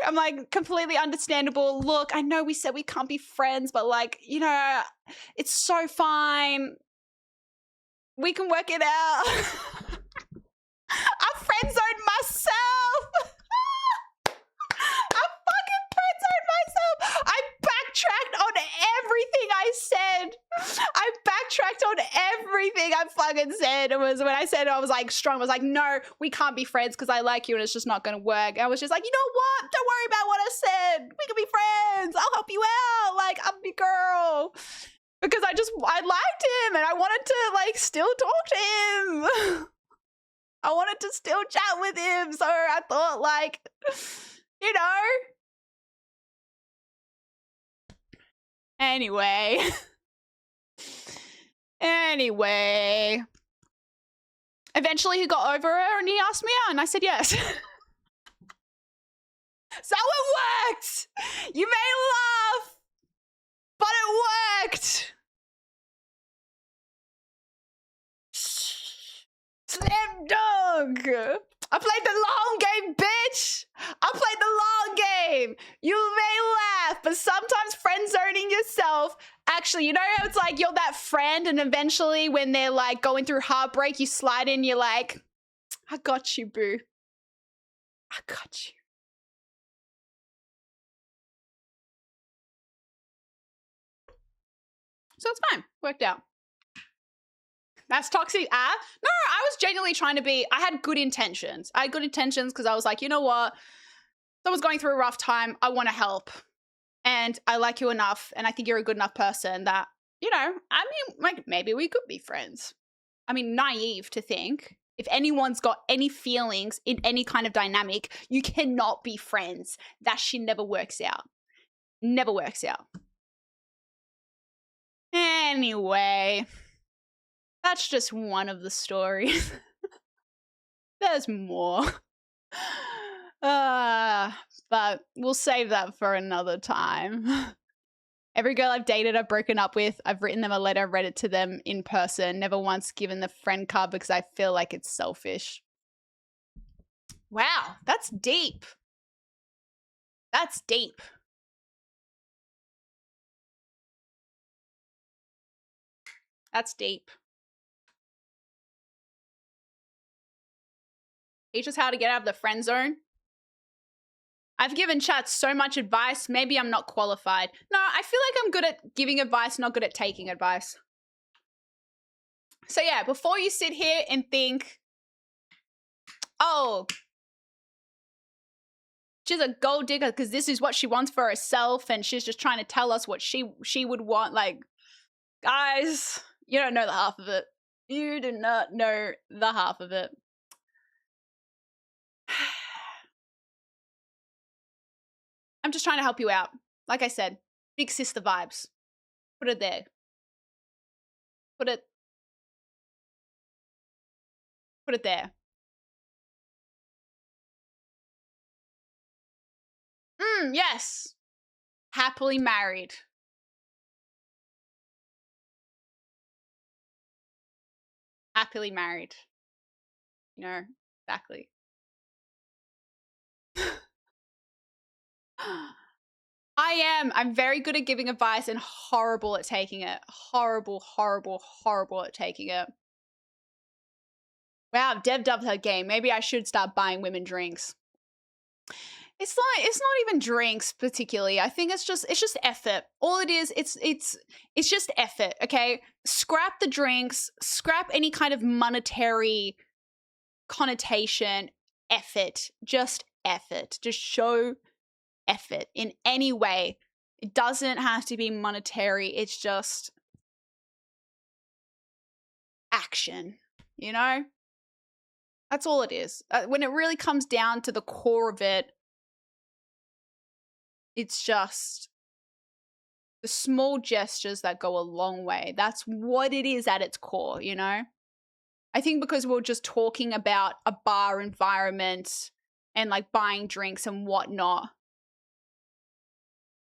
I'm like, completely understandable. Look, I know we said we can't be friends, but like, it's so fine. We can work it out. I friend zoned myself. I fucking friend zoned myself. I backtracked on everything I said. I backtracked on everything I fucking said. It was when I said I was like strong. I was like, no, we can't be friends because I like you and it's just not going to work. I was just like, you know what? Don't worry about what I said. We can be friends. I'll help you out. Like, I'm your girl. Because I liked him and I wanted to like still talk to him. I wanted to still chat with him. So I thought like, Anyway. Eventually he got over her and he asked me out and I said yes. So it worked. You may laugh, but it worked. Slam dunk. I played the long game, bitch. I played the long game. You may laugh, but sometimes friend zoning yourself. Actually, how it's like you're that friend and eventually when they're like going through heartbreak, you slide in, you're like, I got you, boo. I got you. So it's fine. Worked out. That's toxic. No, I was genuinely trying to be, I had good intentions. I had good intentions because I was like, you know what? Someone's going through a rough time. I want to help. And I like you enough. And I think you're a good enough person that, like maybe we could be friends. I mean, naive to think if anyone's got any feelings in any kind of dynamic, you cannot be friends. That shit never works out. Never works out. Anyway. That's just one of the stories. There's more. But we'll save that for another time. Every girl I've dated, I've broken up with, I've written them a letter, read it to them in person, never once given the friend card because I feel like it's selfish. Wow, that's deep. That's deep. That's deep. Teach us how to get out of the friend zone. I've given chat so much advice. Maybe I'm not qualified. No, I feel like I'm good at giving advice, not good at taking advice. So yeah, before you sit here and think, oh, she's a gold digger because this is what she wants for herself and she's just trying to tell us what she would want. Like, guys, you don't know the half of it. You do not know the half of it. I'm just trying to help you out. Like I said, big sister vibes. Put it there. Put it there. Yes. Happily married. Happily married. You know, exactly. I'm very good at giving advice and horrible at taking it. Horrible, horrible, horrible at taking it. Wow, Dev dubbed her game. Maybe I should start buying women drinks. It's not even drinks particularly. I think it's just effort. All it is, it's just effort, okay? Scrap the drinks, scrap any kind of monetary connotation, effort. Just effort. Just show effort in any way. It doesn't have to be monetary. It's just action, you know? That's all it is. When it really comes down to the core of it, it's just the small gestures that go a long way. That's what it is at its core, you know? I think because we're just talking about a bar environment and like buying drinks and whatnot,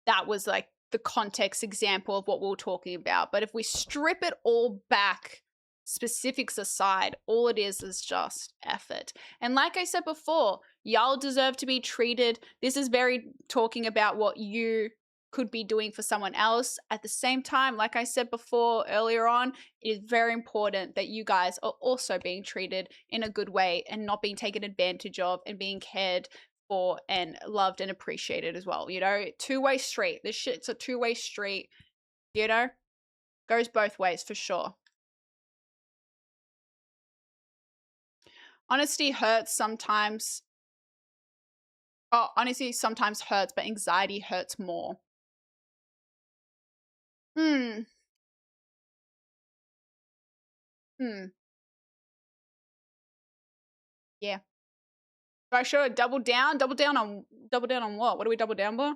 that was like the context example of what we were talking about. But if we strip it all back, specifics aside, all it is just effort. And like I said before, y'all deserve to be treated. This is very talking about what you could be doing for someone else. At the same time, like I said before earlier on, it is very important that you guys are also being treated in a good way and not being taken advantage of and being cared for and loved and appreciated as well. You know, two-way street. This shit's a two-way street, you know? Goes both ways for sure. Honesty hurts sometimes. Oh, honesty sometimes hurts, but anxiety hurts more. Yeah. So I should double down on what? What do we double down for?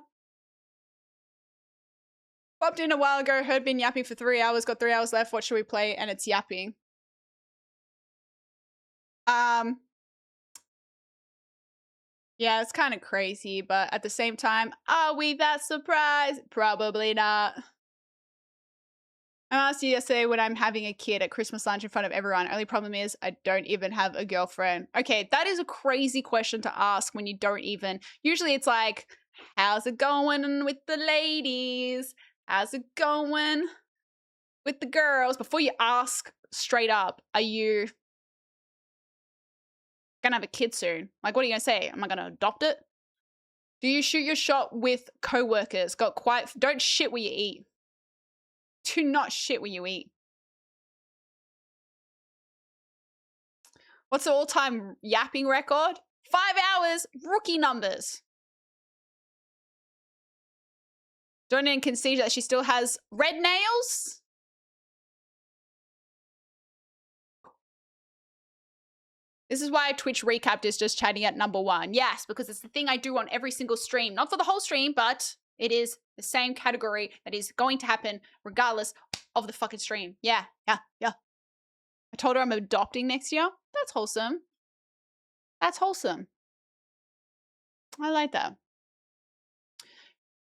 Popped in a while ago, heard been yapping for 3 hours, got 3 hours left. What should we play? And it's yapping. Yeah, it's kind of crazy, but at the same time, are we that surprised? Probably not. I asked you yesterday when I'm having a kid at Christmas lunch in front of everyone. Only problem is I don't even have a girlfriend. Okay, that is a crazy question to ask when you don't even. Usually it's like, how's it going with the ladies? How's it going with the girls? Before you ask straight up, are you gonna have a kid soon? Like, what are you gonna say? Am I gonna adopt it? Do you shoot your shot with co-workers? Don't shit where you eat. Do not shit where you eat. What's the all-time yapping record? 5 hours, rookie numbers. Don't concede that she still has red nails. This is why Twitch Recapped is just chatting at #1. Yes, because it's the thing I do on every single stream. Not for the whole stream, but it is the same category that is going to happen regardless of the fucking stream. Yeah. I told her I'm adopting next year. That's wholesome. That's wholesome. I like that.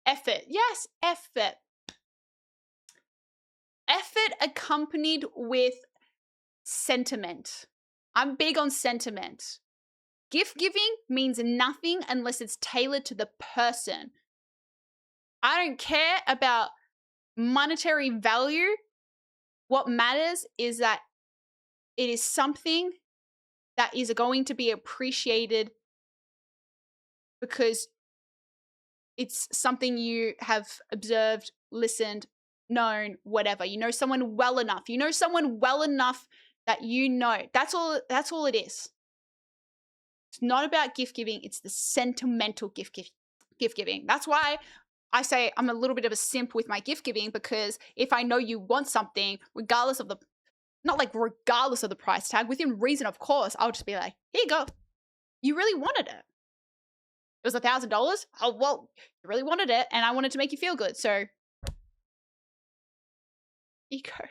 Effort. Yes, effort. Effort accompanied with sentiment. I'm big on sentiment. Gift giving means nothing unless it's tailored to the person. I don't care about monetary value. What matters is that it is something that is going to be appreciated because it's something you have observed, listened, known, whatever. You know someone well enough. You know someone well enough that you know. That's all it is. It's not about gift giving. It's the sentimental gift giving. That's why I say I'm a little bit of a simp with my gift giving, because if I know you want something, regardless of the price tag, within reason, of course, I'll just be like, here you go. You really wanted it. It was $1,000. Oh, well, you really wanted it, and I wanted to make you feel good, so here you go.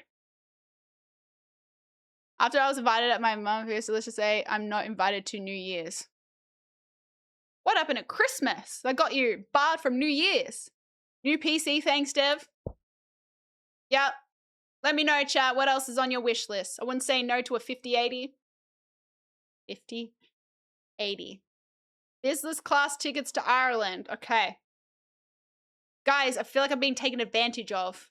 After I was invited at my mum, let's just say I'm not invited to New Year's. What happened at Christmas? That got you barred from New Year's. New PC, thanks, Dev. Yep. Let me know, chat, what else is on your wish list. I wouldn't say no to a 50-80. 50-80. Business class tickets to Ireland. Okay. Guys, I feel like I'm being taken advantage of.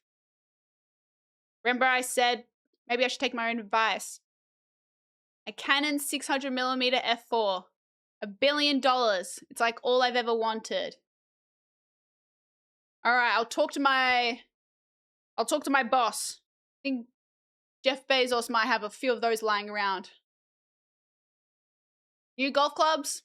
Remember I said maybe I should take my own advice. A Canon 600mm f4. $1 billion. It's like all I've ever wanted. All right, I'll talk to my boss. I think Jeff Bezos might have a few of those lying around. New golf clubs?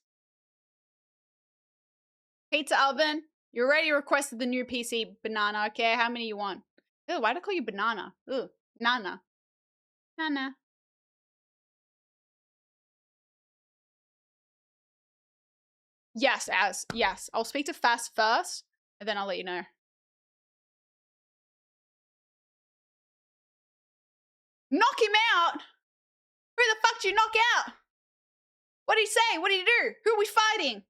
Pizza oven? You already requested the new PC, banana. Okay, how many you want? Ew, why'd I call you banana? Ew, nana. Nana. Yes, yes. I'll speak to Fast first, and then I'll let you know. Knock him out? Who the fuck did you knock out? What did he say? What did he do? Who are we fighting?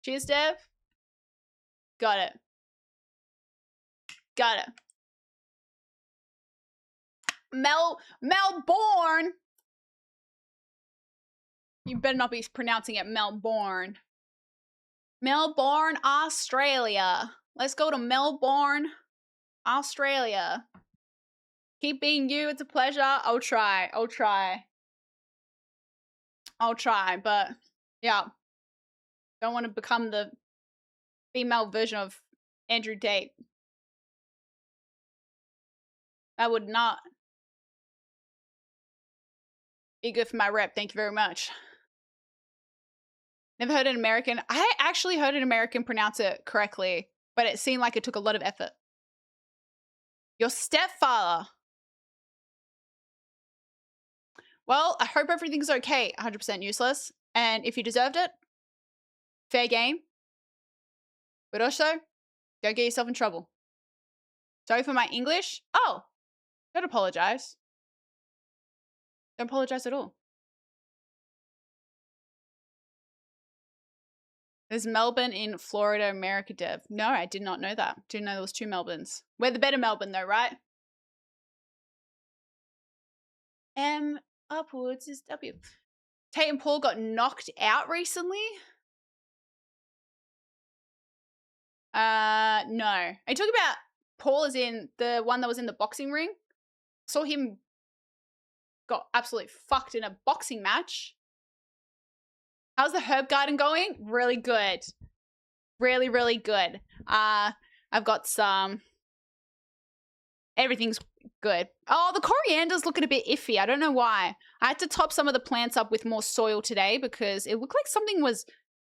Cheers, Dev. Got it. Got it. Melbourne. You better not be pronouncing it Melbourne. Melbourne, Australia. Let's go to Melbourne, Australia. Keep being you. It's a pleasure. I'll try. But yeah. Don't want to become the female version of Andrew Tate. That would not be good for my rep. Thank you very much. Never heard an American. I actually heard an American pronounce it correctly, but it seemed like it took a lot of effort. Your stepfather. Well, I hope everything's okay. 100% useless. And if you deserved it, fair game. But also, don't get yourself in trouble. Sorry for my English. Oh, don't apologize. Don't apologize at all. There's Melbourne in Florida, America, Dev. No, I did not know that. Didn't know there was 2 Melbournes. We're the better Melbourne though, right? M upwards is W. Tate and Paul got knocked out recently? No. Are you talking about Paul as in the one that was in the boxing ring? Saw him got absolutely fucked in a boxing match. How's the herb garden going? Really good. Really, really good. I've got some. Everything's good. Oh, the coriander's looking a bit iffy. I don't know why. I had to top some of the plants up with more soil today because it looked like something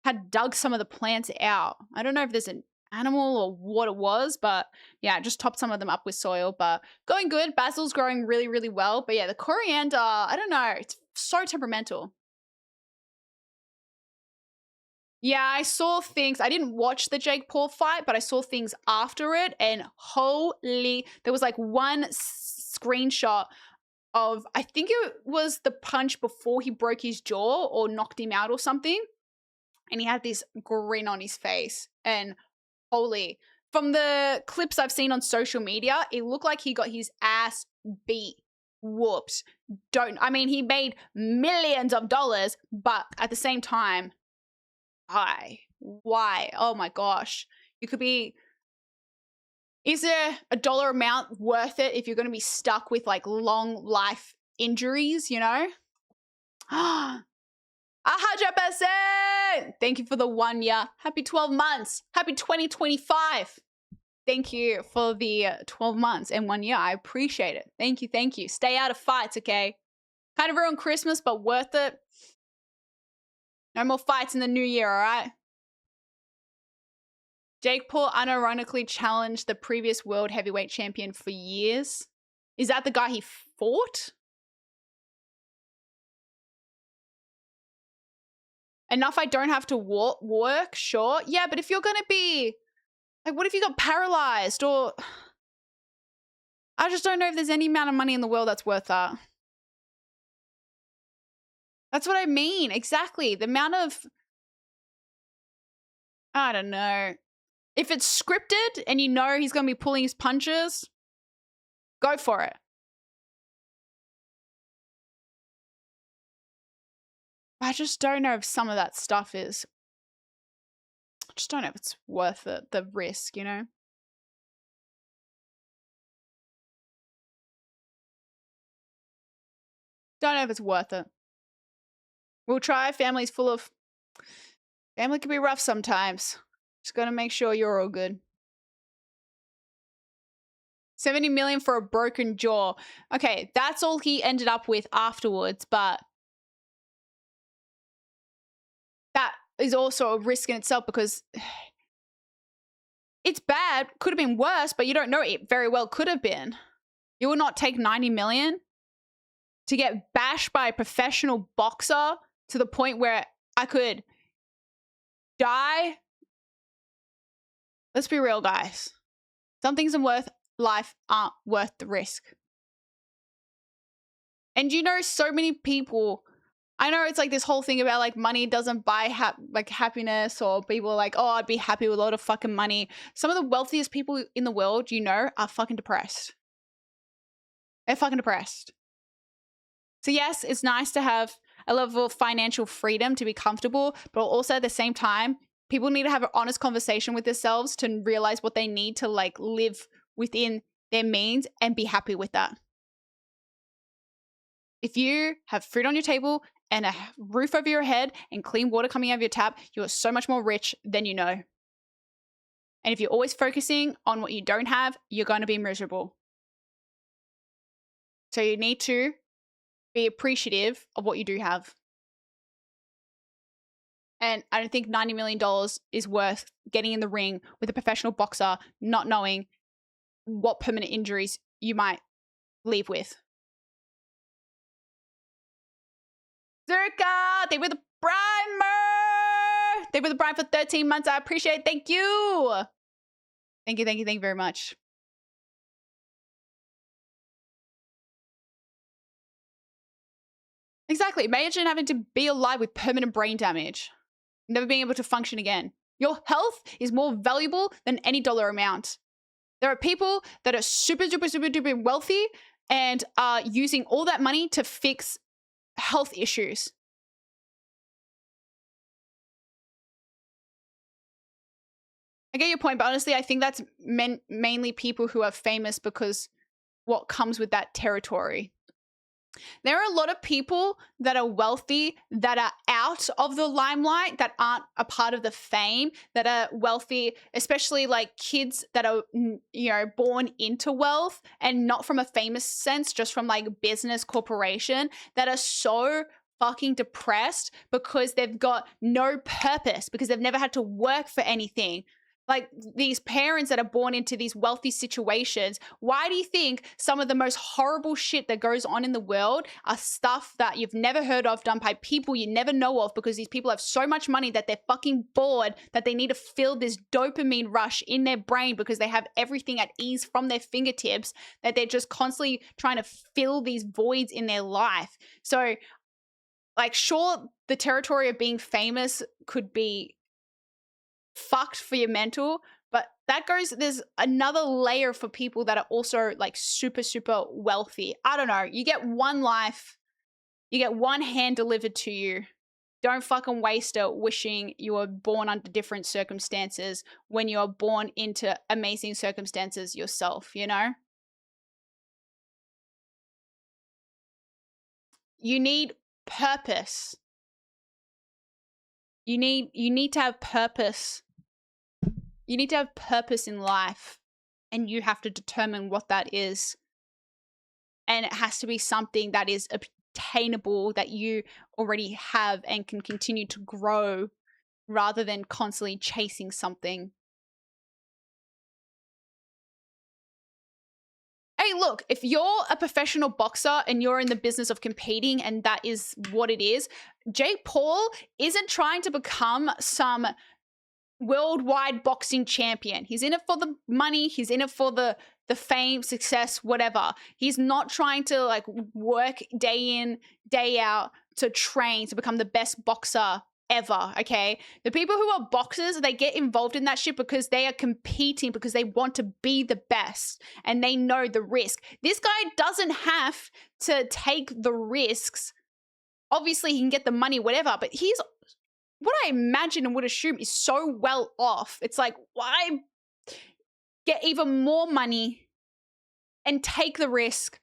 had dug some of the plants out. I don't know if there's an animal or what it was, but yeah, just topped some of them up with soil, but going good. Basil's growing really, really well. But yeah, the coriander, I don't know. It's so temperamental. Yeah, I saw things. I didn't watch the Jake Paul fight, but I saw things after it, and holy, there was like one screenshot of, I think it was the punch before he broke his jaw or knocked him out or something, and he had this grin on his face, and holy, from the clips I've seen on social media, it looked like he got his ass beat. Whooped. He made millions of dollars, but at the same time, why? Oh my gosh. Is there a dollar amount worth it if you're going to be stuck with like long life injuries, you know? 100%. Thank you for the 1 year. Happy 12 months. Happy 2025. Thank you for the 12 months and 1 year. I appreciate it. Thank you. Thank you. Stay out of fights, okay? Kind of ruined Christmas, but worth it. No more fights in the new year, all right? Jake Paul unironically challenged the previous world heavyweight champion for years. Is that the guy he fought? Enough I don't have to work, sure. Yeah, but if you're going to be... Like, what if you got paralyzed? Or... I just don't know if there's any amount of money in the world that's worth that. That's what I mean. Exactly. The amount of, I don't know. If it's scripted and you know he's going to be pulling his punches, go for it. I just don't know if some of that stuff is, I just don't know if it's worth it, the risk, you know? Don't know if it's worth it. We'll try. Family can be rough sometimes. Just gotta make sure you're all good. 70 million for a broken jaw. Okay, that's all he ended up with afterwards, but that is also a risk in itself because it's bad. Could have been worse, but you don't know. It very well could have been. You will not take 90 million to get bashed by a professional boxer to the point where I could die. Let's be real, guys. Some things in life aren't worth the risk. And you know, so many people, I know it's like this whole thing about like money doesn't buy happiness, or people are like, oh, I'd be happy with a lot of fucking money. Some of the wealthiest people in the world, you know, are fucking depressed. They're fucking depressed. So yes, it's nice to have a level of financial freedom to be comfortable, but also at the same time, people need to have an honest conversation with themselves to realize what they need to like live within their means and be happy with that. If you have food on your table and a roof over your head and clean water coming out of your tap, you are so much more rich than you know. And if you're always focusing on what you don't have, you're going to be miserable. So you need to be appreciative of what you do have. And I don't think $90 million is worth getting in the ring with a professional boxer, not knowing what permanent injuries you might leave with. Zerka, they were the primer. They were the prime for 13 months. I appreciate it. Thank you. Thank you very much. Exactly. Imagine having to be alive with permanent brain damage, never being able to function again. Your health is more valuable than any dollar amount. There are people that are super duper wealthy and are using all that money to fix health issues. I get your point, but honestly, I think that's mainly people who are famous because what comes with that territory. There are a lot of people that are wealthy that are out of the limelight, that aren't a part of the fame, that are wealthy, especially like kids that are, you know, born into wealth and not from a famous sense, just from like business corporation, that are so fucking depressed because they've got no purpose, because they've never had to work for anything. Like these parents that are born into these wealthy situations, why do you think some of the most horrible shit that goes on in the world are stuff that you've never heard of, done by people you never know of, because these people have so much money that they're fucking bored, that they need to fill this dopamine rush in their brain because they have everything at ease from their fingertips, that they're just constantly trying to fill these voids in their life. So like, sure, the territory of being famous could be fucked for your mental, but there's another layer for people that are also like super wealthy. I don't know, you get one life, you get one hand delivered to you. Don't fucking waste it wishing you were born under different circumstances when you are born into amazing circumstances yourself, you know? You need purpose. You need to have purpose. You need to have purpose in life, and you have to determine what that is. And it has to be something that is obtainable, that you already have and can continue to grow, rather than constantly chasing something. Hey, look, if you're a professional boxer and you're in the business of competing and that is what it is, Jake Paul isn't trying to become some worldwide boxing champion. He's in it for the money. He's in it for the fame, success, whatever. He's not trying to like work day in, day out to train to become the best boxer ever, okay? The people who are boxers, they get involved in that shit because they are competing, because they want to be the best and they know the risk. This guy doesn't have to take the risks. Obviously, he can get the money, whatever, but he's, what I imagine and would assume, is so well off. It's like, why get even more money and take the risk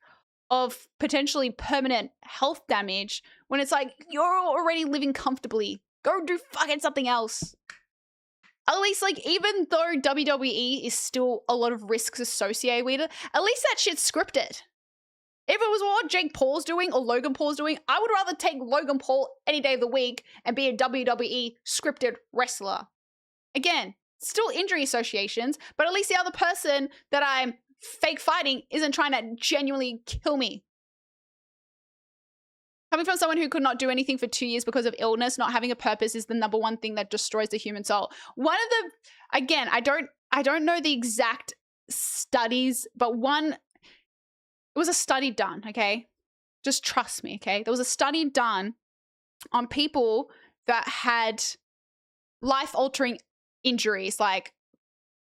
of potentially permanent health damage when it's like, you're already living comfortably. Go do fucking something else. At least, like, even though WWE is still a lot of risks associated with it, at least that shit's scripted. If it was what Jake Paul's doing or Logan Paul's doing, I would rather take Logan Paul any day of the week and be a WWE scripted wrestler. Again, still injury associations, but at least the other person that I'm fake fighting isn't trying to genuinely kill me. Coming from someone who could not do anything for 2 years because of illness, not having a purpose is the number one thing that destroys the human soul. One of the, again, I don't know the exact studies, but it was a study done, okay? Just trust me, okay? There was a study done on people that had life-altering injuries, like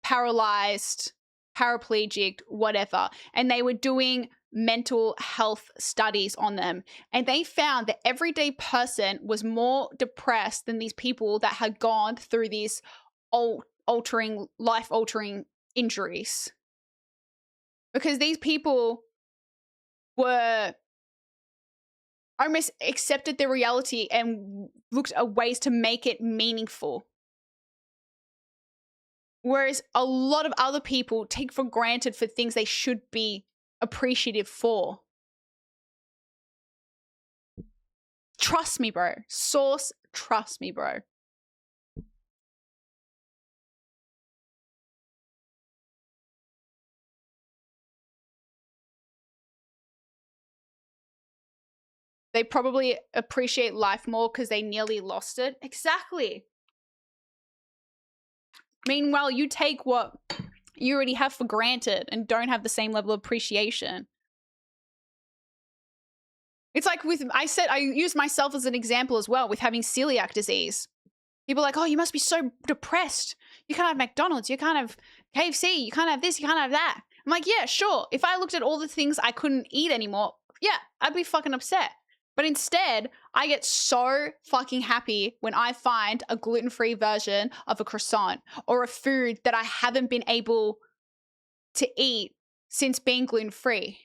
paralyzed, paraplegic, whatever. And they were doing mental health studies on them. And they found that everyday person was more depressed than these people that had gone through these life-altering injuries. Because these people were almost accepted their reality and looked at ways to make it meaningful. Whereas a lot of other people take for granted for things they should be appreciative for. Trust me, bro. Source, trust me, bro. They probably appreciate life more because they nearly lost it. Exactly. Meanwhile, you take what you already have for granted and don't have the same level of appreciation. It's like I use myself as an example as well with having celiac disease. People are like, oh, you must be so depressed. You can't have McDonald's. You can't have KFC. You can't have this. You can't have that. I'm like, yeah, sure. If I looked at all the things I couldn't eat anymore, yeah, I'd be fucking upset. But instead, I get so fucking happy when I find a gluten-free version of a croissant or a food that I haven't been able to eat since being gluten-free.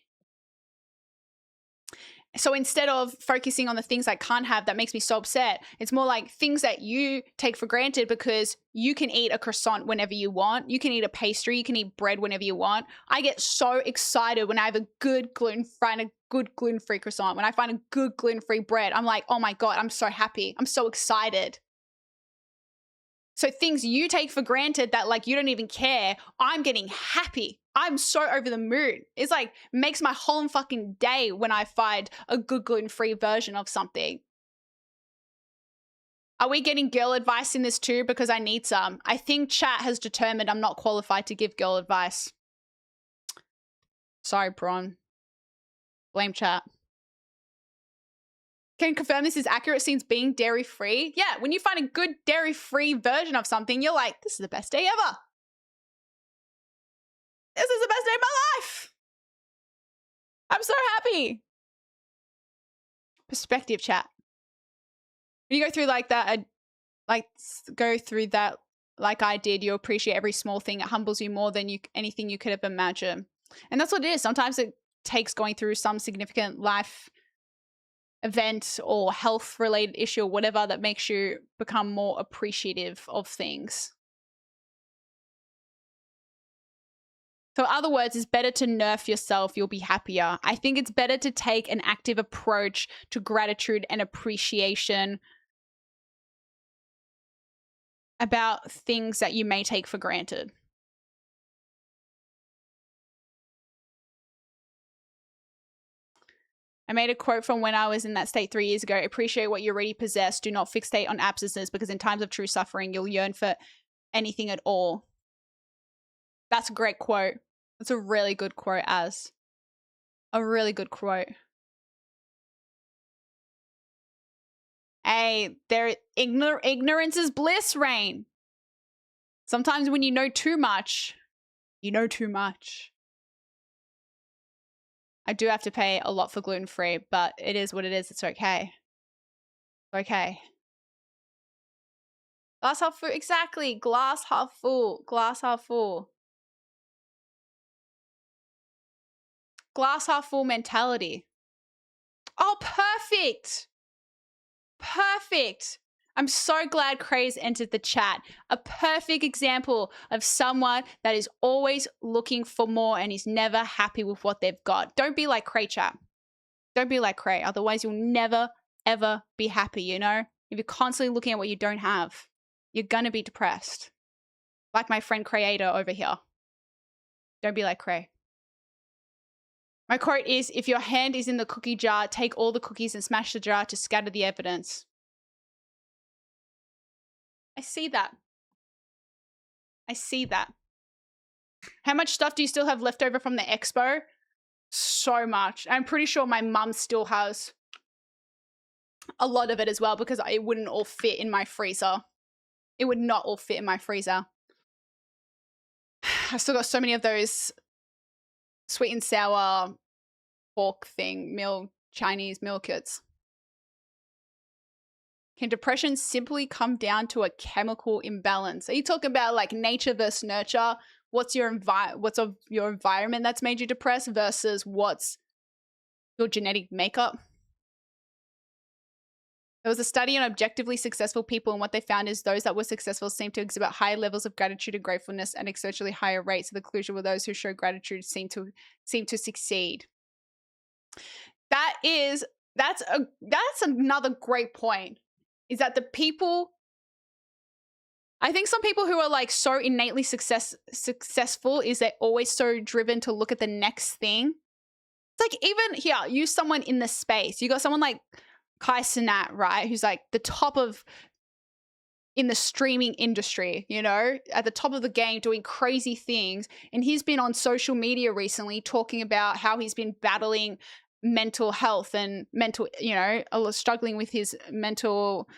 So instead of focusing on the things I can't have that makes me so upset, it's more like things that you take for granted because you can eat a croissant whenever you want. You can eat a pastry. You can eat bread whenever you want. I get so excited when I have a good gluten-free croissant. When I find a good gluten-free bread, I'm like, oh my God, I'm so happy. I'm so excited. So things you take for granted that like you don't even care, I'm getting happy. I'm so over the moon. It's like makes my whole fucking day when I find a good gluten-free version of something. Are we getting girl advice in this too? Because I need some. I think chat has determined I'm not qualified to give girl advice. Sorry, Prawn. Blame chat. Can confirm this is accurate since being dairy-free. Yeah, when you find a good dairy-free version of something, you're like, this is the best day ever. This is the best day of my life. I'm so happy. Perspective chat. When you go through like that, like I did, you appreciate every small thing. It humbles you more than anything you could have imagined. And that's what it is. Sometimes it takes going through some significant life event or health related issue or whatever that makes you become more appreciative of things. So in other words, it's better to nerf yourself. You'll be happier. I think it's better to take an active approach to gratitude and appreciation about things that you may take for granted. I made a quote from when I was in that state 3 years ago. Appreciate what you already possess. Do not fixate on absences because in times of true suffering, you'll yearn for anything at all. That's a great quote. That's a really good quote, Az. A really good quote. Hey, ignorance is bliss, Rain. Sometimes when you know too much, you know too much. I do have to pay a lot for gluten-free, but it is what it is. It's okay. It's okay. Glass half full. Exactly. Glass half full. Glass half full. Glass half full mentality. Oh, perfect. Perfect. I'm so glad Craze entered the chat. A perfect example of someone that is always looking for more and is never happy with what they've got. Don't be like Cray, chat. Don't be like Cray. Otherwise, you'll never, ever be happy, you know? If you're constantly looking at what you don't have, you're going to be depressed. Like my friend Creator over here. Don't be like Cray. My quote is, if your hand is in the cookie jar, take all the cookies and smash the jar to scatter the evidence. I see that. I see that. How much stuff do you still have left over from the expo? So much. I'm pretty sure my mum still has a lot of it as well because it wouldn't all fit in my freezer. It would not all fit in my freezer. I've still got so many of those sweet and sour pork thing, Chinese meal kits. Can depression simply come down to a chemical imbalance? Are you talking about like nature versus nurture? What's your environment that's made you depressed versus what's your genetic makeup? There was a study on objectively successful people, and what they found is those that were successful seemed to exhibit higher levels of gratitude and gratefulness and exponentially higher rates. So the conclusion were those who show gratitude seem to succeed. That's another great point. Is that the people, I think some people who are like so innately successful is they're always so driven to look at the next thing. It's like even here, use someone in the space. You got someone like Kai Cenat, right? Who's like the top of in the streaming industry, you know, at the top of the game doing crazy things. And he's been on social media recently talking about how he's been battling mental health and struggling with his mental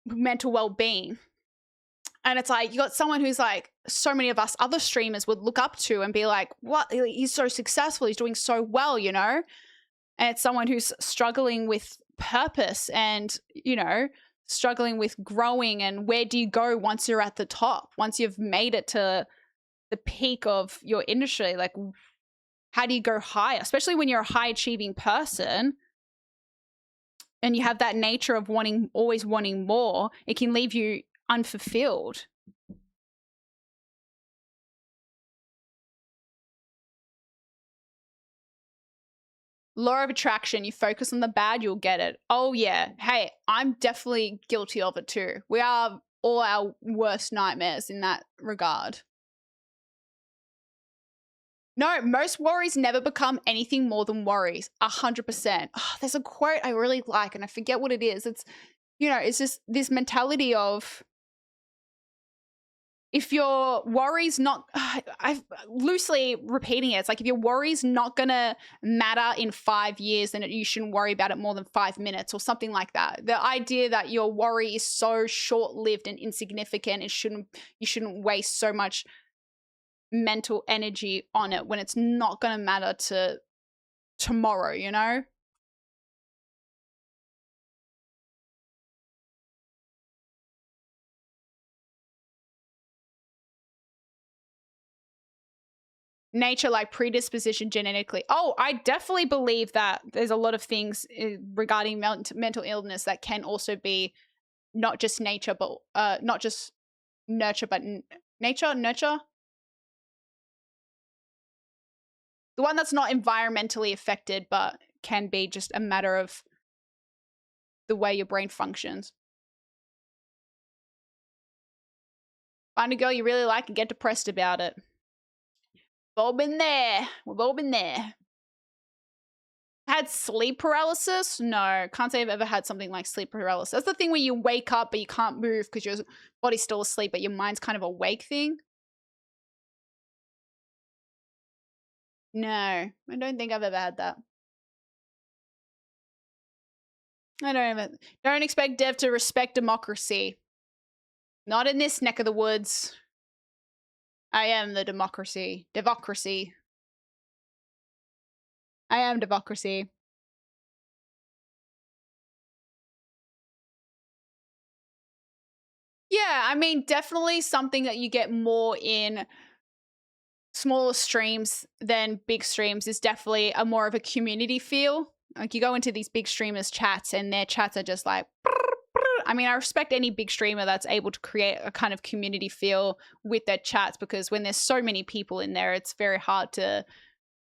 well-being. And it's like, you got someone who's like, so many of us other streamers would look up to and be like, what? He's so successful. He's doing so well, you know? And it's someone who's struggling with purpose and, you know, struggling with growing. And where do you go once you're at the top? Once you've made it to the peak of your industry, like, how do you go higher? Especially when you're a high achieving person and you have that nature of always wanting more, it can leave you unfulfilled. Law of attraction, you focus on the bad, you'll get it. Oh yeah, hey, I'm definitely guilty of it too. We are all our worst nightmares in that regard. No, most worries never become anything more than worries. 100%. Oh, there's a quote I really like and I forget what it is. It's, you know, it's just this mentality of, if your worry's not, I'm loosely repeating it. It's like, if your worry's not going to matter in 5 years, then you shouldn't worry about it more than 5 minutes or something like that. The idea that your worry is so short-lived and insignificant, you shouldn't waste so much mental energy on it when it's not going to matter to tomorrow, you know? Nature, like predisposition genetically. Oh, I definitely believe that there's a lot of things regarding mental illness that can also be not just nature, but not just nurture, but nurture. The one that's not environmentally affected, but can be just a matter of the way your brain functions. Find a girl you really like and get depressed about it. We've all been there. We've all been there. Had sleep paralysis? No, can't say I've ever had something like sleep paralysis. That's the thing where you wake up but you can't move because your body's still asleep, but your mind's kind of awake thing. No, I don't think I've ever had that. Don't expect Dev to respect democracy. Not in this neck of the woods. I am the democracy. Devocracy. I am democracy. Yeah, I mean, definitely something that you get more in smaller streams than big streams is definitely a more of a community feel. Like you go into these big streamers' chats and their chats are just like, I mean, I respect any big streamer that's able to create a kind of community feel with their chats, because when there's so many people in there, it's very hard to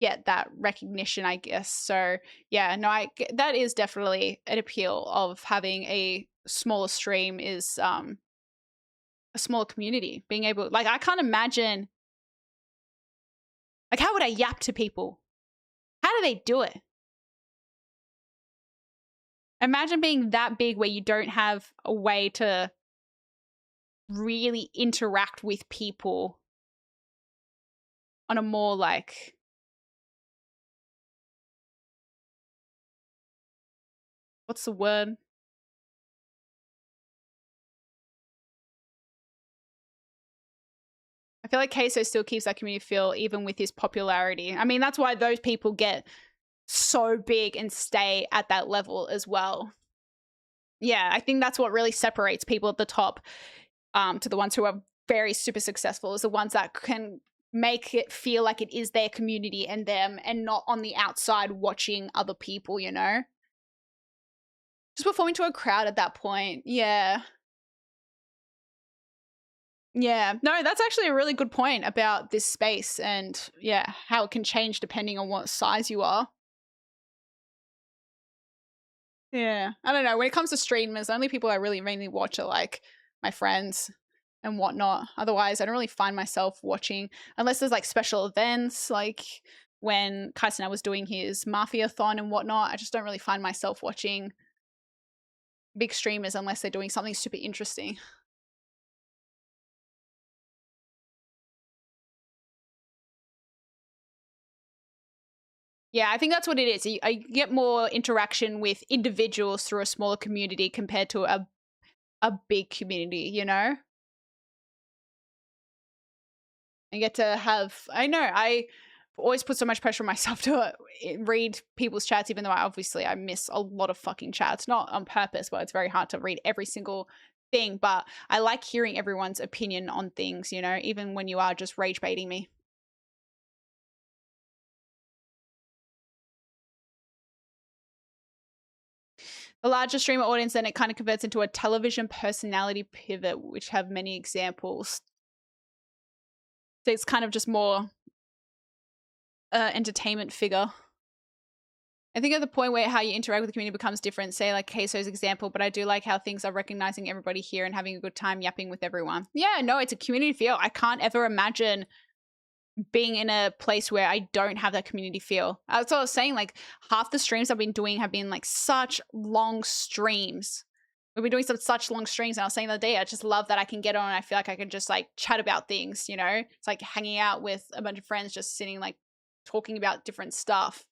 get that recognition, I guess. So yeah, no, that is definitely an appeal of having a smaller stream, is a smaller community, being able, like, I can't imagine, like, how would I yap to people? How do they do it? Imagine being that big where you don't have a way to really interact with people on a more, like, what's the word? I feel like Queso still keeps that community feel even with his popularity. I mean, that's why those people get so big and stay at that level as well. Yeah, I think that's what really separates people at the top to the ones who are very super successful, is the ones that can make it feel like it is their community and them, and not on the outside watching other people, you know? Just performing to a crowd at that point. Yeah. Yeah. No, that's actually a really good point about this space, and yeah, how it can change depending on what size you are. Yeah. I don't know. When it comes to streamers, the only people I really mainly watch are like my friends and whatnot. Otherwise, I don't really find myself watching unless there's like special events, like when Kaisana was doing his Mafia-thon and whatnot. I just don't really find myself watching big streamers unless they're doing something super interesting. Yeah, I think that's what it is. I get more interaction with individuals through a smaller community compared to a big community, you know? I get to have, I know, I always put so much pressure on myself to read people's chats, even though I miss a lot of fucking chats, not on purpose, but it's very hard to read every single thing. But I like hearing everyone's opinion on things, you know, even when you are just rage baiting me. A larger streamer audience, then it kind of converts into a television personality pivot, which have many examples. So it's kind of just more entertainment figure. I think at the point where how you interact with the community becomes different, say like Queso's example, but I do like how things are recognizing everybody here and having a good time yapping with everyone. Yeah, no, it's a community feel. I can't ever imagine being in a place where I don't have that community feel. That's what I was saying, like half the streams I've been doing have been like such long streams. We've been doing such long streams, and I was saying the other day, I just love that I can get on and I feel like I can just like chat about things, you know? It's like hanging out with a bunch of friends, just sitting like talking about different stuff.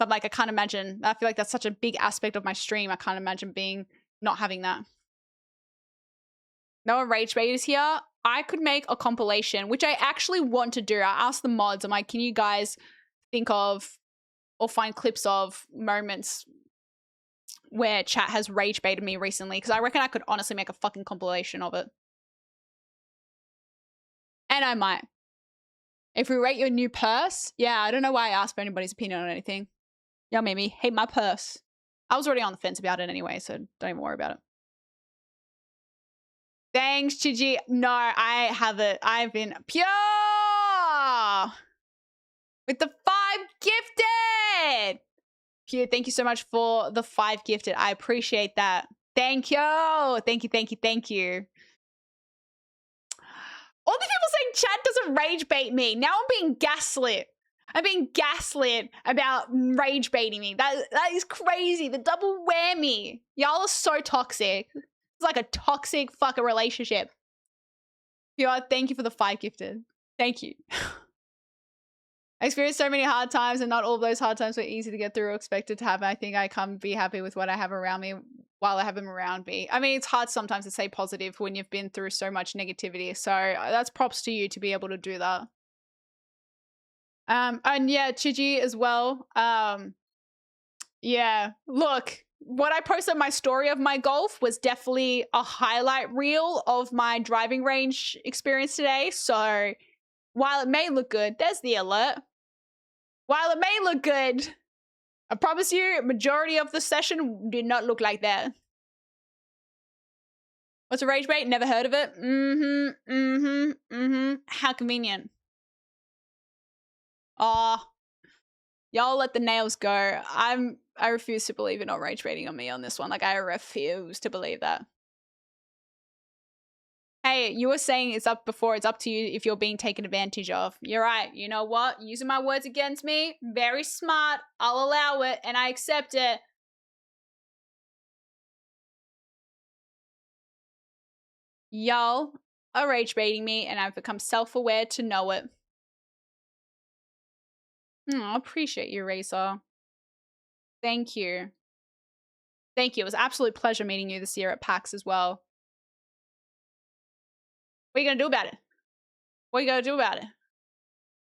But like I can't imagine, I feel like that's such a big aspect of my stream. I can't imagine not having that. No rage bait is here. I could make a compilation, which I actually want to do. I asked the mods, I'm like, can you guys think of or find clips of moments where chat has rage baited me recently? Because I reckon I could honestly make a fucking compilation of it. And I might. If we rate your new purse, yeah, I don't know why I asked for anybody's opinion on anything. Yeah, maybe. Hate my purse. I was already on the fence about it anyway, so don't even worry about it. Thanks, Chiji. No, I haven't. I've been pure with the 5 gifted. Pure, thank you so much for the 5 gifted. I appreciate that. Thank you. Thank you, thank you, thank you. All the people saying chat doesn't rage bait me. Now I'm being gaslit. I'm being gaslit about rage baiting me. That is crazy. The double whammy. Y'all are so toxic. It's like a toxic fucking relationship. Yeah, thank you for the 5 gifted. Thank you. I experienced so many hard times, and not all of those hard times were easy to get through or expected to happen. I think I can be happy with what I have around me while I have them around me. I mean, it's hard sometimes to stay positive when you've been through so much negativity. So that's props to you to be able to do that. And yeah, Chiji as well. Yeah, look, what I posted on my story of my golf was definitely a highlight reel of my driving range experience today. So while it may look good, there's the alert. While it may look good, I promise you, majority of the session did not look like that. What's a rage bait? Never heard of it. How convenient. Aw. Y'all let the nails go. I refuse to believe you're not rage baiting on me on this one. Like, I refuse to believe that. Hey, you were saying it's up before. It's up to you if you're being taken advantage of. You're right. You know what? Using my words against me, very smart. I'll allow it, and I accept it. Y'all are rage baiting me, and I've become self-aware to know it. I appreciate you, Razor. Thank you. Thank you. It was an absolute pleasure meeting you this year at PAX as well. What are you going to do about it? What are you going to do about it?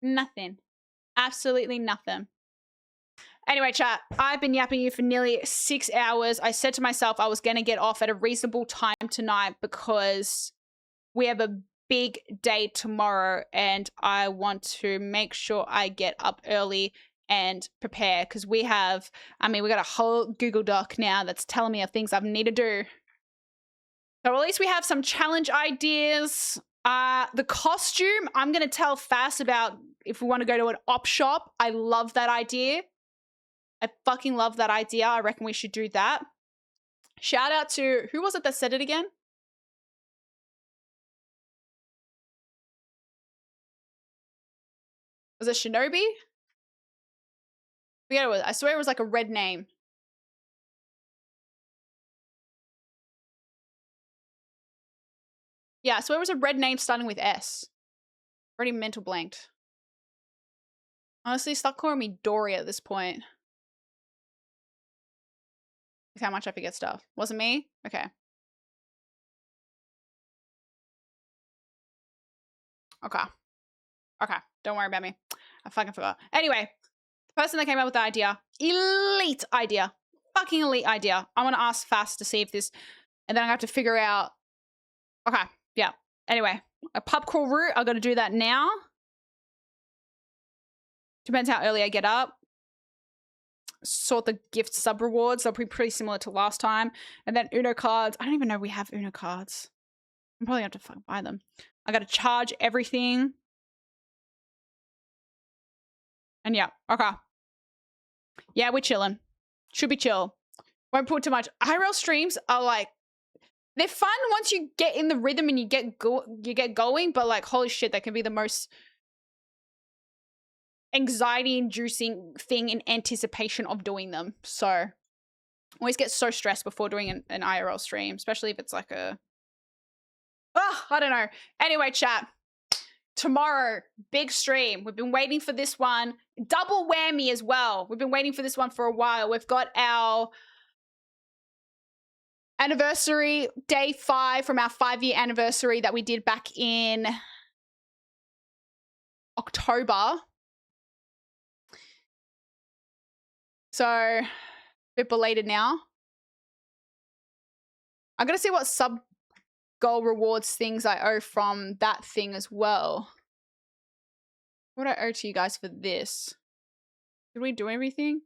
Nothing. Absolutely nothing. Anyway, chat, I've been yapping you for nearly 6 hours. I said to myself I was going to get off at a reasonable time tonight because we have a big day tomorrow and I want to make sure I get up early and prepare because we got a whole Google Doc now that's telling me of things I need to do. So at least we have some challenge ideas. The costume, I'm going to tell Fass about if we want to go to an op shop. I love that idea. I fucking love that idea. I reckon we should do that. Shout out to, who was it that said it again? Was it Shinobi? I swear it was like a red name. Yeah, I swear it was a red name starting with S. Already mental blanked. Honestly, stop calling me Dory at this point. With how much I forget stuff. Wasn't me? Okay. Okay. Okay. Don't worry about me. I fucking forgot. Anyway, the person that came up with the idea, elite idea. Fucking elite idea. I want to ask Fast to see if this, and then I have to figure out. Okay. Yeah. Anyway, a pub crawl route. I got to do that now. Depends how early I get up. Sort the gift sub rewards. They'll be pretty similar to last time. And then Uno cards. I don't even know we have Uno cards. I'm probably have to fucking buy them. I got to charge everything. And yeah, okay. Yeah, we're chilling. Should be chill. Won't put too much. IRL streams are like, they're fun once you get in the rhythm and you get going, but like, holy shit, that can be the most anxiety-inducing thing in anticipation of doing them. So, I always get so stressed before doing an IRL stream, especially if it's like a... I don't know. Anyway, chat. Tomorrow, big stream. We've been waiting for this one. Double whammy as well. We've been waiting for this one for a while. We've got our anniversary, day 5 from our 5-year anniversary that we did back in October. So, a bit belated now. I'm going to see what sub goal rewards things I owe from that thing as well. What do I owe to you guys for this? Did we do everything?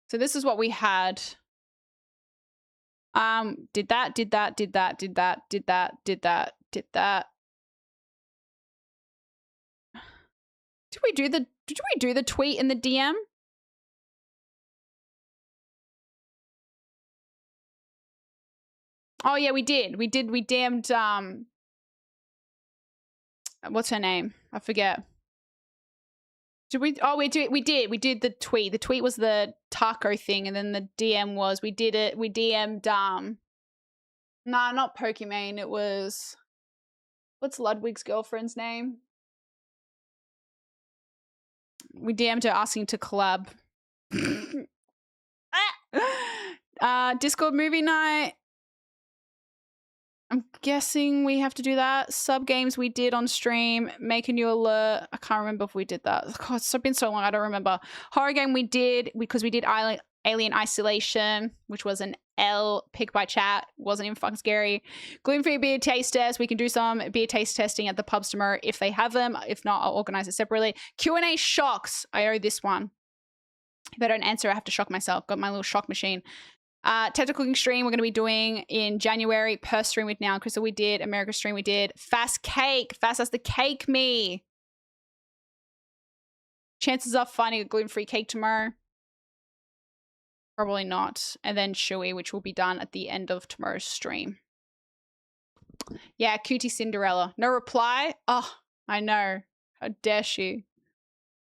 So this is what we had. Did that. Did we do the tweet in the DM? Oh yeah, we did. We DM'd what's her name? I forget. Did we? Oh, we did. We did. We did the tweet. The tweet was the taco thing, and then the DM was we did it. We DM'd Nah, not Pokimane. It was what's Ludwig's girlfriend's name? We DM'd her asking to collab. Discord movie night. I'm guessing we have to do that. Sub games we did on stream. Make a new alert. I can't remember if we did that. God, it's been so long. I don't remember. Horror game we did because we did Alien Isolation, which was an L picked by chat. Wasn't even fucking scary. Gluten-free beer taste test. We can do some beer taste testing at the pubs tomorrow if they have them. If not, I'll organize it separately. Q&A shocks. I owe this one. If I don't answer, I have to shock myself. Got my little shock machine. Technical cooking stream we're going to be doing in January per stream with Now Crystal we did. America stream we did. Fast cake. Fast has to cake me. Chances of finding a gluten-free cake tomorrow. Probably not. And then Shui, which will be done at the end of tomorrow's stream. Yeah, Cutie Cinderella. No reply? Oh, I know. How dare she?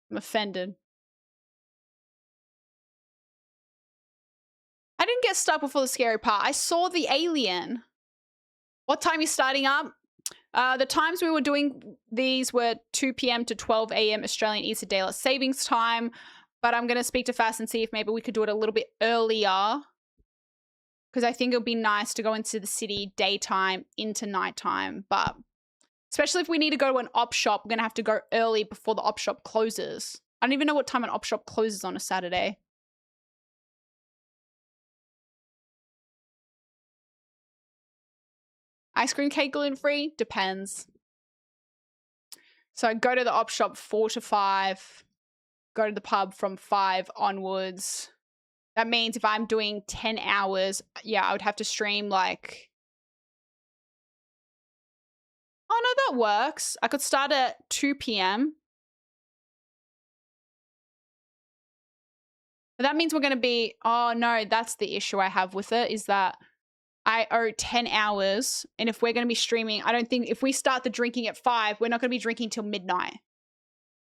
I'm offended. I didn't get stuck before the scary part. I saw the alien. What time are you starting up? The times we were doing these were 2 p.m. to 12 a.m. Australian Eastern Daylight Savings Time. But I'm going to speak to Fast and see if maybe we could do it a little bit earlier. Because I think it would be nice to go into the city daytime into nighttime. But especially if we need to go to an op shop, we're going to have to go early before the op shop closes. I don't even know what time an op shop closes on a Saturday. Ice cream cake gluten-free? Depends. So go to the op shop 4 to 5. Go to the pub from 5 onwards. That means if I'm doing 10 hours, yeah, I would have to stream like... Oh, no, that works. I could start at 2 p.m. But that means we're going to be... Oh, no, that's the issue I have with it, is that I owe 10 hours. And if we're going to be streaming, I don't think... If we start the drinking at 5, we're not going to be drinking till midnight.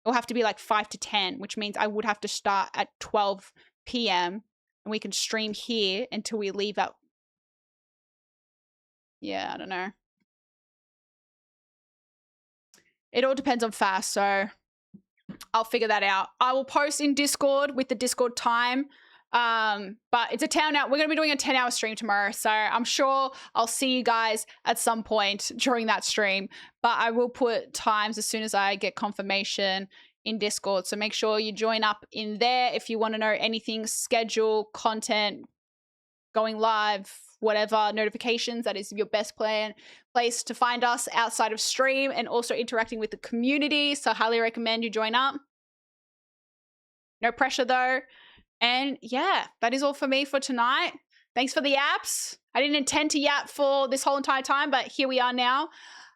It'll have to be like 5 to 10, which means I would have to start at 12 p.m. and we can stream here until we leave out. Yeah, I don't know. It all depends on Fast, so I'll figure that out. I will post in Discord with the Discord time. But it's a 10-hour. We're going to be doing a 10-hour stream tomorrow, so I'm sure I'll see you guys at some point during that stream. But I will put times as soon as I get confirmation in Discord. So make sure you join up in there if you want to know anything, schedule, content, going live, whatever, notifications. That is your best place to find us outside of stream and also interacting with the community. So highly recommend you join up. No pressure though. And yeah, that is all for me for tonight. Thanks for the yaps. I didn't intend to yap for this whole entire time, but here we are now.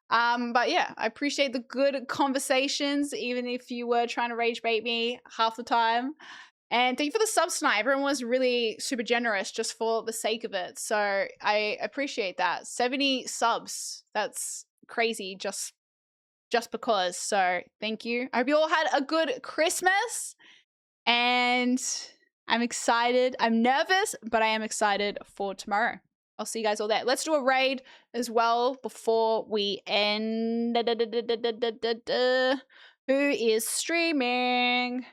But yeah, I appreciate the good conversations, even if you were trying to rage bait me half the time. And thank you for the subs tonight. Everyone was really super generous just for the sake of it. So I appreciate that. 70 subs. That's crazy just because. So thank you. I hope you all had a good Christmas. And I'm excited. I'm nervous, but I am excited for tomorrow. I'll see you guys all there. Let's do a raid as well before we end. Who is streaming?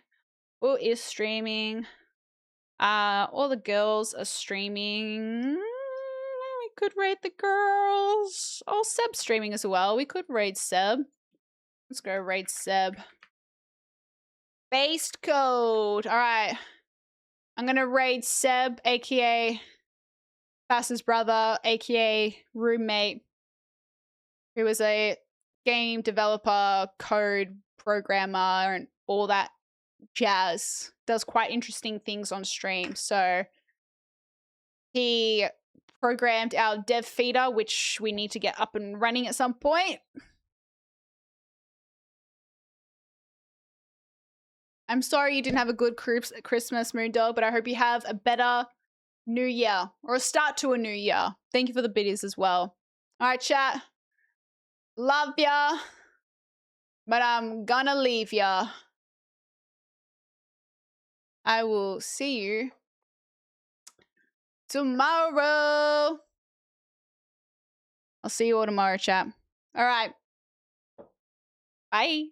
Who is streaming? All the girls are streaming. We could raid the girls. Oh, Seb's streaming as well. We could raid Seb. Let's go raid Seb. Based code. All right. I'm going to raid Seb, aka Fast's brother, aka roommate, who is a game developer, code programmer, and all that jazz. Does quite interesting things on stream. So he programmed our dev feeder, which we need to get up and running at some point. I'm sorry you didn't have a good Christmas, Moondog, but I hope you have a better new year or a start to a new year. Thank you for the biddies as well. All right, chat. Love ya, but I'm gonna leave ya. I will see you tomorrow. I'll see you all tomorrow, chat. All right. Bye.